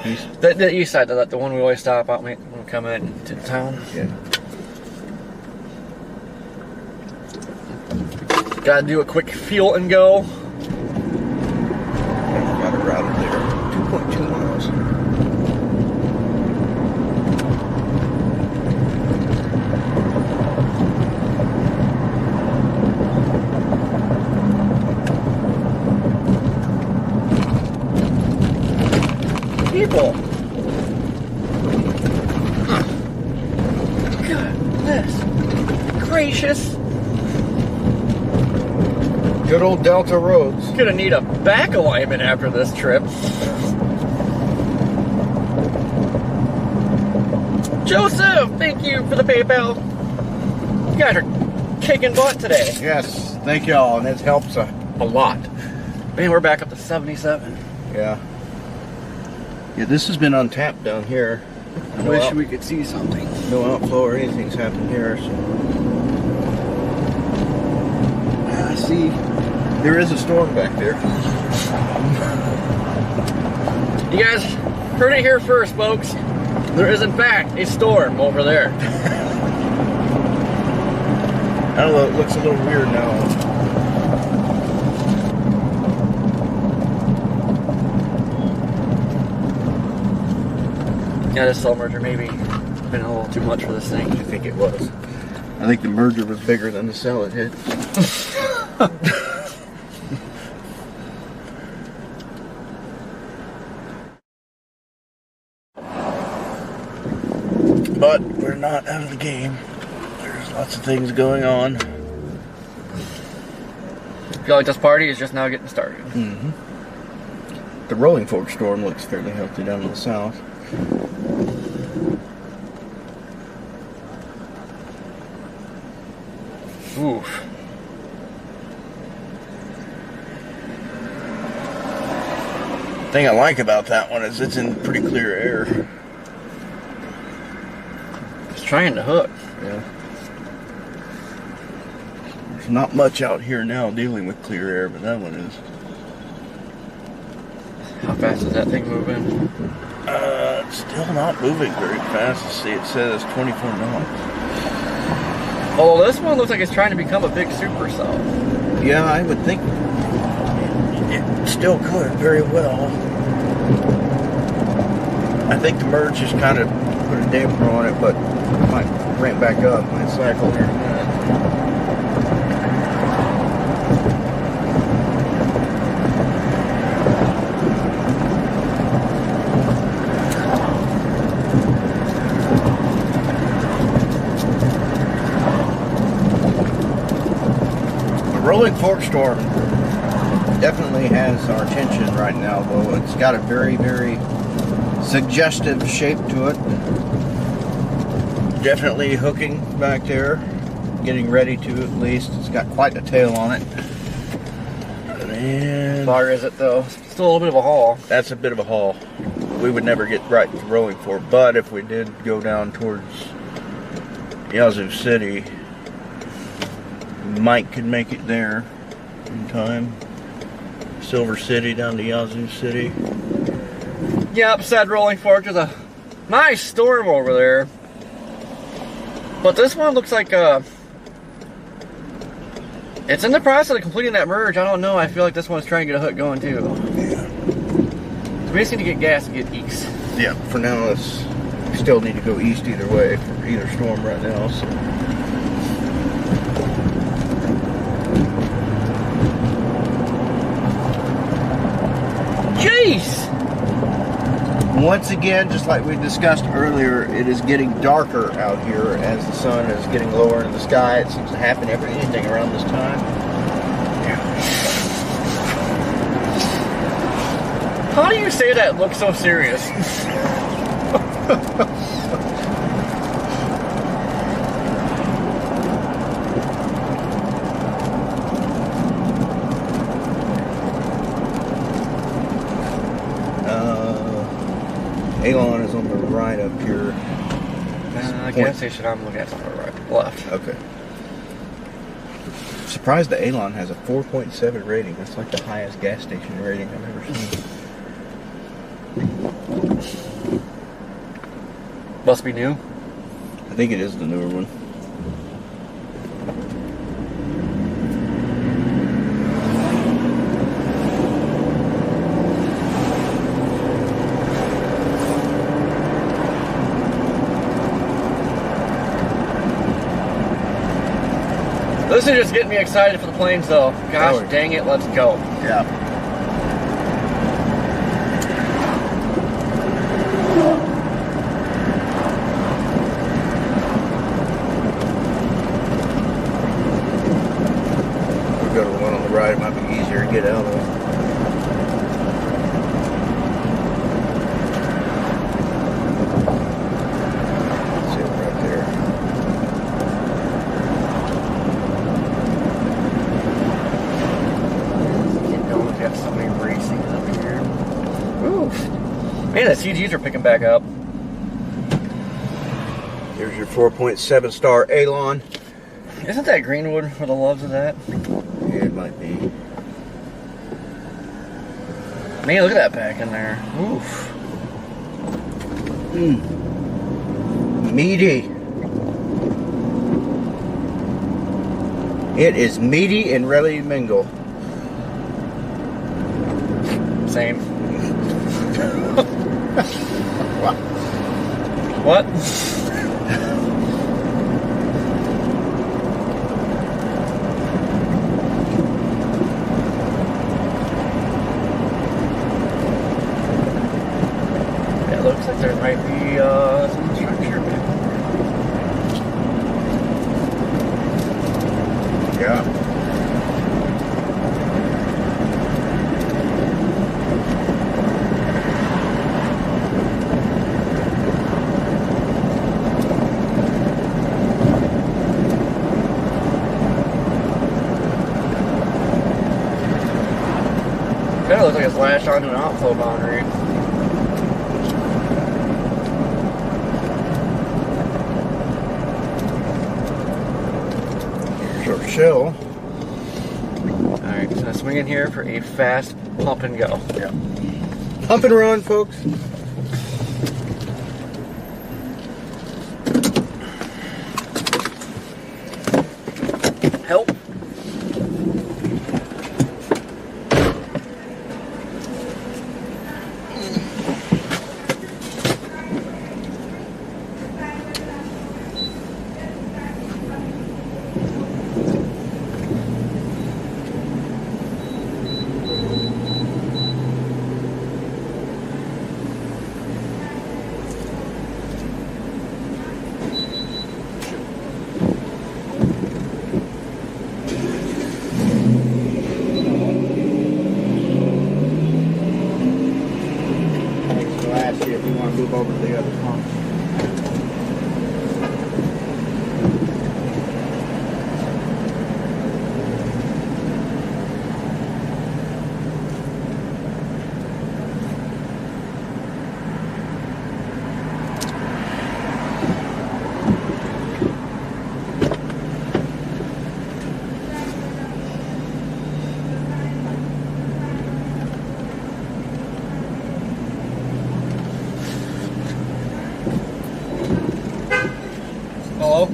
B: East?
A: The east side, the one we always stop out when we come into town.
B: Yeah.
A: Gotta do a quick fuel and go.
B: Got a router there. 2.2 miles.
A: People. Goodness gracious.
B: Good old Delta roads.
A: Gonna need a back alignment after this trip. Joseph, thank you for the PayPal. You guys are kicking butt today.
B: Yes, thank y'all, and it helps a lot.
A: Man, we're back up to 77.
B: Yeah. Yeah, this has been untapped down here.
A: I wish we could see something.
B: No outflow or anything's happened here. So. I see. There is a storm back there.
A: You guys heard it here first, folks. There is, in fact, a storm over there.
B: I don't know, it looks a little weird now.
A: Yeah, this cell merger maybe been a little too much for this thing.
B: I think it was. I think the merger was bigger than the cell it hit. But we're not out of the game. There's lots of things going on.
A: I feel like this party is just now getting started.
B: Mm-hmm. The Rolling Fork storm looks fairly healthy down in the south.
A: Oof.
B: The thing I like about that one is it's in pretty clear air.
A: It's trying to hook.
B: Yeah. There's not much out here now dealing with clear air, but that one is.
A: How fast is that thing moving?
B: It's still not moving very fast. See, it says 24 knots.
A: Oh, this one looks like it's trying to become a big supercell.
B: Yeah, I would think it still could very well. I think the merge just kind of put a damper on it, but it might ramp back up. Might cycle here in a minute. Rolling Fork storm definitely has our attention right now, though. It's got a very, very suggestive shape to it. Definitely hooking back there, getting ready to at least. It's got quite a tail on it. And
A: How far is it though? Still a little bit of a haul.
B: that's a bit of a haul. We would never get right to Rolling Fork, but if we did go down towards Yazoo City, Mike could make it there in time. Silver City down to Yazoo City.
A: Yep, said Rolling Fork. There's a nice storm over there. But this one looks like it's in the process of completing that merge. I don't know. I feel like this one's trying to get a hook going too.
B: Yeah.
A: So we just need to get gas and get east.
B: Yeah, for now we still need to go east either way for either storm right now. So.
A: Jeez!
B: Once again, just like we discussed earlier, it is getting darker out here as the sun is getting lower in the sky. It seems to happen anything around this time.
A: How do you say that looks so serious?
B: Alon is on the right up here.
A: Gas station I'm looking at on the right, left.
B: Okay. Surprised that Alon has a 4.7 rating. That's like the highest gas station rating I've ever seen.
A: Must be new.
B: I think it is the newer one.
A: This is just getting me excited for the planes though. Gosh
B: Oh.
A: dang it, let's go.
B: Yeah. We'll go to the one on the right. It might be easier to get out of. See it right there.
A: Keep going, we got so many racing up here. Oof. Man, the CGs are picking back up.
B: Here's your 4.7 star Alon.
A: Isn't that Greenwood for the loves of that?
B: Yeah, it might be.
A: Man, look at that pack in there. Oof.
B: Meaty. It is meaty and ready to mingle.
A: Same.
B: What?
A: What? It looks like there might be some structure back there.
B: Yeah.
A: Kinda looks like it's lashed onto an outflow boundary.
B: Short shell.
A: Alright, so I swing in here for a fast pump and go.
B: Yeah. Pump and run, folks.
A: Help.
B: So I asked you if you want to move over to the other pump.
A: Hello?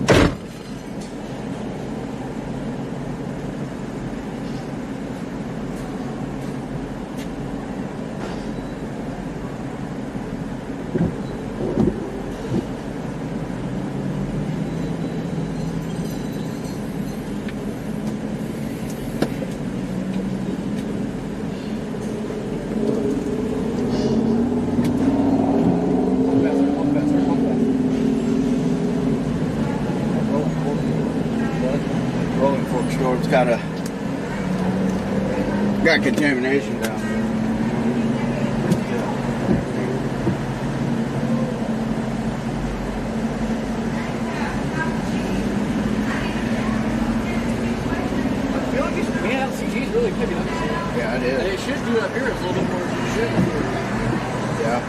B: Rolling Fork Storm's got contamination down there.
A: I feel like LCG's really picking up.
B: Yeah, it is.
A: And it should do up here a little bit more than it should.
B: Yeah.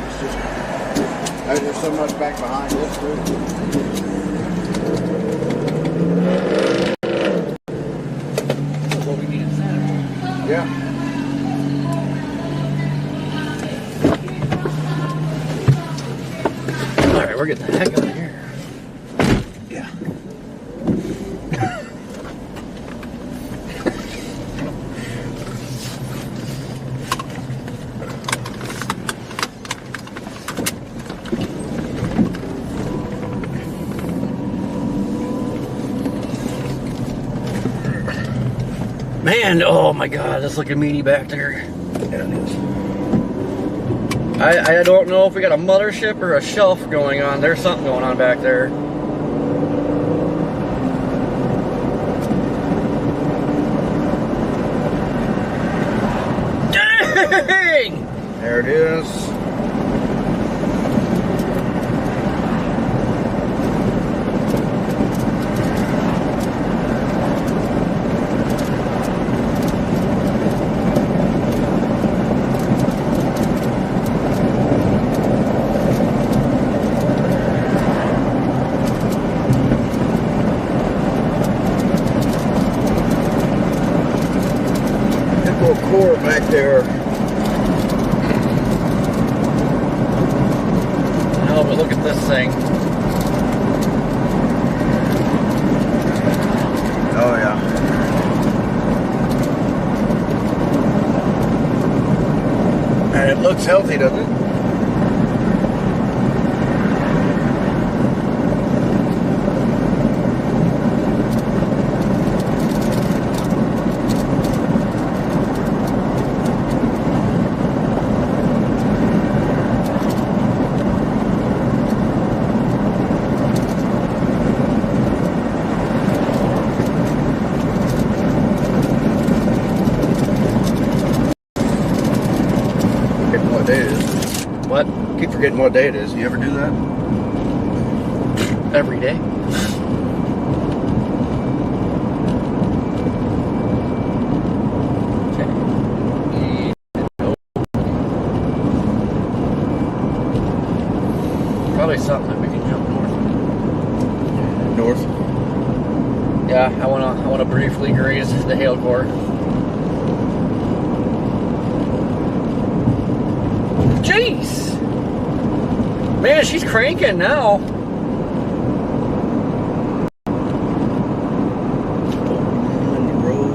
B: It's just, there's so much back behind this too.
A: That's what we need in center.
B: Yeah.
A: Alright, we're getting the heck out of here.
B: Yeah.
A: Man, oh my god, that's looking meaty back there.
B: Yeah, it is.
A: I don't know if we got a mothership or a shelf going on. There's something going on back there. Dang!
B: There it is. little core back there.
A: No, but look at this thing.
B: Oh yeah. And it looks healthy, doesn't it? What day it is.
A: What?
B: Keep forgetting what day it is. You ever do that?
A: Every day? Okay. Probably something that we can jump north.
B: North.
A: Yeah, I wanna briefly graze the hail core. Jeez! Man, she's cranking now.
B: On the road.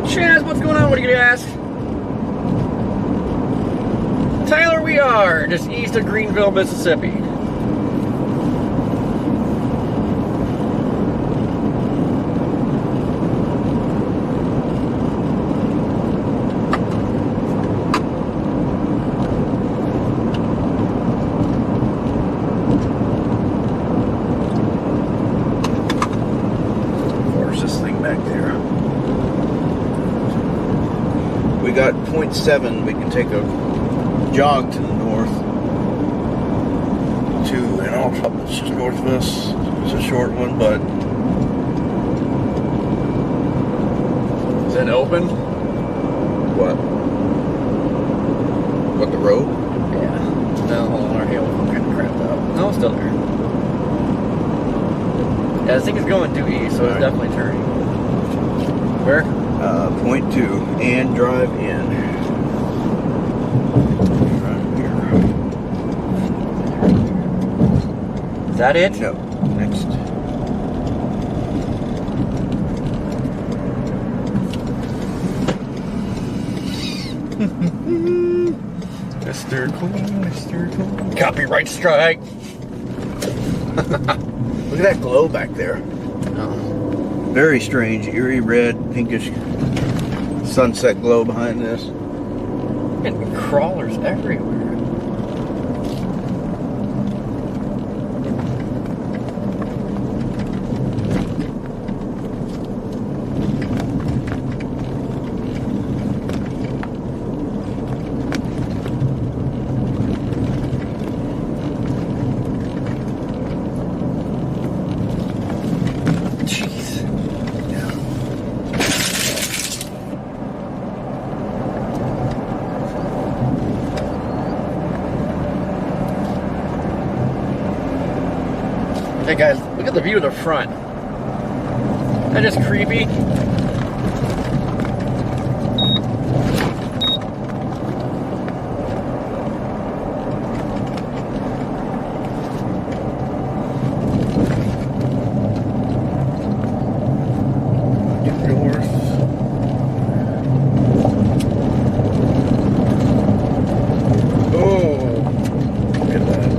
A: Chaz, what's going on? What do you ask? Tyler, we are just east of Greenville, Mississippi.
B: Where's this thing back there? We got 0.7. We can take a jog to the north. And all it's just north of us. It's a short one, but
A: Is it open?
B: what? What, the road?
A: Yeah. No, hold on, our hail kind of crapped out. No, it's still there. Yeah, this thing is going due east, so it's
B: Alright.
A: definitely turning. Where?
B: 0.2 and drive in. Right
A: Is that it?
B: here. No, next.
A: Mr. Clean, Mr. Clean. Copyright strike.
B: Look at that glow back there.
A: Oh.
B: Very strange, eerie red, pinkish sunset glow behind this.
A: And crawlers everywhere. Jeez. Hey guys, look at the view of the front. That is creepy.
B: North. Oh, look at that.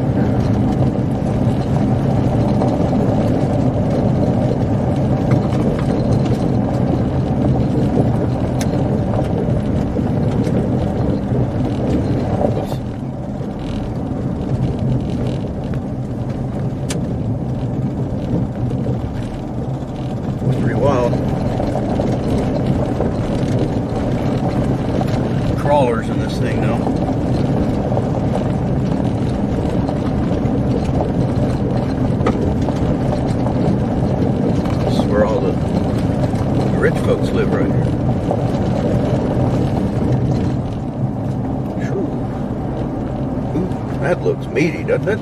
B: meaty, doesn't it?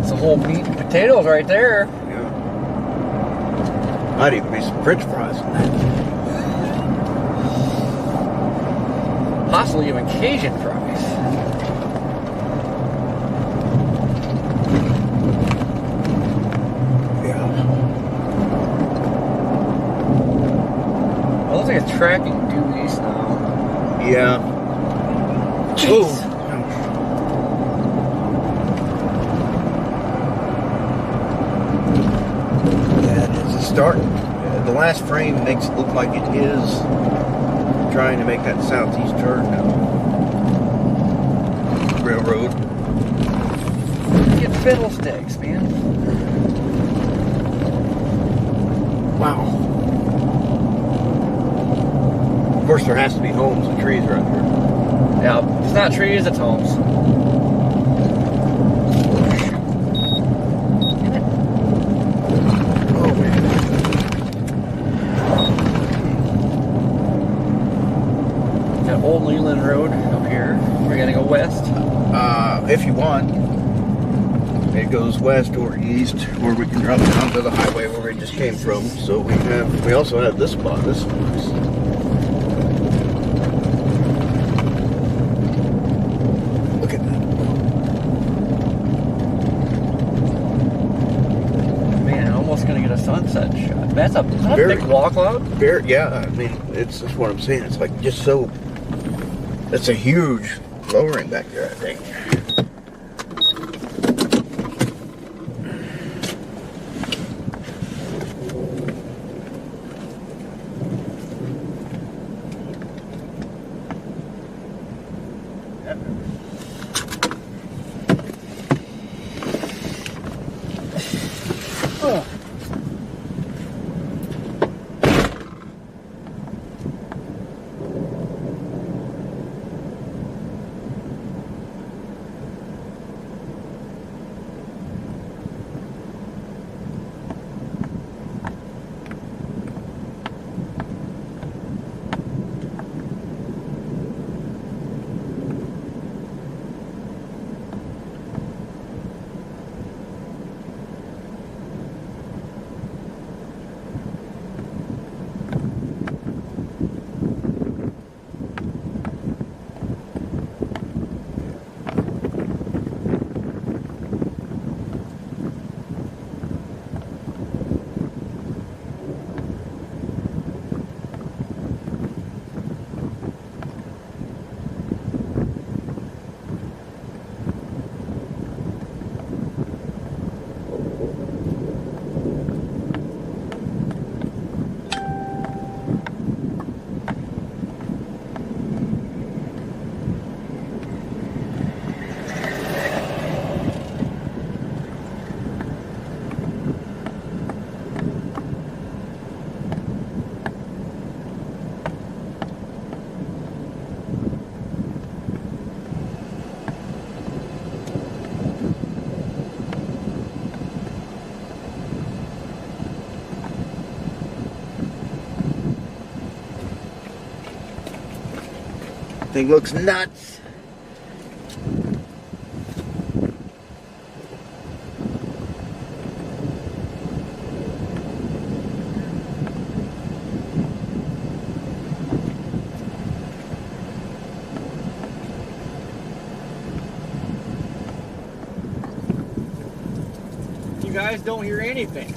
A: It's a whole meat and potatoes right there.
B: Yeah. Might even be some French fries in that.
A: Possibly even Cajun fries.
B: Yeah.
A: Well, it looks like it's tracking due east now.
B: Yeah.
A: Jeez.
B: Yeah, it's starting. The last frame makes it look like it is trying to make that southeast turn now. Railroad.
A: Get fiddlesticks, man.
B: Wow. Of course, there has to be homes and trees right here.
A: Yeah, it's not trees, it's homes.
B: Oh, man.
A: Got Old Leland Road up here. We're gonna go west.
B: If you want, it goes west or east, or we can drop down to the highway where we just came from. So we also have this spot. This is nice. Look at that.
A: Man, almost gonna get a sunset shot. That's a
B: Very-
A: big wall cloud.
B: Yeah, I mean, that's what I'm saying. It's like just so. It's a huge lowering back there, I think. Thing looks nuts.
A: You guys don't hear anything.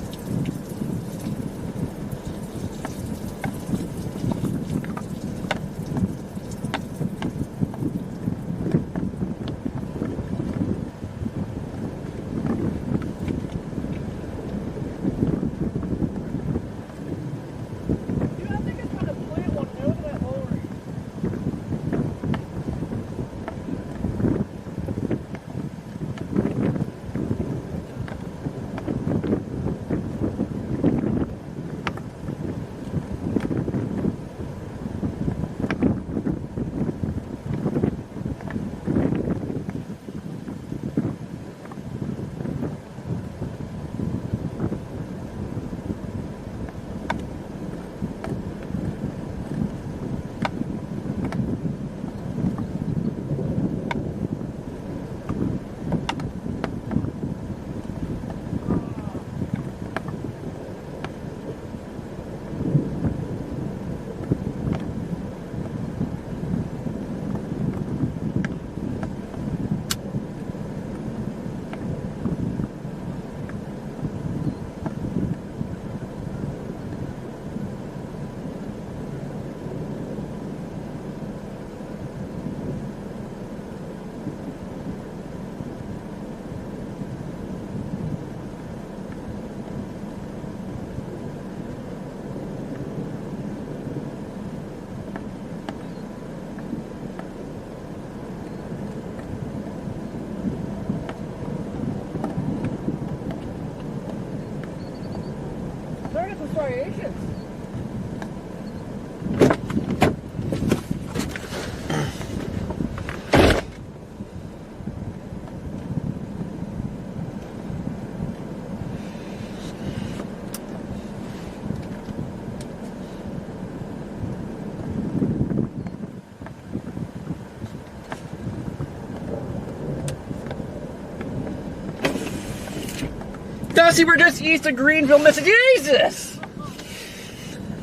A: Dusty, we're just east of Greenville, Mississippi. Jesus!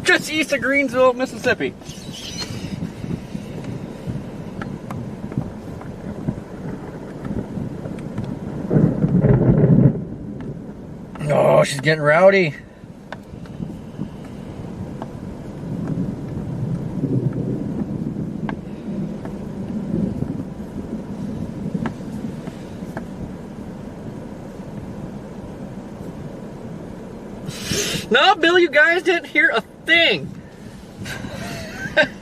A: Just east of Greensville, Mississippi. Oh, she's getting rowdy. No, Bill, you guys didn't hear a thing.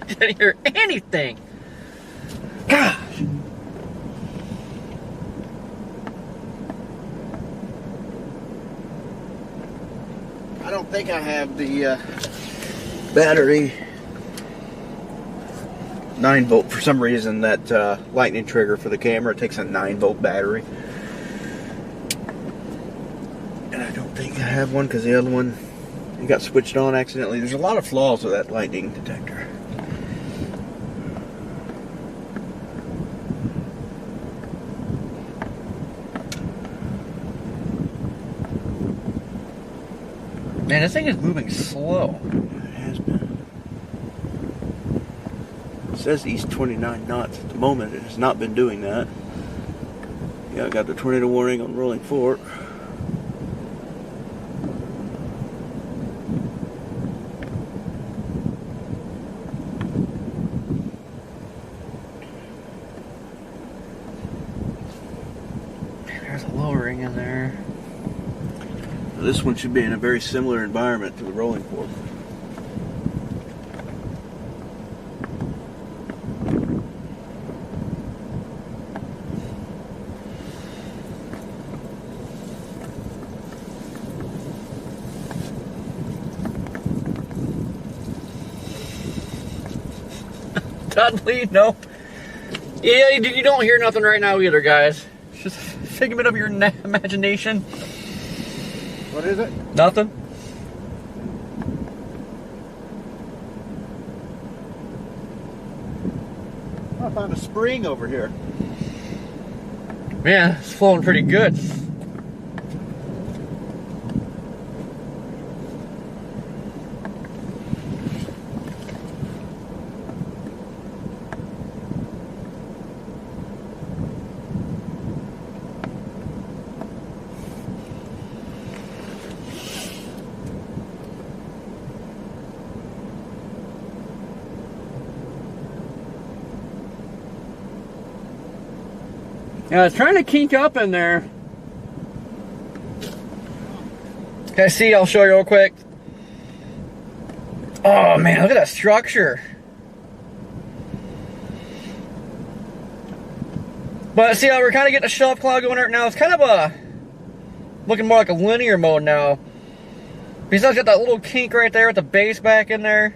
A: Didn't hear anything. Gosh.
B: I don't think I have the battery 9-volt. For some reason, that lightning trigger for the camera takes a 9-volt battery. And I don't think I have one because the other one, it got switched on accidentally. There's a lot of flaws with that lightning detector.
A: Man, this thing is moving slow.
B: It has been. It says east 29 knots. At the moment, it has not been doing that. Yeah, I got the tornado warning on Rolling Fork.
A: There's a lowering in there.
B: This one should be in a very similar environment to the Rolling Fork.
A: Dudley, no. Yeah, you don't hear nothing right now either, guys. It's just a figment of your imagination.
B: What is it?
A: Nothing.
B: I found a spring over here.
A: Man, it's flowing pretty good. Yeah, it's trying to kink up in there. Okay, see, I'll show you real quick. Oh man, look at that structure. But see how we're kind of getting a shelf cloud going right now. It's kind of looking more like a linear mode now. Besides, got that little kink right there with the base back in there.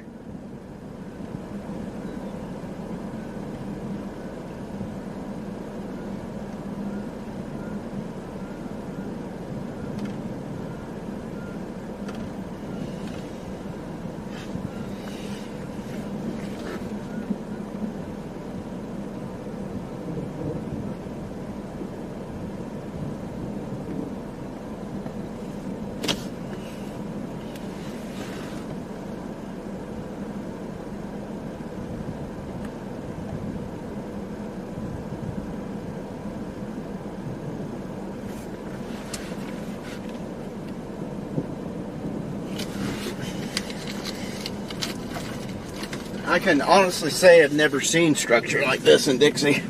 B: I can honestly say I've never seen structure like this in Dixie.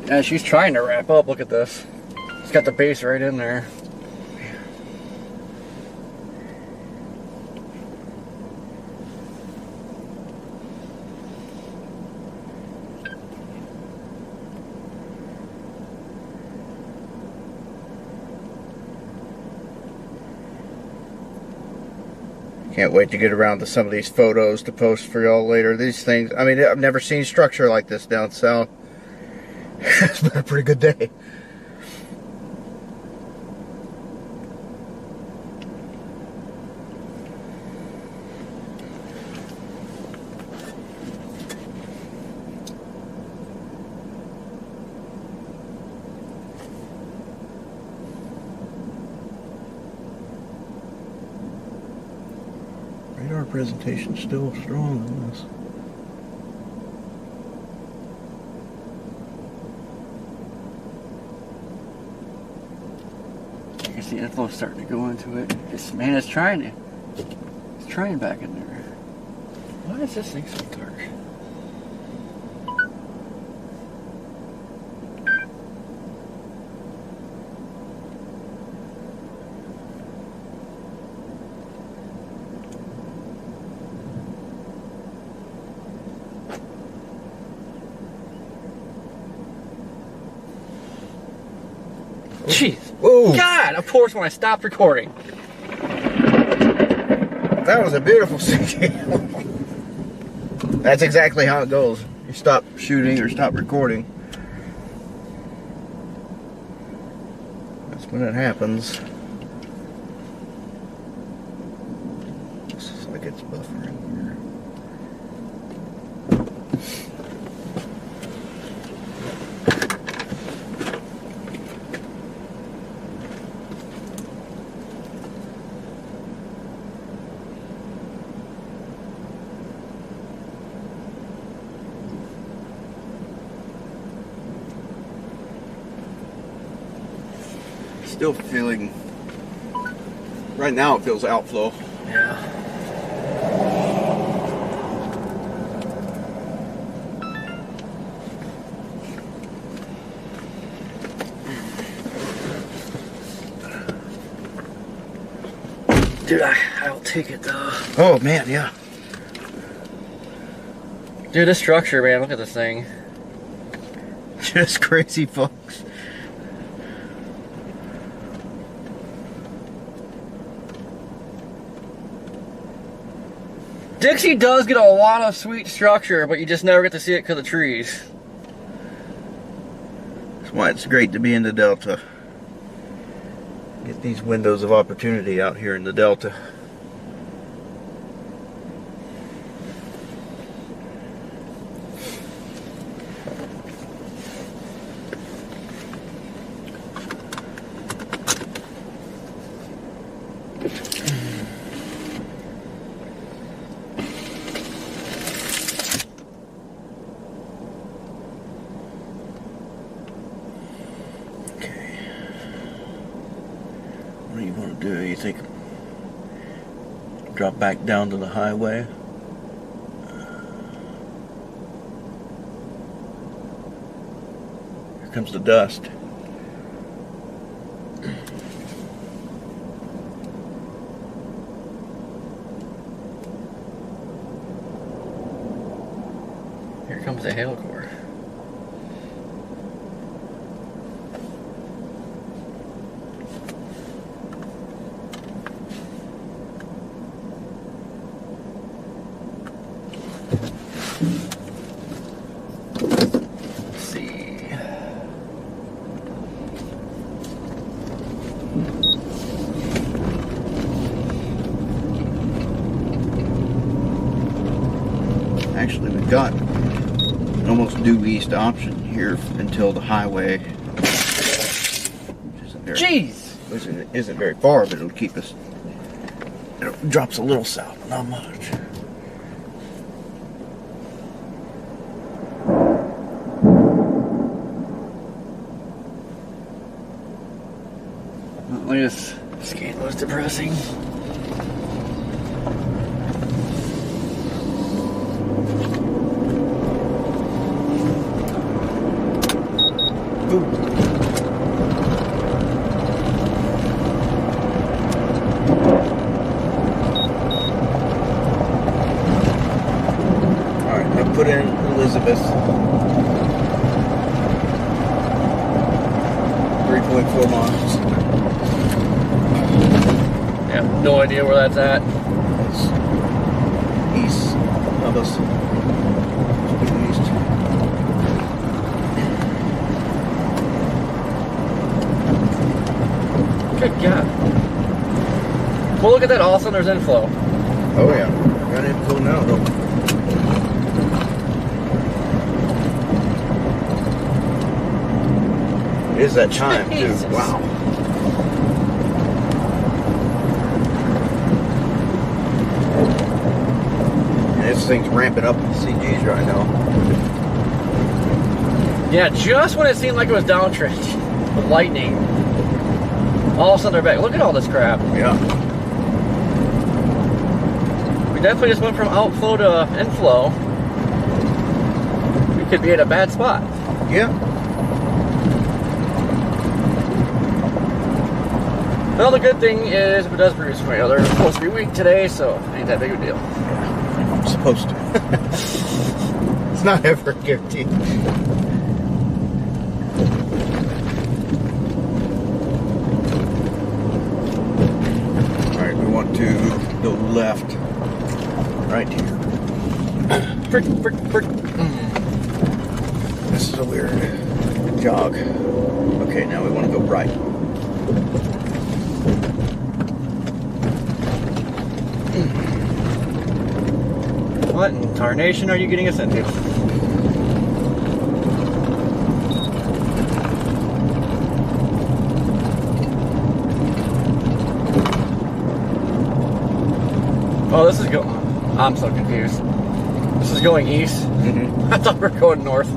A: Yeah, she's trying to wrap up. Look at this. It's got the base right in there.
B: Can't wait to get around to some of these photos to post for y'all later. These things, I mean, I've never seen structure like this down south. It's been a pretty good day. presentation's still strong on this.
A: You can see Inflow starting to go into it. This man is trying to. It's trying back in there. Why is this thing so dark? Jeez.
B: Whoa.
A: God, of course when I stopped recording.
B: That was a beautiful scene. That's exactly how it goes. You stop shooting or stop recording. That's when it happens. Looks like it's buffering here. Still feeling, right now it feels outflow.
A: Yeah. Dude, I'll take it though.
B: Oh man, yeah.
A: Dude, this structure, man, look at this thing.
B: Just crazy, folks.
A: Dixie does get a lot of sweet structure, but you just never get to see it because of trees.
B: That's why it's great to be in the Delta. Get these windows of opportunity out here in the Delta. What do you want to do? You think drop back down to the highway? Here comes the dust.
A: Here comes the hail core.
B: Actually, we've got an almost due east option here until the highway.
A: Jeez!
B: Which isn't very far, but it'll keep us. It drops a little south, not much.
A: Look at this. Skate was depressing.
B: Put in Elizabeth. 3.4 miles.
A: Yeah, no idea where that's at.
B: It's east of us. East.
A: Good God. Well, look at that. All of a sudden there's inflow.
B: Oh yeah. Got inflow now though. It is that time
A: Jesus.
B: too. Wow. thing's ramping up the CGs right now.
A: Yeah, just when it seemed like it was downtrend with lightning, all of a sudden they're back. Look at all this crap.
B: Yeah.
A: We definitely just went from outflow to inflow. We could be at a bad spot.
B: Yeah.
A: Well, the good thing is if it does produce for me, they're supposed to be weak today, so ain't that big of a deal.
B: I'm supposed to. It's not ever guaranteed. Alright, we want to go left. Right here.
A: Frick.
B: This is a weird jog. Okay, now we want to go right.
A: What in tarnation are you getting us into? Oh, this is going... I'm so confused. This is going east?
B: Mm-hmm.
A: I thought we were going north.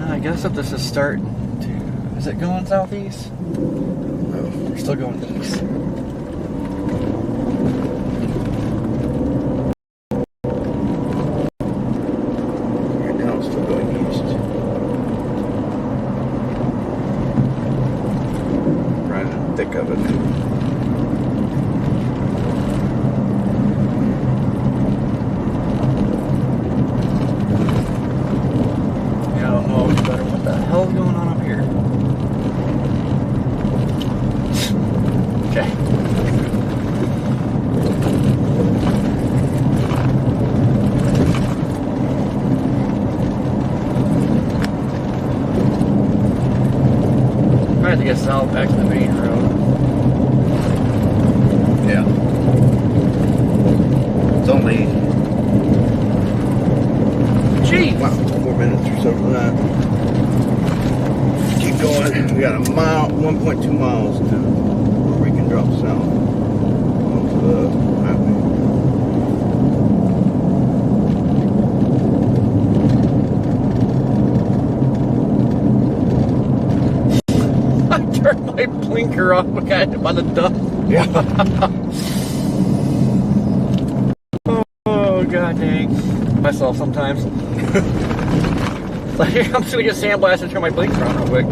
A: I guess if this is starting to... Is it going southeast? No, we're still going east.
B: Right now it's still going east. Right in the thick of it.
A: What's going on up here? Okay. I have to get south back to the main road.
B: Yeah. It's only...
A: Gee!
B: Wow, 4 minutes or so for that. Keep going. We got a mile, 1.2 miles to where we can drop south onto the highway.
A: I turned my blinker off by the dust.
B: Yeah.
A: Oh, god dang. Myself sometimes. Like, I'm just gonna get sandblasted and turn my blinker on real quick.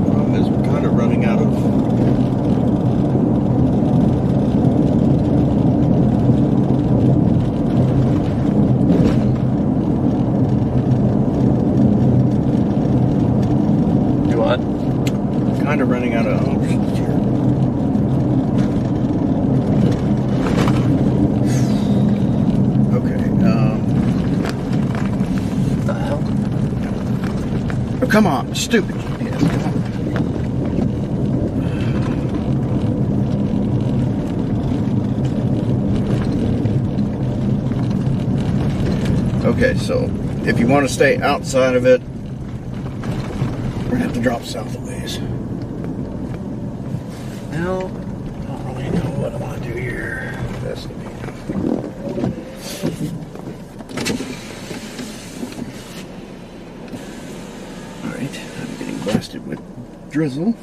B: Problem is we're kind of running out of... Kind of running out of options here. Okay.
A: What the hell?
B: Oh, come on, stupid. Yes, come on. Okay, so if you want to stay outside of it, we're gonna have to drop south a ways.
A: Well, I don't really know what I want to do here.
B: That's the main. Alright, I'm getting blasted with drizzle.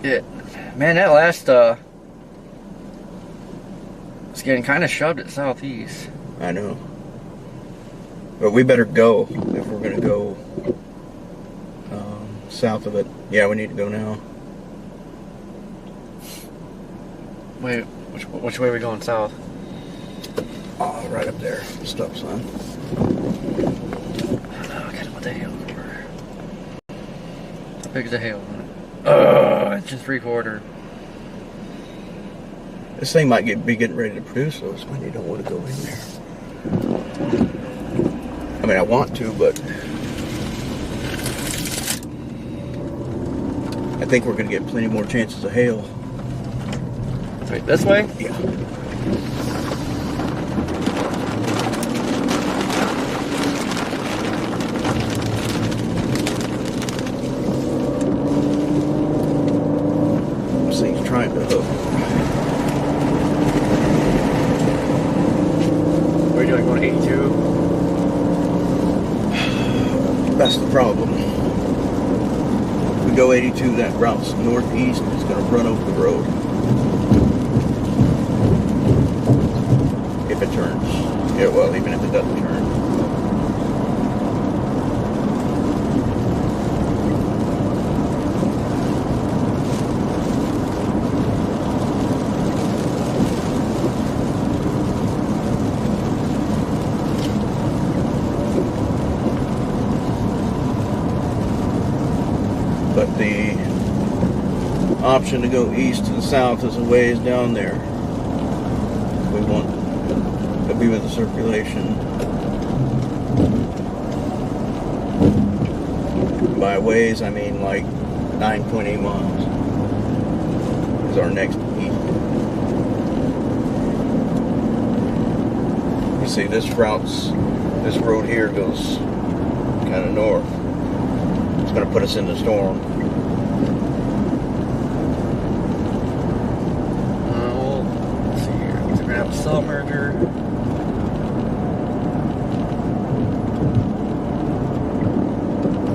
A: Yeah, man, that last it's getting kind of shoved at southeast.
B: I know. But we better go if we're gonna go south of it. Yeah, we need to go now.
A: Wait, which way are we going south?
B: Oh, right up there. Stop sign.
A: Okay, what the hell? How big is the hail? Inch and 3/4.
B: This thing might be getting ready to produce those when you don't want to go in there. I mean, I want to, but I think we're going to get plenty more chances of hail.
A: Wait, this way?
B: Yeah. This thing's trying to hook.
A: Where are you doing? Going 82?
B: That's the problem. If we go 82, that route's northeast, it's going to run over the road. If it turns. Yeah, well, even if it doesn't turn. But the option to go east to the south is a ways down there. We want to be with the circulation. By ways, I mean like 9.8 miles is our next east. You see, this road here goes kind of north. It's going to put us in the storm.
A: Let's see here. We're going to have a cell merger.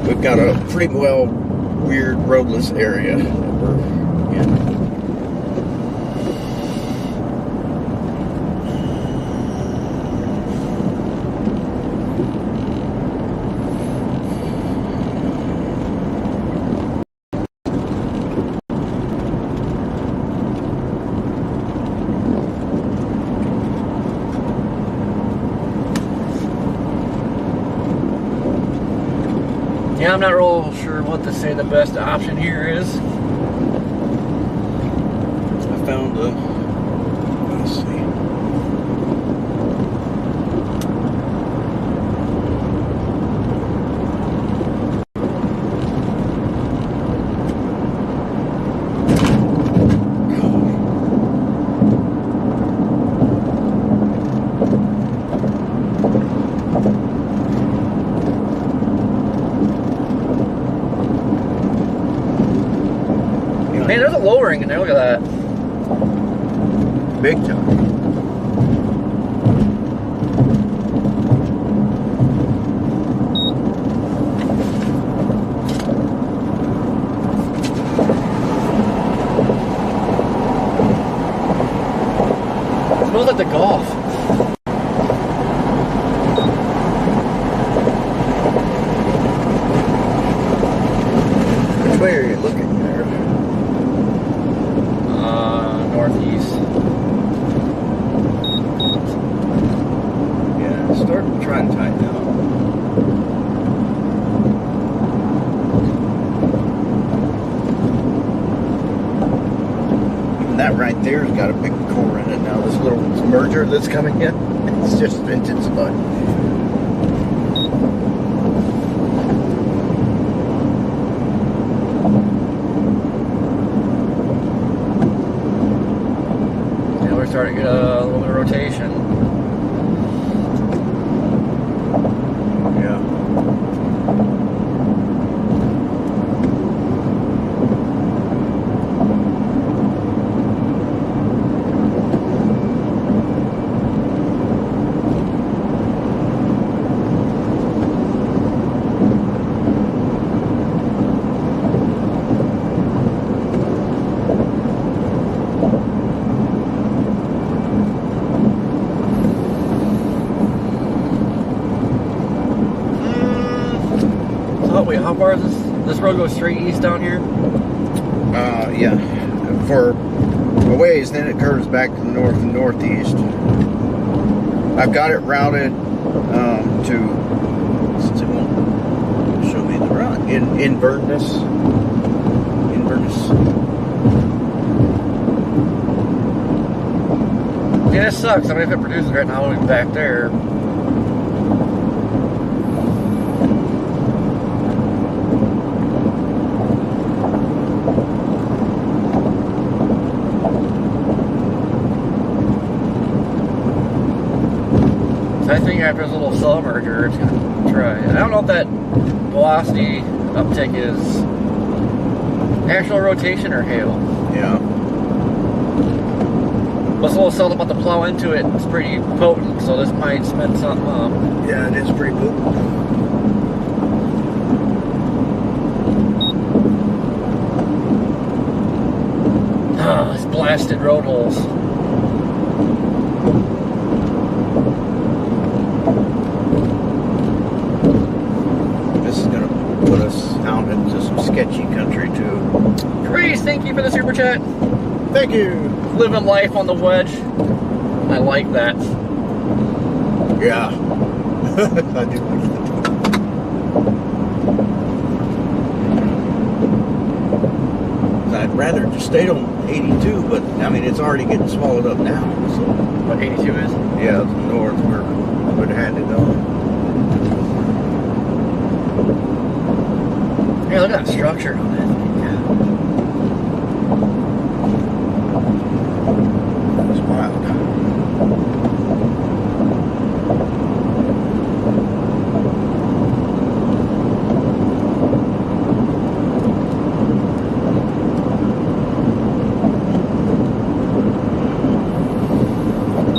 B: We've got a pretty well weird roadless area that we're in.
A: Yeah, I'm not real sure what to say the best option here is.
B: I found a, let's see.
A: Man, there's a lowering in there. Look at that.
B: Big time.
A: It smells like the Gulf.
B: Which way are you looking there?
A: Northeast.
B: Yeah, start trying to tighten out. Even that right there's got a big core in it now. This little merger that's coming in, it's just intensified.
A: Starting to get a little bit of rotation.
B: Yeah.
A: Wait, how far is this? this road goes straight east down here?
B: Yeah. For a ways, then it curves back to the north and northeast. I've got it routed to, since it won't show me the route, Inverness.
A: Yeah, it sucks. I mean, if it produces right now, we'll be back there. I think after this little cell merger, it's gonna try. I don't know if that velocity uptick is actual rotation or hail.
B: Yeah.
A: This little cell about to plow into it is pretty potent, so this might spin something up.
B: Yeah, it is pretty potent.
A: Ah, these blasted road holes.
B: This is going to put us out into some sketchy country, too.
A: Grace, thank you for the super chat.
B: Thank you.
A: Living life on the wedge. I like that.
B: Yeah. I do like that. I'd rather just stayed on 82, but I mean, it's already getting swallowed up now. So.
A: What 82 is?
B: Yeah, it's north where I would have had it on.
A: Hey, look at that structure on that thing.
B: That's wild.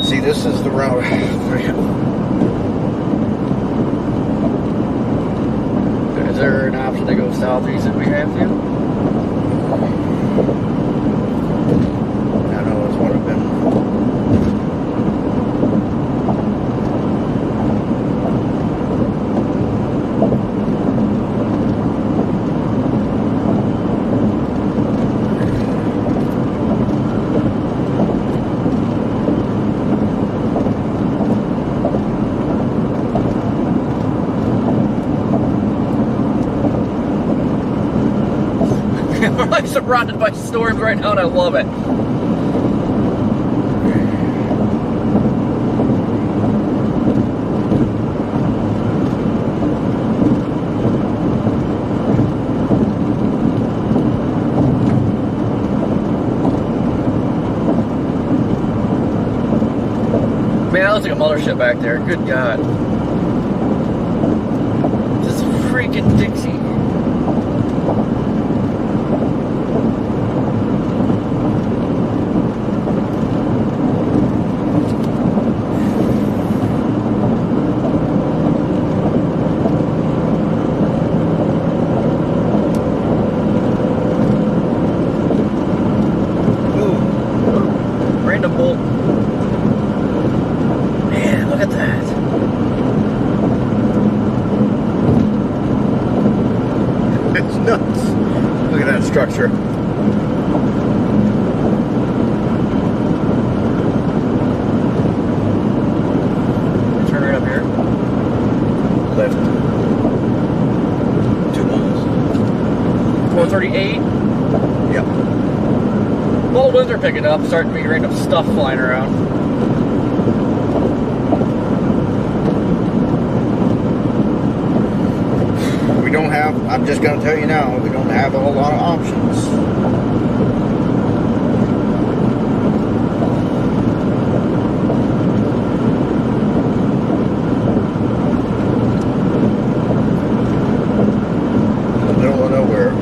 B: See, this is the route.
A: Is there an option to go southeast if we have to?
B: I know it's one of them.
A: We're like surrounded by storms right now, and I love it. Man, that looks like a mothership back there. Good God. This freaking Dixie. Man, look at that.
B: It's nuts. Look at that structure.
A: Turn right up here.
B: Left. 2 miles.
A: 438.
B: Yep.
A: Well, the winds are picking up, starting to be random stuff flying around.
B: We don't have, I'm just going to tell you now, we don't have a whole lot of options. In the middle of nowhere.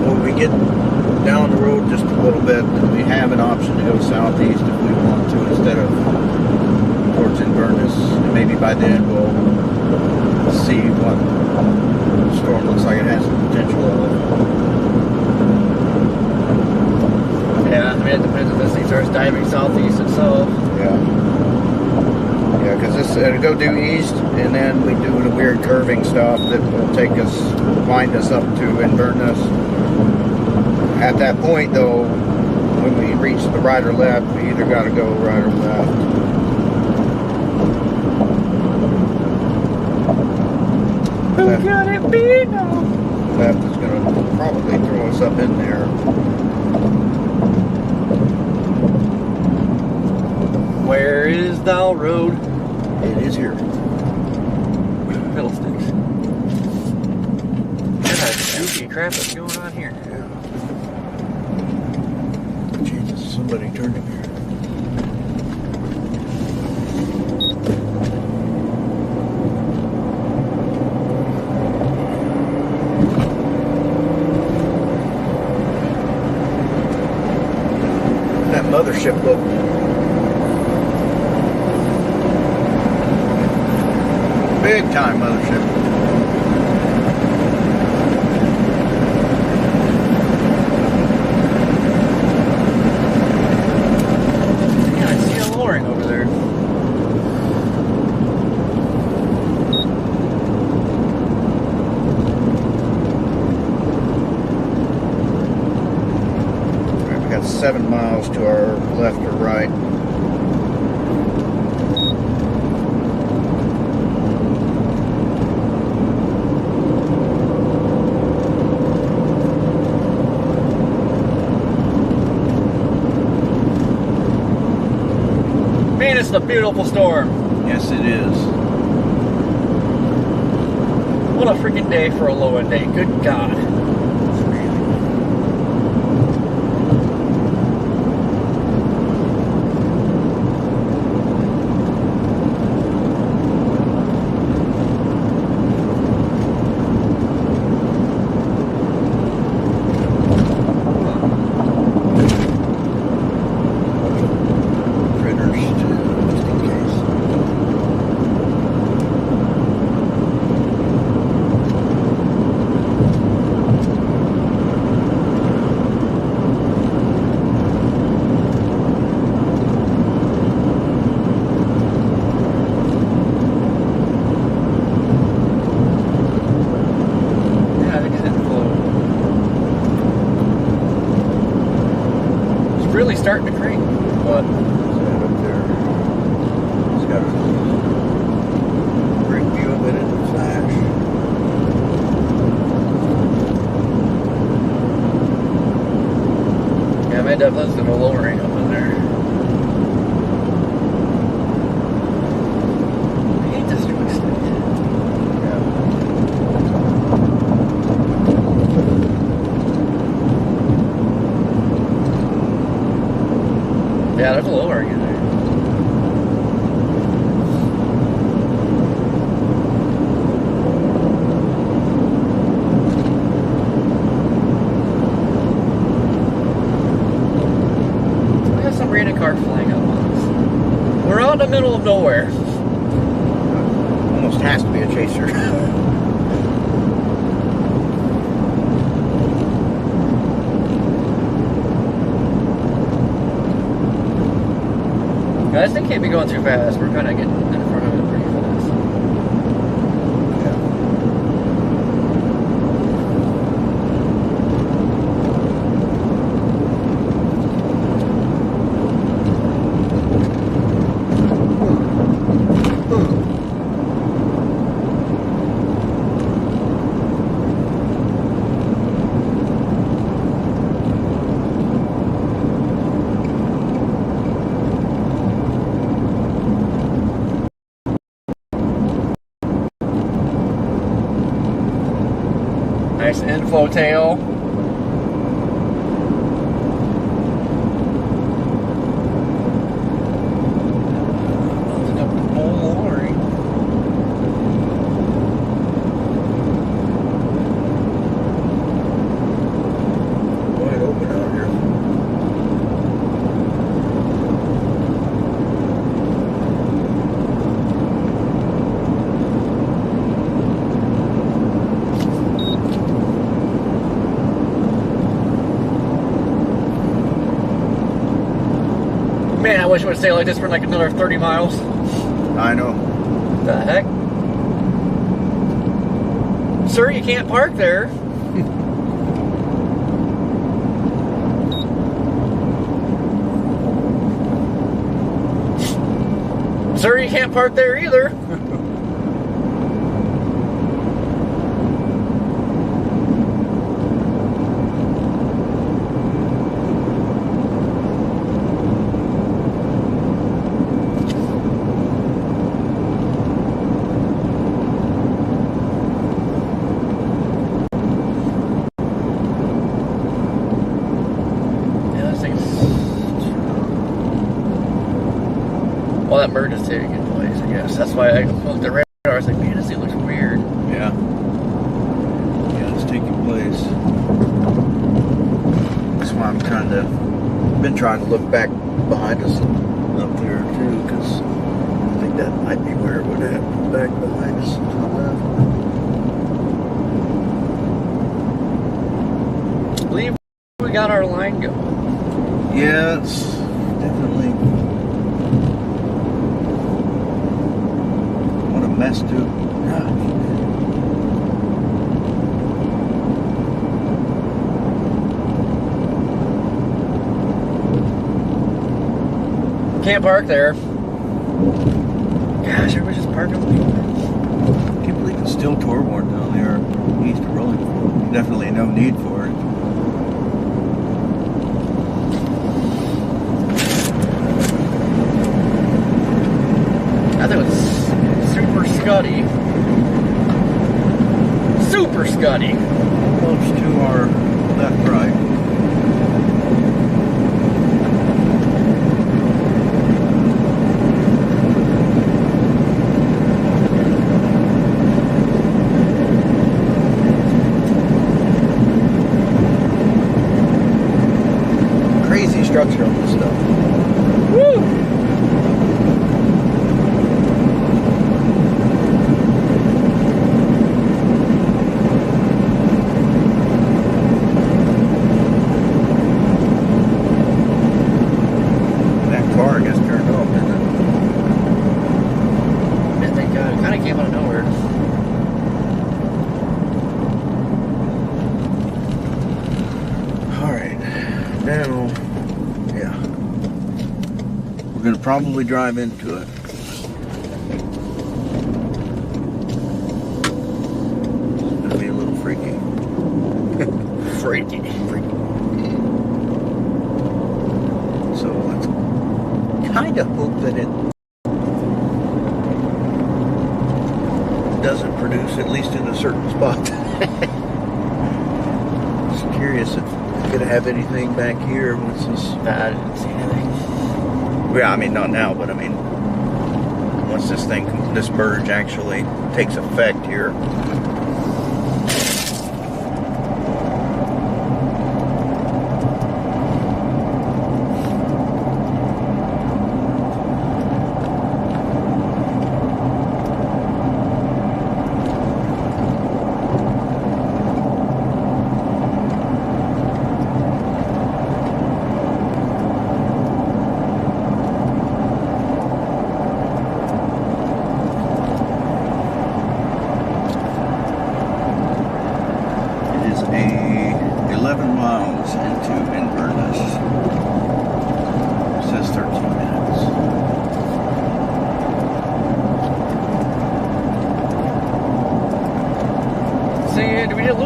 B: When we get down the road just a little bit, we have an option to go southeast if we want to instead of towards Inverness. And maybe by then we'll see what the storm looks like it has the potential of.
A: Yeah, I mean, it depends if this thing starts diving southeast itself.
B: Yeah, because it'll go due east, and then we do the weird curving stuff that will take us, wind us up to Inverness. At that point, though, when we reach the right or left, we either got to go right or left.
A: Who got it be now?
B: Left is going to probably throw us up in there.
A: Where is thou road?
B: It is here.
A: Fiddlesticks. What kind of spooky crap is going on here?
B: Jesus, somebody turned in here. That mothership look. Big time mothership.
A: Yeah, I see a lowering over there.
B: Alright, we got 7 miles to our left or right.
A: Man, it's a beautiful storm.
B: Yes, it is.
A: What a freaking day for a low end day. Good God.
B: Critters, just in case.
A: Yeah, I think it's Inflow. It's really starting to crank. But
B: Is that up there? It's got a great view of it in the flash.
A: yeah, man, definitely a little lowering up in there. I hate this twisted. Yeah, there's a lowering in there. We got some random car flying up on us. We're out in the middle of nowhere.
B: Almost has to be a chaser.
A: Guys, they can't be going too fast. We're kind of getting in front of it pretty fast. Nice inflow tail.
B: Wide open out here.
A: Man, I wish it would stay like this for like another 30 miles.
B: I know.
A: The heck? Sir, you can't park there. Sir, you can't park there either. Well, that merge is taking place, I guess. That's why I looked at the radar. I was like, man, this thing looks weird.
B: Yeah. Yeah, it's taking place. That's why I'm been trying to look back behind us up there too, because I think that might be where it would happen, back behind us.
A: I believe we got our line going.
B: Yeah, it's definitely what a mess, dude.
A: Can't park there. Gosh, everybody's just parking.
B: I can't believe it's still tour warrant down there east of Rolling Fork. Definitely no need for it.
A: I think it's super scuddy. Super scuddy.
B: Close to our left, right. Crazy structure on this stuff.
A: Woo!
B: Probably drive into it. It's gonna be a little freaky.
A: Freaky.
B: So let's kind of hope that it doesn't produce, at least in a certain spot. Just curious if it's gonna have anything back here once this.
A: I didn't see anything.
B: Yeah, I mean, not now, but I mean, once this merge actually takes effect here.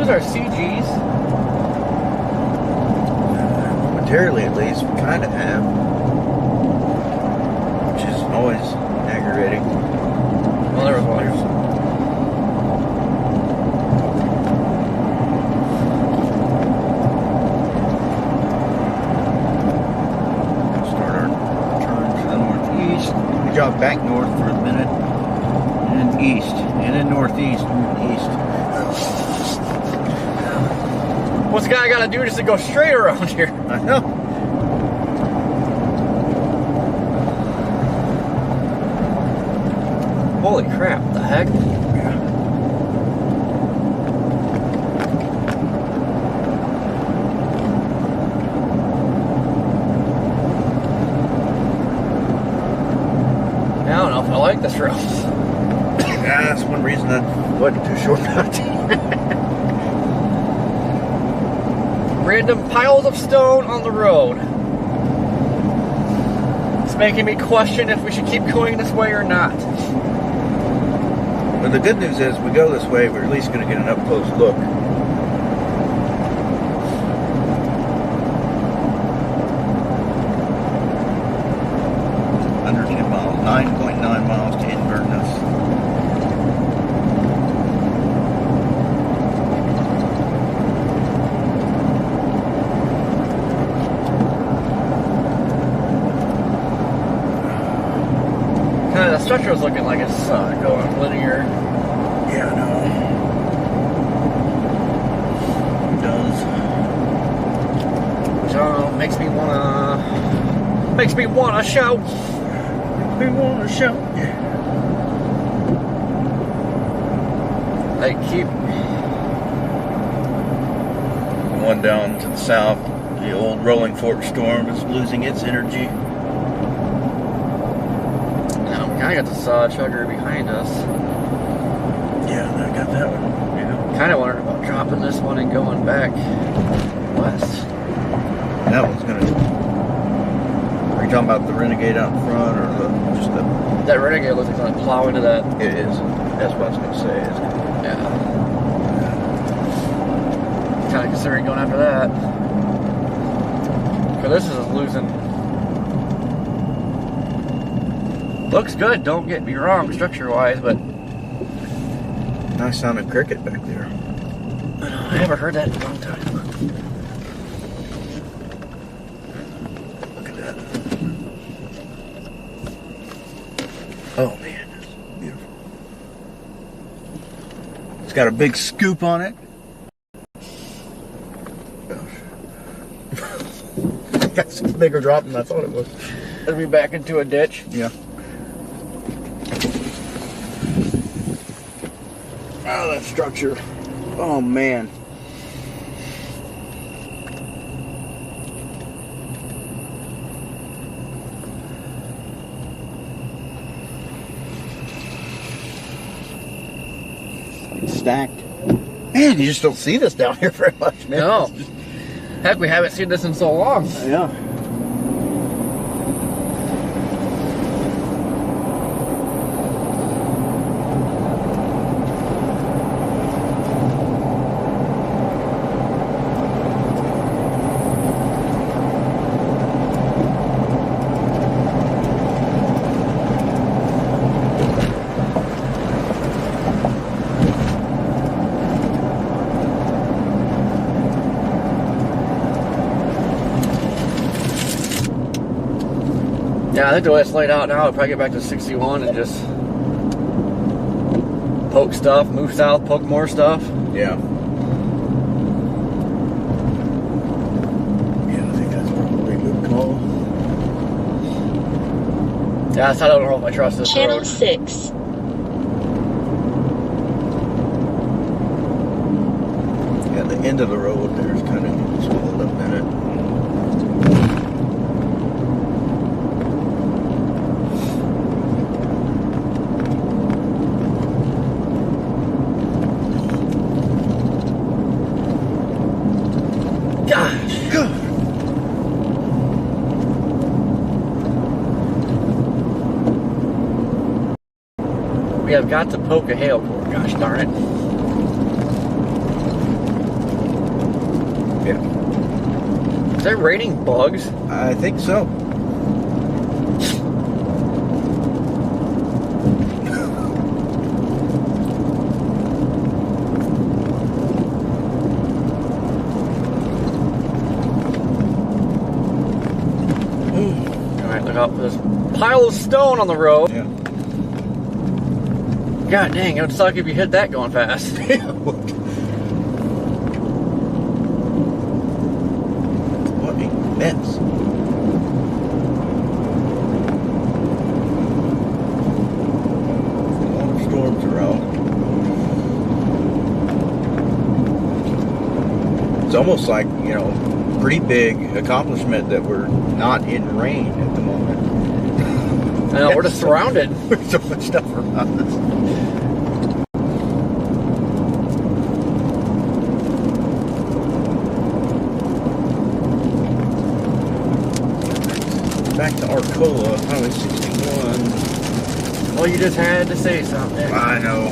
A: Our CGs?
B: Momentarily, at least, we kind of have, which is always aggravating.
A: Well, there was one.
B: Start our turn to the northeast. We jog back north for a minute, and east, and then northeast, and east.
A: What's the guy got to do just to go straight around here?
B: I know.
A: Holy crap, what the heck? this road.
B: Yeah, that's one reason I wasn't too sure about it.
A: Random piles of stone on the road. It's making me question if we should keep going this way or not.
B: But the good news is, we go this way, we're at least going to get an up-close look. Under 10 miles, 9.9 miles to Inverness.
A: The structure was looking like it's going linear.
B: Yeah, I know. It does.
A: Which I don't know, makes me wanna shout.
B: We want to show.
A: I keep
B: The one down to the south, the old Rolling Fork storm is losing its energy.
A: I got this chugger behind us.
B: Yeah, I got that one. Yeah.
A: Kind of wondered about dropping this one and going back west.
B: That one's gonna. Are you talking about the Renegade out in front, or just the?
A: That Renegade looks like it's gonna plow into that.
B: It is. That's what I was gonna say.
A: Yeah. Kind of considering going after that. Cause this is losing. Looks good, don't get me wrong, structure-wise, but
B: Nice sounding cricket back there.
A: I haven't heard that in a long time.
B: Look at that. Oh man, that's beautiful. It's got a big scoop on it. That's a bigger drop than I thought it was.
A: It'll be back into a ditch.
B: Yeah. Oh, that structure. Oh man. It's stacked. Man, you just don't see this down here very much, man.
A: No. Heck, we haven't seen this in so long.
B: Yeah.
A: Yeah, I think the way it's laid out now, I'll probably get back to 61 and just poke stuff, move south, poke more stuff.
B: Yeah. Yeah, I think that's probably a good call.
A: Yeah, that's how I don't know if I trust this
D: Channel
A: road.
D: 6.
B: Yeah, the end of the road there is kind of swallowed up in it.
A: Gosh. We have got to poke a hail core. Gosh darn it.
B: Yeah.
A: Is that raining bugs?
B: I think so.
A: Alright, look out for this pile of stone on the road.
B: Yeah.
A: God dang, it would suck if you hit that going fast.
B: What a mess. A lot of storms are out. It's almost like, you know, pretty big accomplishment that we're not in rain at the moment.
A: I know, we're just surrounded.
B: There's so much stuff around us. Back to Arcola, Highway 61.
A: Well, you just had to say something.
B: I know.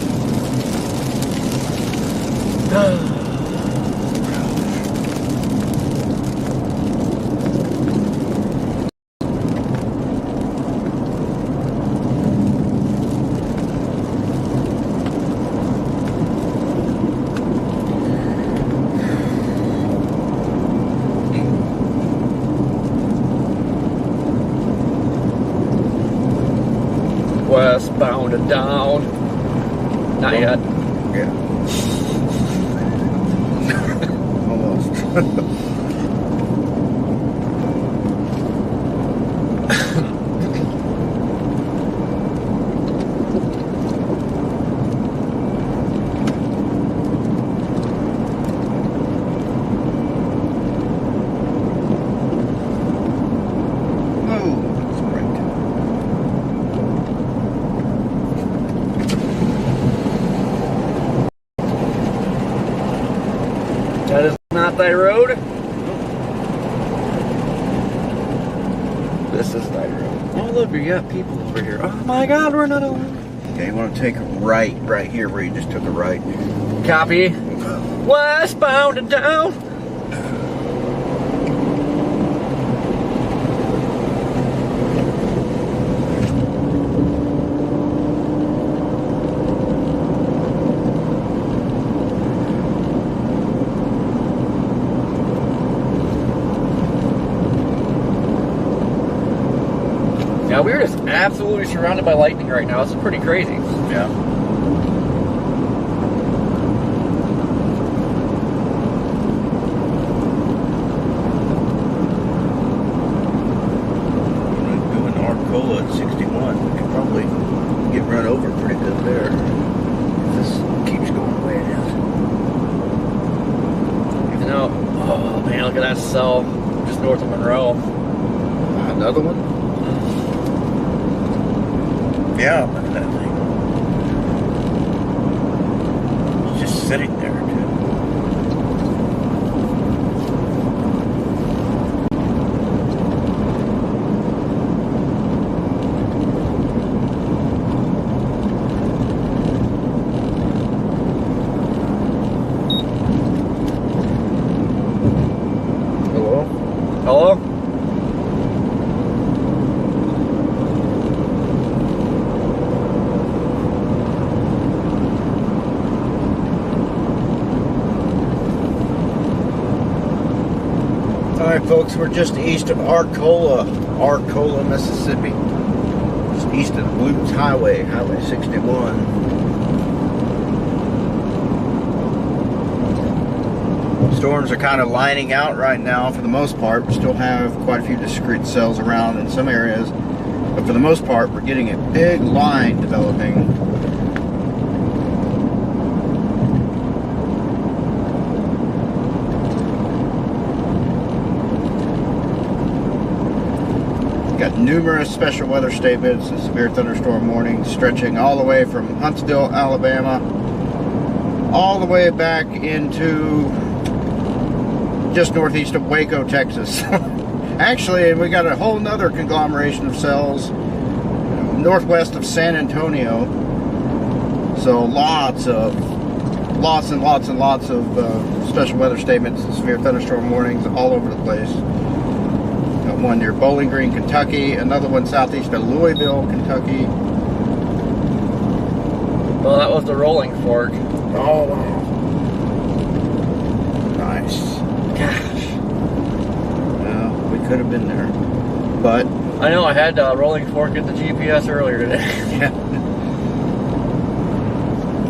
A: Westbound and down. Not yet.
B: Yeah. Almost.
A: That is not thy road. This is thy road. Oh, look, we got people over here. Oh my God, we're not alone.
B: Okay, you want to take a right here where you just took a right.
A: Copy. Westbound and down. Yeah, we're just absolutely surrounded by lightning right now. This is pretty crazy.
B: Yeah. Doing Arcola at 61, we could probably get run over pretty good there. If this keeps going the way it is.
A: Even though, oh man, look at that cell just north of Monroe.
B: Another one? Yeah, look at that thing. It's just sitting there, too.
A: Hello? Hello?
B: Alright folks, we're just east of Arcola, Mississippi. Just east of the Blues Highway, Highway 61. Storms are kind of lining out right now for the most part. We still have quite a few discrete cells around in some areas. But for the most part, we're getting a big line developing. Got numerous special weather statements and severe thunderstorm warnings stretching all the way from Huntsville, Alabama, all the way back into just northeast of Waco, Texas. Actually, we got a whole nother conglomeration of cells northwest of San Antonio. So lots and lots of special weather statements and severe thunderstorm warnings all over the place. Got one near Bowling Green, Kentucky. Another one southeast of Louisville, Kentucky.
A: Well, that was the rolling fork.
B: Oh, wow. Nice.
A: Gosh.
B: Well, we could have been there. But,
A: I know, I had rolling fork at the GPS earlier today.
B: yeah.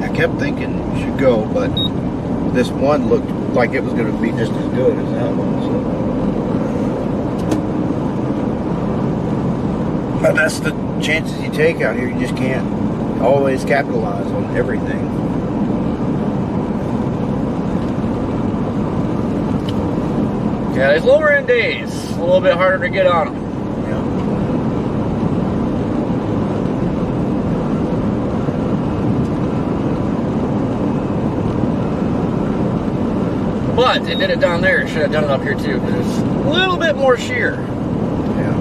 B: I kept thinking we should go, but this one looked like it was going to be just as good as that one. So. But that's the chances you take out here. You just can't always capitalize on everything.
A: Yeah, these lower end days, a little bit harder to get on them.
B: Yeah.
A: But it did it down there. It should have done it up here too, because it's a little bit more sheer.
B: Yeah.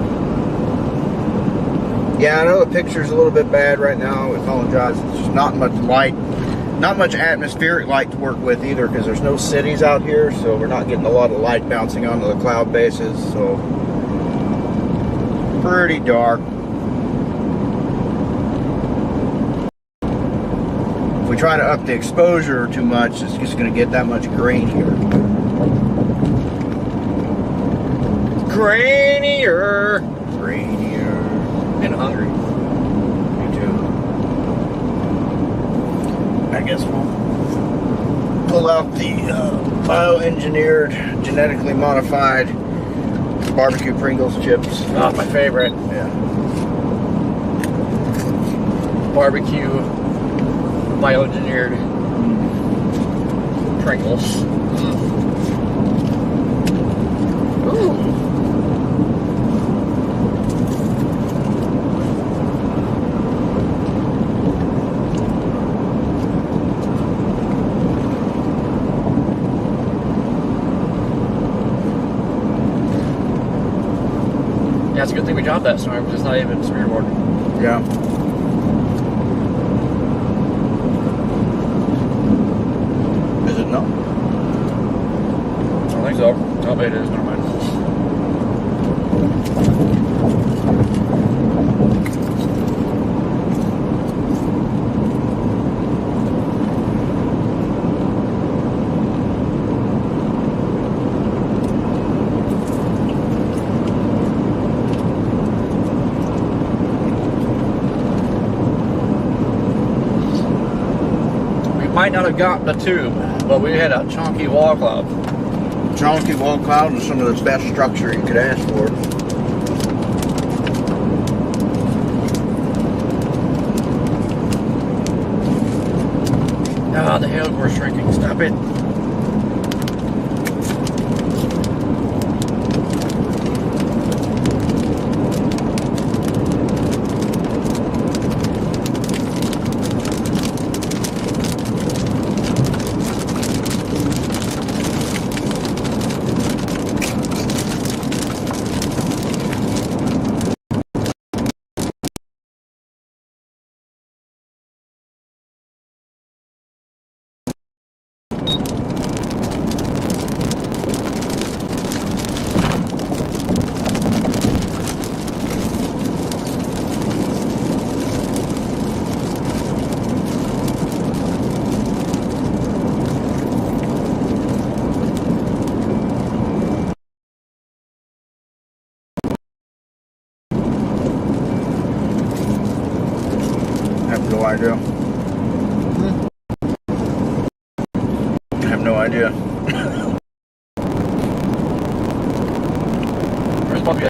B: Yeah, I know the picture's a little bit bad right now. We apologize. It's just not much light, not much atmospheric light to work with either, because there's no cities out here, so we're not getting a lot of light bouncing onto the cloud bases. So pretty dark. If we try to up the exposure too much, it's just going to get that much grain here.
A: Grainier.
B: Grainier.
A: And hungry.
B: Me too. I guess we'll pull out the bioengineered, genetically modified barbecue Pringles chips.
A: Oh, my favorite.
B: Yeah.
A: Barbecue, bioengineered Pringles. Ooh. Yeah, it's a good thing we dropped that storm because it's not even smearboard.
B: Yeah. Is it not?
A: I don't think so. Oh, but it is. Never mind. Might not have gotten the tube, but we had a chunky wall cloud.
B: Chunky wall cloud and some of the best structure you could ask for.
A: Ah, the hail core shrinking. Stop it.
B: No idea. I have no idea.
A: There's probably a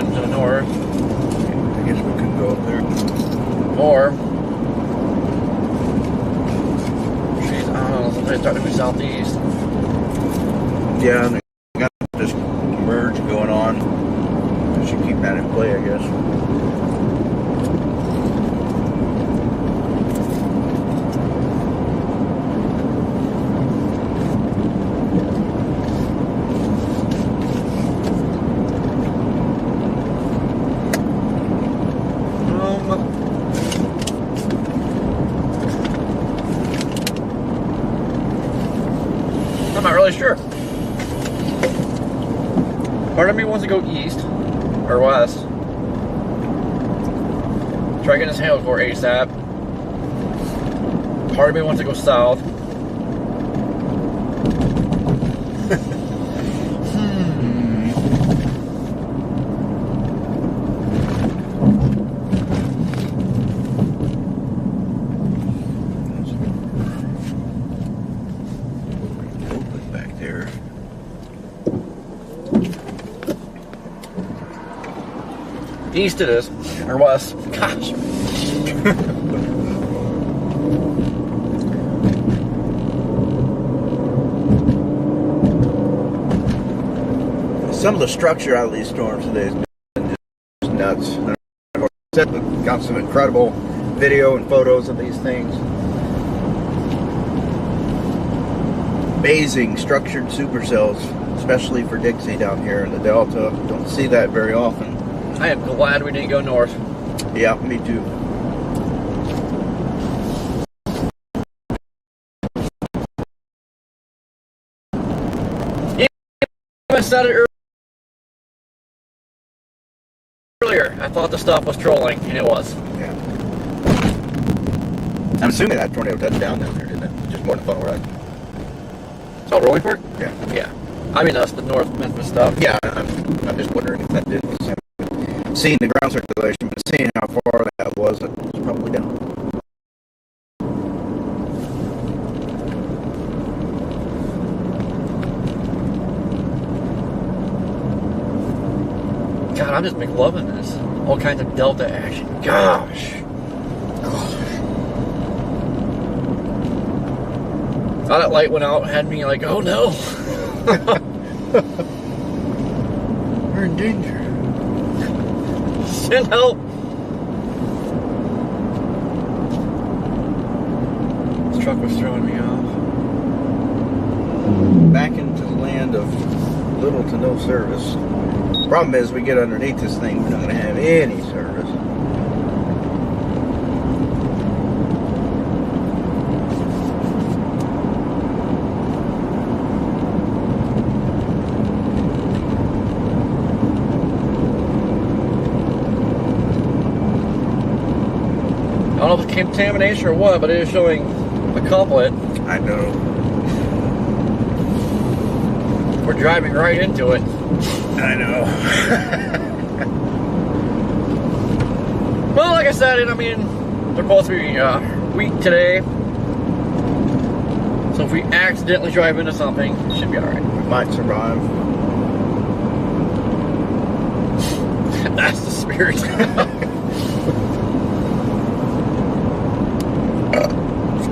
A: to the north.
B: I guess we could go up there.
A: Or she's, I don't know, somebody's starting to be southeast.
B: Yeah, and we got this merge going on. I should keep that in play, I guess.
A: I'm not really sure. Part of me wants to go east or west. Try getting this hail core ASAP. Part of me wants to go south. East it is, or west. Gosh.
B: Some of the structure out of these storms today has been just nuts. I've got some incredible video and photos of these things. amazing structured supercells, especially for Dixie down here in the Delta. Don't see that very often.
A: I am glad we didn't go north.
B: Yeah, me too.
A: I said it earlier. I thought the stuff was trolling, and it was.
B: Yeah. I'm assuming that tornado touched down there, didn't it? Just more than a funnel ride.
A: Oh, rolling for it?
B: Yeah.
A: Yeah. I mean, that's the North Memphis stuff.
B: Yeah, I'm just wondering if that did. Seeing the ground circulation, but seeing how far that was, it was probably down.
A: God, I'm just loving this. All kinds of Delta action. Gosh. Thought that light went out, had me like, oh no.
B: We're in danger.
A: Send help. This truck was throwing me off.
B: Back into the land of little to no service. Problem is, we get underneath this thing, we're not going to have any service.
A: I don't know if it's contamination or what, but it is showing a couplet.
B: I know.
A: We're driving right into it.
B: I know.
A: Well, like I said, I mean, they're supposed to be weak today. So if we accidentally drive into something, it should be alright.
B: We might survive.
A: That's the spirit.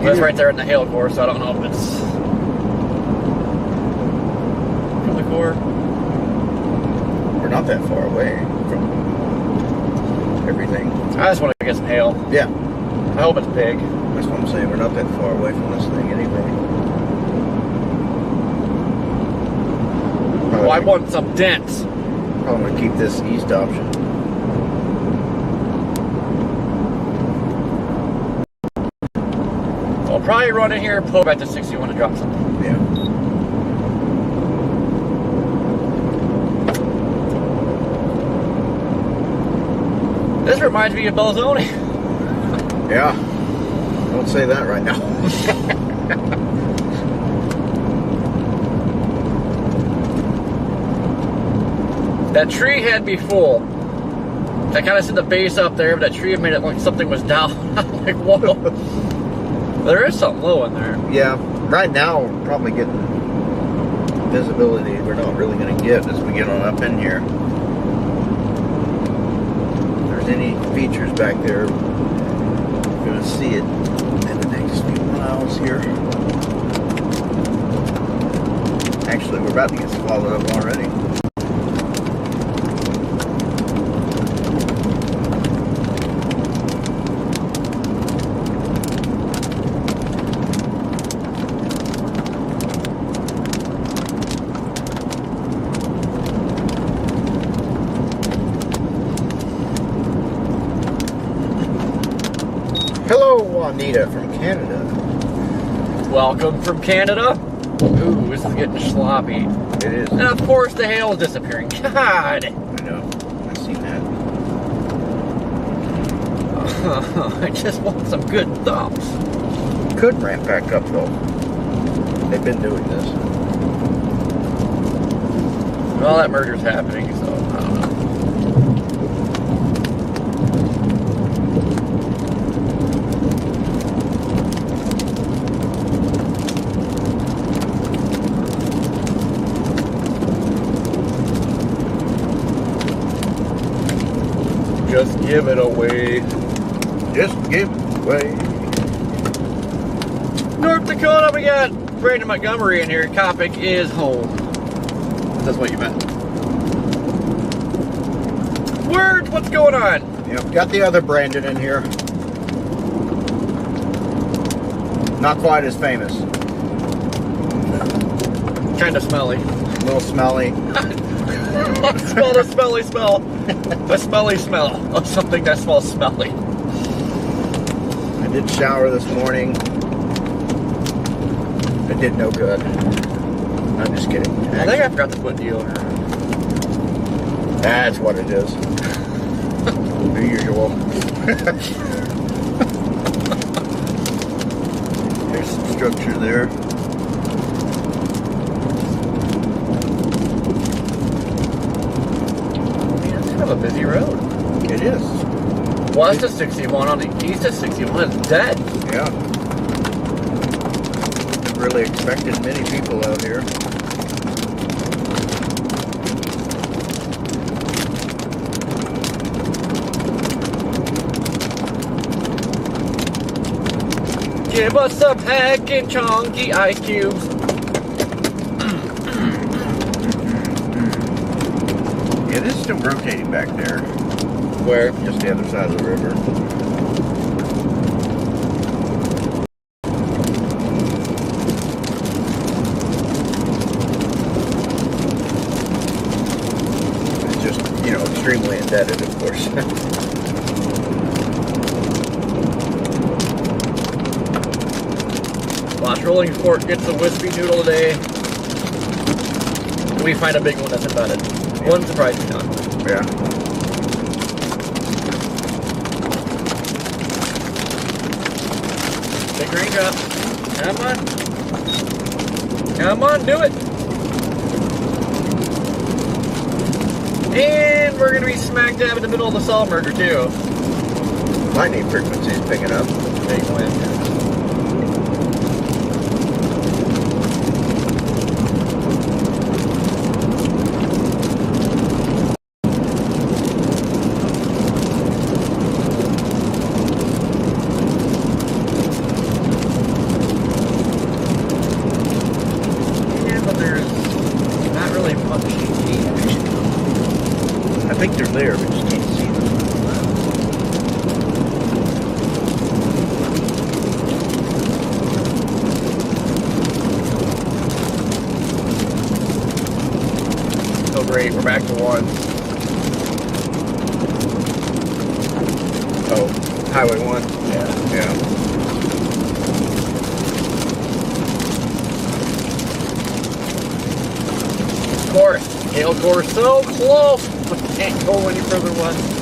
A: That's right there in the hail core, so I don't know if it's from the core.
B: We're not that far away from everything.
A: I just want to get some hail.
B: Yeah,
A: I hope it's big.
B: that's what I'm saying. We're not that far away from this thing anyway.
A: Oh, I want some dents.
B: Probably want to keep this east option.
A: I'll probably run in here and pull back to 61 to drop something.
B: Yeah.
A: This reminds me of Belzoni.
B: Yeah. Don't say that right now.
A: That tree had me full. I kind of see the base up there, but that tree made it look like something was down. I'm like, whoa. There is something low in there.
B: Yeah. Right now, we're probably getting visibility we're not really going to get as we get on up in here. If there's any features back there, we're going to see it in the next few miles here. Actually, we're about to get swallowed up already. Hello, Juanita from Canada.
A: Welcome from Canada. Ooh, this is getting sloppy.
B: It is.
A: And of course the hail is disappearing. God.
B: I know. I've seen that.
A: I just want some good thumps.
B: Could ramp back up though. They've been doing this.
A: Well, that merger's happening, so I don't know. Just give it away.
B: Just give it away.
A: North Dakota, we got Brandon Montgomery in here. Topic is home. That's what you meant. Words, what's going on?
B: Yep, got the other Brandon in here. Not quite as famous.
A: Kind of smelly.
B: A little smelly.
A: I smell a smelly smell. A smelly smell of something that smells smelly.
B: I did shower this morning. It did no good. I'm just kidding.
A: I think I forgot to put deodorant.
B: That's what it is. The usual. There's some structure there.
A: Man, it's kind of a busy road.
B: It is.
A: West of 61 on the east of 61 is dead.
B: Yeah. Didn't really expected many people out here.
A: Give us some heckin' chunky ice cubes.
B: It is still rotating back there.
A: Where?
B: Just the other side of the river. It's just, you know, extremely indebted, of course.
A: Lost Rolling Fork gets a wispy noodle today. We find a big one that's embedded. Wouldn't surprise me none.
B: Yeah.
A: Big raindrop. Come on. Come on, do it. And we're going to be smack dab in the middle of the salt merger, too.
B: Lightning frequency is picking up.
A: Big wind.
B: I think they're there, but just can't see them.
A: Oh great, we're back to one.
B: Oh, Highway 1?
A: Yeah.
B: Yeah.
A: Course. Hail course so close, but can't go any further west.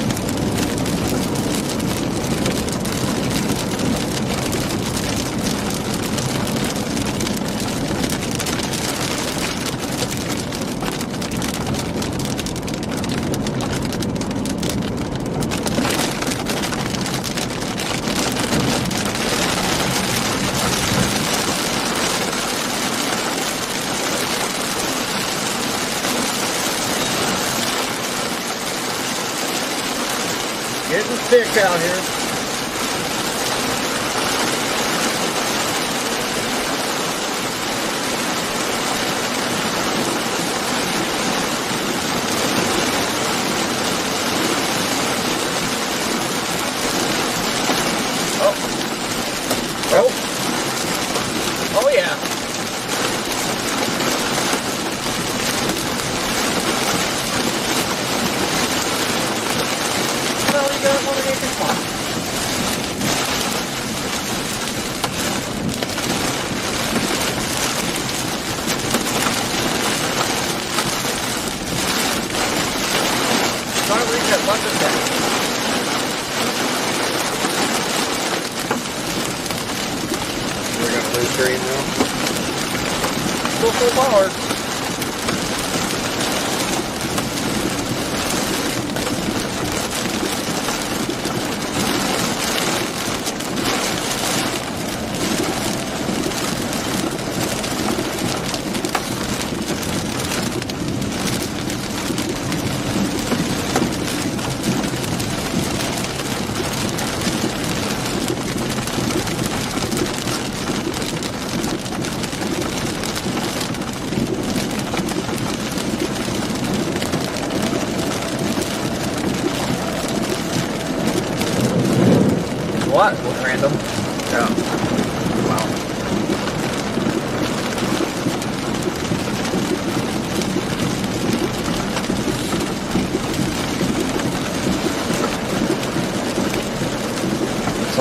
B: Getting thick out here.
A: Oh yeah. Well, you got one acre spot. Try to reach that London back.
B: We're going to lose green now.
A: Still full power.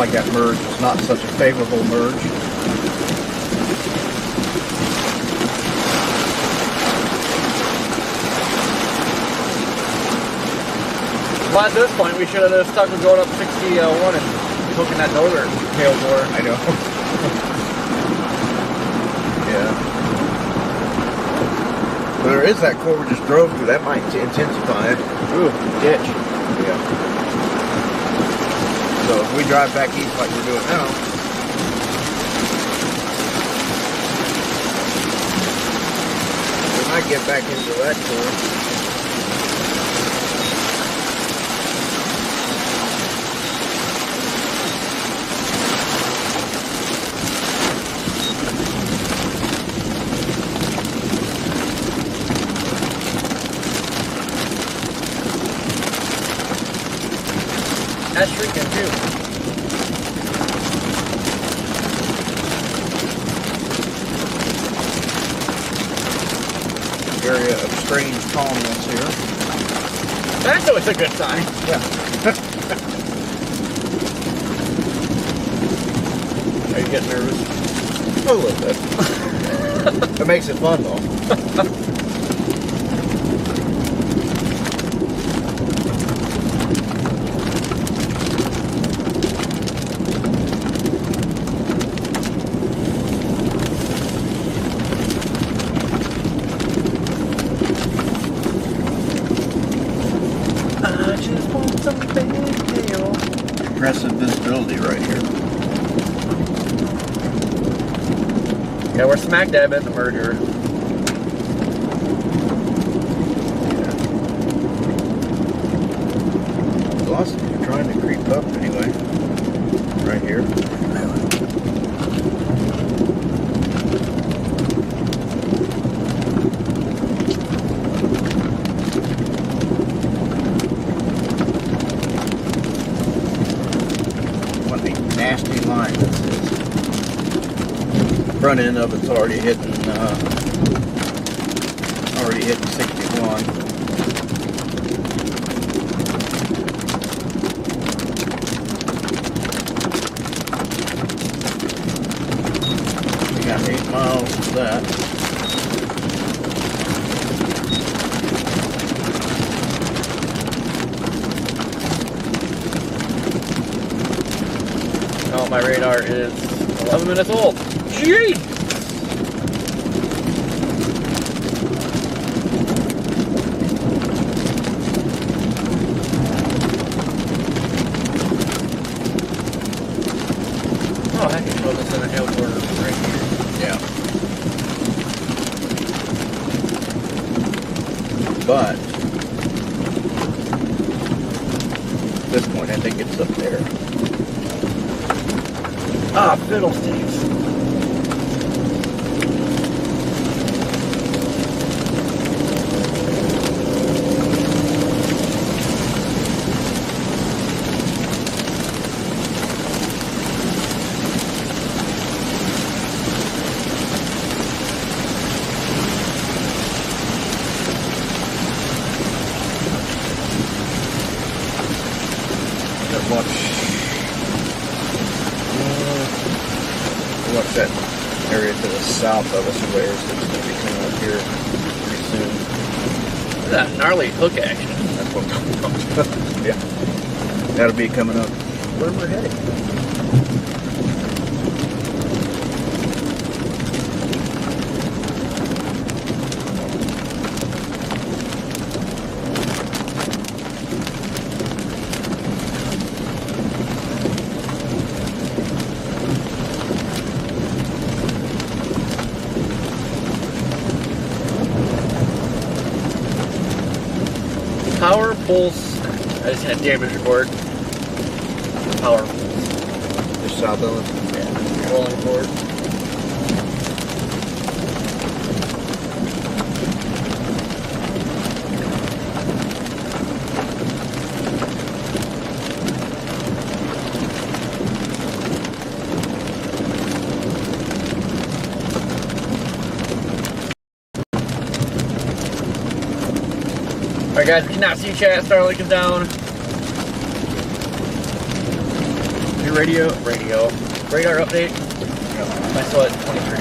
B: like that merge was not such a favorable merge.
A: Well, at this point, we should have just stuck with going up 61 and hooking that northern tail door.
B: I know. Yeah. But there is that core we just drove through. That might intensify it.
A: Ooh, ditch.
B: Yeah. So if we drive back east like we're doing now, we might get back into that core.
A: That's freaking too.
B: Area of strange calmness here.
A: That's always a good sign.
B: Yeah.
A: Are you getting nervous?
B: A little bit. It makes it fun though. Impressive visibility right here.
A: Yeah, we're smack dab in the merger.
B: Velocity, you're trying to creep up anyway. Right here. What a nasty line this is. Front end of it's already hitting 61. We got 8 miles of that.
A: Oh, my radar is 11 minutes old. Gee! Oh, I can throw this in a hill corner right here.
B: Yeah. But at this point, I think it's up there.
A: Ah, fiddlesticks.
B: Watch that area to the south of us where it's going to be coming up here pretty soon.
A: Look at that gnarly hook action.
B: That's what I'm talking about. Yeah. That'll be coming up where we're headed.
A: Power pulse. I just had damage report. Power pulse.
B: Just south of us.
A: Yeah. Rolling report. Alright guys, we cannot see chat. Starlink is down.
B: Here
A: radar update. I still at 23.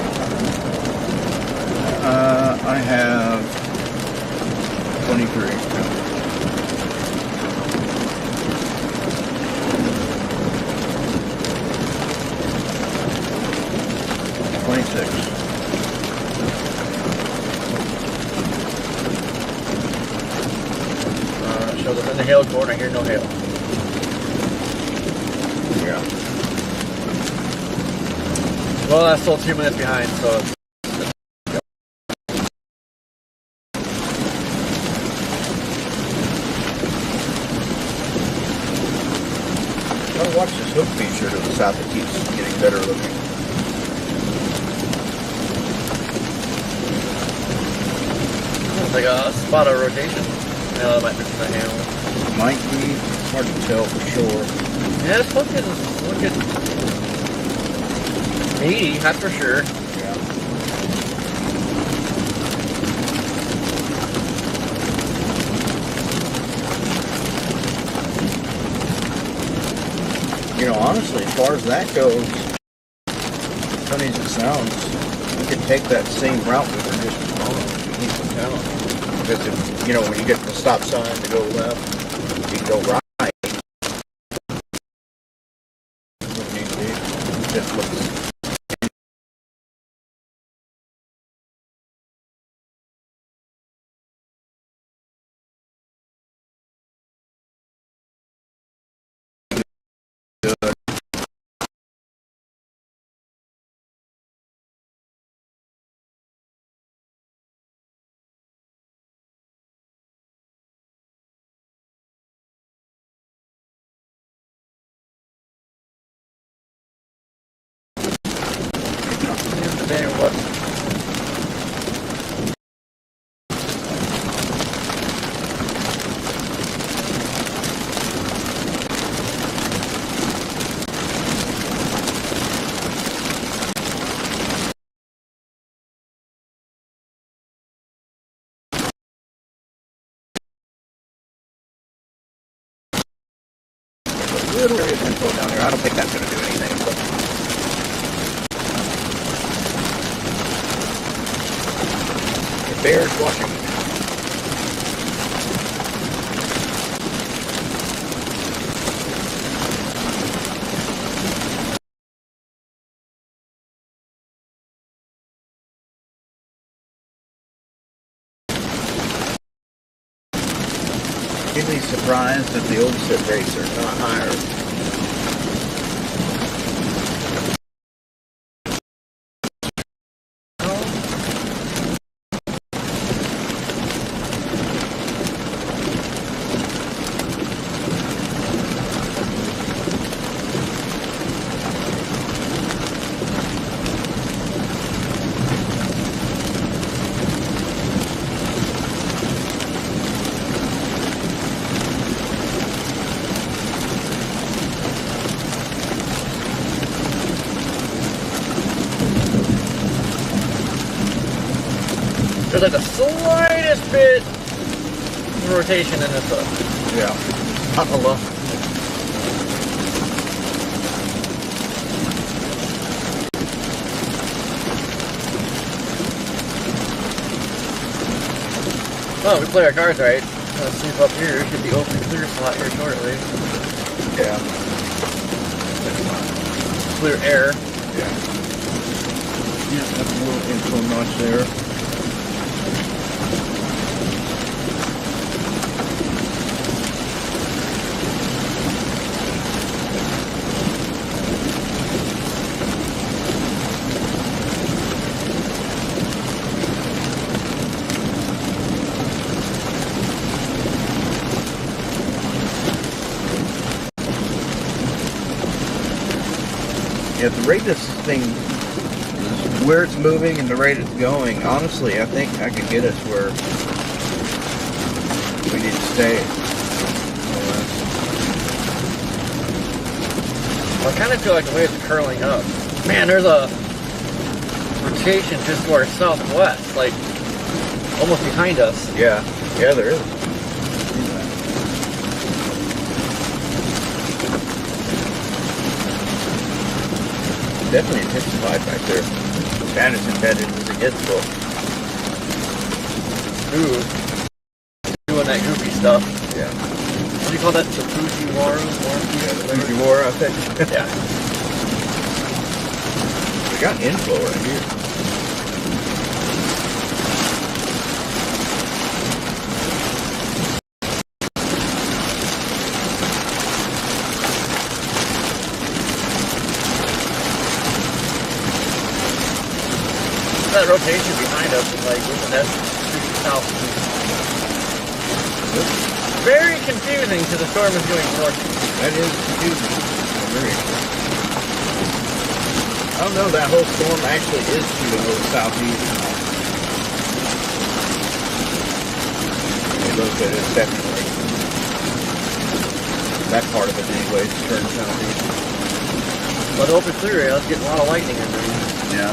B: I have 23. 26.
A: Shows up in the hail cone. I hear no hail.
B: Yeah.
A: Well, that's still 2 minutes behind, so it's
B: Gotta watch this hook feature to the south. It keeps getting better looking.
A: it's like a spot of rotation. No, it might be the hail.
B: Might be. Hard to tell for sure.
A: Yeah, it's looking meaty, that's for sure.
B: Yeah. You know, honestly, as far as that goes, as funny as it sounds, we could take that same route we were just following to keep from town. Because if, you know, when you get to the stop sign to go left, you can go right. That's what we need to do. Just looks.
A: There was.
B: A little bit of info down there. I don't think that's going to do anything. But the bear's watching. You'd be surprised that the old set rates are not higher.
A: There's like the slightest bit of rotation in this hook.
B: Yeah. Not a lot.
A: Well, we play our cards right. Let's see if up here it should be open clear slot here shortly.
B: Yeah.
A: Clear air.
B: Yeah. Yeah, that's a little info notch there. At the rate this thing, where it's moving and the rate it's going, honestly, I think I could get us where we need to stay.
A: I kind of feel like the way it's curling up. Man, there's a rotation just to our southwest, like almost behind us.
B: Yeah, yeah, there is. definitely intensified back there. And it's embedded as it gets full.
A: Ooh. Doing that goofy stuff.
B: Yeah.
A: What do you call that? The Fujiwara?
B: Yeah, the Fujiwara, I think.
A: Yeah.
B: We got Inflow right here.
A: That rotation behind us is like, that's south. Very confusing because the storm is going north.
B: That is confusing. I don't know, that whole storm actually is to the southeast. It looks at it definitely. That part of it anyway is turned southeast.
A: But open clear area, it's getting a lot of lightning in there.
B: Yeah.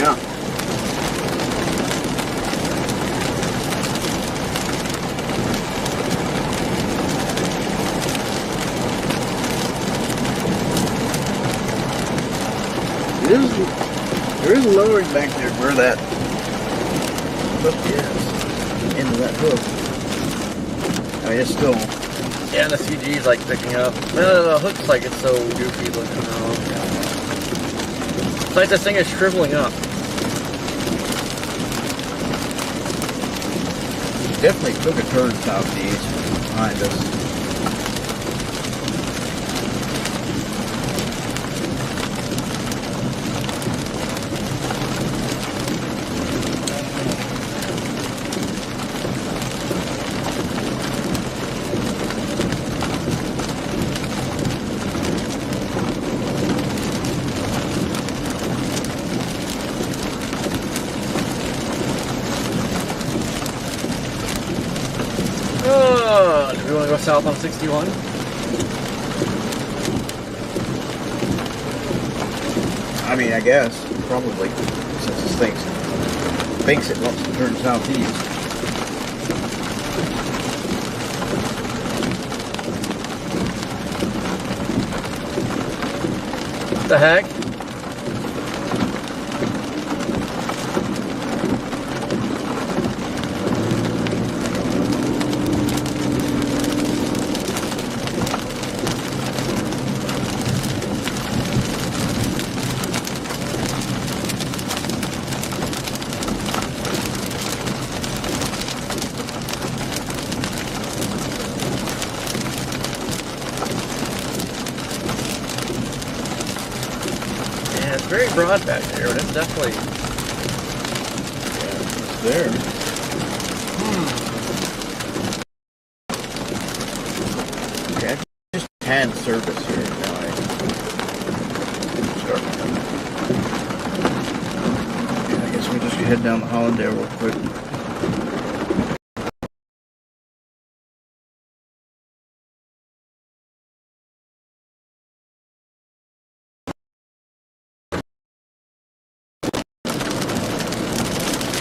B: Yeah. There is a lowering back there where that hook is. Into that hook. I mean, it's still.
A: Yeah, and the CG is like picking up. The hook's like it's so goofy looking now. It's like this thing is shriveling up.
B: Definitely took a turn southeast behind us.
A: Do we want to go south on 61?
B: I mean, I guess, probably, since this thing thinks it wants to turn southeast.
A: What the heck? It's very broad back there, and it's definitely
B: It's there. Okay, I just had service here. Now I start. Yeah, I guess we just head down the Hollandale real quick.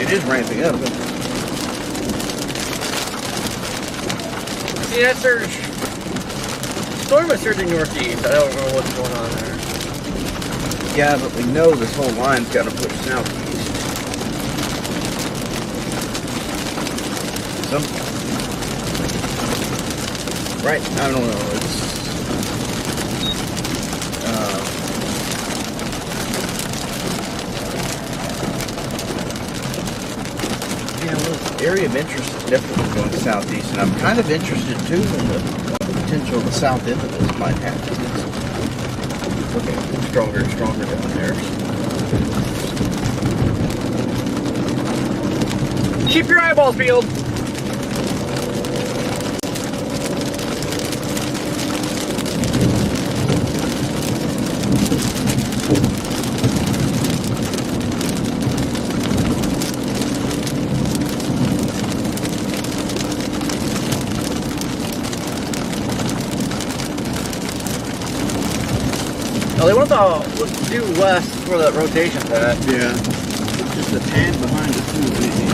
B: It is ramping up.
A: see that surge. Storm is surging northeast. I don't know what's going on there.
B: Yeah, but we know this whole line's got to push southeast. Right, I don't know. It's yeah, well, the area of interest is definitely going southeast, and I'm kind of interested too in the potential the south end of this might have. It's looking stronger and stronger down there.
A: Keep your eyeballs peeled. let's do west where that rotation's at.
B: Yeah. Just a tad behind the two, maybe.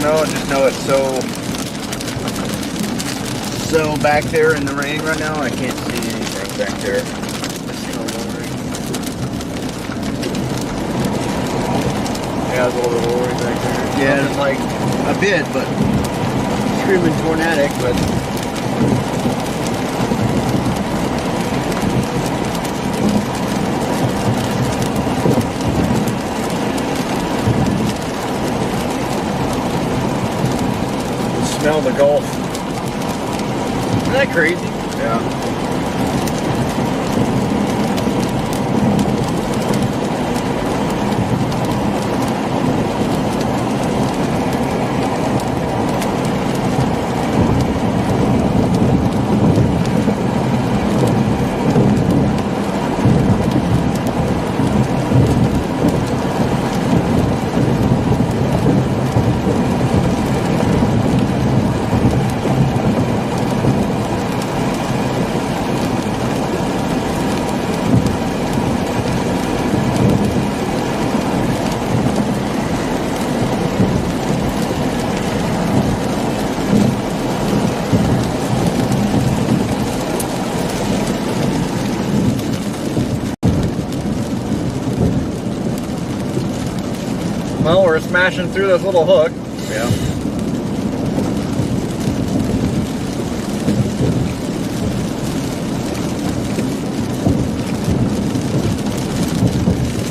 B: I just know it's so back there in the rain right now. I can't see anything back there.
A: Yeah, there's a little bit of lowering back there.
B: Yeah,
A: it's like
B: a bit, but
A: screaming tornadic, but
B: smell the Gulf.
A: isn't that crazy?
B: Yeah.
A: Well, we're smashing through this little hook.
B: Yeah.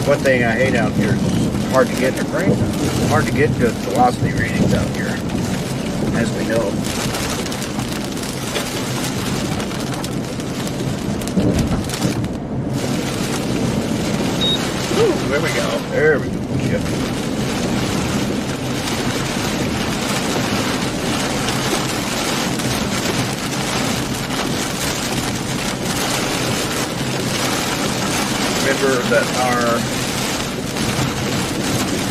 B: One thing I hate out here is it's hard to get hard to get good velocity readings out here, as we know.
A: Ooh, there we go.
B: There we go. Chip. Remember that our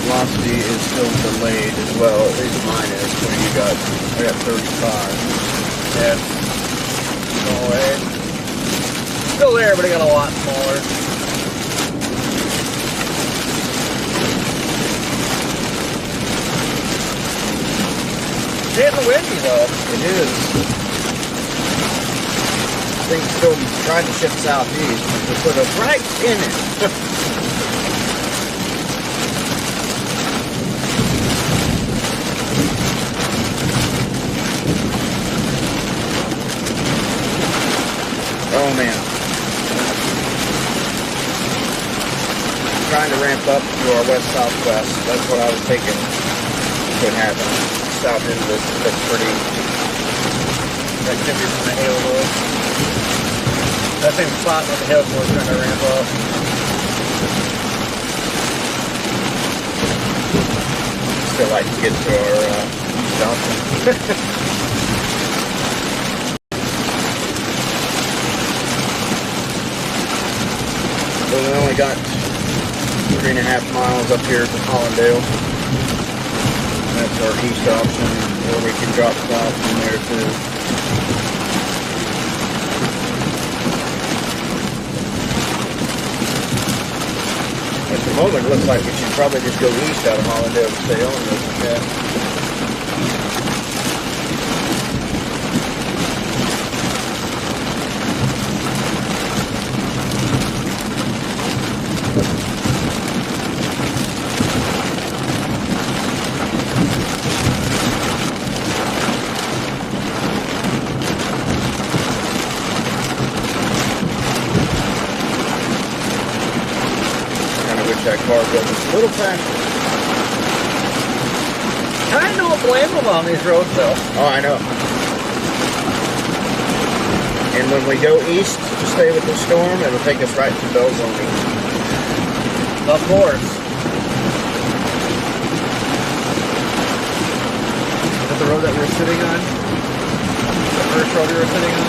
B: velocity is still delayed as well, at least mine is. What do you got? I got 35.
A: Yeah. No way. Still there, but it got a lot smaller. It's getting windy though.
B: It is. Things still trying to shift southeast, but we put us right in it. Oh man. Trying to ramp up to our west-southwest. That's what I was thinking could happen. South end of this looks pretty.
A: That could be from the hail though. That same spot where the hail was trying to ramp up.
B: Still like to get to our east option. So we only got 3.5 miles up here to Hollandale. That's our east option, where we can drop south from there too. At the moment, it looks like we should probably just go east out of Hollandale to stay on this. Yeah. That car goes just a little faster.
A: I don't blame them on these roads though.
B: Oh, I know. And when we go east to stay with the storm, it'll take us right to Belzoni.
A: Of course. Is that the road that we were sitting on? The first road we were sitting on?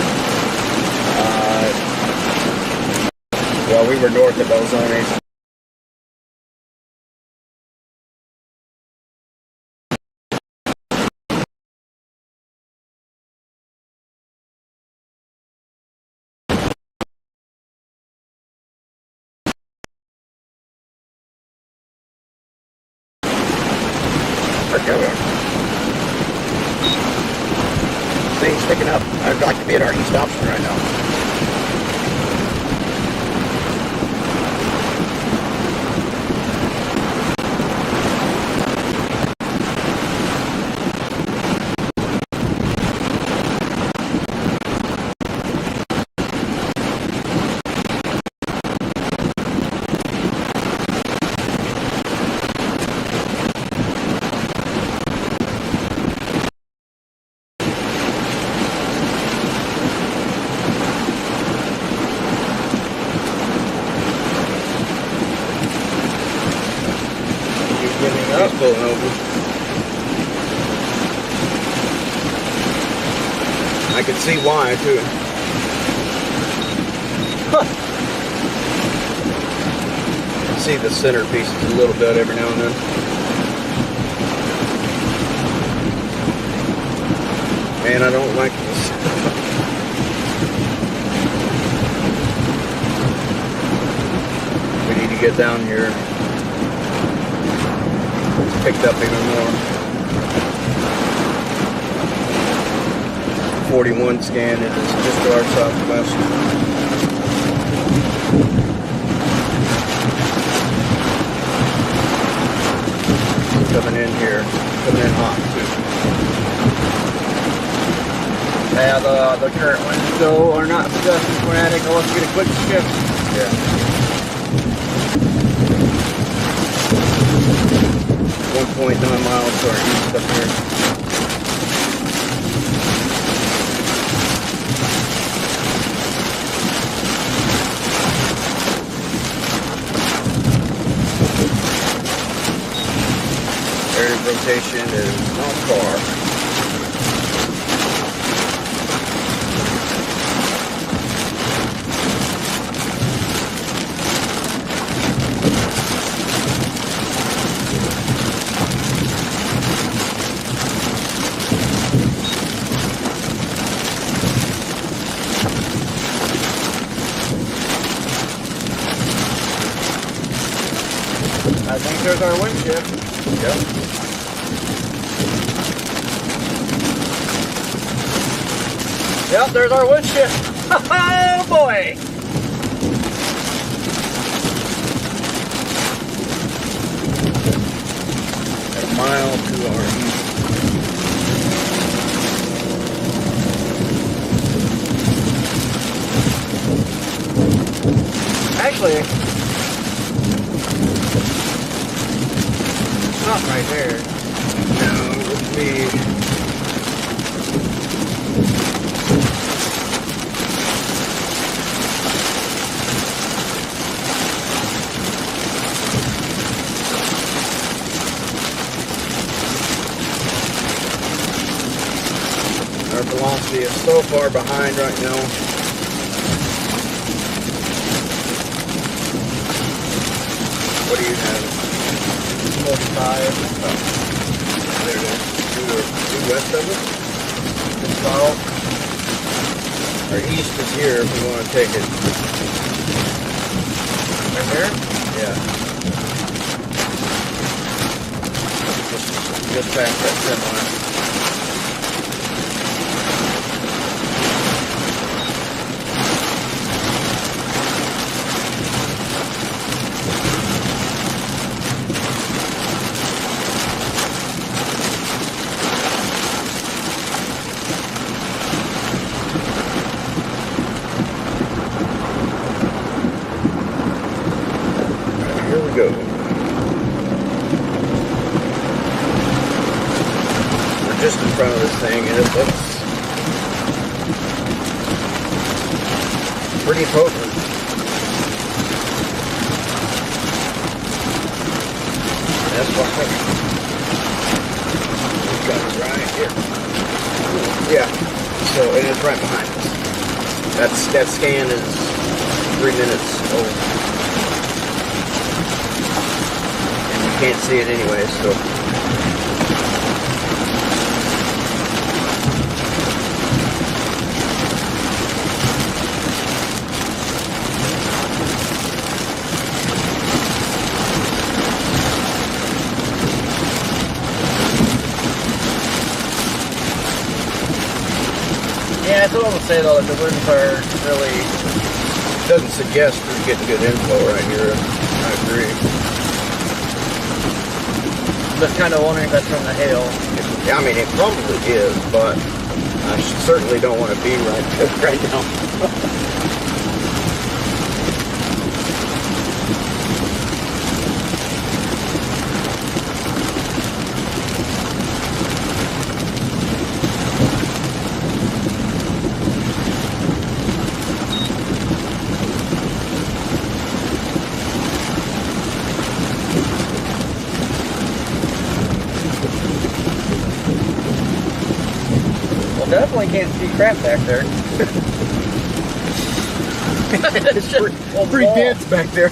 B: Well, we were north of Ozone. Things picking up. I'd like to be at our east option right now. He's pulling over. I could see why too. See the center pieces a little bit every now and then. Man, I don't like this. We need to get down here. It's picked up even more. 41 scan, it is just to our southwest. Coming in here, coming in hot too.
A: Yeah, the current ones though are not suggesting sporadic unless you get a quick shift.
B: Yeah. 1.9 miles to our east up here. Area of rotation is not far.
A: I think there's our wind shift.
B: Yep.
A: Yep, there's our wind shift. Oh boy!
B: A mile to our east.
A: Actually, it's not right there.
B: No, it would be our velocity is so far behind right now. What do you have?
A: 45.
B: There it is. Due west of us.
A: Well,
B: Our east is here if we want to take it.
A: right there.
B: Yeah. Just past that semi. Here we go. We're just in front of this thing, and it looks pretty potent. We've got it right here. Yeah. So and it's right behind us. That scan is 3 minutes old. And you can't see it anyway, so.
A: Yeah, that's what I would say though, that the winds are really...
B: Doesn't suggest we're getting good inflow right here. I agree.
A: I'm just kind of wondering if that's from the hail.
B: I mean, it probably is, but I certainly don't want to be right now.
A: Definitely can't see crap back there. It's just
B: pretty dense back there.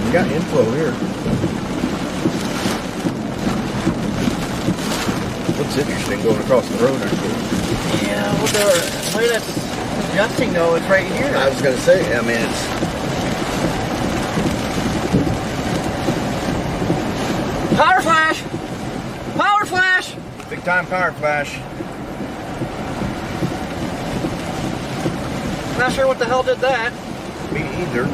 B: We got inflow here. Looks interesting going across the road right here.
A: Yeah, well, the way that's adjusting though, it's right here.
B: I was going to say, I mean, it's...
A: Power flash! Power flash!
B: Big time power flash.
A: Not sure what the hell did that.
B: Me either.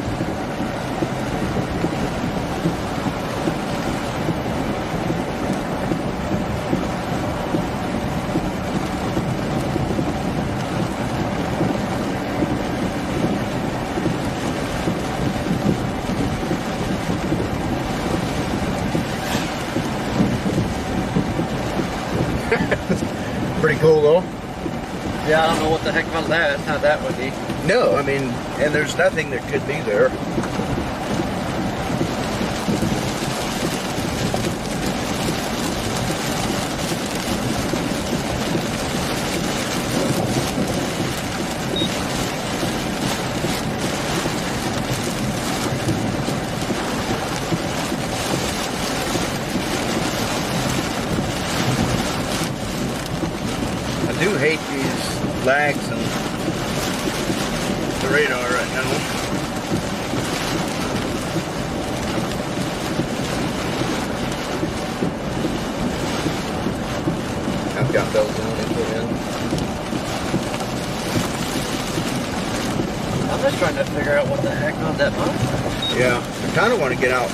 B: Pretty cool though.
A: Yeah, I don't know what the heck was that. It's not that windy.
B: No, I mean, and there's nothing that could be there. I do hate these lags and the radar right now. I've got those on and put in.
A: I'm just trying to figure out what the heck on that mountain.
B: Yeah, I kind of want to get out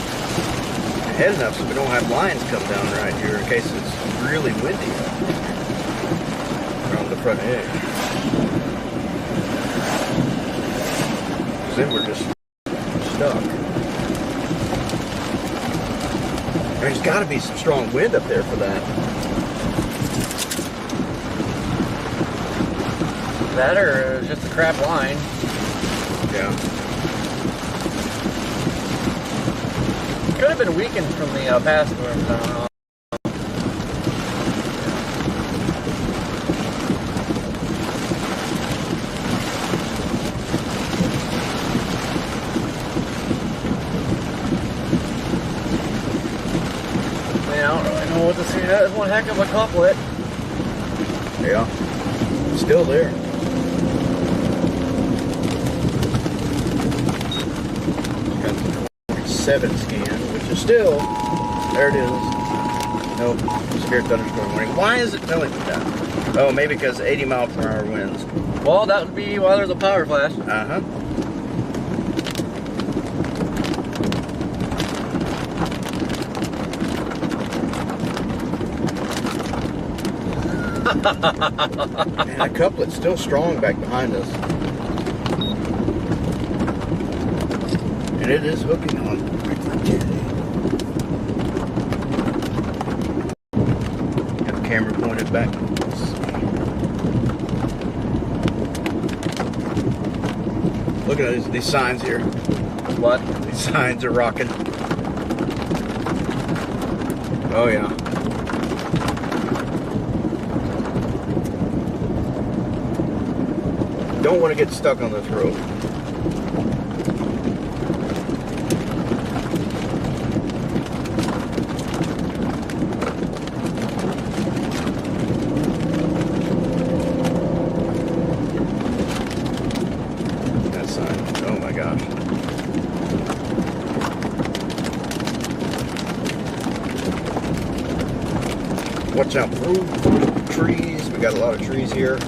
B: ahead enough so we don't have lines come down right here in case it's really windy around the front edge. Because then we're just stuck. There's got to be some strong wind up there for that.
A: That or it was just a crap line.
B: Yeah.
A: Could have been weakened from the past storms, I don't know. I mean, I don't really know what to say. That is one heck of a couplet.
B: Yeah. Still there. Got the 7 scan, which is still, there it is. Nope, severe thunderstorm warning. Why is it telling me that? Oh, maybe because 80-mile-per-hour winds.
A: Well, that would be why there's a power flash.
B: Uh-huh. Man, that couplet's still strong back behind us. And it is hooking on. camera pointed back. Look at these signs here.
A: What?
B: These signs are rocking. Oh yeah. Don't want to get stuck on this road. That sign. Oh my gosh. Watch out for trees. We got a lot of trees here.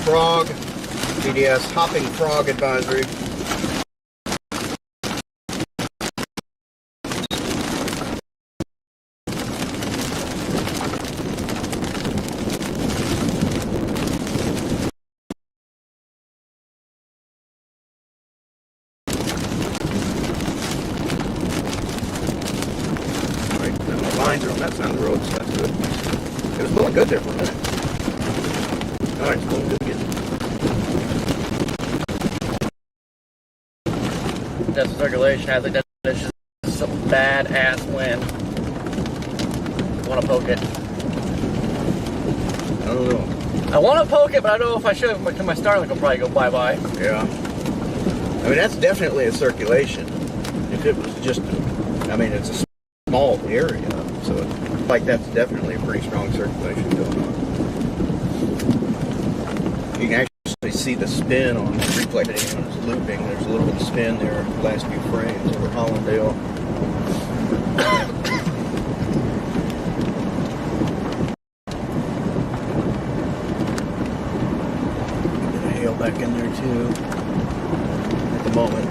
B: Frog, BDS hopping frog advisory. Right, the lines are on that side of the road, so that's good. It was blowing good there for a minute. All right, it's blowing good again.
A: That's circulation has like that's just some bad ass wind. I want to poke it.
B: I don't know.
A: I want to poke it, but I don't know if I should. My Starlink will probably go bye-bye.
B: Yeah. I mean, that's definitely a circulation. If it was just, it's a small area, so like that's definitely a pretty strong circulation going on. You can actually see the spin on reflecting when it's looping. There's a little bit of spin there the last few frames over Hollandale. Get a hail back in there too at the moment.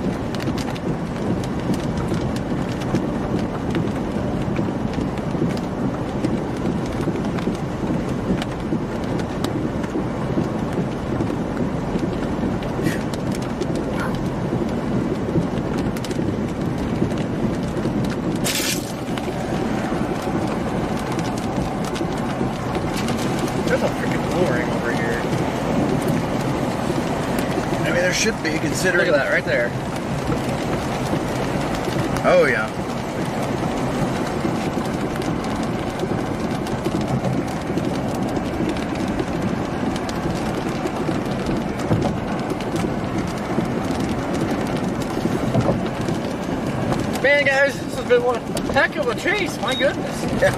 A: There's a freaking flooring over here.
B: I mean, there should be, considering.
A: Look at that right there.
B: Oh, yeah.
A: Man, guys, this has been one heck of a chase. My goodness.
B: Yeah.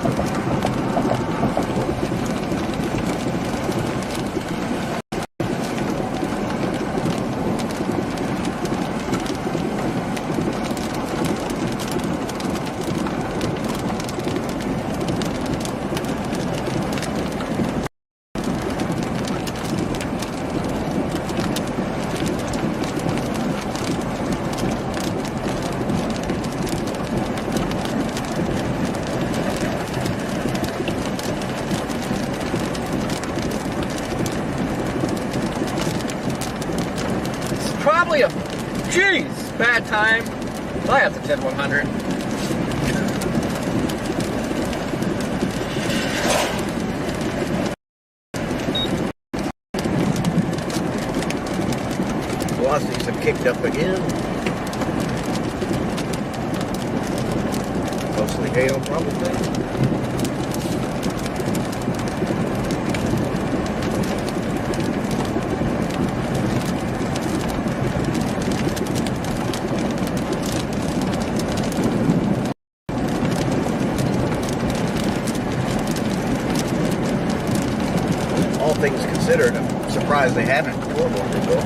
A: Probably a, jeez, bad time. I have to 10-100.
B: Velocities have kicked up again. Mostly hail, probably. All things considered, I'm surprised they haven't horrible before.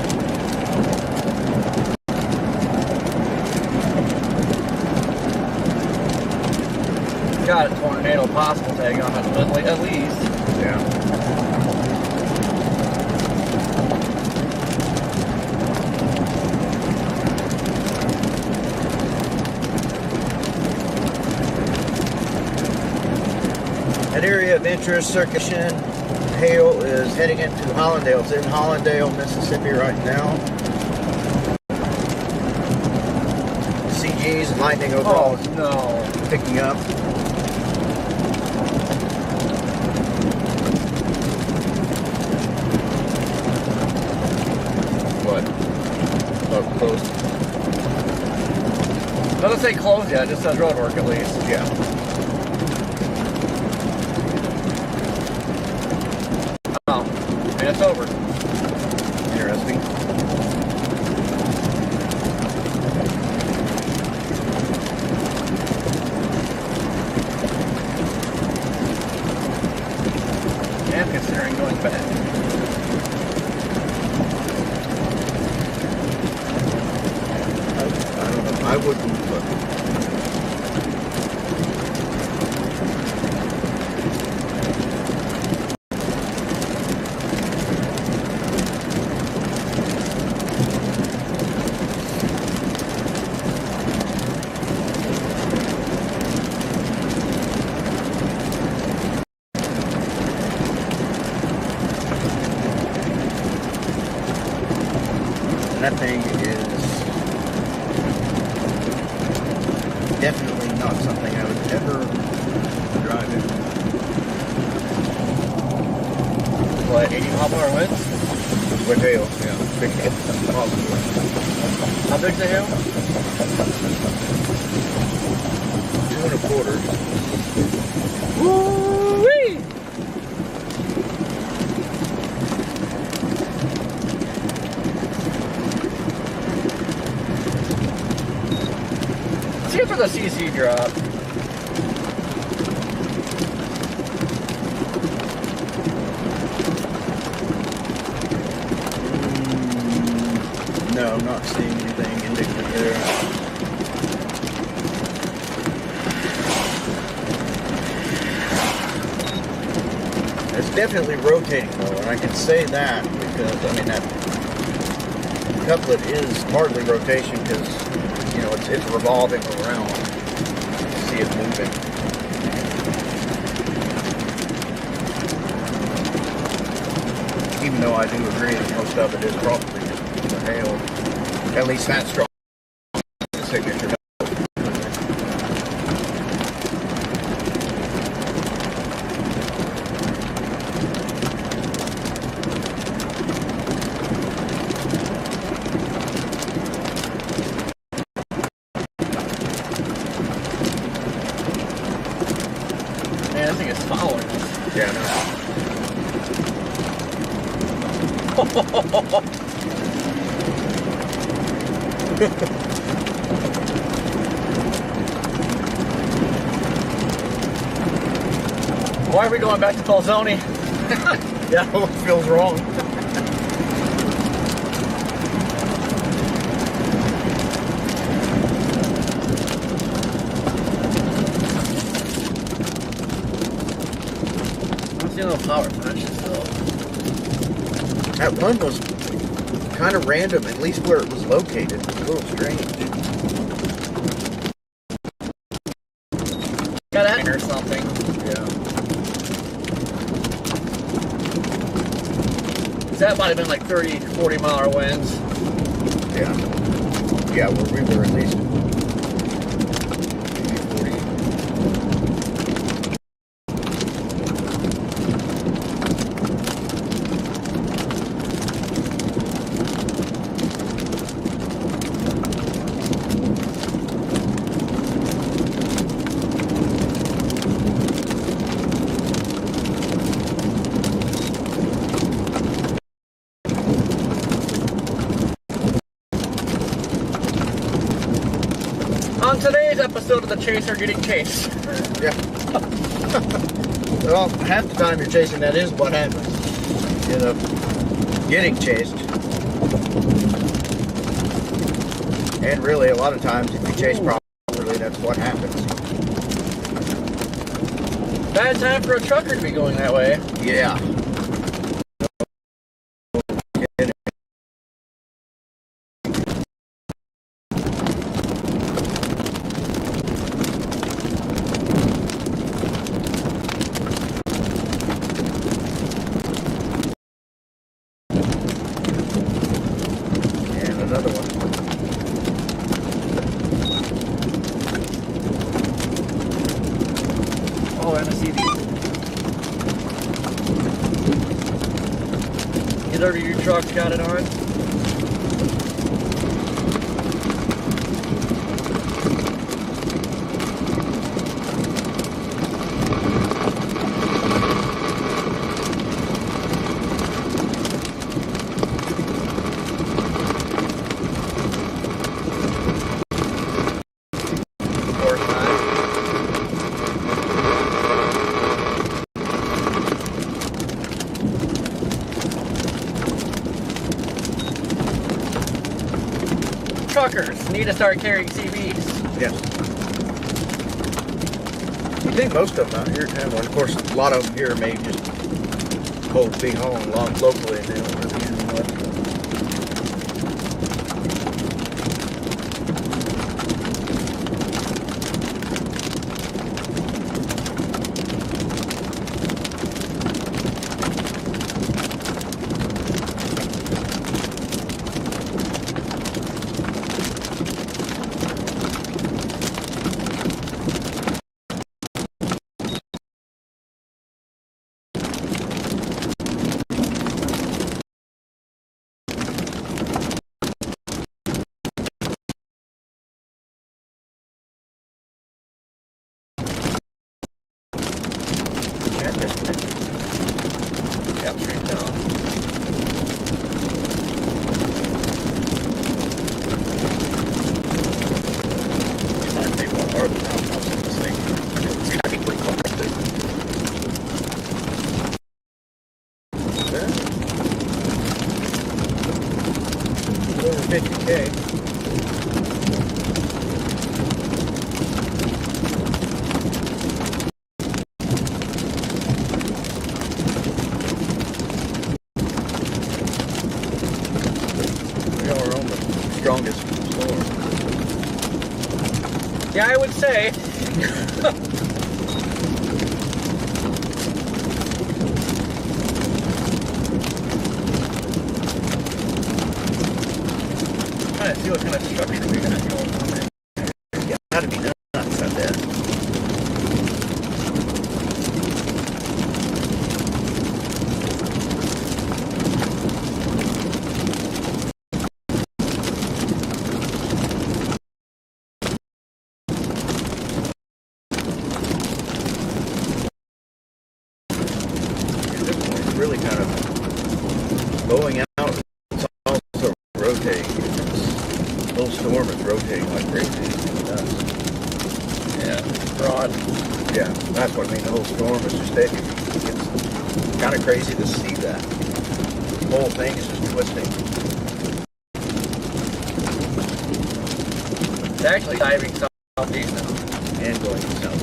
A: Got a tornado possible tag on it, at least.
B: Yeah. An area of interest, circulation. Hail is heading into Hollandale. It's in Hollandale, Mississippi right now. CGs and lightning overall
A: no.
B: picking up.
A: What?
B: Oh, close.
A: Doesn't say closed yet, it just says road work at least.
B: Yeah.
A: Oh, and it's over.
B: Interesting.
A: And considering going back.
B: I don't know. I wouldn't. But that thing is definitely not something I would ever drive in.
A: What, 80 mile/hour winds?
B: With hail, yeah. Big hail. Possibly.
A: How big's the hail?
B: 2 1/4.
A: Woo-wee! See it for the CC drop.
B: No, I'm not seeing anything indicative there. It's definitely rotating though, and I can say that because, I mean, that couplet is hardly rotation because, you know, it's revolving around. You see it moving. Even though I do agree that most of it is probably the hail. At least that's strong. The signature.
A: Man, this thing is following us.
B: Yeah, no.
A: Why are we going back to Falzoni?
B: Yeah, it feels wrong.
A: I'm seeing little power flashes though.
B: That one was kind of random, at least where it was located. It was a little strange.
A: Got a hang or something.
B: Yeah.
A: That might have been like 30, 40 mile winds.
B: Yeah. Yeah, where we were at least. Maybe 40.
A: On today's episode of The Chaser Getting Chased.
B: Yeah. Well, half the time you're chasing, that is what happens. You end up getting chased. And really, a lot of times, if you chase properly, that's what happens.
A: Bad time for a trucker to be going that way.
B: Yeah.
A: Either of you trucks got it on? Truckers need to start carrying CBs.
B: Yes. I think most of them out here have one. Of course, a lot of them here may just hold big hauling along locally and they don't really use them much. Over 50K. Strongest storm.
A: Yeah, I would say. Trying to see what kind of structure we got going on there.
B: Yeah, gotta be nuts, I bet. Really kind of going out. It's also rotating. The whole storm is rotating like crazy.
A: Yeah, broad.
B: Yeah, that's what I mean. The whole storm is just it's kind of crazy to see that. The whole thing is just twisting.
A: It's actually diving southeast now.
B: And going south.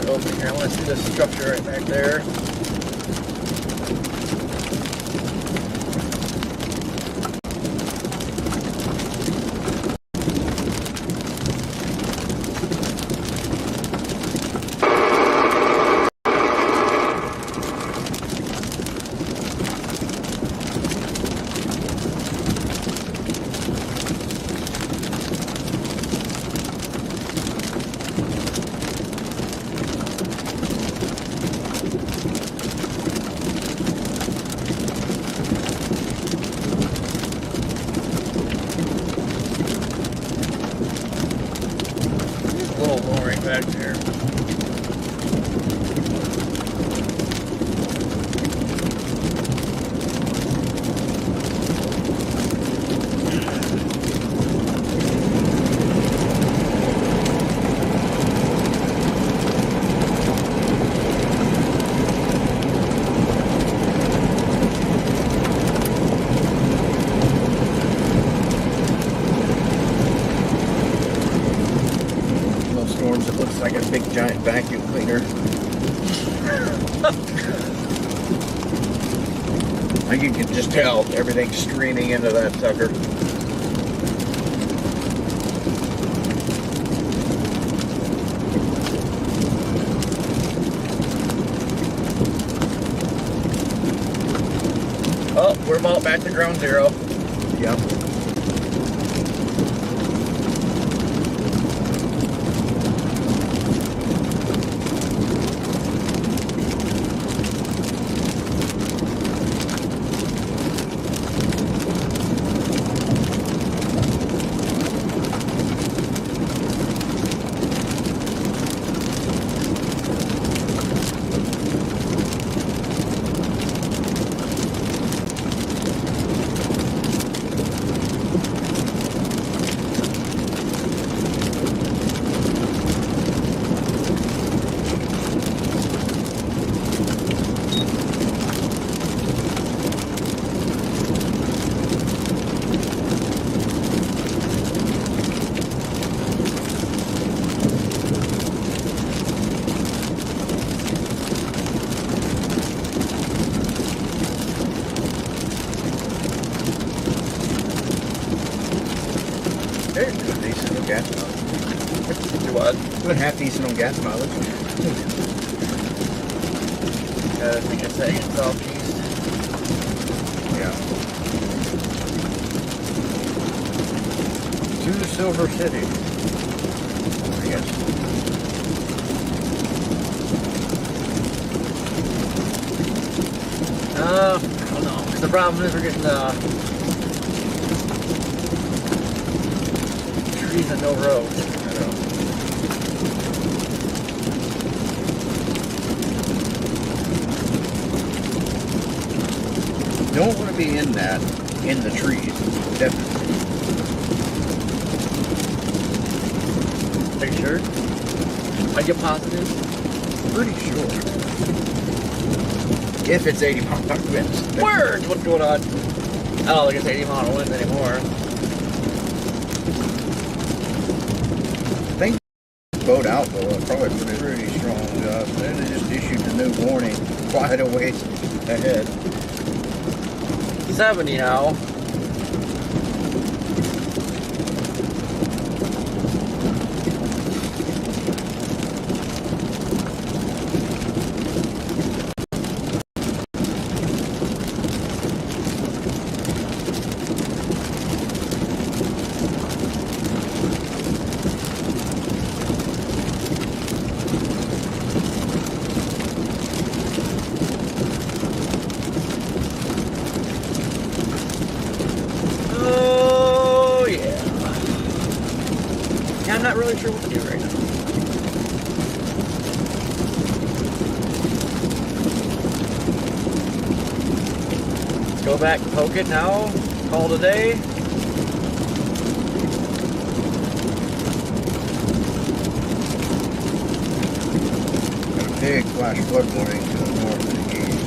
A: Open here. I want to see the structure right back there. Back there.
B: Storms, it looks like a big giant vacuum cleaner. You can just tell everything's streaming into that sucker.
A: Oh, we're about back to ground zero.
B: Yep. There's good decent on gas mileage.
A: Do what?
B: Good half decent on gas mileage.
A: I think it's heading southeast.
B: Yeah. To Silver City. I guess.
A: I don't know. 'Cause the problem is we're getting trees and no roads.
B: I know. Don't want to be in the trees. Definitely.
A: Are you sure? Are you positive?
B: Pretty sure. If it's 80 mile an hour winds.
A: Words! What's going on? I don't think it's 80 mile wind anymore.
B: Boat out though, probably pretty strong. Then they just issued a new warning. Quite a ways ahead.
A: 70 now. I'm not really sure what to do right now. Go back, poke it now, call it a day.
B: Got a big flash flood warning to the north and the east.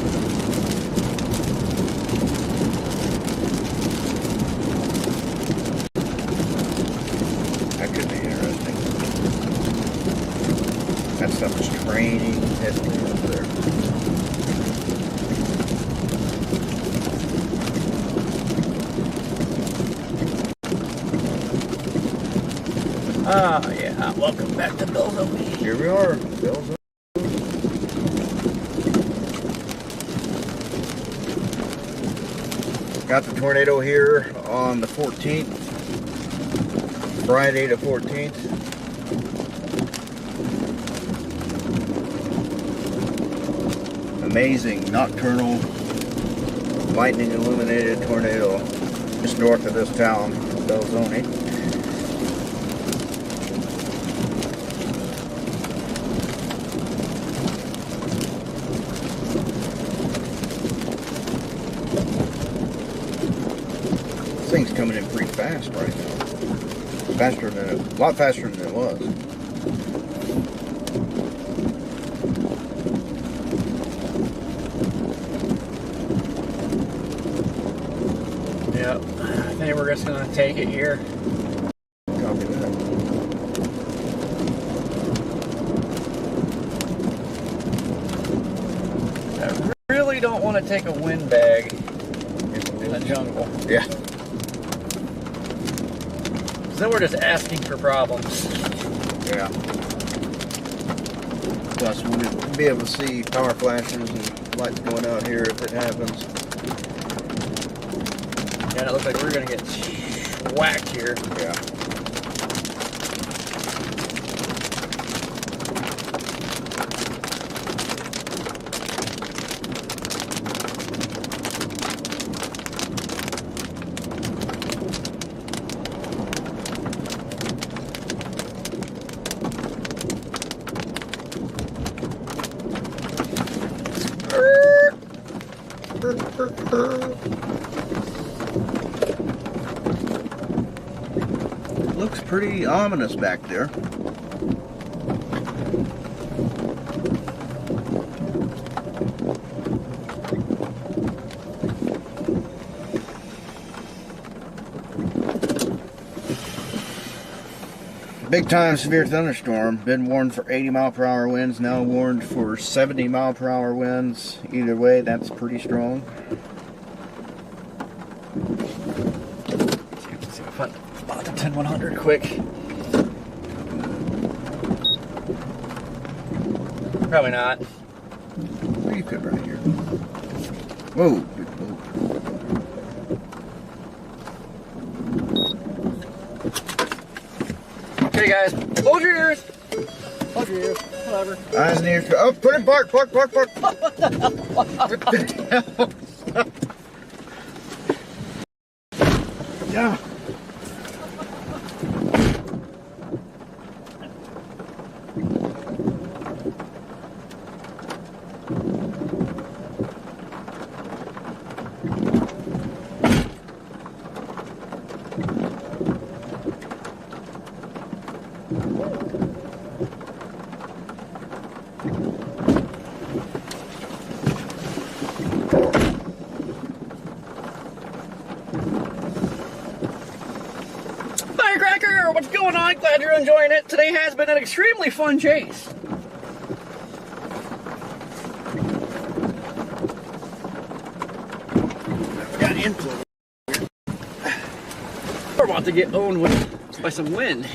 B: That could be interesting. That stuff is training heavily up there.
A: Yeah, welcome back to Belleville.
B: Here we are, Belleville. Got the tornado here on the 14th, Friday the 14th. Amazing nocturnal, lightning illuminated tornado just north of this town, Belzoni. This thing's coming in pretty fast right now. Faster than a lot faster than it was.
A: Yep, I think we're just gonna take it here.
B: Copy that.
A: I really don't want to take a windbag in the jungle.
B: Yeah.
A: So then we're just asking for problems.
B: Yeah. Plus, we'll be able to see power flashes and lights going out here if it happens.
A: and it looks like we're gonna get whacked here.
B: Yeah. Looks pretty ominous back there. Big time severe thunderstorm. Been warned for 80-mile-per-hour winds. Now warned for 70-mile-per-hour winds. Either way, that's pretty strong.
A: Let's see if I can spot the 10-100 quick. Probably not.
B: Where you could right here. Whoa, big boat.
A: Okay, guys, close your ears. Close your ears. Whatever.
B: Eyes and ears. Oh, put it park. What the hell? Yeah.
A: Firecracker, what's going on? Glad you're enjoying it. Today has been an extremely fun chase.
B: Got inflow.
A: We're about to get owned by some wind.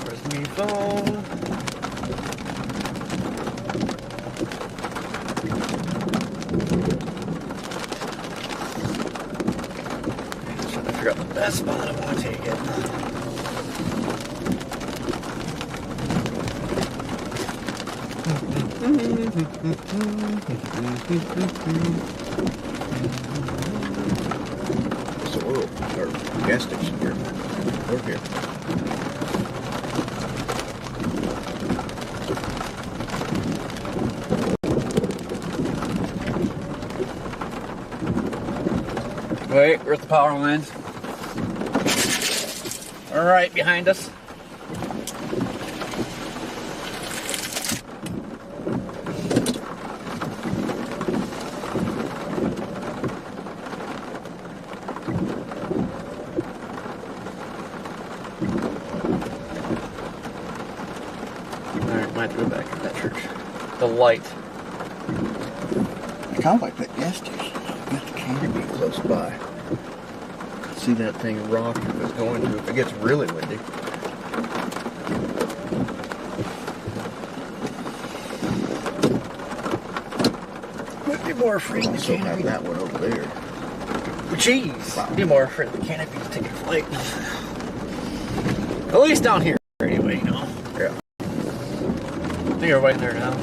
A: Where's me phone? Trying to figure out the best spot I want to take it.
B: It's a oil or gas station here. Over here.
A: Wait, where's the power lines? All right, behind us. All right, might have to go back to that church. The light.
B: I kind of like that gas station. Got the canopy close by. See that thing rock if it's going to, if it gets really windy.
A: Might be more afraid of the
B: Also have
A: canopy.
B: that one over there.
A: Jeez.
B: Wow.
A: Be more afraid of the canopy to take a flight. At least down here, anyway, you know.
B: Yeah.
A: I think we're waiting there now.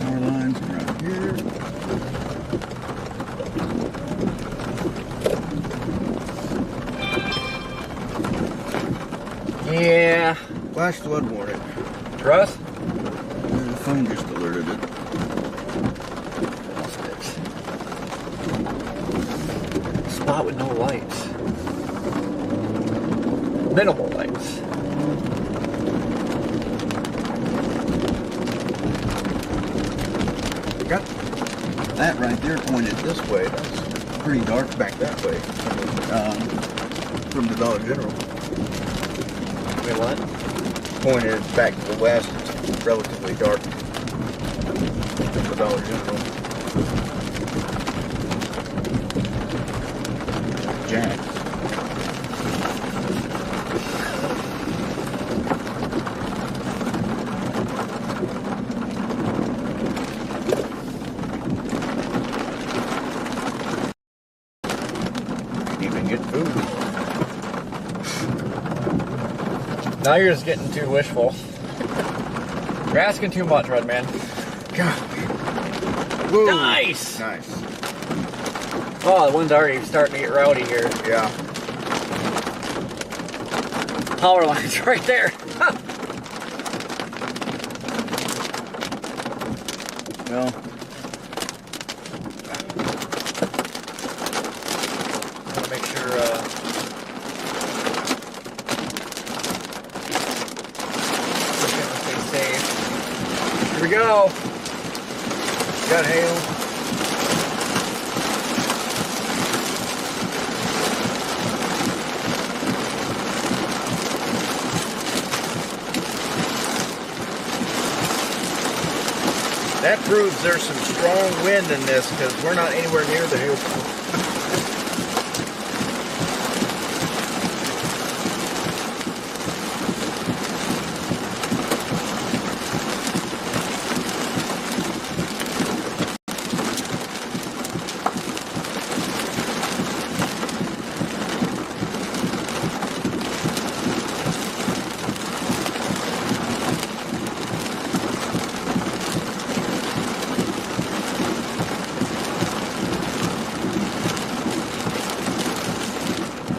B: Power lines are right here.
A: Yeah.
B: Flash flood warning.
A: Russ?
B: The phone just alerted it.
A: Spot with no lights. Minimal lights.
B: Got That right there pointed this way. That's pretty dark back that way. From the Dollar General.
A: Wait, what?
B: Pointed back to the west. It's relatively dark. From the Dollar General. Jack.
A: Now you're just getting too wishful. You're asking too much, Red Man.
B: God. Woo.
A: Nice!
B: Nice.
A: Oh, the wind's already starting to get rowdy here.
B: Yeah.
A: Power line's right there.
B: Well.
A: Gotta make sure, stay safe. Here we go.
B: Got hail. That proves there's some strong wind in this because we're not anywhere near the hill.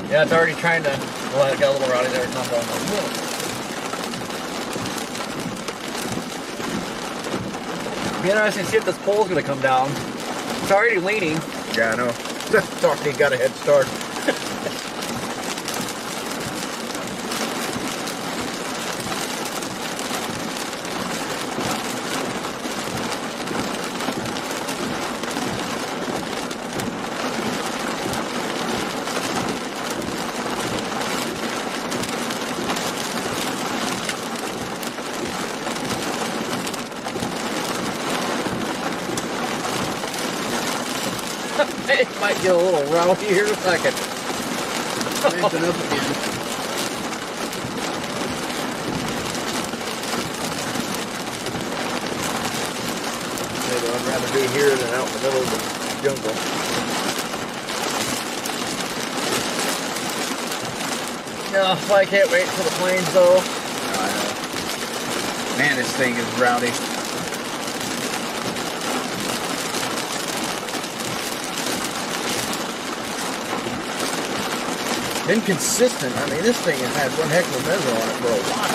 A: Yeah, it's already trying to, well, it got a little rowdy there. It's not going Be interesting to see if this pole's going to come down. It's already leaning.
B: Yeah, I know. Talking got a head start.
A: It might get a little rowdy here in a second.
B: Ramping up again. Maybe I'd rather be here than out in the middle of the jungle.
A: No, I can't wait for the planes though.
B: I know. Man, this thing is rowdy. Inconsistent. I mean, this thing has had one heck of a measure on it for a while.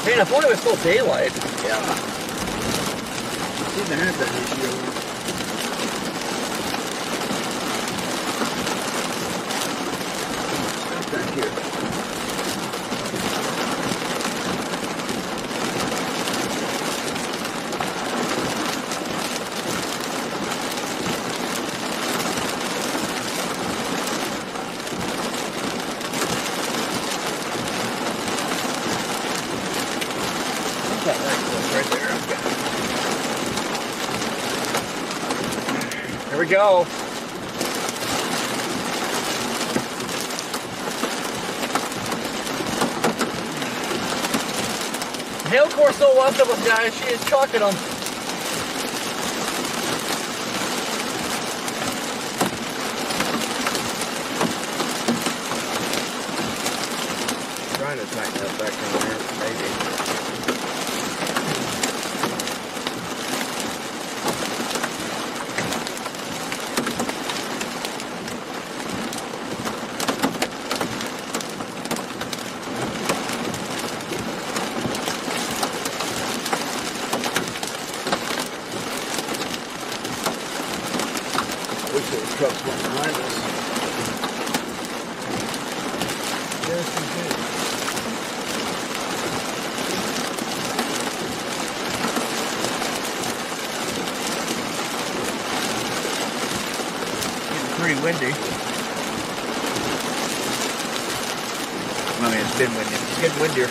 A: Man, if only it was still daylight.
B: Yeah. Seem to have that issue. Back here. Right there.
A: Here we go. Hail course still west of us, guys. She is chucking them.
B: Trying to tighten that back in there, maybe. Wish those trucks went behind us. Yes, we did. pretty windy. I mean, it's been windy. It's getting windier.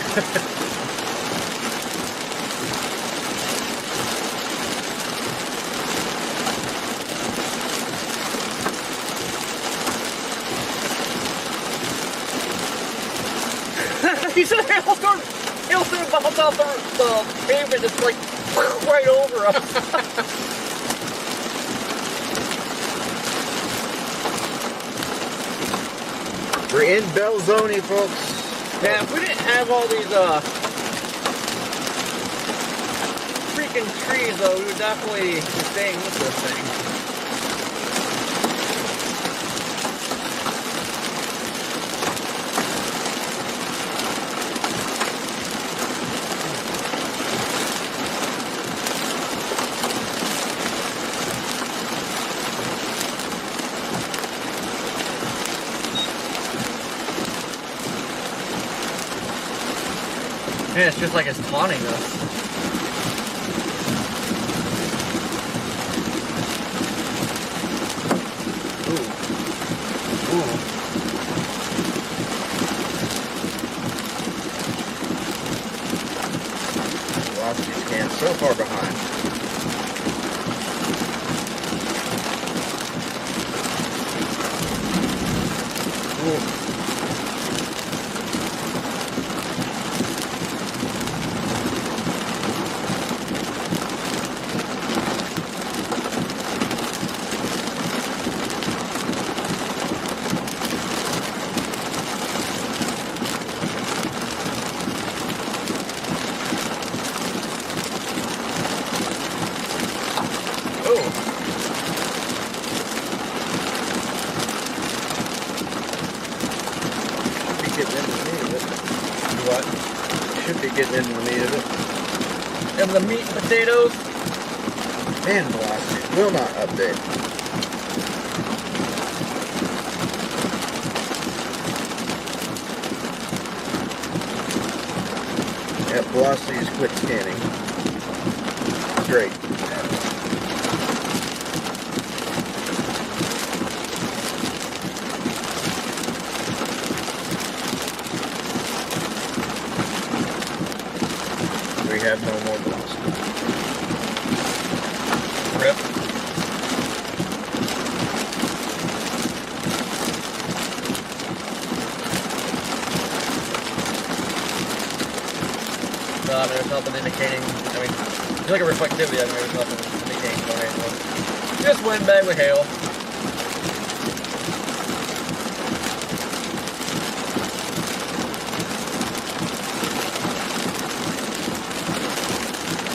A: He said hailstorm bounced off the pavement. It's like right over us.
B: We're in Belzoni, folks.
A: Yeah, if we didn't have all these freaking trees, though, we would definitely be staying with this thing. Yeah, it's just like it's taunting us. Ooh. Ooh.
B: Velocity scan so far behind.
A: Ooh.
B: Should be getting into the meat of it.
A: And the meat and potatoes.
B: And velocity will not update. Yep, velocity is quit scanning. Great. We have no more velocity.
A: Rip. There's nothing indicating. I mean, if you look at reflectivity, I mean, there's nothing indicating no hail. Just windbag with hail.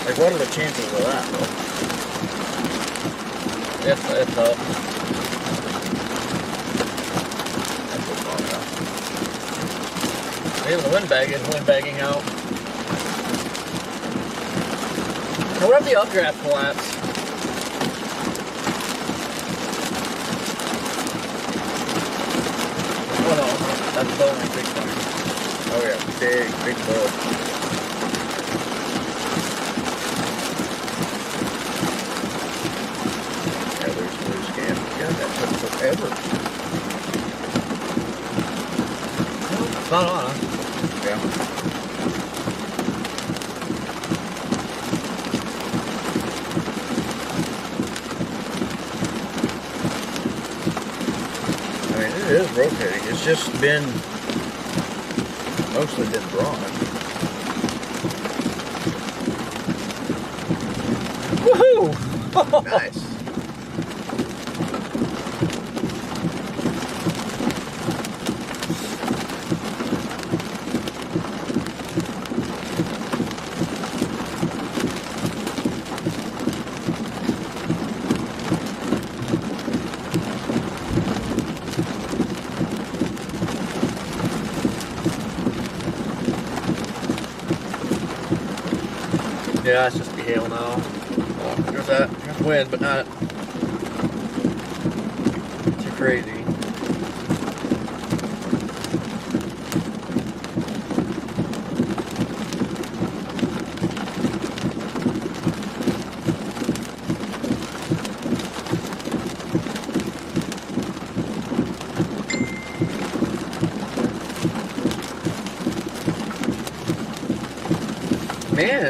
B: Like, what are the chances of that, though?
A: It's up. Even the windbag is windbagging out. Now, what if the updraft collapse? Oh no, that's blowing big time.
B: Oh yeah, big blow. Yeah, there's no scan. Yeah, that took forever.
A: It's not on, huh?
B: Yeah. I mean, it is rotating. It's just been mostly been drawn.
A: Woohoo!
B: Nice.
A: Yeah, it's just be hail now. There's that. There's wind, but not too crazy.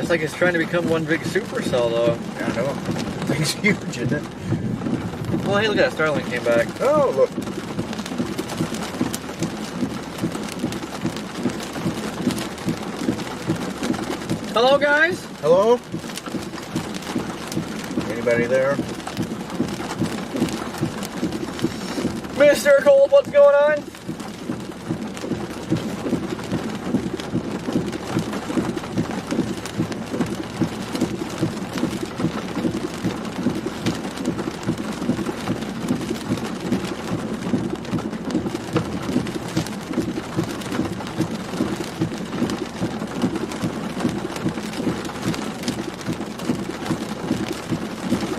A: It's like it's trying to become one big supercell, though.
B: Yeah, I know. Thing's huge, isn't it?
A: Well, hey, look at that. Starlink came back.
B: Oh, look.
A: Hello, guys.
B: Hello? Anybody there?
A: Mr. Cold, what's going on?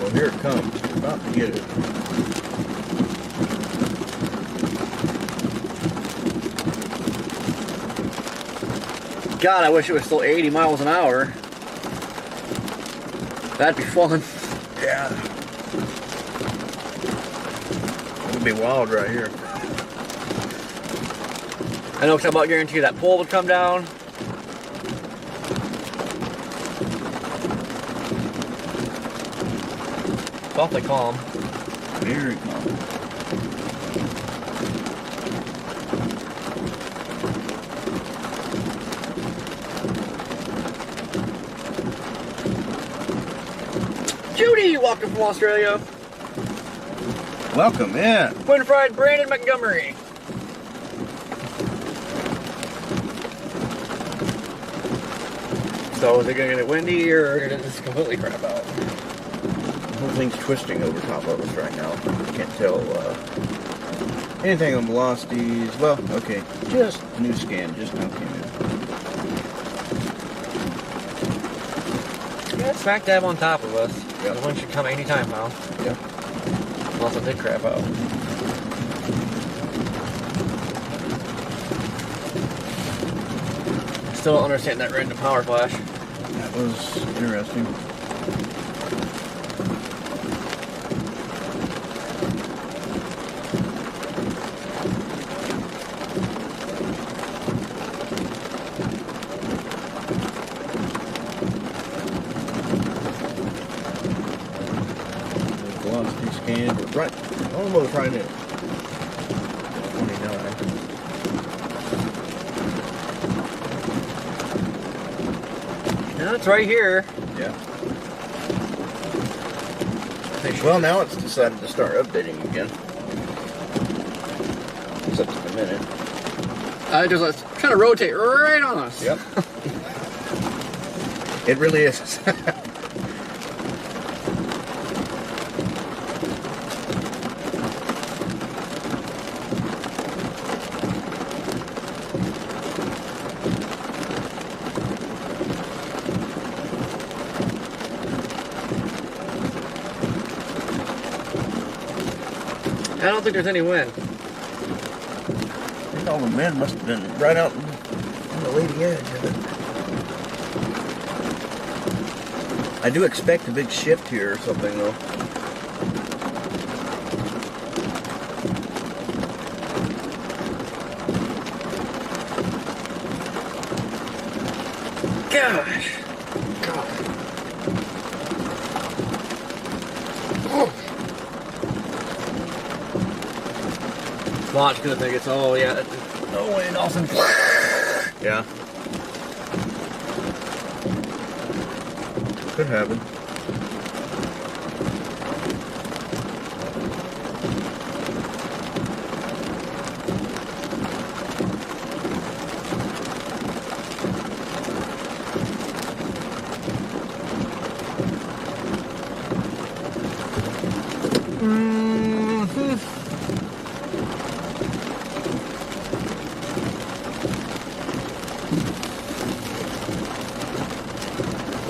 B: Well, here it comes. About to get it.
A: God, I wish it was still 80 miles an hour. That'd be fun.
B: Yeah. It'll be wild right here.
A: I know, because I about guarantee that pole would come down. It's awfully calm.
B: Very calm.
A: Judy, welcome from Australia.
B: Welcome in.
A: Twin fried Brandon Montgomery. So is it going to get windy or did it just completely crap out?
B: The whole thing's twisting over top of us right now. Can't tell anything on velocities. Well, okay. Just a new scan. Just now came in.
A: Yeah, it's smack dab on top of us.
B: Yep.
A: The wind should come anytime now.
B: Yeah.
A: Unless it did crap out. Still don't understand that random power flash.
B: That was interesting. Velocity scan. We're right. Almost right in. 29.
A: No, it's right here.
B: Yeah. Well, now it's decided to start updating again. It's up to the minute.
A: Just kind of rotate right on us.
B: Yep. It really is.
A: I don't think there's any wind.
B: I think all the men must have been right out on the leading edge of it. I do expect a big shift here or something, though.
A: Gosh. Watch, gonna think it's, oh yeah, no wind, all of a sudden.
B: Yeah. Could happen.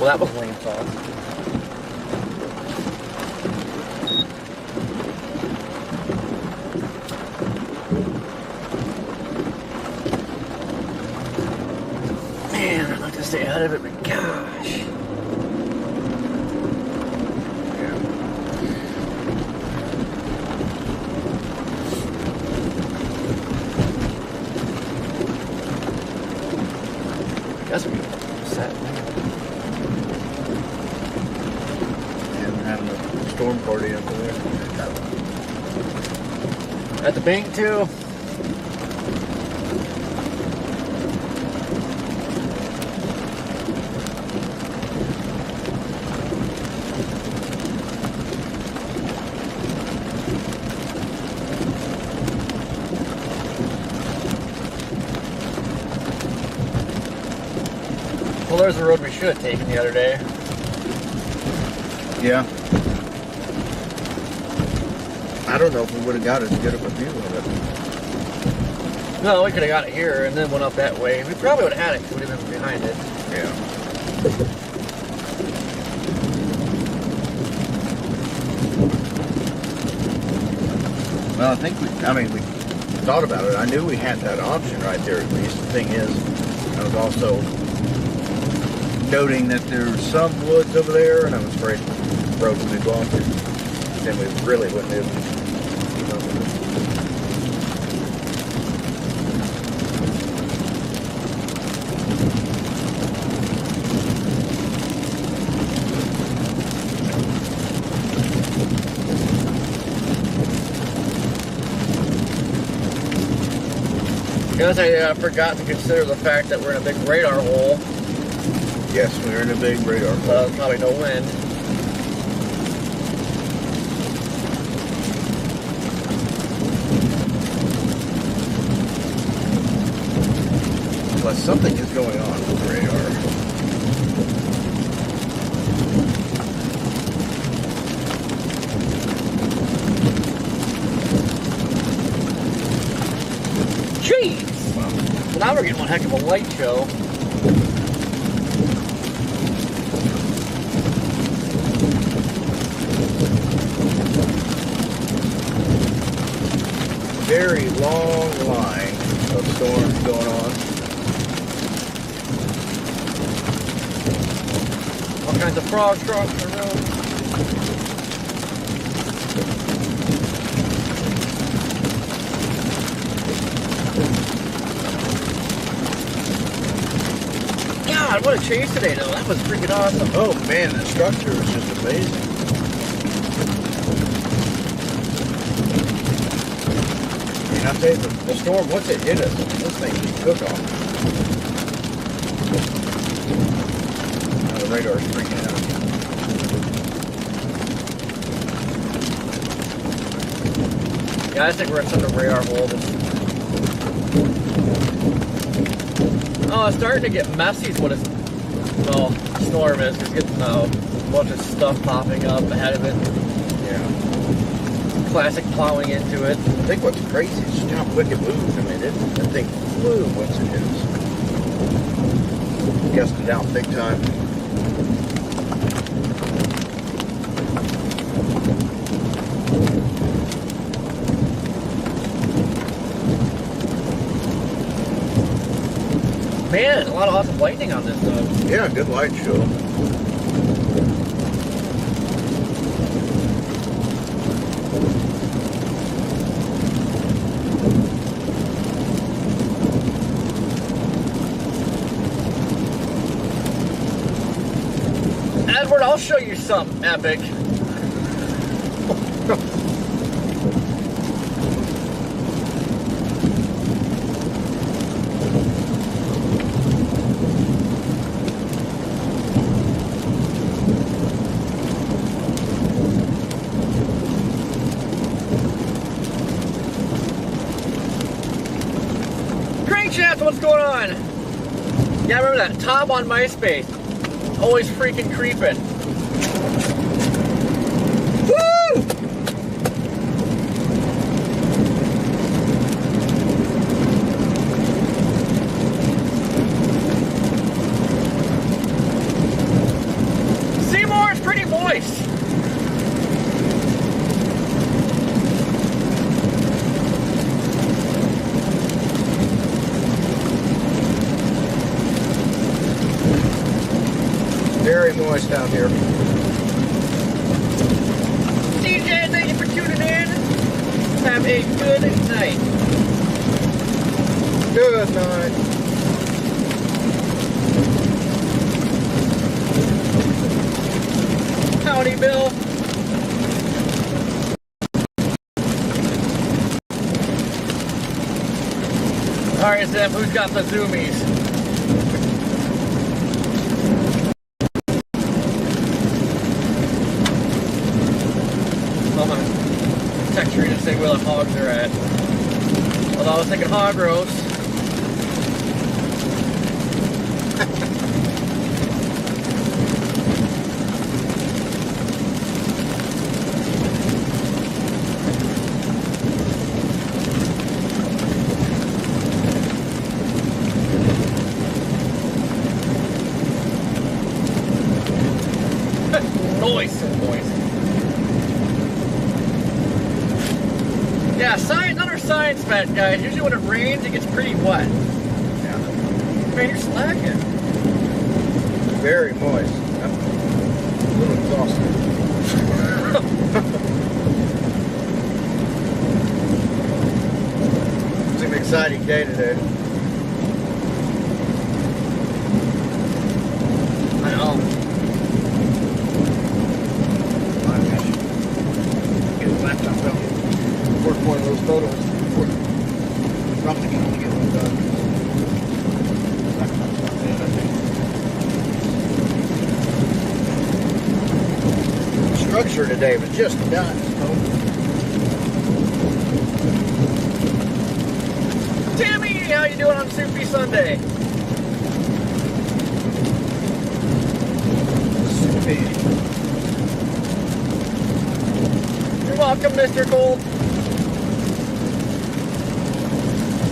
A: Well, that was lame sauce. Man, I'd like to stay ahead of it, but gosh. That's what you set.
B: storm party up there.
A: At the bank too. Well, there's the road we should have taken the other day.
B: Yeah. I don't know if we would have got as good of a view of it.
A: No, we could have got it here and then went up that way. We probably would have had it because we would have been behind it.
B: Yeah. Well, I think we thought about it. I knew we had that option right there at least. The thing is, I was also noting that there's some woods over there, and I was afraid the road would be blocked. Then we really wouldn't have keep up with it.
A: Guess I forgot to consider the fact that we're in a big radar hole.
B: Yes, we're in a big radar hole.
A: There's probably no wind.
B: But something is going on with the radar.
A: Jeez! Well, now we're getting one heck of a light show.
B: Very long line of storms going on.
A: All kinds of frogs crossing the road. God, what a chase today, though. That was freaking awesome.
B: Oh man, the structure is just amazing. I mean, I'll tell you, the storm, once it hit us, this thing took off. Now the radar's freaking out.
A: Yeah, I think we're in such a radar hole. Oh, it's starting to get messy is what it's, well, storm is. It's getting a bunch of stuff popping up ahead of it.
B: Yeah.
A: Classic plowing into it.
B: I think what's crazy is just how quick it moves. I mean, that thing flew once it hit us. Gusted out big time.
A: Man, a lot of awesome lightning on this though.
B: Yeah, good light show.
A: Edward, I'll show you something epic. Chat, what's going on? Yeah, remember that? Tom on MySpace. Always freaking creeping. Woo! Seymour is pretty moist.
B: Very moist out here.
A: DJ, thank you for tuning in. Have a good night.
B: Good night.
A: Howdy, Bill. Alright, Zim, who's got the zoomies? I'm gonna text her to say where the hogs are at. Although I was thinking hog roast. Yeah, another science fact, guys. Usually when it rains, it gets pretty wet.
B: Yeah.
A: Man, you're slacking.
B: Very moist. I'm a little exhausted. It's an exciting day today.
A: I know.
B: Get his laptop out. Work one of those photos before something can only get one done. Laptop's not dead, I think. Structure today was just nuts.
A: Tammy, how you doing on Soupy Sunday?
B: Soupy.
A: You're welcome, Mr. Gold.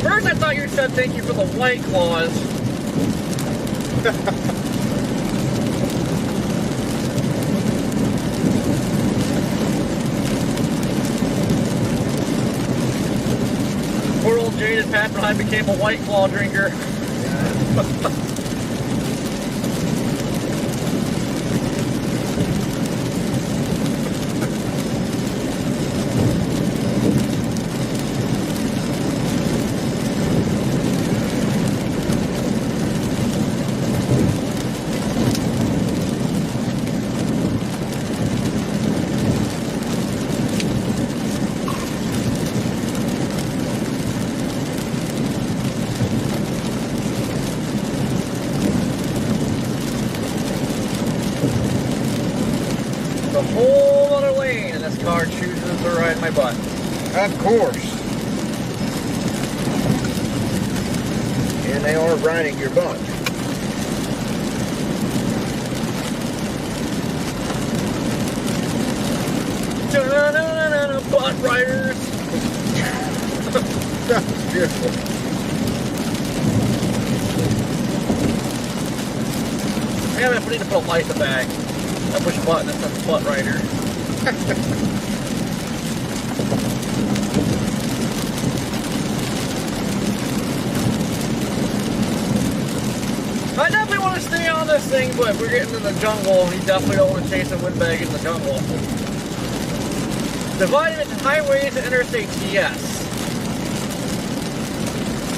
A: First, I thought you said thank you for the White Claws. Poor old jaded Pat behind became a White Claw drinker. A whole other lane, and this car chooses to ride my butt.
B: Of course. And they are riding your butt.
A: Da-da-da-da-da, butt riders.
B: That was beautiful.
A: Yeah, I need to put a light in the bag. I push a button and it's a butt rider. I definitely want to stay on this thing, but if we're getting in the jungle, you definitely don't want to chase a windbag in the jungle. Divided into highways and interstates, yes.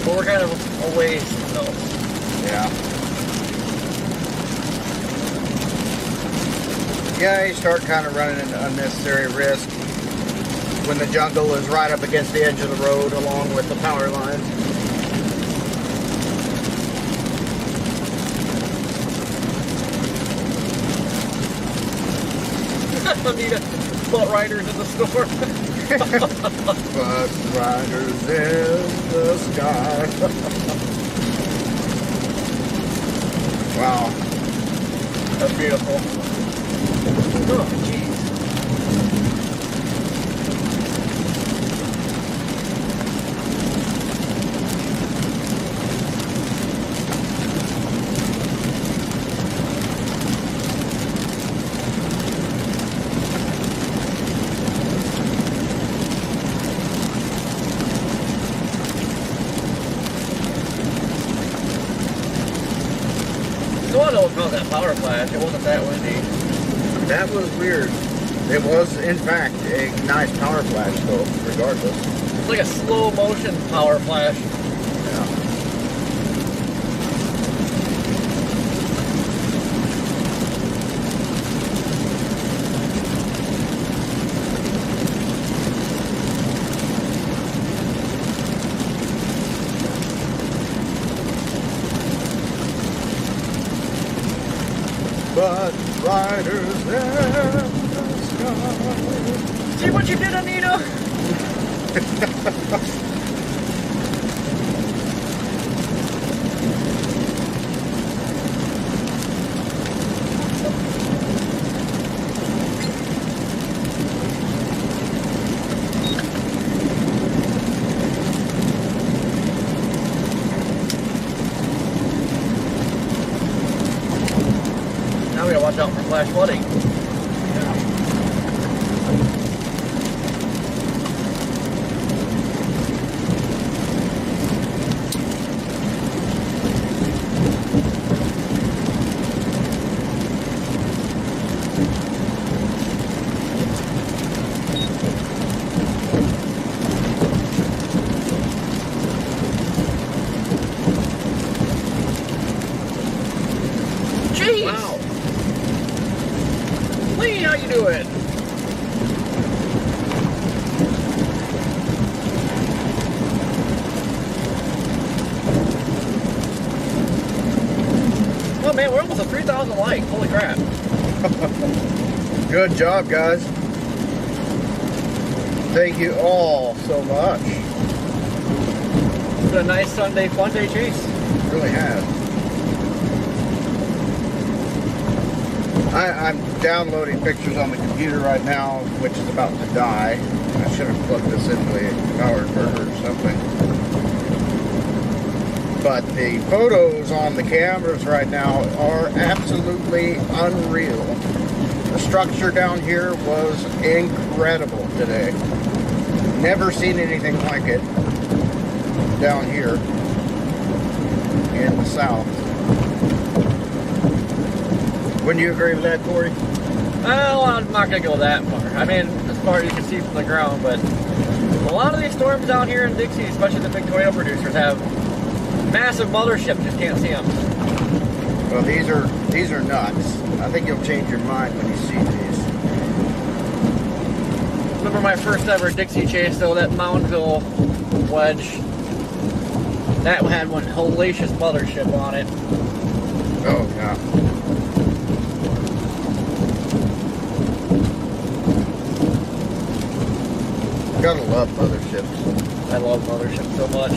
A: But we're kind of away from those.
B: Yeah. Yeah, you start kind of running into unnecessary risk when the jungle is right up against the edge of the road along with the power lines.
A: Anita, butt riders in the store.
B: Butt riders in the sky. Wow.
A: That's beautiful. Oh, jeez. So I know what caused that power flash. It wasn't that windy.
B: That was weird. It was, in fact, a nice power flash, though, regardless.
A: It's like a slow motion power flash.
B: Yeah.
A: Now we gotta watch out for flash flooding. Jeez!
B: Wow.
A: Lee, how you doing? Oh man, we're almost at 3,000 likes. Holy crap.
B: Good job, guys. Thank you all so much.
A: It's been a nice Sunday fun day chase.
B: It really has. I'm downloading pictures on the computer right now, which is about to die. I should have plugged this into a power inverter or something. But the photos on the cameras right now are absolutely unreal. The structure down here was incredible today. Never seen anything like it down here in the south. Wouldn't you agree with that, Corey?
A: Well, I'm not gonna go that far. I mean, as far as you can see from the ground, but a lot of these storms down here in Dixie, especially the big tornado producers, have massive motherships. Just can't see them.
B: Well, these are nuts. I think you'll change your mind when you see these.
A: Remember my first ever Dixie chase, though, that Moundville wedge. That had one hellacious mothership on it.
B: Oh, yeah. Gotta love motherships.
A: I love motherships so much.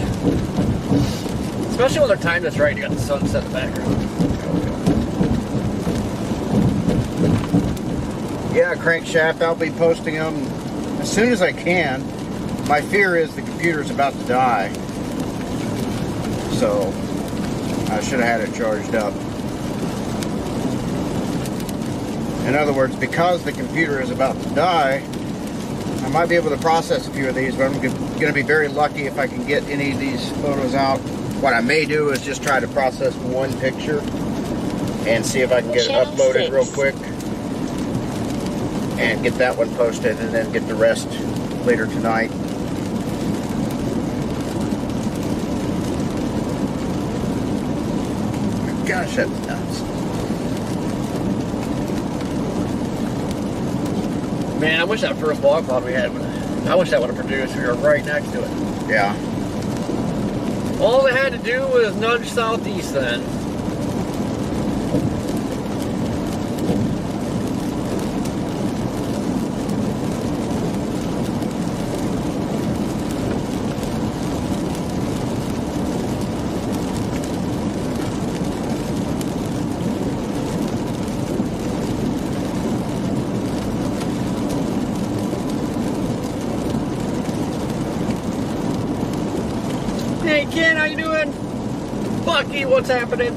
A: Especially when they're timed just right. You got the sunset in the background.
B: Yeah, crankshaft. I'll be posting them as soon as I can. My fear is the computer's about to die. So, I should have had it charged up. In other words, because the computer is about to die, I might be able to process a few of these, but I'm going to be very lucky if I can get any of these photos out. What I may do is just try to process one picture and see if I can get it
D: Channel
B: uploaded
D: 6.
B: real quick and get that one posted and then get the rest later tonight. Gosh, that's nuts.
A: Man, I wish that first log pod we had, I wish that would have produced. We were right next to it.
B: Yeah.
A: All they had to do was nudge southeast then. Hey Ken, how you doing? Bucky, what's happening?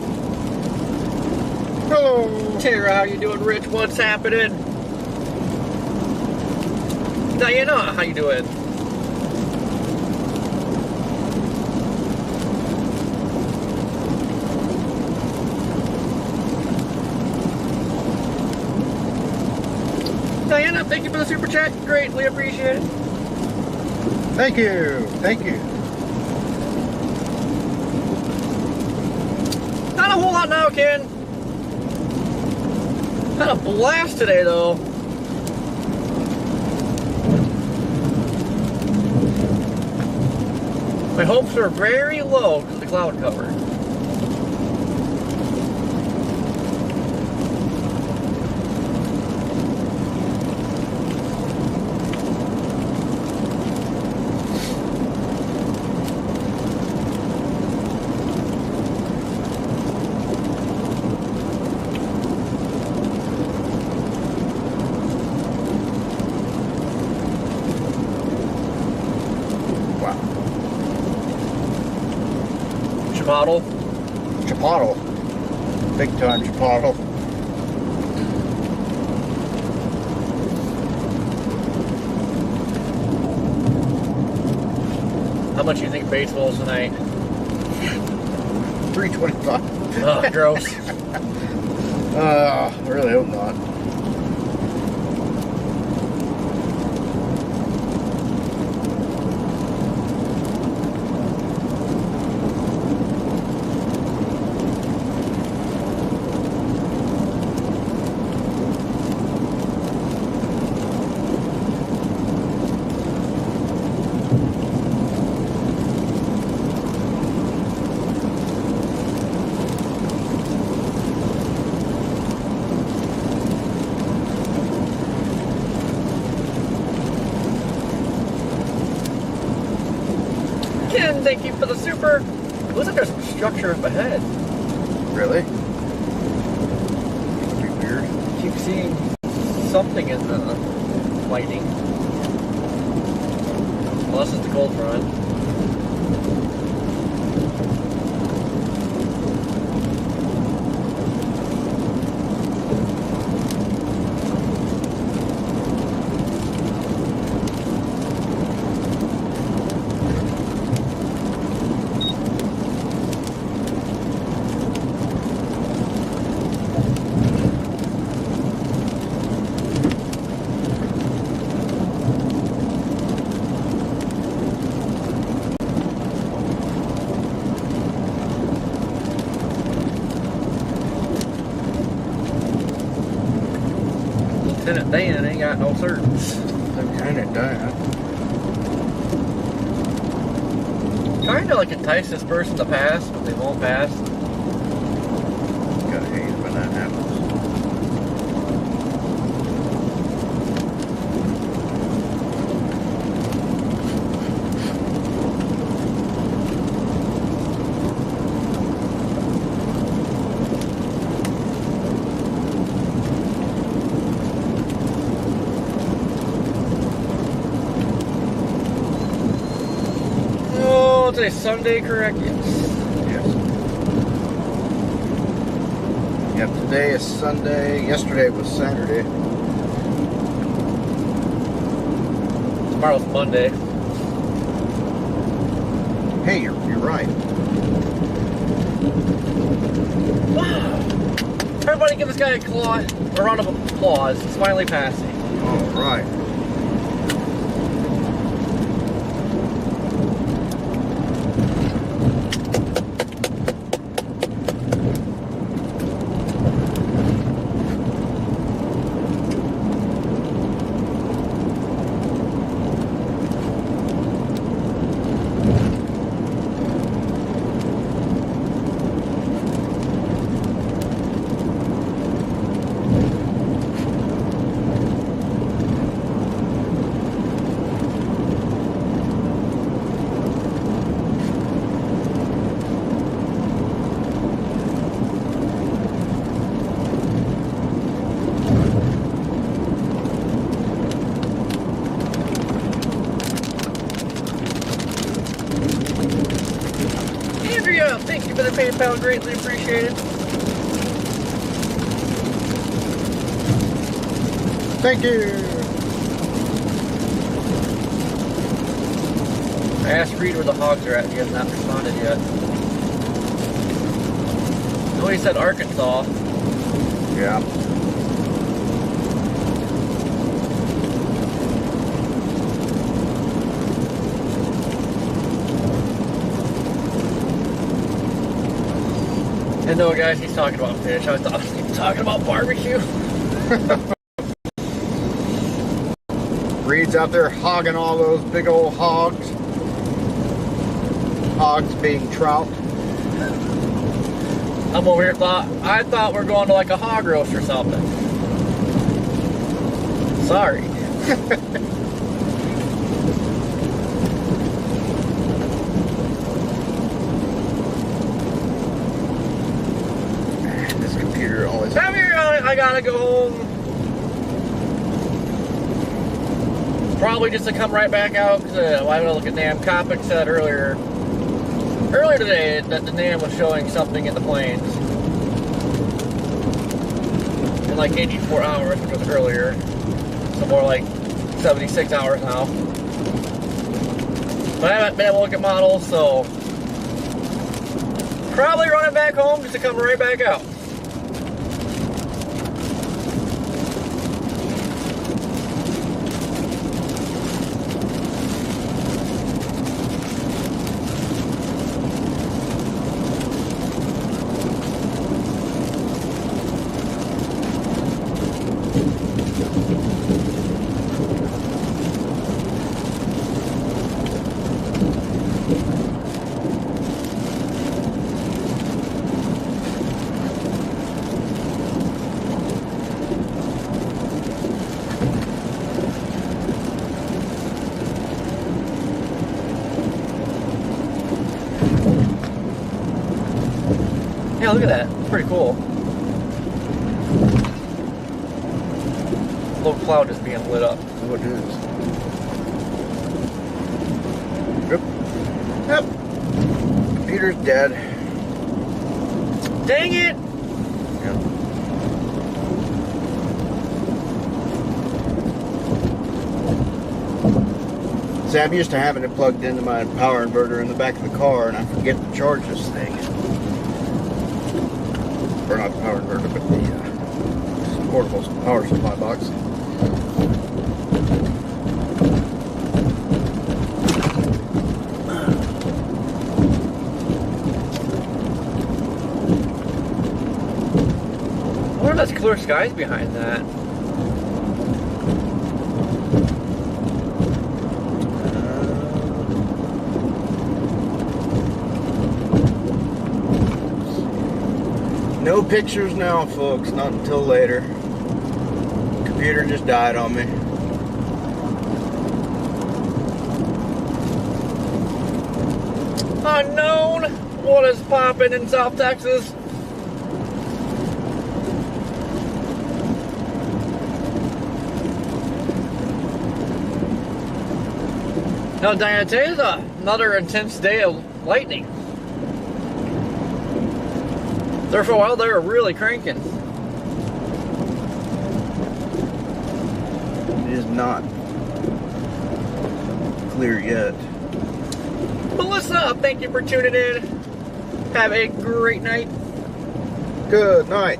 B: Hello.
A: Tara, how you doing? Rich, what's happening? Diana, how you doing? Diana, thank you for the super chat. Greatly appreciate it.
B: Thank you. Thank you.
A: Not a whole lot now, Ken. Had a blast today, though. My hopes are very low because of the cloud cover. Chipotle.
B: Chipotle. Big time Chipotle.
A: How much do you think baseball's tonight?
B: 325.
A: Oh, gross.
B: I really hope not.
A: Ken, thank you for the super. Looks like there's some structure up ahead.
B: Really? Pretty weird.
A: Keep seeing something in the lighting. Well, this is the cold front. Lieutenant Dan ain't got no certs.
B: Lieutenant Dan.
A: Trying to like entice this person to pass, but they won't pass.
B: Gotta hate it when that happens.
A: Oh, today's Sunday, correct? Yes.
B: Yes. Yep, today is Sunday. Yesterday was Saturday.
A: Tomorrow's Monday.
B: Hey, you're right.
A: Wow. Everybody give this guy a round of applause. He's finally passing.
B: All right.
A: Andrea, thank you for the PayPal, greatly appreciated.
B: Thank you.
A: I asked Reed where the hogs are at, he has not responded yet. No, he said Arkansas.
B: Yeah.
A: And no, guys, he's talking about fish. I thought he was talking about barbecue.
B: Reed's out there hogging all those big old hogs. Hogs being trout.
A: I'm over here I thought we're going to like a hog roast or something. Sorry.
B: This computer always.
A: Come here, I gotta go home. Probably just to come right back out because I gotta look at damn Copic said earlier. earlier today that the NAM was showing something in the plains in like 84 hours, which was earlier. So more like 76 hours now. But I haven't been able to look at models, so probably running back home just to come right back out. Yeah, look at that. It's pretty cool. Little cloud is being lit up.
B: Oh, it is. Yep. Computer's dead.
A: Dang it!
B: Yep. See, I'm used to having it plugged into my power inverter in the back of the car, and I forget to charge this thing. Or not the power inverter, but the portable power supply box.
A: I wonder if that's clear skies behind that.
B: No pictures now, folks. Not until later. Computer just died on me.
A: Unknown! What is popping in South Texas? No, Diana, today's another intense day of lightning. There for a while, they were really cranking.
B: It is not clear yet.
A: Melissa, thank you for tuning in. Have a great night.
B: Good night.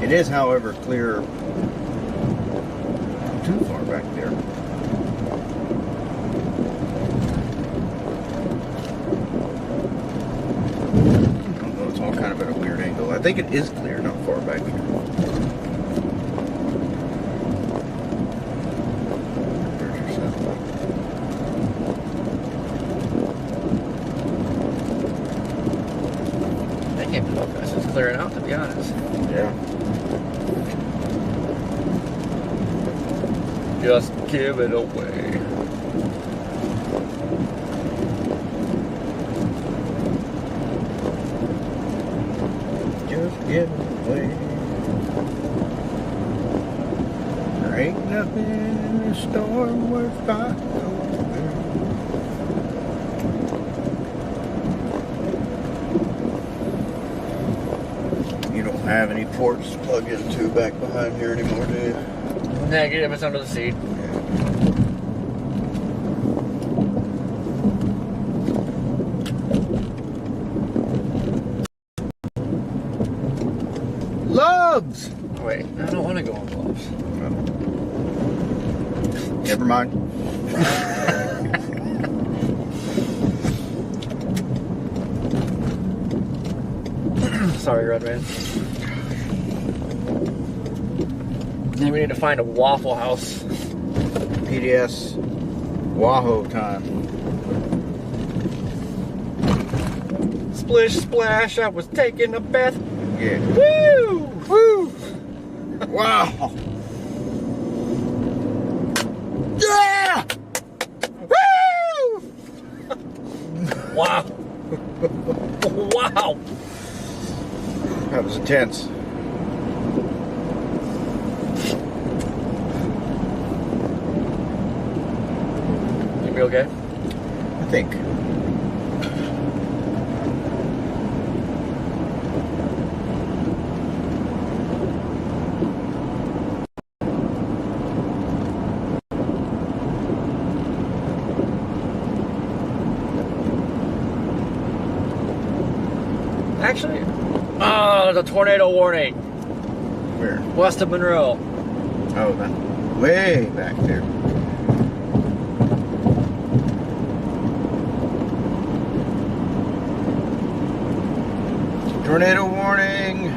B: It is, however, clear too far back there. It's all kind of at a weird angle. I think it is clear, not far back here. There's your satellite.
A: That can't be fast. It's clearing out, to be honest.
B: Yeah.
A: Just give it away.
B: Just give it away. There ain't nothing in the storm worth fighting over. You don't have any ports to plug into back behind here anymore, do you?
A: Negative, it's under the seat.
B: Loves!
A: Wait, I don't want to go on gloves.
B: Never mind.
A: Sorry, Red Man. Then we need to find a Waffle House.
B: PDS Wahoo time.
A: Splish splash, I was taking a bath.
B: Yeah.
A: Woo!
B: Woo! Wow! Yeah! Woo!
A: Wow. Wow.
B: That was intense.
A: be okay?
B: I think.
A: Actually, oh, there's a tornado warning
B: Where?
A: west of Monroe.
B: Oh, that way back there. Tornado warning.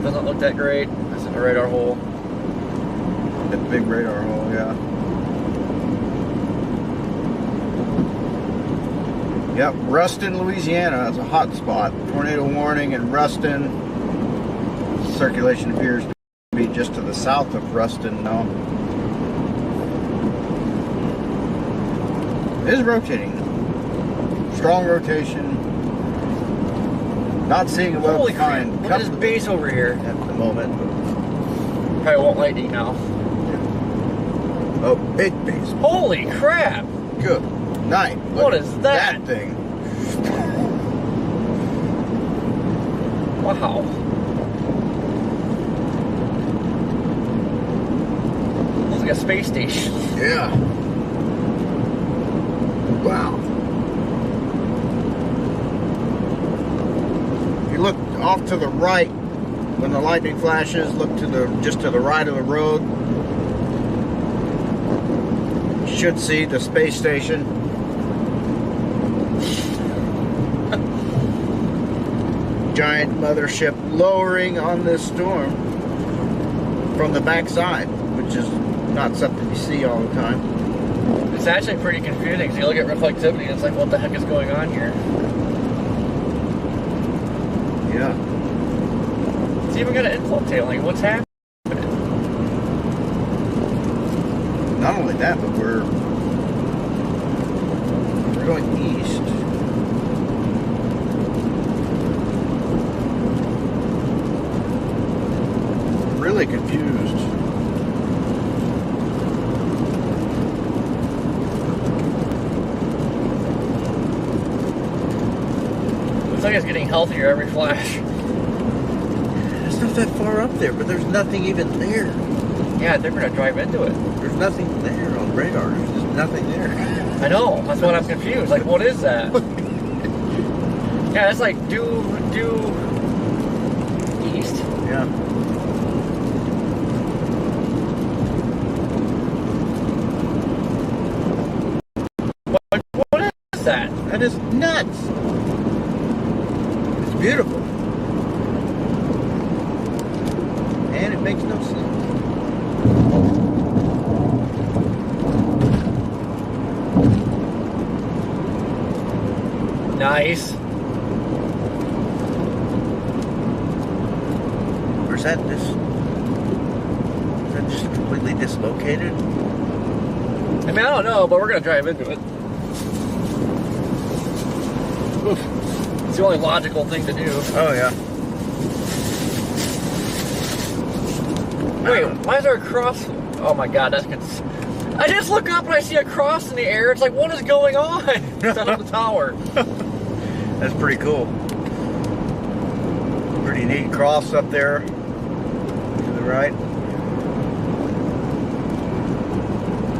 A: Doesn't look that great. It's in the radar hole.
B: That big radar hole, yeah. Yep, Ruston, Louisiana. That's a hot spot. Tornado warning in Ruston. Circulation appears to be just to the south of Ruston now. It is rotating. Strong rotation. Not seeing a
A: Holy crap!
B: well-defined
A: Look at this
B: company
A: base over here.
B: at the moment.
A: Probably won't lightning now.
B: Oh, big base.
A: Holy crap!
B: Good night.
A: What
B: Look
A: is
B: at
A: that?
B: thing?
A: Wow. Looks like a space station.
B: Yeah. Wow. If you look off to the right when the lightning flashes, look to the just to the right of the road. You should see the space station. Giant mothership lowering on this storm from the backside, which is not something you see all the time.
A: It's actually pretty confusing. So you look at reflectivity and it's like, what the heck is going on here?
B: Yeah.
A: It's even got an inflow tail. Like, what's happening?
B: Not only that, but we're going east. Really confused.
A: Looks like it's getting healthier every flash.
B: It's not that far up there, but there's nothing even there.
A: Yeah, they're gonna drive into it.
B: There's nothing there on radar. There's just nothing there.
A: I know. That's what I'm confused. Like, what is that? Yeah, it's like due east.
B: Yeah.
A: What is that?
B: That is nuts. It's beautiful. And it makes no sense.
A: Nice.
B: Or is that this? Is that just completely dislocated?
A: I mean, I don't know, but we're gonna drive into it. Oof. It's the only logical thing to do.
B: Oh yeah.
A: Wait, why is there a cross? Oh my god, that's I just look up and I see a cross in the air. It's like, what is going on? It's on the tower.
B: That's pretty cool. Pretty neat cross up there to the right.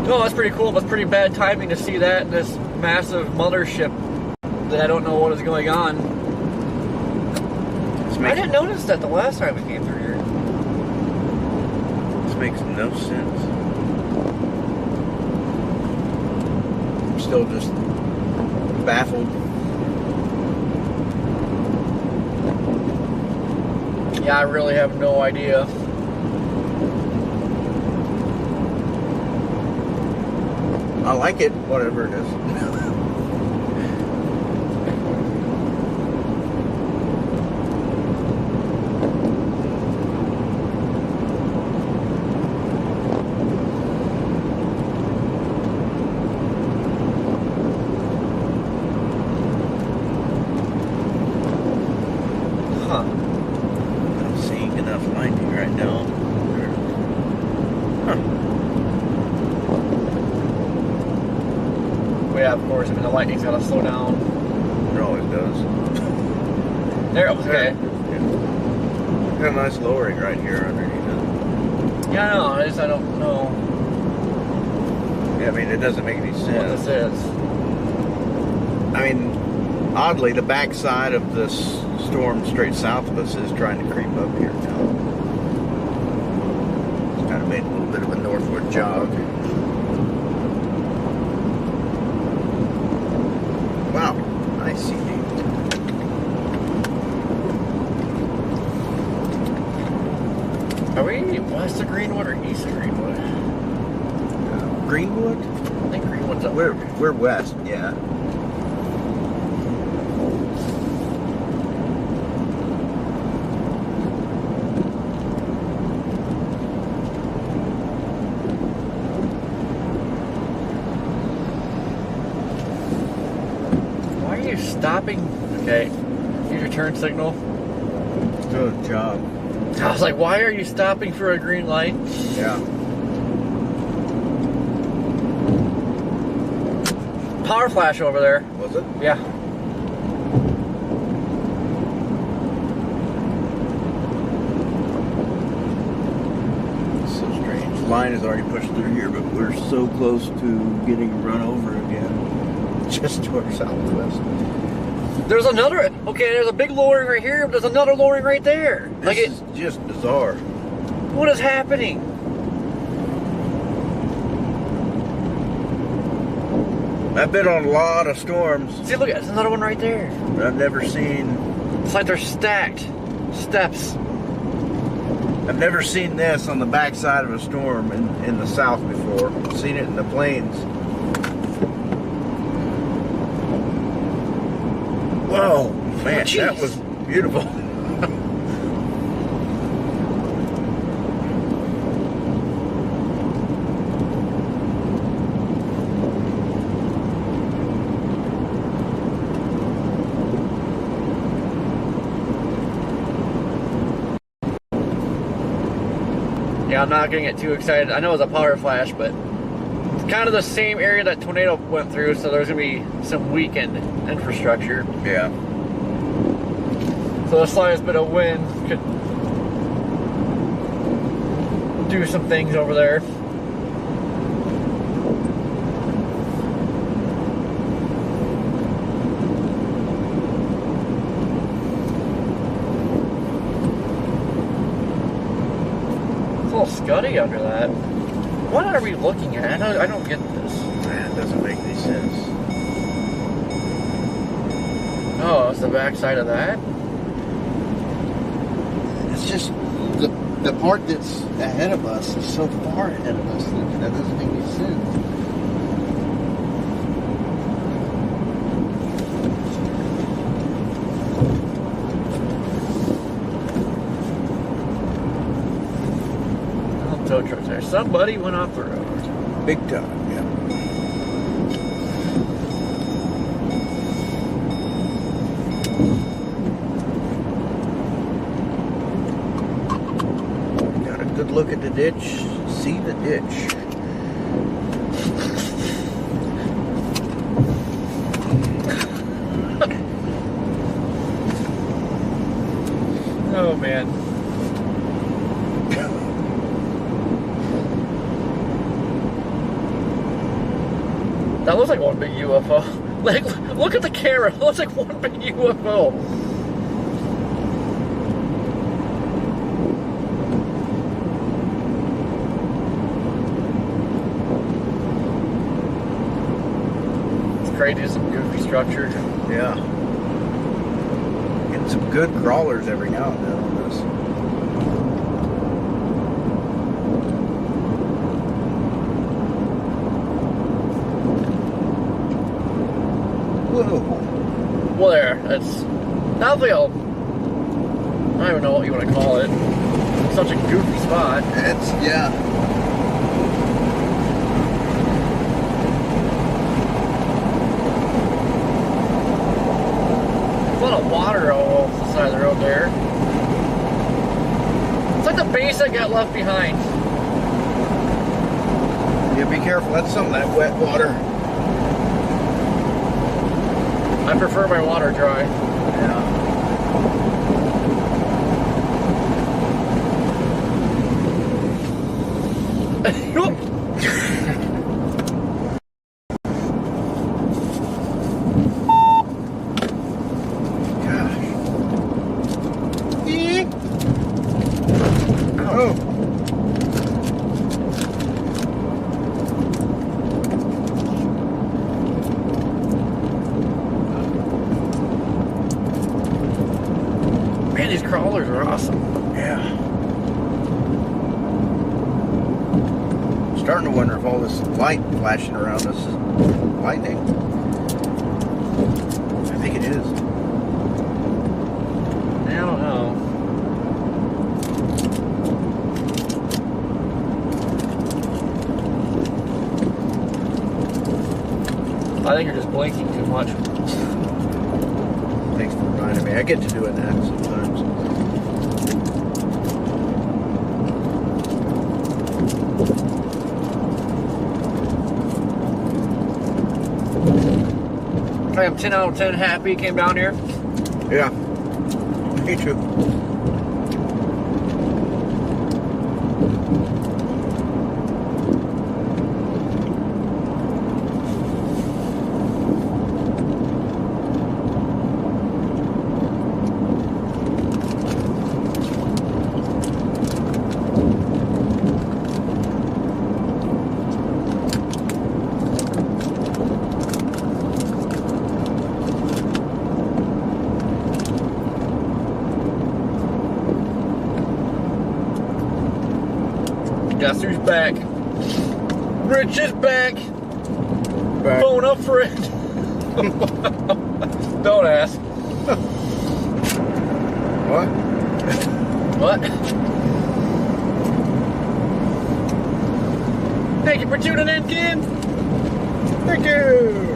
A: Oh, that's pretty cool, but it's pretty bad timing to see that in this massive mothership that I don't know what is going on. I didn't notice that the last time we came through here.
B: This makes no sense. I'm still just baffled.
A: Yeah, I really have no idea.
B: I like it, whatever it is.
A: Huh.
B: I'm seeing enough lightning.
A: Well, yeah, of course. I mean, the lightning's got to slow down.
B: It always does.
A: There, okay.
B: Yeah. Got a nice lowering right here underneath it.
A: Yeah, I know. I don't know
B: Yeah, I mean, it doesn't make any
A: what
B: sense.
A: this is.
B: I mean, oddly, the backside of this storm straight south of us is trying to creep up here now. It's kind of made a little bit of a northward jog. Wow, nice CD.
A: Are we west of Greenwood or east of Greenwood?
B: Greenwood?
A: I think Greenwood's up
B: We're
A: there.
B: west, yeah.
A: Why are you stopping? Okay. Use your turn signal.
B: Good job.
A: I was like, why are you stopping for a green light?
B: Yeah.
A: Power flash over there.
B: Was it?
A: Yeah.
B: So strange. Line is already pushed through here, but we're so close to getting run over again. Just to our southwest.
A: There's another. Okay, there's a big lowering right here, but there's another lowering right there.
B: This is just bizarre.
A: What is happening?
B: I've been on a lot of storms.
A: See, look, there's another one right there.
B: But I've never seen
A: It's like they're stacked steps.
B: I've never seen this on the backside of a storm in the south before. I've seen it in the plains. Whoa, man,
A: jeez.
B: that was beautiful.
A: Yeah, I'm not gonna get too excited. I know it's a power flash, but it's kind of the same area that tornado went through, so there's gonna be some weakened infrastructure.
B: Yeah.
A: So the slightest bit of wind could do some things over there. It's a little scuddy under that. What are we looking at? I don't get this.
B: Man, it doesn't make any sense.
A: Oh, it's the backside of that?
B: It's just the part that's ahead of us is so far ahead of us that doesn't make any sense.
A: Oh, tow trucks there. Somebody went off the road.
B: Big time, yeah. Got a good look at the ditch, see the ditch.
A: Oh, man. That looks like one big UFO. Like, look at the camera. It looks like one big UFO. It's crazy, some goofy structure.
B: Yeah. Getting some good crawlers every now and then on this. Whoa.
A: Well, there. That's definitely a. I don't even know what you want to call it. Such a goofy spot.
B: It's, yeah.
A: There's a lot of water all off the side of the road there. It's like the base that got left behind.
B: Yeah, be careful. That's some of that wet water.
A: I prefer my water dry.
B: Yeah.
A: Man, these crawlers are awesome.
B: Yeah. Starting to wonder if all this light flashing around us is lightning. I think it is.
A: I don't know. I think you're just blinking too much.
B: Thanks for reminding me. I get to doing that sometimes.
A: I am 10 out of 10 happy you came down here.
B: Yeah. Me too.
A: Guess who's back? Rich is back.
B: Back.
A: Phone up for it. Don't ask.
B: What?
A: What? Thank you for tuning in, kid.
B: Thank you.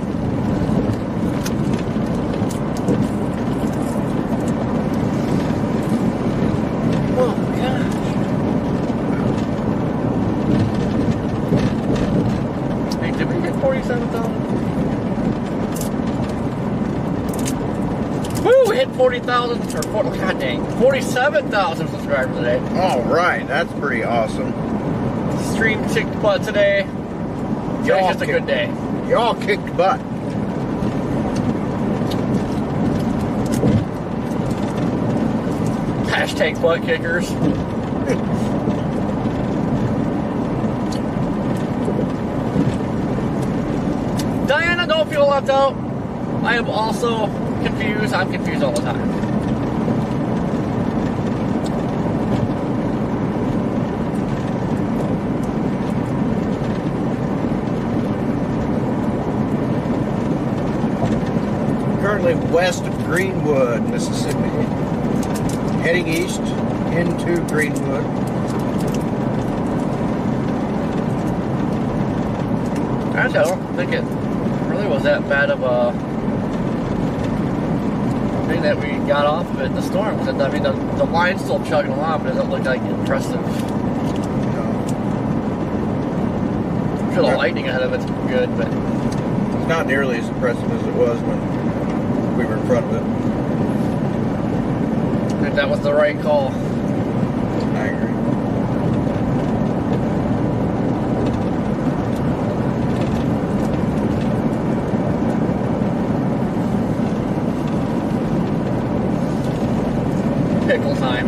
A: Oh my gosh. Hey, did we get 47,000? Woo! We hit 40,000 or 40, god dang, 47,000 subscribers today.
B: All right, that's pretty awesome.
A: Stream kicked butt today. Today's just a good day.
B: Y'all kicked butt.
A: Hashtag butt kickers. Diana, don't feel left out. I am also confused. I'm confused all the time.
B: Currently west of Greenwood, Mississippi. Heading east into Greenwood.
A: Actually, I don't think it really was that bad of a thing that we got off of it in the storm. I mean, the line's still chugging along, but it doesn't look like impressive. I'm sure the lightning ahead of it's good, but
B: It's not nearly as impressive as it was when we were in front of it.
A: I think that was the right call.
B: I agree.
A: Pickle time.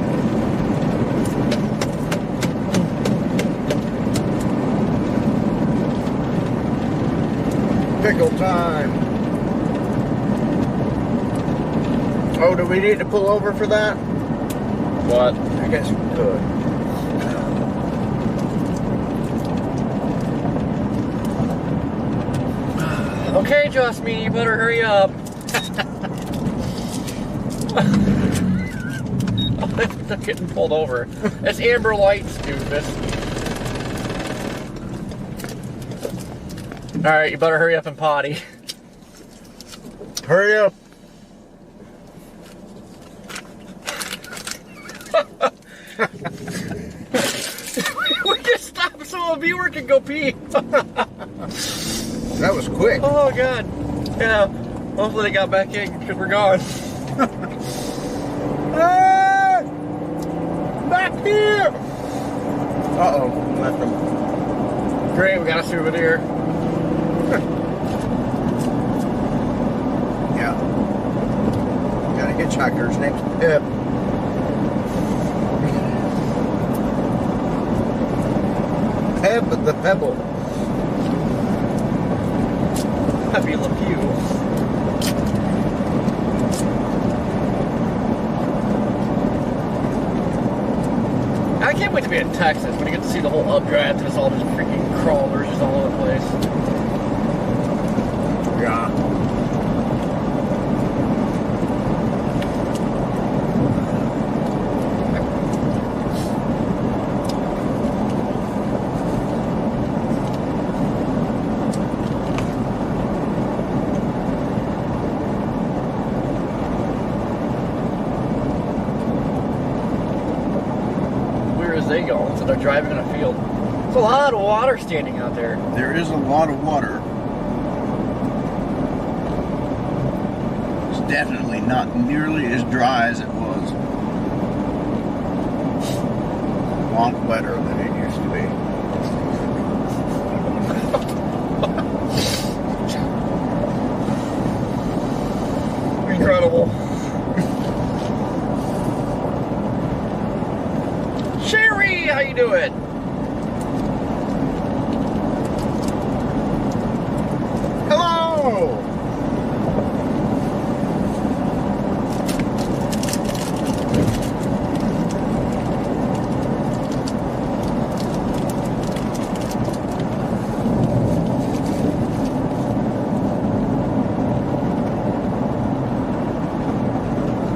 B: Pickle time. Oh, do we need to pull over for that?
A: What?
B: I guess we could.
A: Okay, just me. You better hurry up. They're getting pulled over. It's amber lights, doofus. Alright, you better hurry up and potty.
B: Hurry up.
A: We just stopped so a viewer can go pee.
B: That was quick.
A: Oh, God. Yeah. Hopefully they got back in because we're gone.
B: Back here! Uh-oh, left them.
A: Great, we got a souvenir.
B: Yeah. Got a hitchhiker. His name's Pip. Pep the Pebble.
A: Pepe Le Pew. I can't wait to be in Texas when you get to see the whole updraft. There's all these freaking crawlers just all over the place.
B: Yeah.
A: They go, so they're driving in a field. There's a lot of water standing out there.
B: There is a lot of water. It's definitely not nearly as dry as it was. A lot wetter than it used to be.
A: Incredible. Sherry, how you doing?
B: Hello!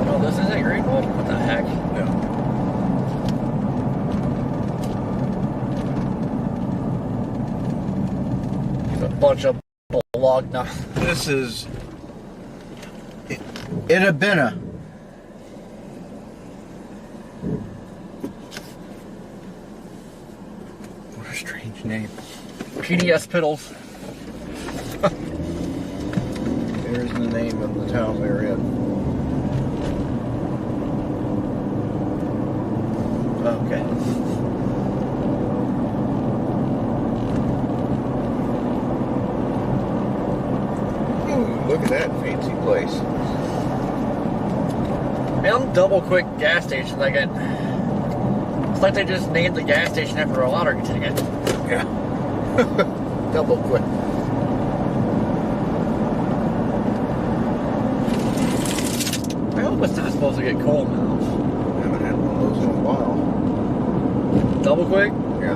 A: Oh, this isn't Greenwood? What the heck?
B: Yeah.
A: There's a bunch of log now.
B: This is Itabena. What a strange name.
A: PDS Piddles.
B: There's the name of the town we're in.
A: Okay.
B: Ooh, look at that fancy place.
A: Man, I'm double quick gas station. Like it. It's like they just named the gas station after a lottery ticket.
B: Yeah. Double quick.
A: I hope it's not supposed to get cold now.
B: Haven't had one of those in a while.
A: Double quick?
B: Yeah.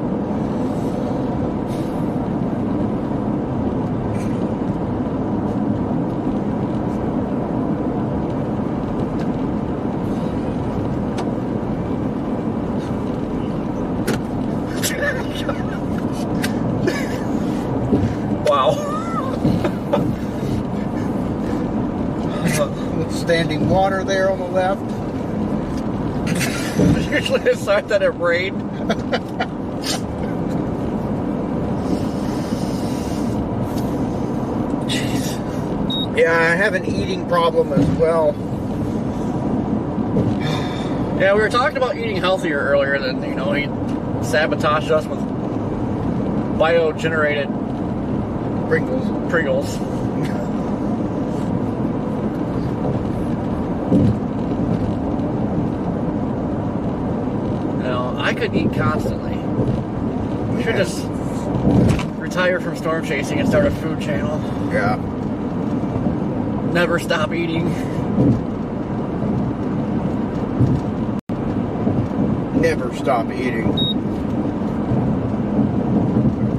A: Wow.
B: Standing water there on the left.
A: Usually it's like that it rained. Jeez.
B: Yeah, I have an eating problem as well.
A: Yeah, we were talking about eating healthier earlier than, you know, he sabotaged us with bio-generated Pringles. You know, I could eat constantly. We should just retire from storm chasing and start a food channel.
B: Yeah.
A: Never stop eating.
B: Never stop eating.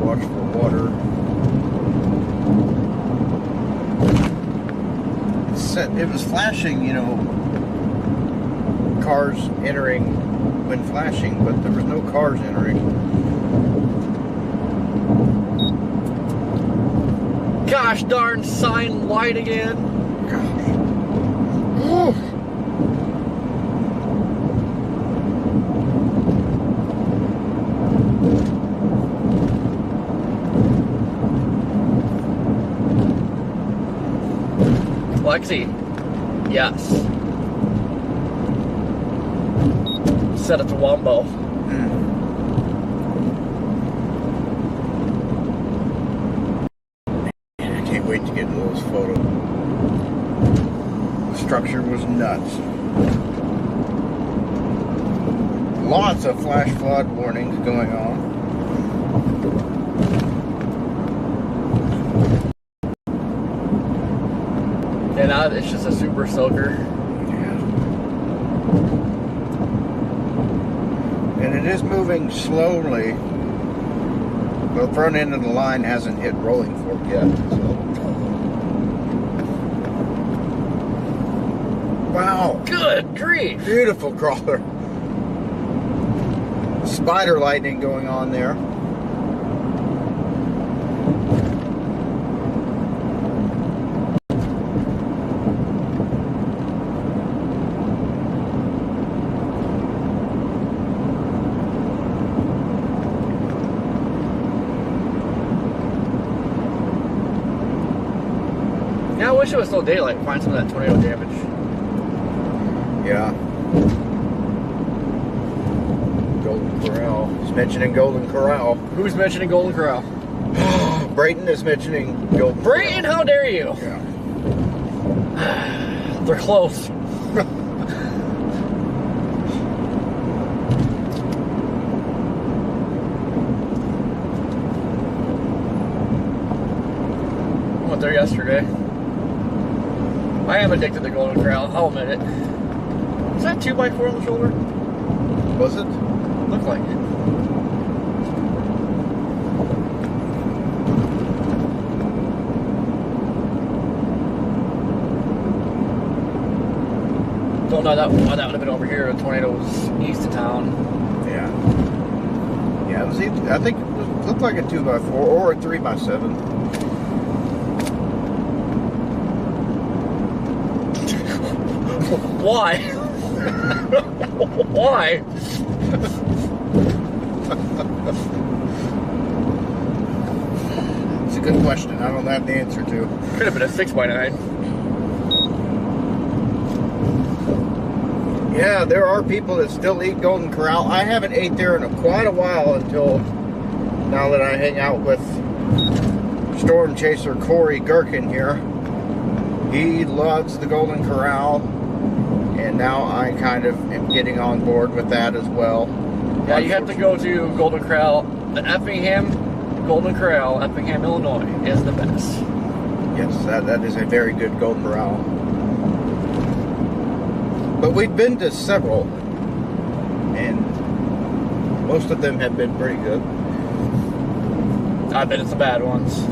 B: Watch for water. It was flashing, you know, cars entering when flashing, but there was no cars entering.
A: Gosh darn sign light again.
B: Gosh.
A: Lexi. Yes. Set it to Wombo.
B: I can't wait to get into those photos. The structure was nuts. Lots of flash flood warnings going on.
A: And now it's just a super soaker.
B: Yeah. And it is moving slowly. The front end of the line hasn't hit rolling fork yet. So. Wow.
A: Good grief.
B: Beautiful crawler. Spider lightning going on there.
A: Yeah, I wish it was still daylight. Find some of that tornado damage.
B: Yeah. Golden Corral. He's mentioning Golden Corral.
A: Who's mentioning Golden Corral?
B: Brayton is mentioning Golden
A: Brayton,
B: Corral.
A: how dare you?
B: Yeah.
A: They're close. I went there yesterday. I am addicted to Golden Corral, I'll admit it. Is that 2x4 on the shoulder?
B: Was it?
A: Looked like it. Don't know why that would have been over here. The tornado was east of town.
B: Yeah. Yeah, it was either, I think it looked like a 2x4 or a 3x7.
A: Why? Why?
B: It's a good question. I don't have the answer to.
A: Could have been a 6x9.
B: Yeah, there are people that still eat Golden Corral. I haven't ate there in quite a while until now that I hang out with Storm Chaser Corey Gherkin here. He loves the Golden Corral, and now I kind of am getting on board with that as well.
A: Yeah, you have to go to Golden Corral. The Effingham Golden Corral, Effingham, Illinois, is the best.
B: Yes, that is a very good Golden Corral. But we've been to several, and most of them have been pretty good.
A: I bet it's the bad ones.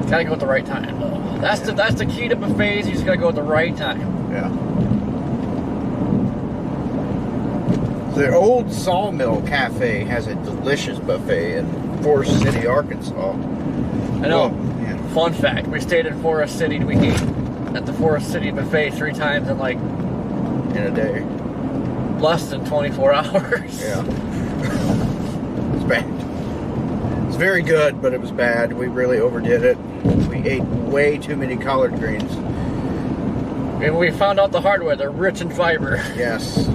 A: Gotta go at the right time, though. That's the key to buffets. You just gotta go at the right time.
B: Yeah. The old Sawmill Cafe has a delicious buffet in Forest City, Arkansas.
A: I know.
B: Oh, yeah.
A: Fun fact: we stayed in Forest City. We ate at the Forest City buffet 3 times in like
B: In a day.
A: less than 24 hours.
B: Yeah. It's bad. It's very good, but it was bad. We really overdid it. We ate way too many collard greens.
A: And we found out the hard way: they're rich in fiber.
B: Yes.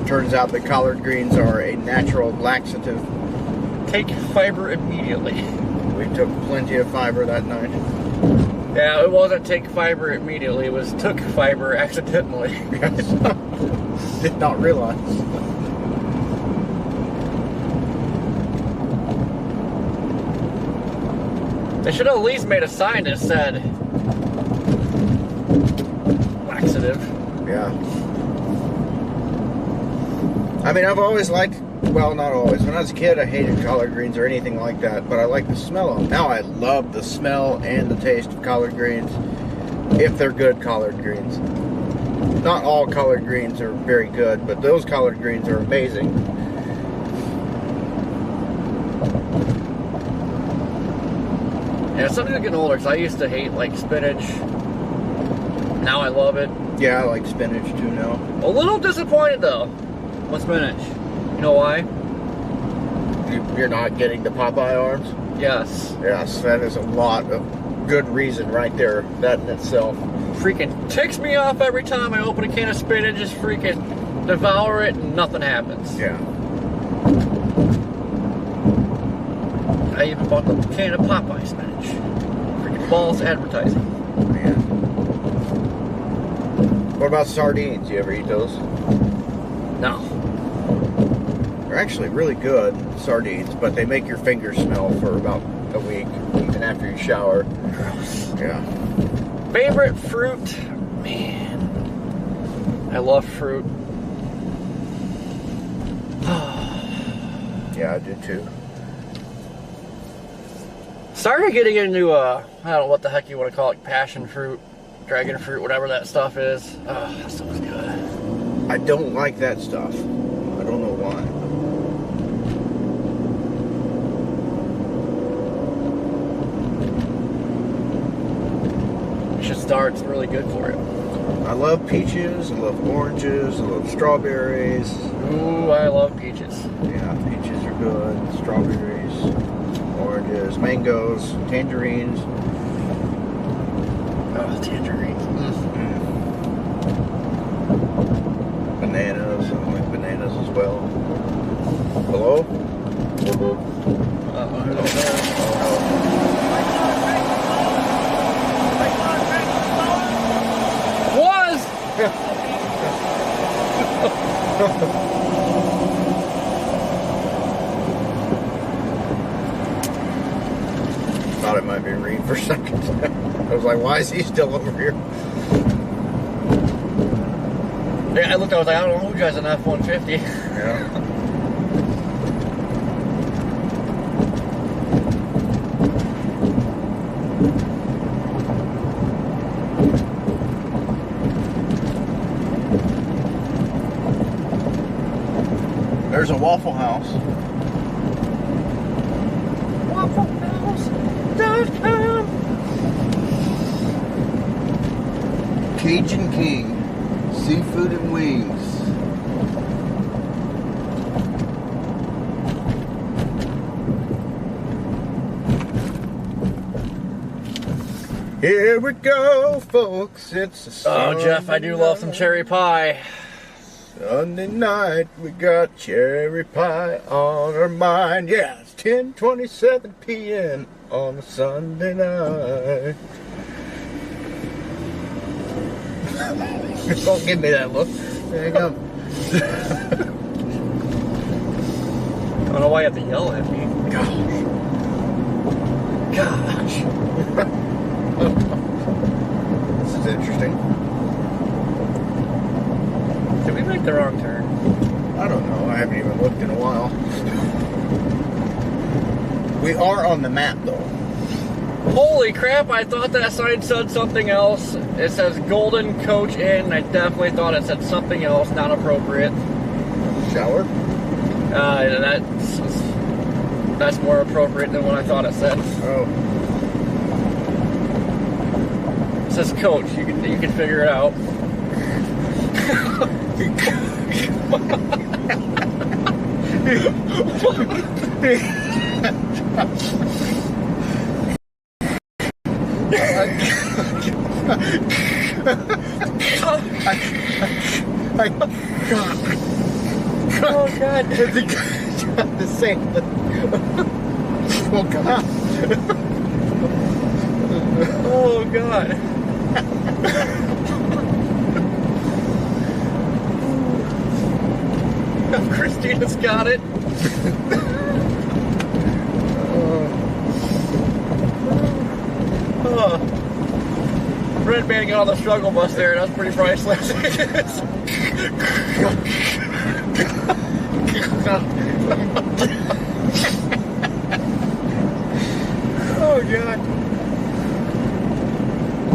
B: Turns out that collard greens are a natural laxative.
A: Take fiber immediately.
B: We took plenty of fiber that night.
A: Yeah, it wasn't take fiber immediately. It was took fiber accidentally.
B: Yes. Did not realize.
A: They should have at least made a sign that said laxative.
B: Yeah. I mean, I've always liked, well, not always. When I was a kid, I hated collard greens or anything like that, but I like the smell of them. Now I love the smell and the taste of collard greens, if they're good collard greens. Not all collard greens are very good, but those collard greens are amazing.
A: Yeah, it's something getting older, because I used to hate like spinach. Now I love it.
B: Yeah, I like spinach too now.
A: A little disappointed though with spinach. You know why?
B: You're not getting the Popeye arms?
A: Yes.
B: Yes, that is a lot of good reason right there, that in itself.
A: Freaking ticks me off every time I open a can of spinach, just freaking devour it and nothing happens.
B: Yeah.
A: I even bought the can of Popeye spinach. Freaking false advertising.
B: Man. What about sardines? You ever eat those?
A: No.
B: They're actually really good, sardines, but they make your fingers smell for about a week, even after you shower.
A: Gross.
B: Yeah.
A: Favorite fruit? Man. I love fruit.
B: Yeah, I do too.
A: Started getting into, I don't know what the heck you want to call it, passion fruit, dragon fruit, whatever that stuff is. Oh, that stuff's good.
B: I don't like that stuff. I don't know why.
A: You should start, it's really good for you.
B: I love peaches, I love oranges, I love strawberries.
A: Ooh, I love peaches.
B: Yeah, peaches are good. Strawberries, oranges, mangoes, tangerines.
A: Oh, tangerines.
B: Bananas, I like bananas as well. Hello?
A: Hello there. Was!
B: Thought it might be Reed for a second. I was like, why is he still over here?
A: Yeah, I looked, I was like, I don't know who drives an F-150.
B: Yeah. There's a Waffle House.
A: WaffleHouse.com.
B: Cajun King. Seafood and wings. Here we go, folks. It's a
A: Oh, Jeff, I do love some cherry pie.
B: Sunday night, we got cherry pie on our mind. Yeah, it's 10:27 p.m. on a Sunday night. Don't give me that look. There you go.
A: I don't know why you have to yell at me. Gosh.
B: This is interesting.
A: Did we make the wrong turn?
B: I don't know. I haven't even looked in a while. We are on the map, though.
A: Holy crap, I thought that sign said something else. It says Golden Coach Inn, and I definitely thought it said something else, not appropriate.
B: Shower?
A: That's more appropriate than what I thought it said.
B: Oh.
A: It says Coach, you can figure it out. Oh God!
B: The same. Oh God!
A: Oh God! Christina's got it. Oh. Red Man got on the struggle bus there. That was pretty priceless. Oh God!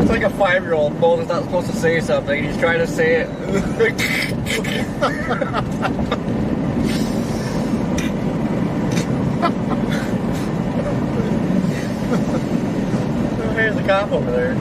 A: It's like a 5-year-old. Both is not supposed to say something. He's trying to say it. Oh, here's the cop over there.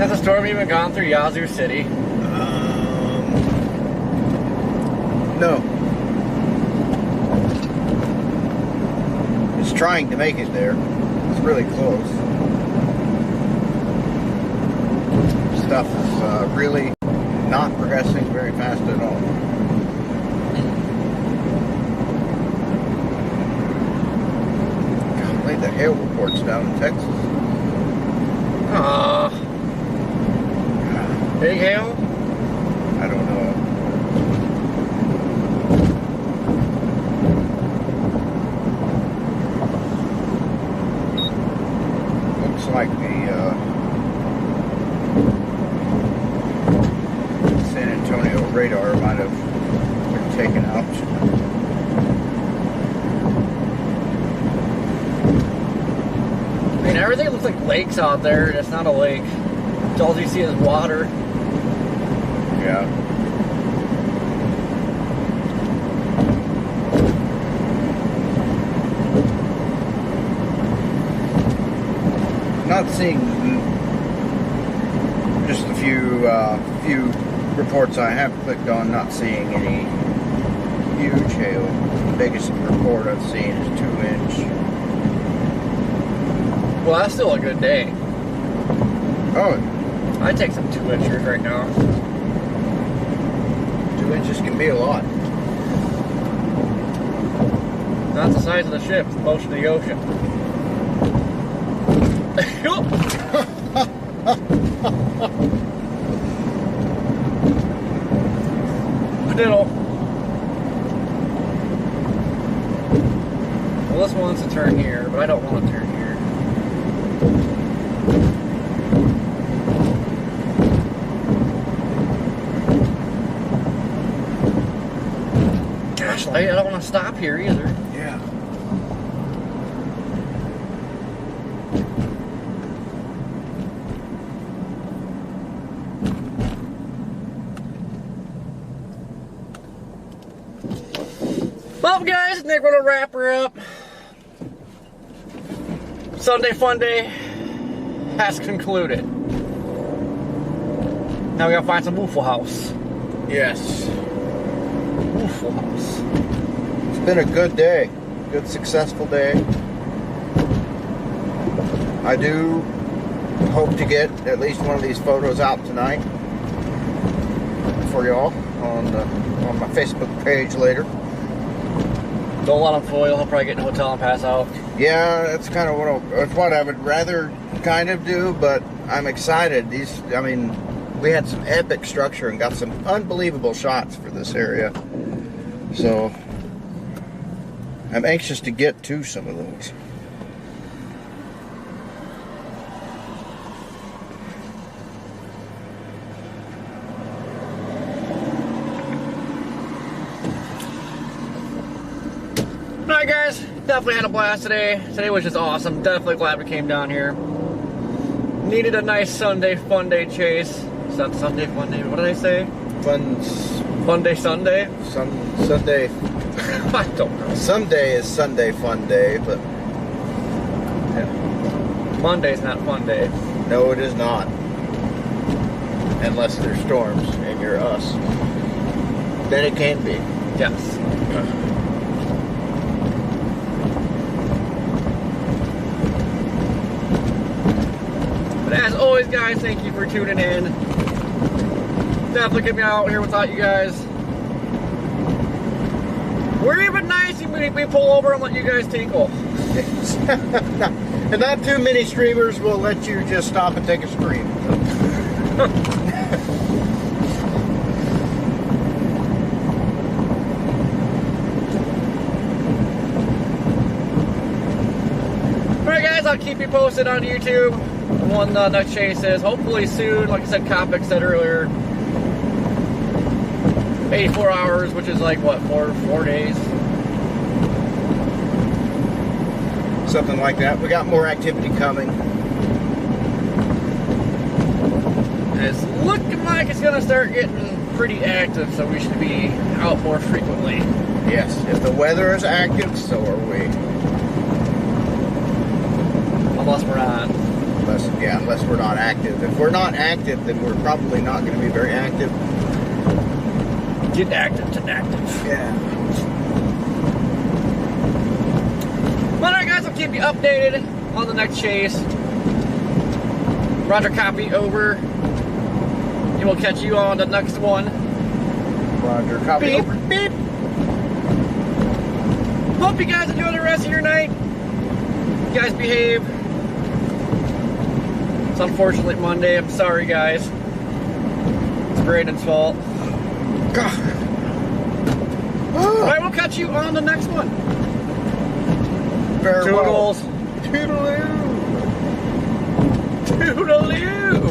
A: Has the storm even gone through Yazoo City?
B: No. It's trying to make it there. It's really close. Stuff is really not progressing very fast at all. Golly, the hail reports down in Texas.
A: Big hail?
B: I don't know. Looks like the San Antonio radar might have been taken out.
A: I mean, everything looks like lakes out there, and it's not a lake. All you see is water.
B: Yeah. Not seeing just a few reports I have clicked on. Not seeing any huge hail. The biggest report I've seen is 2-inch.
A: Well, that's still a good day.
B: Oh,
A: I'd take some 2-inchers right now.
B: 2 inches can be a lot.
A: Not the size of the ship, it's the motion of the ocean. Diddle. Well, this one wants to turn here, but I don't want to turn here. Gosh, I don't want to stop here either.
B: Yeah.
A: Well, guys, I think we're gonna wrap her up. Sunday Fun Day has concluded. Now we gotta find some Waffle House.
B: Yes.
A: Waffle House.
B: It's been a good day. Good, successful day. I do hope to get at least one of these photos out tonight for y'all on my Facebook page later.
A: Don't let him foil. He'll probably get in a hotel and pass out.
B: Yeah, that's kind of what I would rather kind of do, but I'm excited. We had some epic structure and got some unbelievable shots for this area. So, I'm anxious to get to some of those.
A: Alright, guys. Definitely had a blast today. Today was just awesome. Definitely glad we came down here. Needed a nice Sunday Fun Day chase. Sunday Fun Day. What did I say? Fun Day Sunday?
B: Sunday.
A: I don't know.
B: Someday is Sunday Fun Day, but
A: Yeah. Monday's not Fun Day.
B: no, it is not. Unless there's storms and you're us. Then it can be.
A: Yes. But as always, guys, thank you for tuning in. Definitely get me out here without you guys. We're even nice if we pull over and let you guys tinkle.
B: And not too many streamers will let you just stop and take a stream.
A: Alright, guys, I'll keep you posted on YouTube when the next chase is. Hopefully soon. Like I said, Kopic said earlier, 84 hours, which is like, what, four days?
B: Something like that. We got more activity coming.
A: It's looking like it's going to start getting pretty active, so we should be out more frequently.
B: Yes, if the weather is active, so are we.
A: Unless we're on.
B: Unless unless we're not active. If we're not active, then we're probably not going to be very active.
A: Get active to active.
B: Yeah.
A: Well, alright guys, I'll keep you updated on the next chase. Roger, copy, over. And we'll catch you on the next one.
B: Roger, copy.
A: Beep,
B: Over.
A: beep. Hope you guys enjoy the rest of your night. You guys behave. It's unfortunately Monday. I'm sorry, guys. It's Braden's fault. Alright, we'll catch you on the next one.
B: Farewell.
A: Toodles. Toodaloo. Toodaloo.